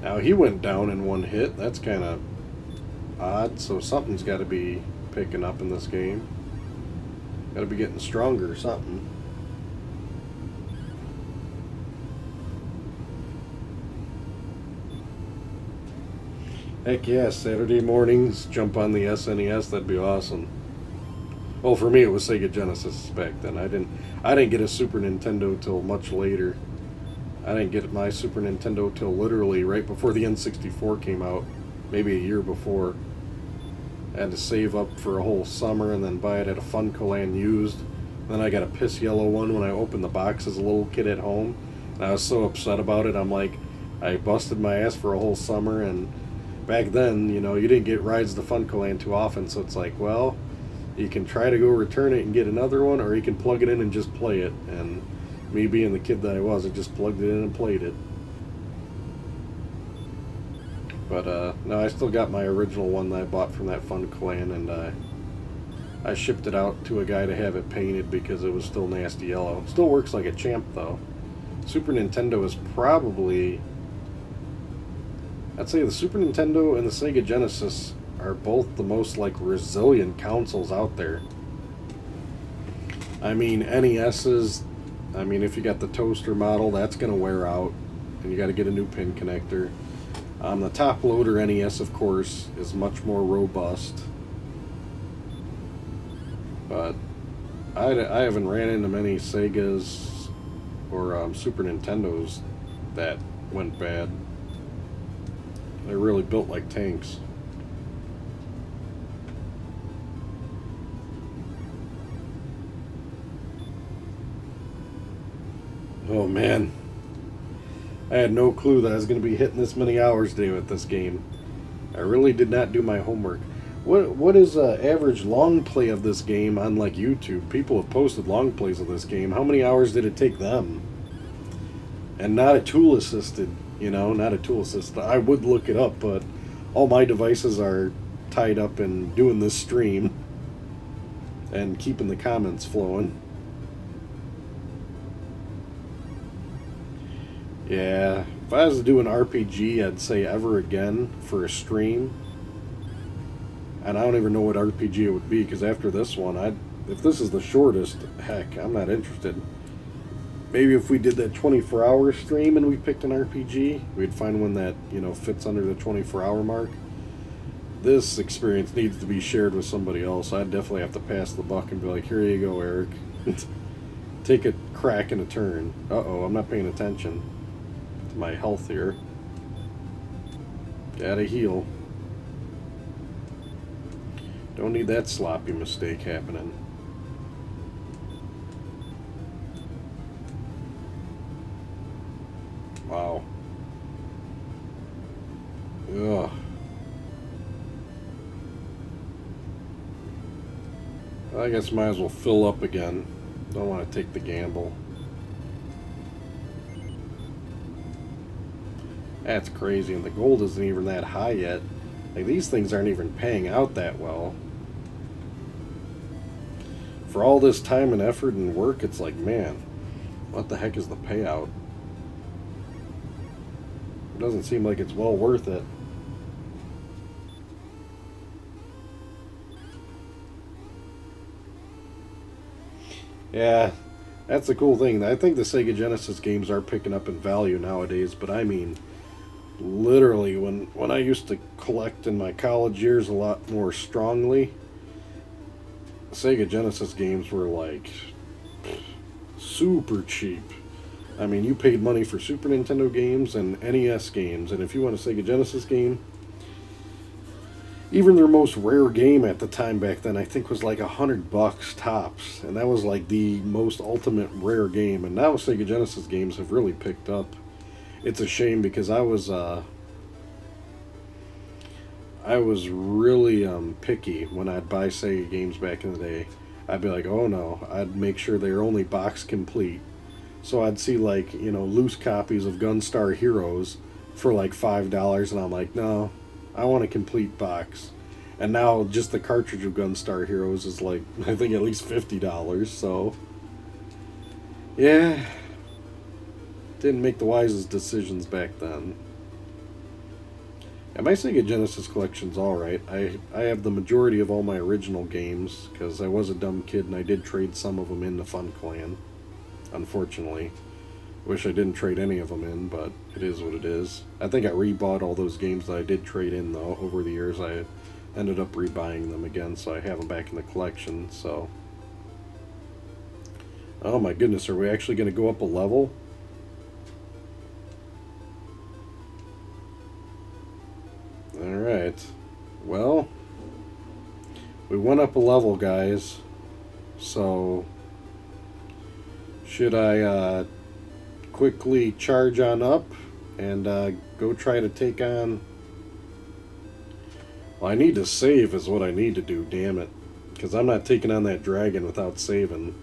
Now he went down in one hit. That's kind of odd. So something's got to be picking up in this game. Got to be getting stronger or something. Heck yeah, Saturday mornings, jump on the SNES, that'd be awesome. Well, for me it was Sega Genesis back then. I didn't get a Super Nintendo till much later. I didn't get my Super Nintendo till literally right before the N64 came out, maybe a year before. I had to save up for a whole summer and then buy it at a Funcoland used. Then I got a piss yellow one when I opened the box as a little kid at home. And I was so upset about it. I'm like, I busted my ass for a whole summer, and back then, you know, you didn't get rides to Funcoland too often, so it's like, well, you can try to go return it and get another one, or you can plug it in and just play it. And me being the kid that I was, I just plugged it in and played it. But no, I still got my original one that I bought from that Funcoland, and I shipped it out to a guy to have it painted because it was still nasty yellow. Still works like a champ though. Super Nintendo is probably, I'd say the Super Nintendo and the Sega Genesis are both the most like resilient consoles out there. I mean, NES's, I mean, if you got the toaster model, that's going to wear out, and you got to get a new pin connector. The top loader NES, of course, is much more robust, but I haven't ran into many Segas or Super Nintendos that went bad. They're really built like tanks. Oh man, I had no clue that I was going to be hitting this many hours today with this game. I really did not do my homework. What is average long play of this game on like YouTube? People have posted long plays of this game. How many hours did it take them? And not a tool assisted, you know, not a tool assisted. I would look it up, but all my devices are tied up in doing this stream and keeping the comments flowing. Yeah, if I was to do an RPG, I'd say ever again for a stream. And I don't even know what RPG it would be, because after this one, if this is the shortest, heck, I'm not interested. Maybe if we did that 24-hour stream and we picked an RPG, we'd find one that, you know, fits under the 24-hour mark. This experience needs to be shared with somebody else. I'd definitely have to pass the buck and be like, here you go, Eric. Take a crack and a turn. Uh-oh, I'm not paying attention to my health here. Gotta heal. Don't need that sloppy mistake happening. Wow. Ugh. I guess might as well fill up again. Don't want to take the gamble. That's crazy, and the gold isn't even that high yet. Like, these things aren't even paying out that well. For all this time and effort and work, it's like, man, what the heck is the payout? It doesn't seem like it's well worth it. Yeah, that's the cool thing. I think the Sega Genesis games are picking up in value nowadays, but I mean, literally, when I used to collect in my college years a lot more strongly, Sega Genesis games were like super cheap. I mean, you paid money for Super Nintendo games and NES games, and if you want a Sega Genesis game, even their most rare game at the time back then, I think was like $100 tops, and that was like the most ultimate rare game. And now Sega Genesis games have really picked up. It's a shame because I was really picky when I'd buy Sega games back in the day. I'd be like, oh no, I'd make sure they're only box complete. So I'd see like, loose copies of Gunstar Heroes for like $5, and I'm like, no, I want a complete box. And now just the cartridge of Gunstar Heroes is like, I think at least $50. So yeah, didn't make the wisest decisions back then. And my Sega Genesis collection's alright. I have the majority of all my original games, because I was a dumb kid and I did trade some of them in the Fun Clan, unfortunately. Wish I didn't trade any of them in, but it is what it is. I think I rebought all those games that I did trade in, though. Over the years, I ended up rebuying them again, so I have them back in the collection, so... Oh my goodness, are we actually going to go up a level? Alright. Well, we went up a level, guys. So, should I quickly charge on up and go try to take on... Well, I need to save is what I need to do, damn it. Because I'm not taking on that dragon without saving.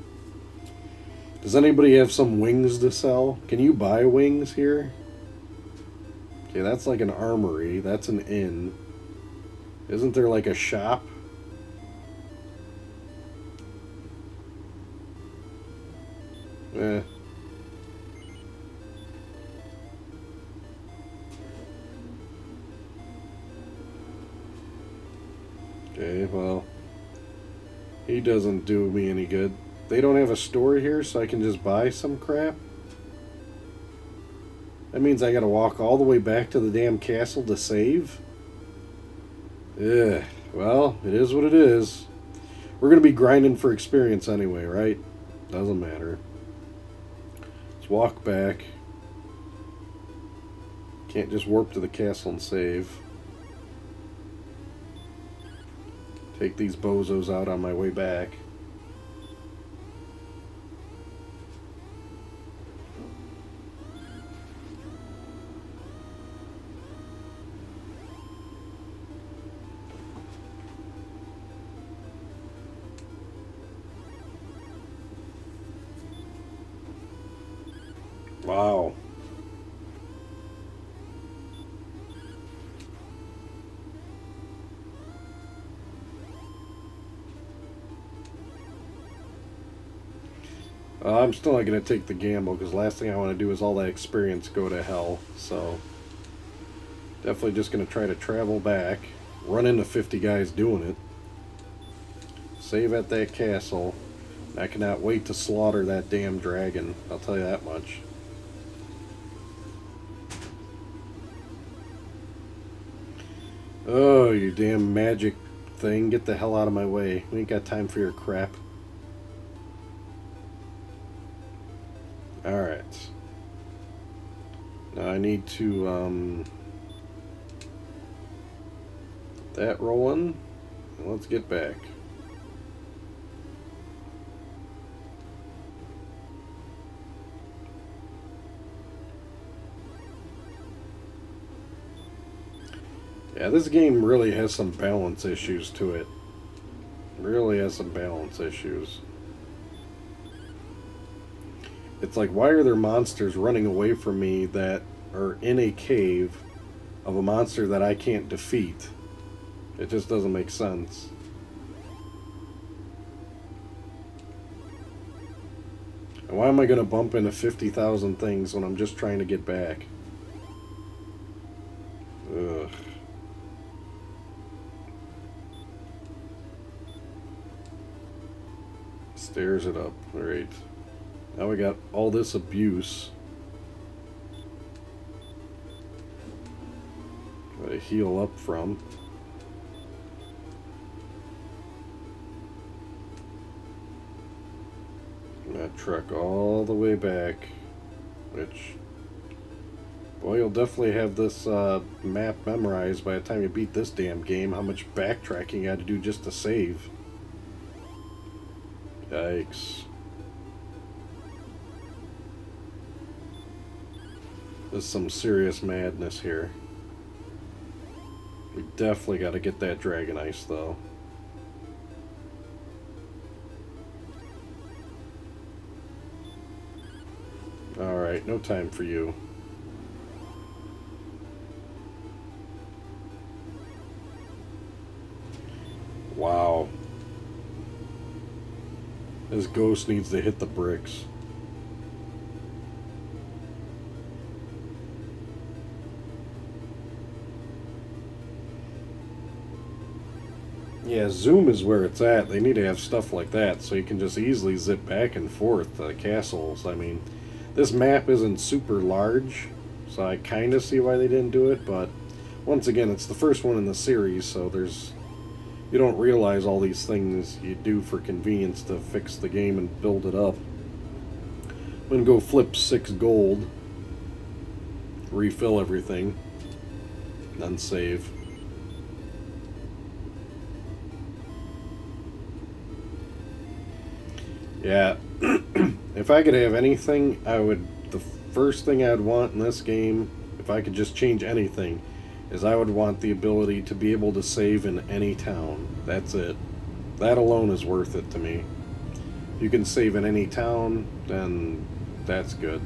Does anybody have some wings to sell? Can you buy wings here? Okay, that's like an armory. That's an inn. Isn't there like a shop? Eh. Okay, well, he doesn't do me any good. They don't have a store here, so I can just buy some crap? That means I gotta walk all the way back to the damn castle to save? Ugh. Well, it is what it is. We're gonna be grinding for experience anyway, right? Doesn't matter. Let's walk back. Can't just warp to the castle and save. Take these bozos out on my way back. Wow. I'm still not going to take the gamble, because the last thing I want to do is all that experience go to hell. So, definitely just going to try to travel back, run into 50 guys doing it, save at that castle. I cannot wait to slaughter that damn dragon, I'll tell you that much. Oh, you damn magic thing, get the hell out of my way. We ain't got time for your crap. Alright. Now I need to, that rolling. Let's get back. Yeah, this game really has some balance issues to it. Really has some balance issues. It's like, why are there monsters running away from me that are in a cave of a monster that I can't defeat? It just doesn't make sense. And why am I going to bump into 50,000 things when I'm just trying to get back? Ugh. Stairs it up. Alright. Now we got all this abuse. Gotta heal up from. That truck all the way back. Which, boy, you'll definitely have this map memorized by the time you beat this damn game. How much backtracking you had to do just to save. Yikes. There's some serious madness here. We definitely got to get that dragon ice, though. Alright, no time for you. Wow. This ghost needs to hit the bricks. Yeah, zoom is where it's at. They need to have stuff like that so you can just easily zip back and forth to castles. I mean, this map isn't super large, so I kind of see why they didn't do it, but once again, it's the first one in the series, so you don't realize all these things you do for convenience to fix the game and build it up. I'm gonna go flip 6 gold, refill everything, then save. Yeah, if I could have anything, the first thing I'd want in this game, if I could just change anything, is I would want the ability to be able to save in any town. That's it. That alone is worth it to me. If you can save in any town, then that's good.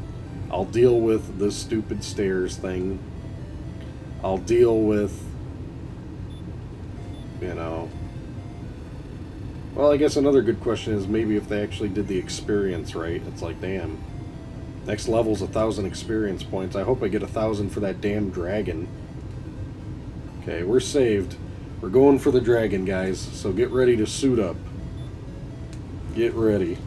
I'll deal with this stupid stairs thing. I'll deal with, well, I guess another good question is maybe if they actually did the experience right. It's like, damn. Next level's 1,000 experience points. I hope I get 1,000 for that damn dragon. Okay, we're saved. We're going for the dragon, guys. So get ready to suit up. Get ready.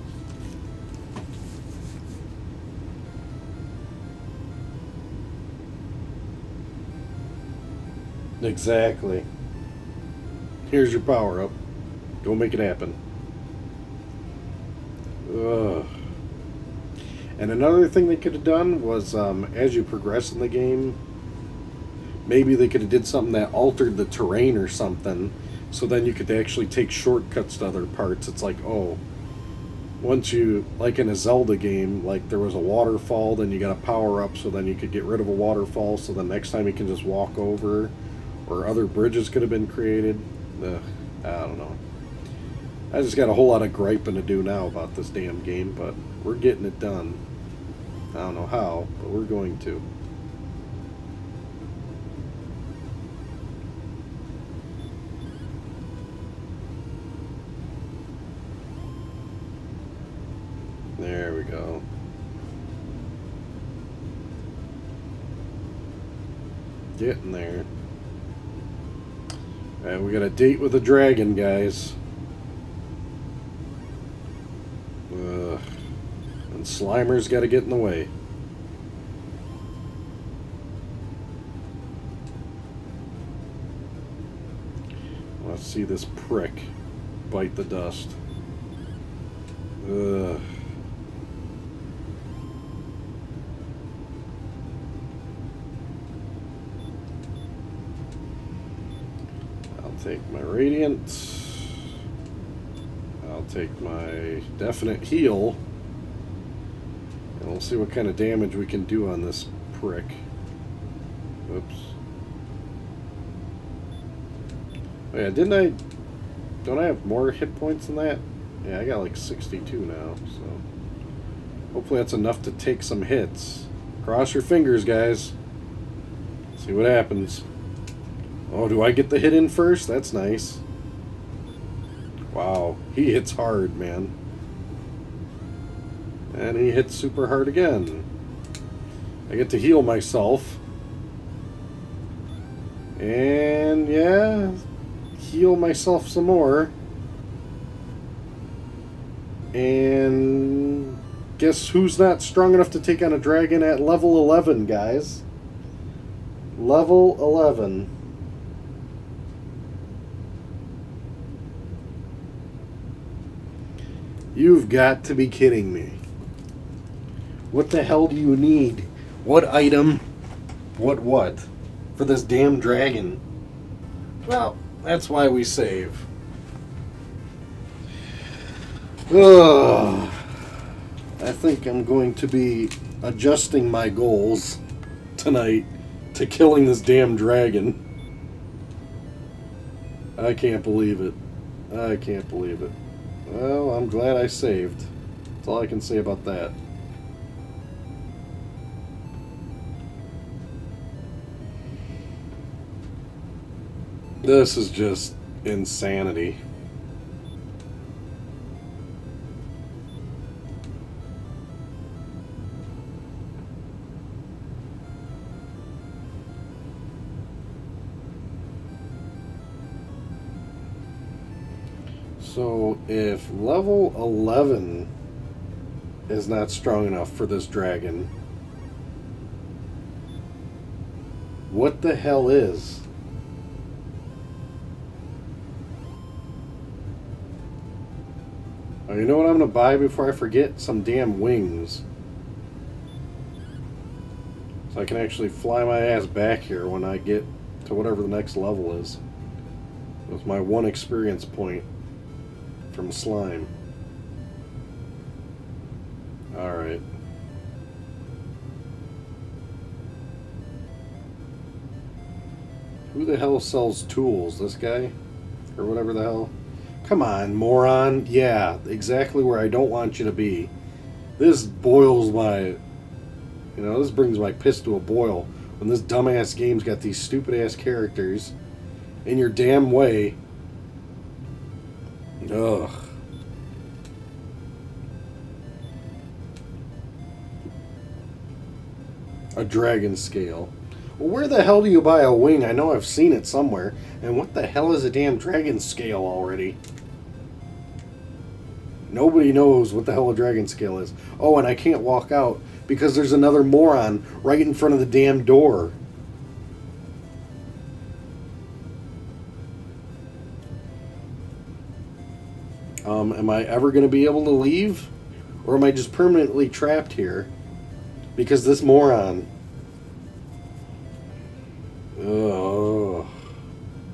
Exactly. Here's your power up. Go make it happen. Ugh. And another thing they could have done was, as you progress in the game, maybe they could have did something that altered the terrain or something, so then you could actually take shortcuts to other parts. It's like, oh, once you, like in a Zelda game, like there was a waterfall, then you got a power up, so then you could get rid of a waterfall, so the next time you can just walk over, or other bridges could have been created. I don't know. I just got a whole lot of griping to do now about this damn game, but we're getting it done. I don't know how, but we're going to. There we go. Getting there. Alright, we got a date with a dragon, guys. And Slimer's got to get in the way. Let's see this prick bite the dust. Ugh. I'll take my Radiant. I'll take my definite heal. And we'll see what kind of damage we can do on this prick. Oops. Oh yeah, don't I have more hit points than that? Yeah, I got like 62 now, so hopefully that's enough to take some hits. Cross your fingers, guys. See what happens. Oh, do I get the hit in first? That's nice. Wow, he hits hard, man. And he hits super hard again. I get to heal myself. And yeah, heal myself some more. And guess who's not strong enough to take on a dragon at level 11, guys? Level 11. You've got to be kidding me. What the hell do you need? What item? What? For this damn dragon? Well, that's why we save. Ugh. I think I'm going to be adjusting my goals tonight to killing this damn dragon. I can't believe it. I can't believe it. Well, I'm glad I saved. That's all I can say about that. This is just insanity. So if level 11 is not strong enough for this dragon, what the hell is? Oh, you know what I'm going to buy before I forget? Some damn wings. So I can actually fly my ass back here when I get to whatever the next level is. With my one experience point from slime. Alright. Who the hell sells tools? This guy? Or whatever the hell? Come on, moron. Yeah, exactly where I don't want you to be. This boils my... You know, this brings my piss to a boil. When this dumbass game's got these stupid-ass characters in your damn way. Ugh. A dragon scale. Well, where the hell do you buy a wing? I know I've seen it somewhere. And what the hell is a damn dragon scale already? Nobody knows what the hell a dragon scale is. Oh, and I can't walk out because there's another moron right in front of the damn door. Am I ever going to be able to leave? Or am I just permanently trapped here? Because this moron... Oh,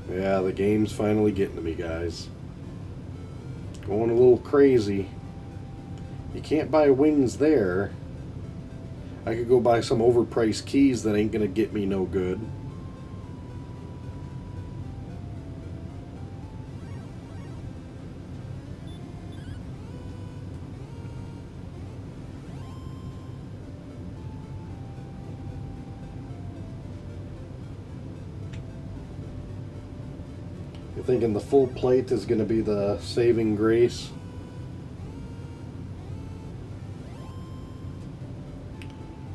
yeah, the game's finally getting to me, guys. Going a little crazy. You can't buy wings there. I could go buy some overpriced keys that ain't gonna get me no good. You're thinking the full plate is gonna be the saving grace?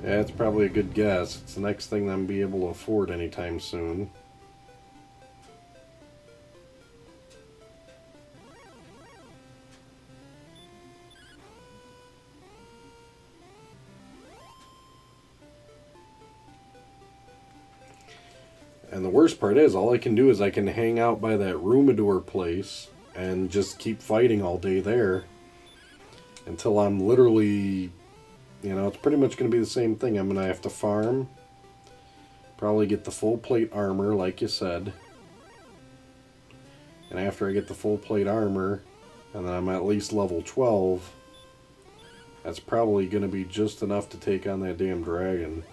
Yeah, it's probably a good guess. It's the next thing I'm be able to afford anytime soon. And the worst part is, all I can do is I can hang out by that Rumador place and just keep fighting all day there until I'm literally... You know, it's pretty much going to be the same thing. I'm going to have to farm. Probably get the full plate armor, like you said. And after I get the full plate armor, and then I'm at least level 12, that's probably going to be just enough to take on that damn dragon.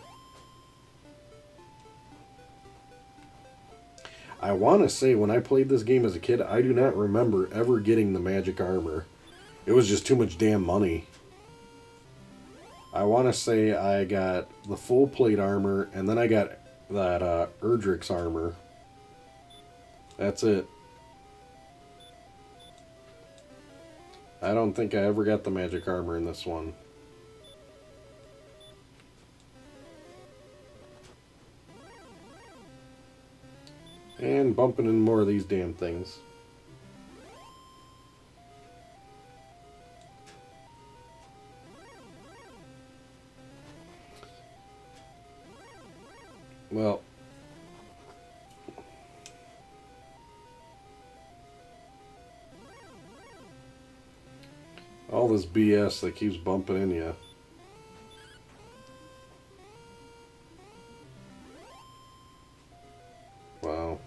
I want to say, when I played this game as a kid, I do not remember ever getting the magic armor. It was just too much damn money. I want to say I got the full plate armor, and then I got that Erdrick's armor. That's it. I don't think I ever got the magic armor in this one. And bumping into more of these damn things. Well, all this BS that keeps bumping into you. Wow.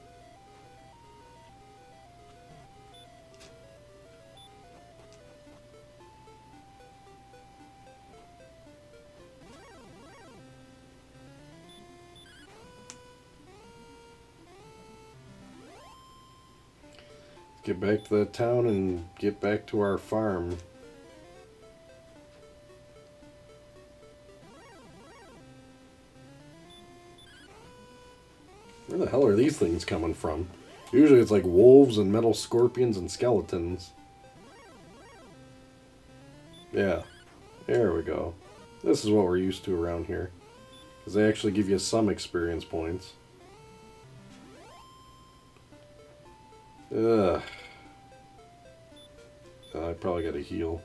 Get back to that town and get back to our farm. Where the hell are these things coming from? Usually it's like wolves and metal scorpions and skeletons. Yeah, there we go. This is what we're used to around here. Because they actually give you some experience points. Ugh. I probably got to heal.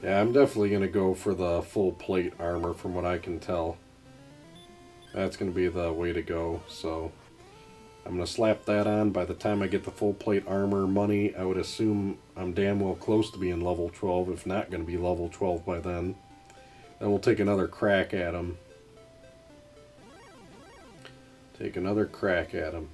Yeah, I'm definitely going to go for the full plate armor from what I can tell. That's going to be the way to go, so I'm going to slap that on. By the time I get the full plate armor money, I would assume I'm damn well close to being level 12, if not going to be level 12 by then. Then we'll take another crack at him. Take another crack at him.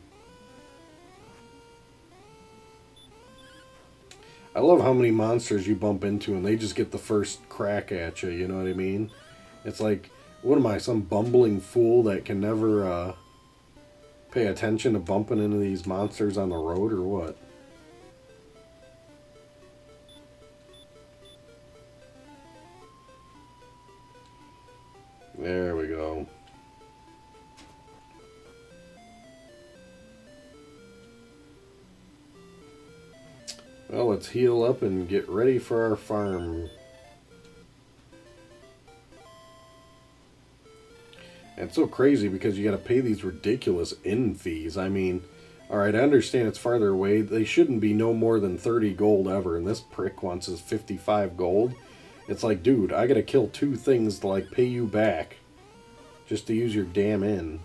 I love how many monsters you bump into and they just get the first crack at you, you know what I mean? It's like, what am I, some bumbling fool that can never pay attention to bumping into these monsters on the road or what? There we go. Well, let's heal up and get ready for our farm. And it's so crazy because you got to pay these ridiculous inn fees. I mean, alright, I understand it's farther away. They shouldn't be no more than 30 gold ever, and this prick wants his 55 gold. It's like, dude, I got to kill 2 things to, like, pay you back just to use your damn inn.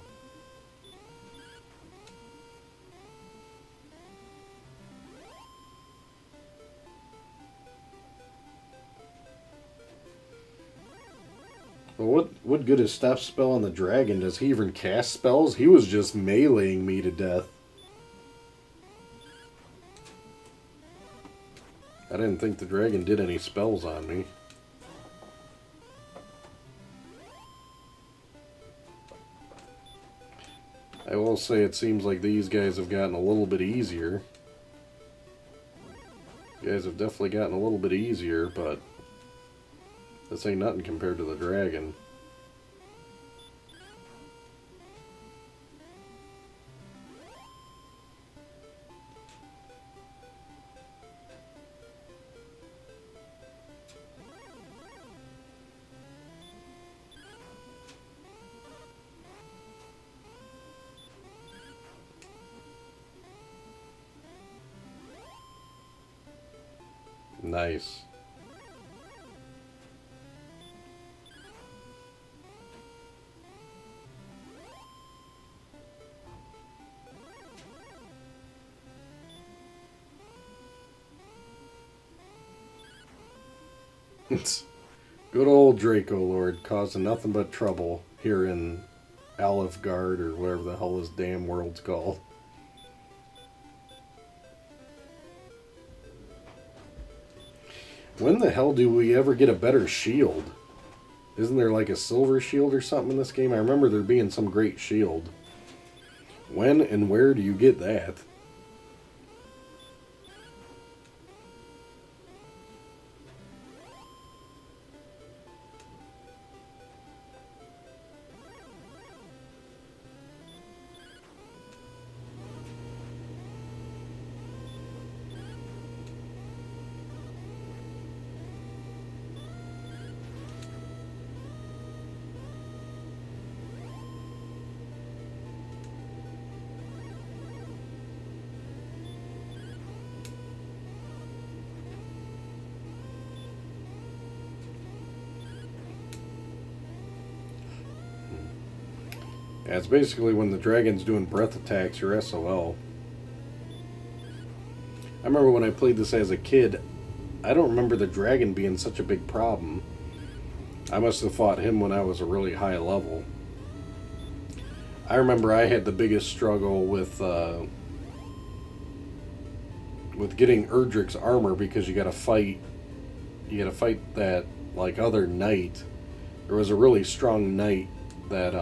Well, what good is Steph's spell on the dragon? Does he even cast spells? He was just meleeing me to death. I didn't think the dragon did any spells on me. I will say it seems like these guys have gotten a little bit easier. You guys have definitely gotten a little bit easier, but this ain't nothing compared to the dragon. Nice. Good old Draco Lord causing nothing but trouble here in Alifgard or whatever the hell this damn world's called. When the hell do we ever get a better shield? Isn't there like a silver shield or something in this game? I remember there being some great shield. When and where do you get that? Yeah, it's basically when the dragon's doing breath attacks, you're SOL. I remember when I played this as a kid, I don't remember the dragon being such a big problem. I must have fought him when I was a really high level. I remember I had the biggest struggle with getting Erdrick's armor because you gotta fight that like other knight. There was a really strong knight that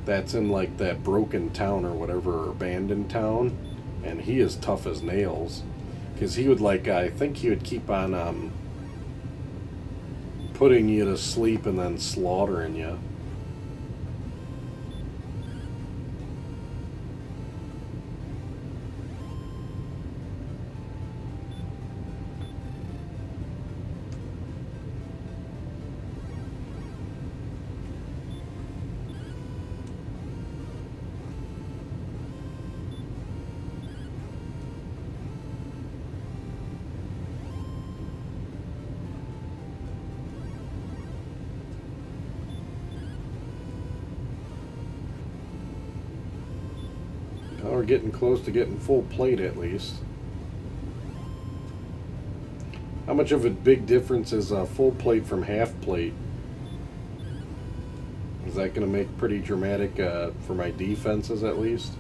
that's in like that broken town or whatever, or abandoned town, and he is tough as nails. Because he would like, I think he would keep on putting you to sleep and then slaughtering you. Now we're getting close to getting full plate at least. How much of a big difference is full plate from half plate? Is that going to make pretty dramatic for my defenses at least?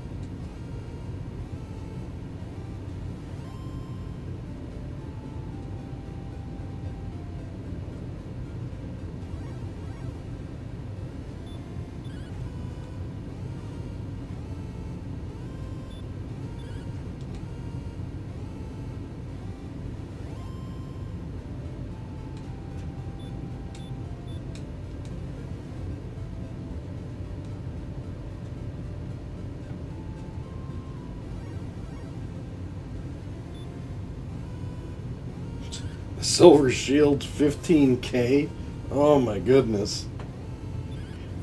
Silver Shield 15K? Oh my goodness.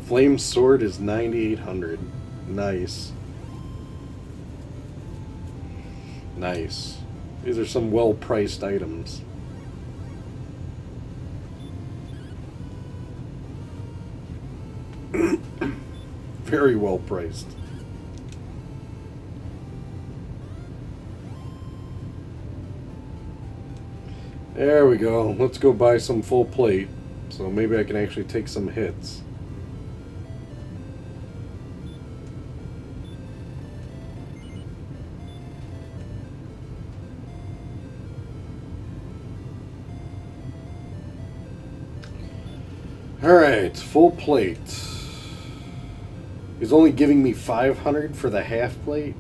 Flame Sword is 9,800. Nice. Nice. These are some well priced items. Very well priced. There we go. Let's go buy some full plate. So maybe I can actually take some hits. Alright, full plate. He's only giving me 500 for the half plate?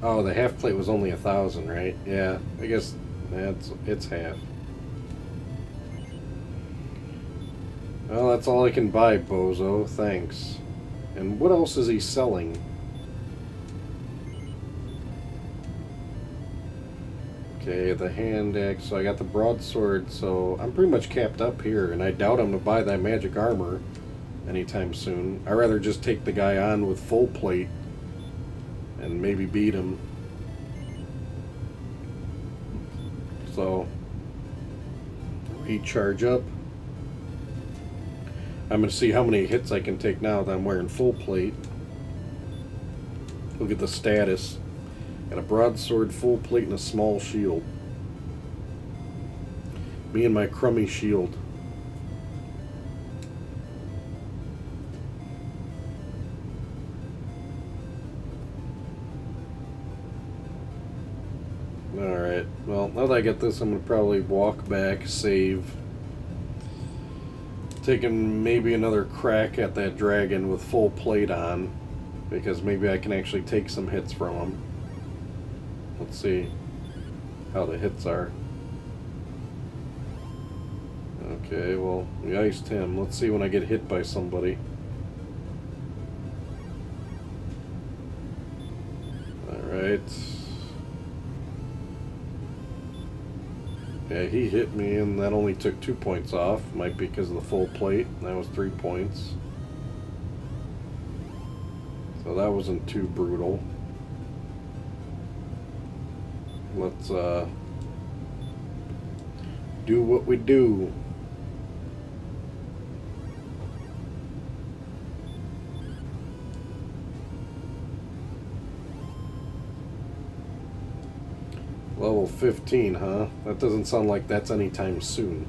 Oh, the half plate was only 1,000, right? Yeah, I guess it's half. Well, that's all I can buy, bozo. Thanks. And what else is he selling? Okay, the hand axe. So I got the broadsword, so I'm pretty much capped up here, and I doubt I'm going to buy that magic armor anytime soon. I'd rather just take the guy on with full plate and maybe beat him. So, recharge up. I'm going to see how many hits I can take now that I'm wearing full plate. Look at the status. Got a broadsword, full plate, and a small shield. Me and my crummy shield. Alright, well, now that I get this, I'm going to probably walk back, save. Taking maybe another crack at that dragon with full plate on, because maybe I can actually take some hits from him. Let's see how the hits are. Okay, well, we iced him. Let's see when I get hit by somebody. Alright. Yeah, he hit me, and that only took 2 points off. Might be because of the full plate. That was 3 points. So that wasn't too brutal. Let's do what we do. Level 15, huh? That doesn't sound like that's anytime soon.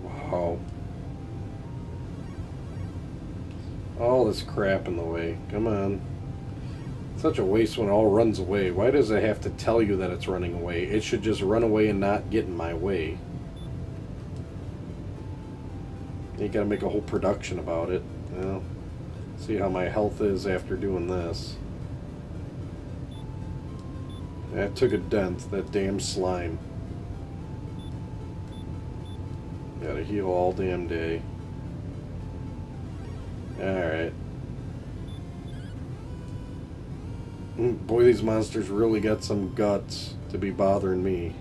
Wow. All this crap in the way. Come on. Such a waste when it all runs away. Why does it have to tell you that it's running away? It should just run away and not get in my way. You gotta make a whole production about it. Well, see how my health is after doing this. That took a dent, that damn slime. Gotta heal all damn day. Alright. Boy, these monsters really got some guts to be bothering me.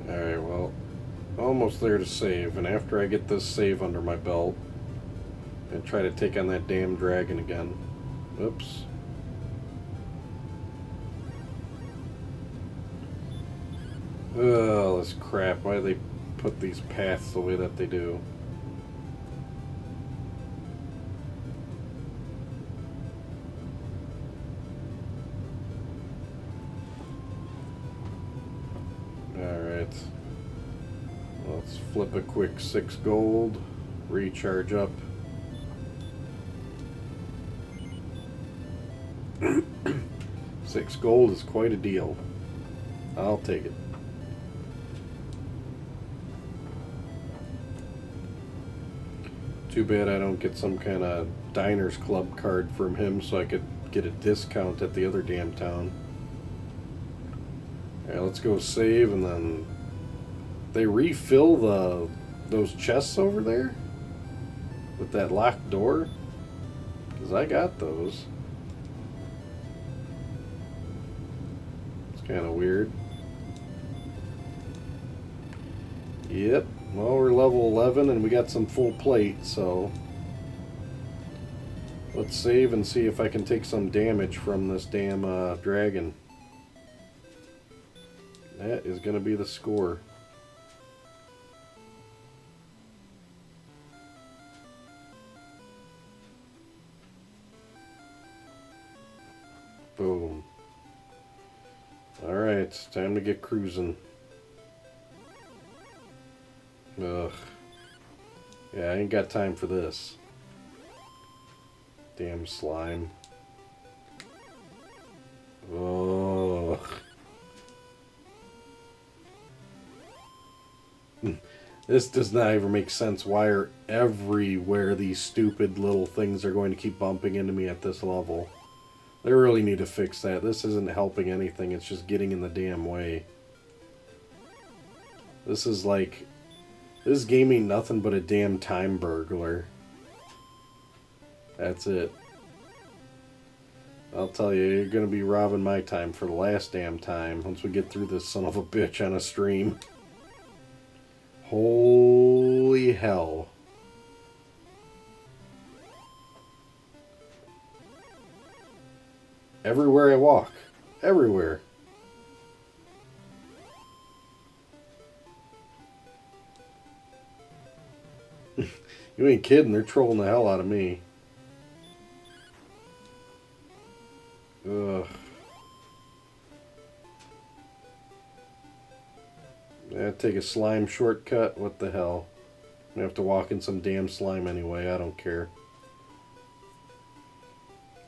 Alright, well, almost there to save, and after I get this save under my belt, and try to take on that damn dragon again. Oops. Oh, this crap. Why do they put these paths the way that they do? Alright. Let's flip a quick 6 gold. Recharge up. 6 gold is quite a deal. I'll take it. Too bad I don't get some kind of Diners Club card from him so I could get a discount at the other damn town. Alright, let's go save, and then they refill those chests over there with that locked door, because I got those. It's kind of weird. Yep. Well, we're level 11 and we got some full plate, so let's save and see if I can take some damage from this damn dragon. That is going to be the score. Boom. Alright, time to get cruising. Ugh. Yeah, I ain't got time for this. Damn slime. Ugh. This does not even make sense. Why are everywhere these stupid little things are going to keep bumping into me at this level? They really need to fix that. This isn't helping anything. It's just getting in the damn way. This is like... This game ain't nothing but a damn time burglar. That's it. I'll tell you, you're gonna be robbing my time for the last damn time once we get through this son of a bitch on a stream. Holy hell. Everywhere I walk. Everywhere. You ain't kidding, they're trolling the hell out of me. Ugh. Yeah, take a slime shortcut, what the hell. I have to walk in some damn slime anyway, I don't care.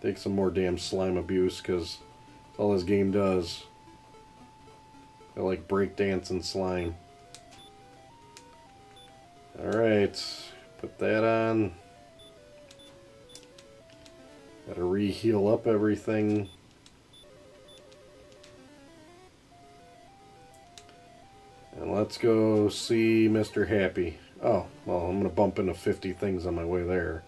Take some more damn slime abuse, because that's all this game does. I like breakdancing slime. Alright. Put that on. Gotta re-heal up everything. And let's go see Mr. Happy. Oh, well, I'm gonna bump into 50 things on my way there.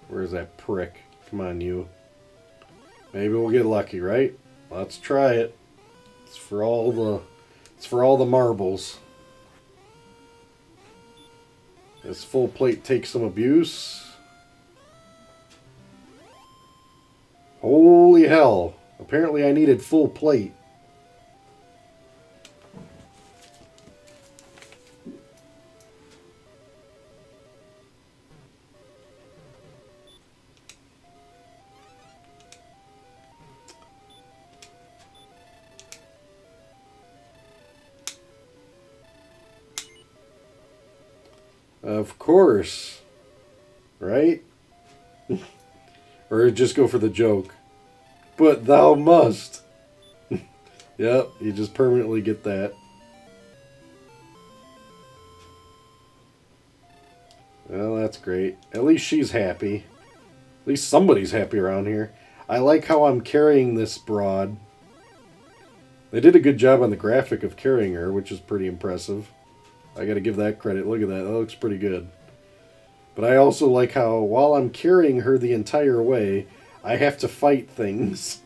Where's that prick? Come on, you. Maybe we'll get lucky, right? Let's try it. It's for all the marbles. This full plate takes some abuse. Holy hell. Apparently I needed full plate. Of course. Right? Or just go for the joke. But thou must. Yep, you just permanently get that. Well, that's great. At least she's happy. At least somebody's happy around here. I like how I'm carrying this broad. They did a good job on the graphic of carrying her, which is pretty impressive. I gotta give that credit. Look at that. That looks pretty good. But I also like how, while I'm carrying her the entire way, I have to fight things.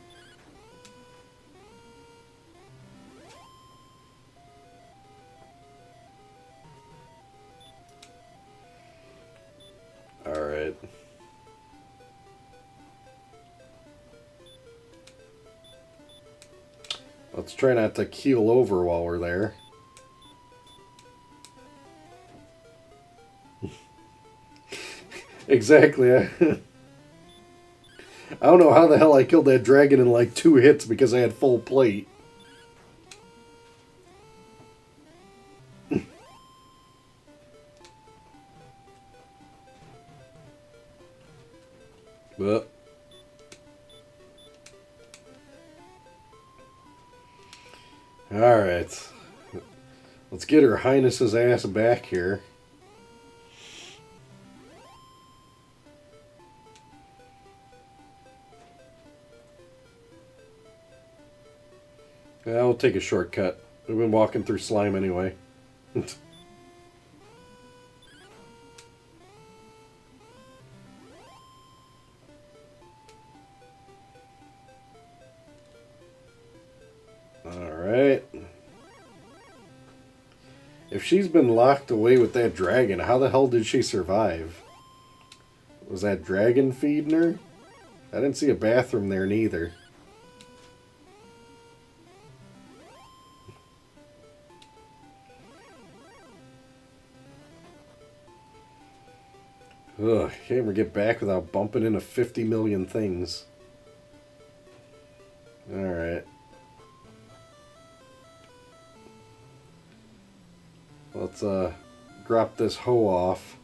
Alright. Let's try not to keel over while we're there. Exactly. I don't know how the hell I killed that dragon in like 2 hits because I had full plate. But alright. Let's get Her Highness's ass back here. Yeah, we'll take a shortcut. We've been walking through slime anyway. Alright. If she's been locked away with that dragon, how the hell did she survive? Was that dragon feeding her? I didn't see a bathroom there neither. Ugh, can't ever get back without bumping into 50 million things. Alright. Let's drop this hoe off.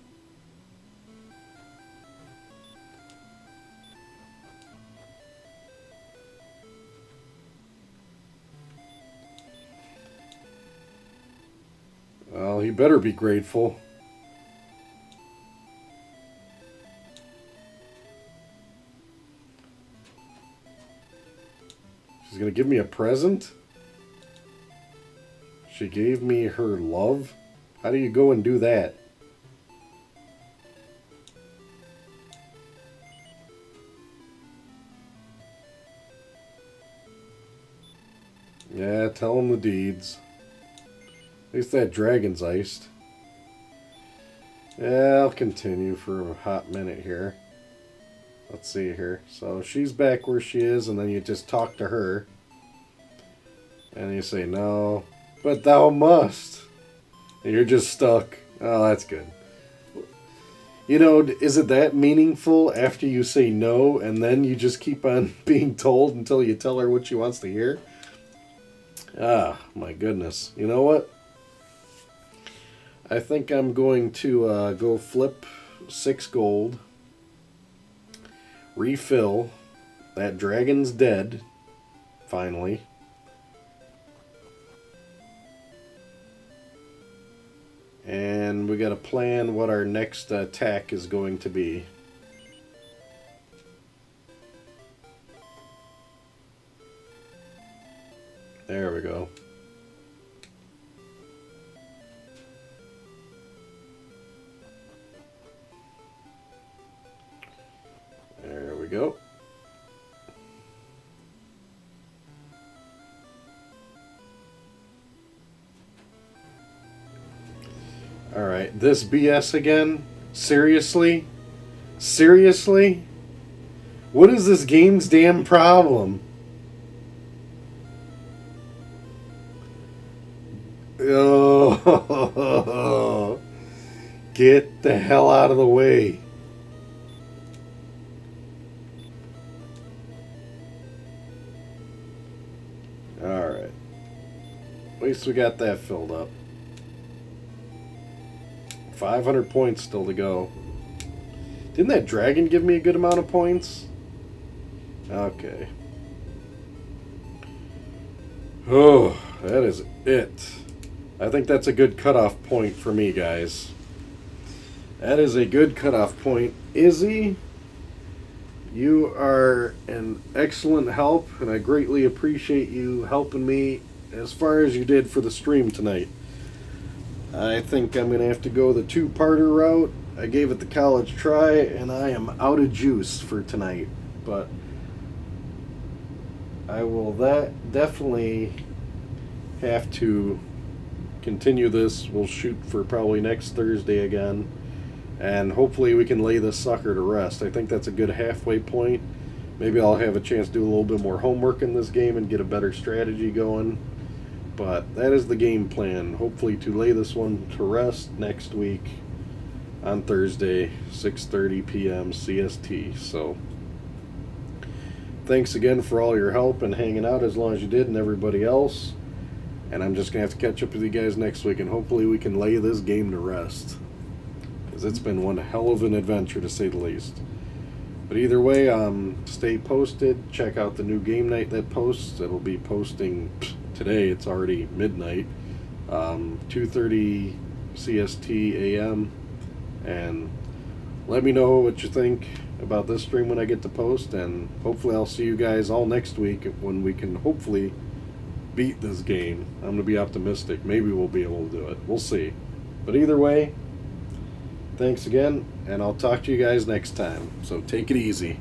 Well, he better be grateful. She's gonna give me a present? She gave me her love? How do you go and do that? Yeah, tell him the deeds. At least that dragon's iced. Yeah, I'll continue for a hot minute here. Let's see here. So she's back where she is, and then you just talk to her. And you say, no, but thou must. And you're just stuck. Oh, that's good. You know, is it that meaningful after you say no, and then you just keep on being told until you tell her what she wants to hear? Ah, my goodness. You know what? I think I'm going to go flip 6 gold. Refill. That dragon's dead. Finally. And we got to plan what our next attack is going to be. There we go. There we go. Alright, this BS again? Seriously? Seriously? What is this game's damn problem? Oh, get the hell out of the way. Alright. At least we got that filled up. 500 points still to go. Didn't that dragon give me a good amount of points? Okay. Oh, that is it. I think that's a good cutoff point for me, guys. That is a good cutoff point. Izzy, you are an excellent help, and I greatly appreciate you helping me as far as you did for the stream tonight. I think I'm going to have to go the two-parter route. I gave it the college try, and I am out of juice for tonight. But I will definitely have to continue this. We'll shoot for probably next Thursday again. And hopefully we can lay this sucker to rest. I think that's a good halfway point. Maybe I'll have a chance to do a little bit more homework in this game and get a better strategy going. But that is the game plan. Hopefully to lay this one to rest next week on Thursday, 6:30 p.m. CST. So thanks again for all your help and hanging out as long as you did, and everybody else. And I'm just going to have to catch up with you guys next week, and hopefully we can lay this game to rest. Because it's been one hell of an adventure, to say the least. But either way, stay posted. Check out the new game night that posts. It'll be posting today. It's already midnight. 2:30 CST AM. And let me know what you think about this stream when I get to post. And hopefully I'll see you guys all next week when we can hopefully beat this game. I'm going to be optimistic. Maybe we'll be able to do it. We'll see. But either way, thanks again, and I'll talk to you guys next time. So take it easy.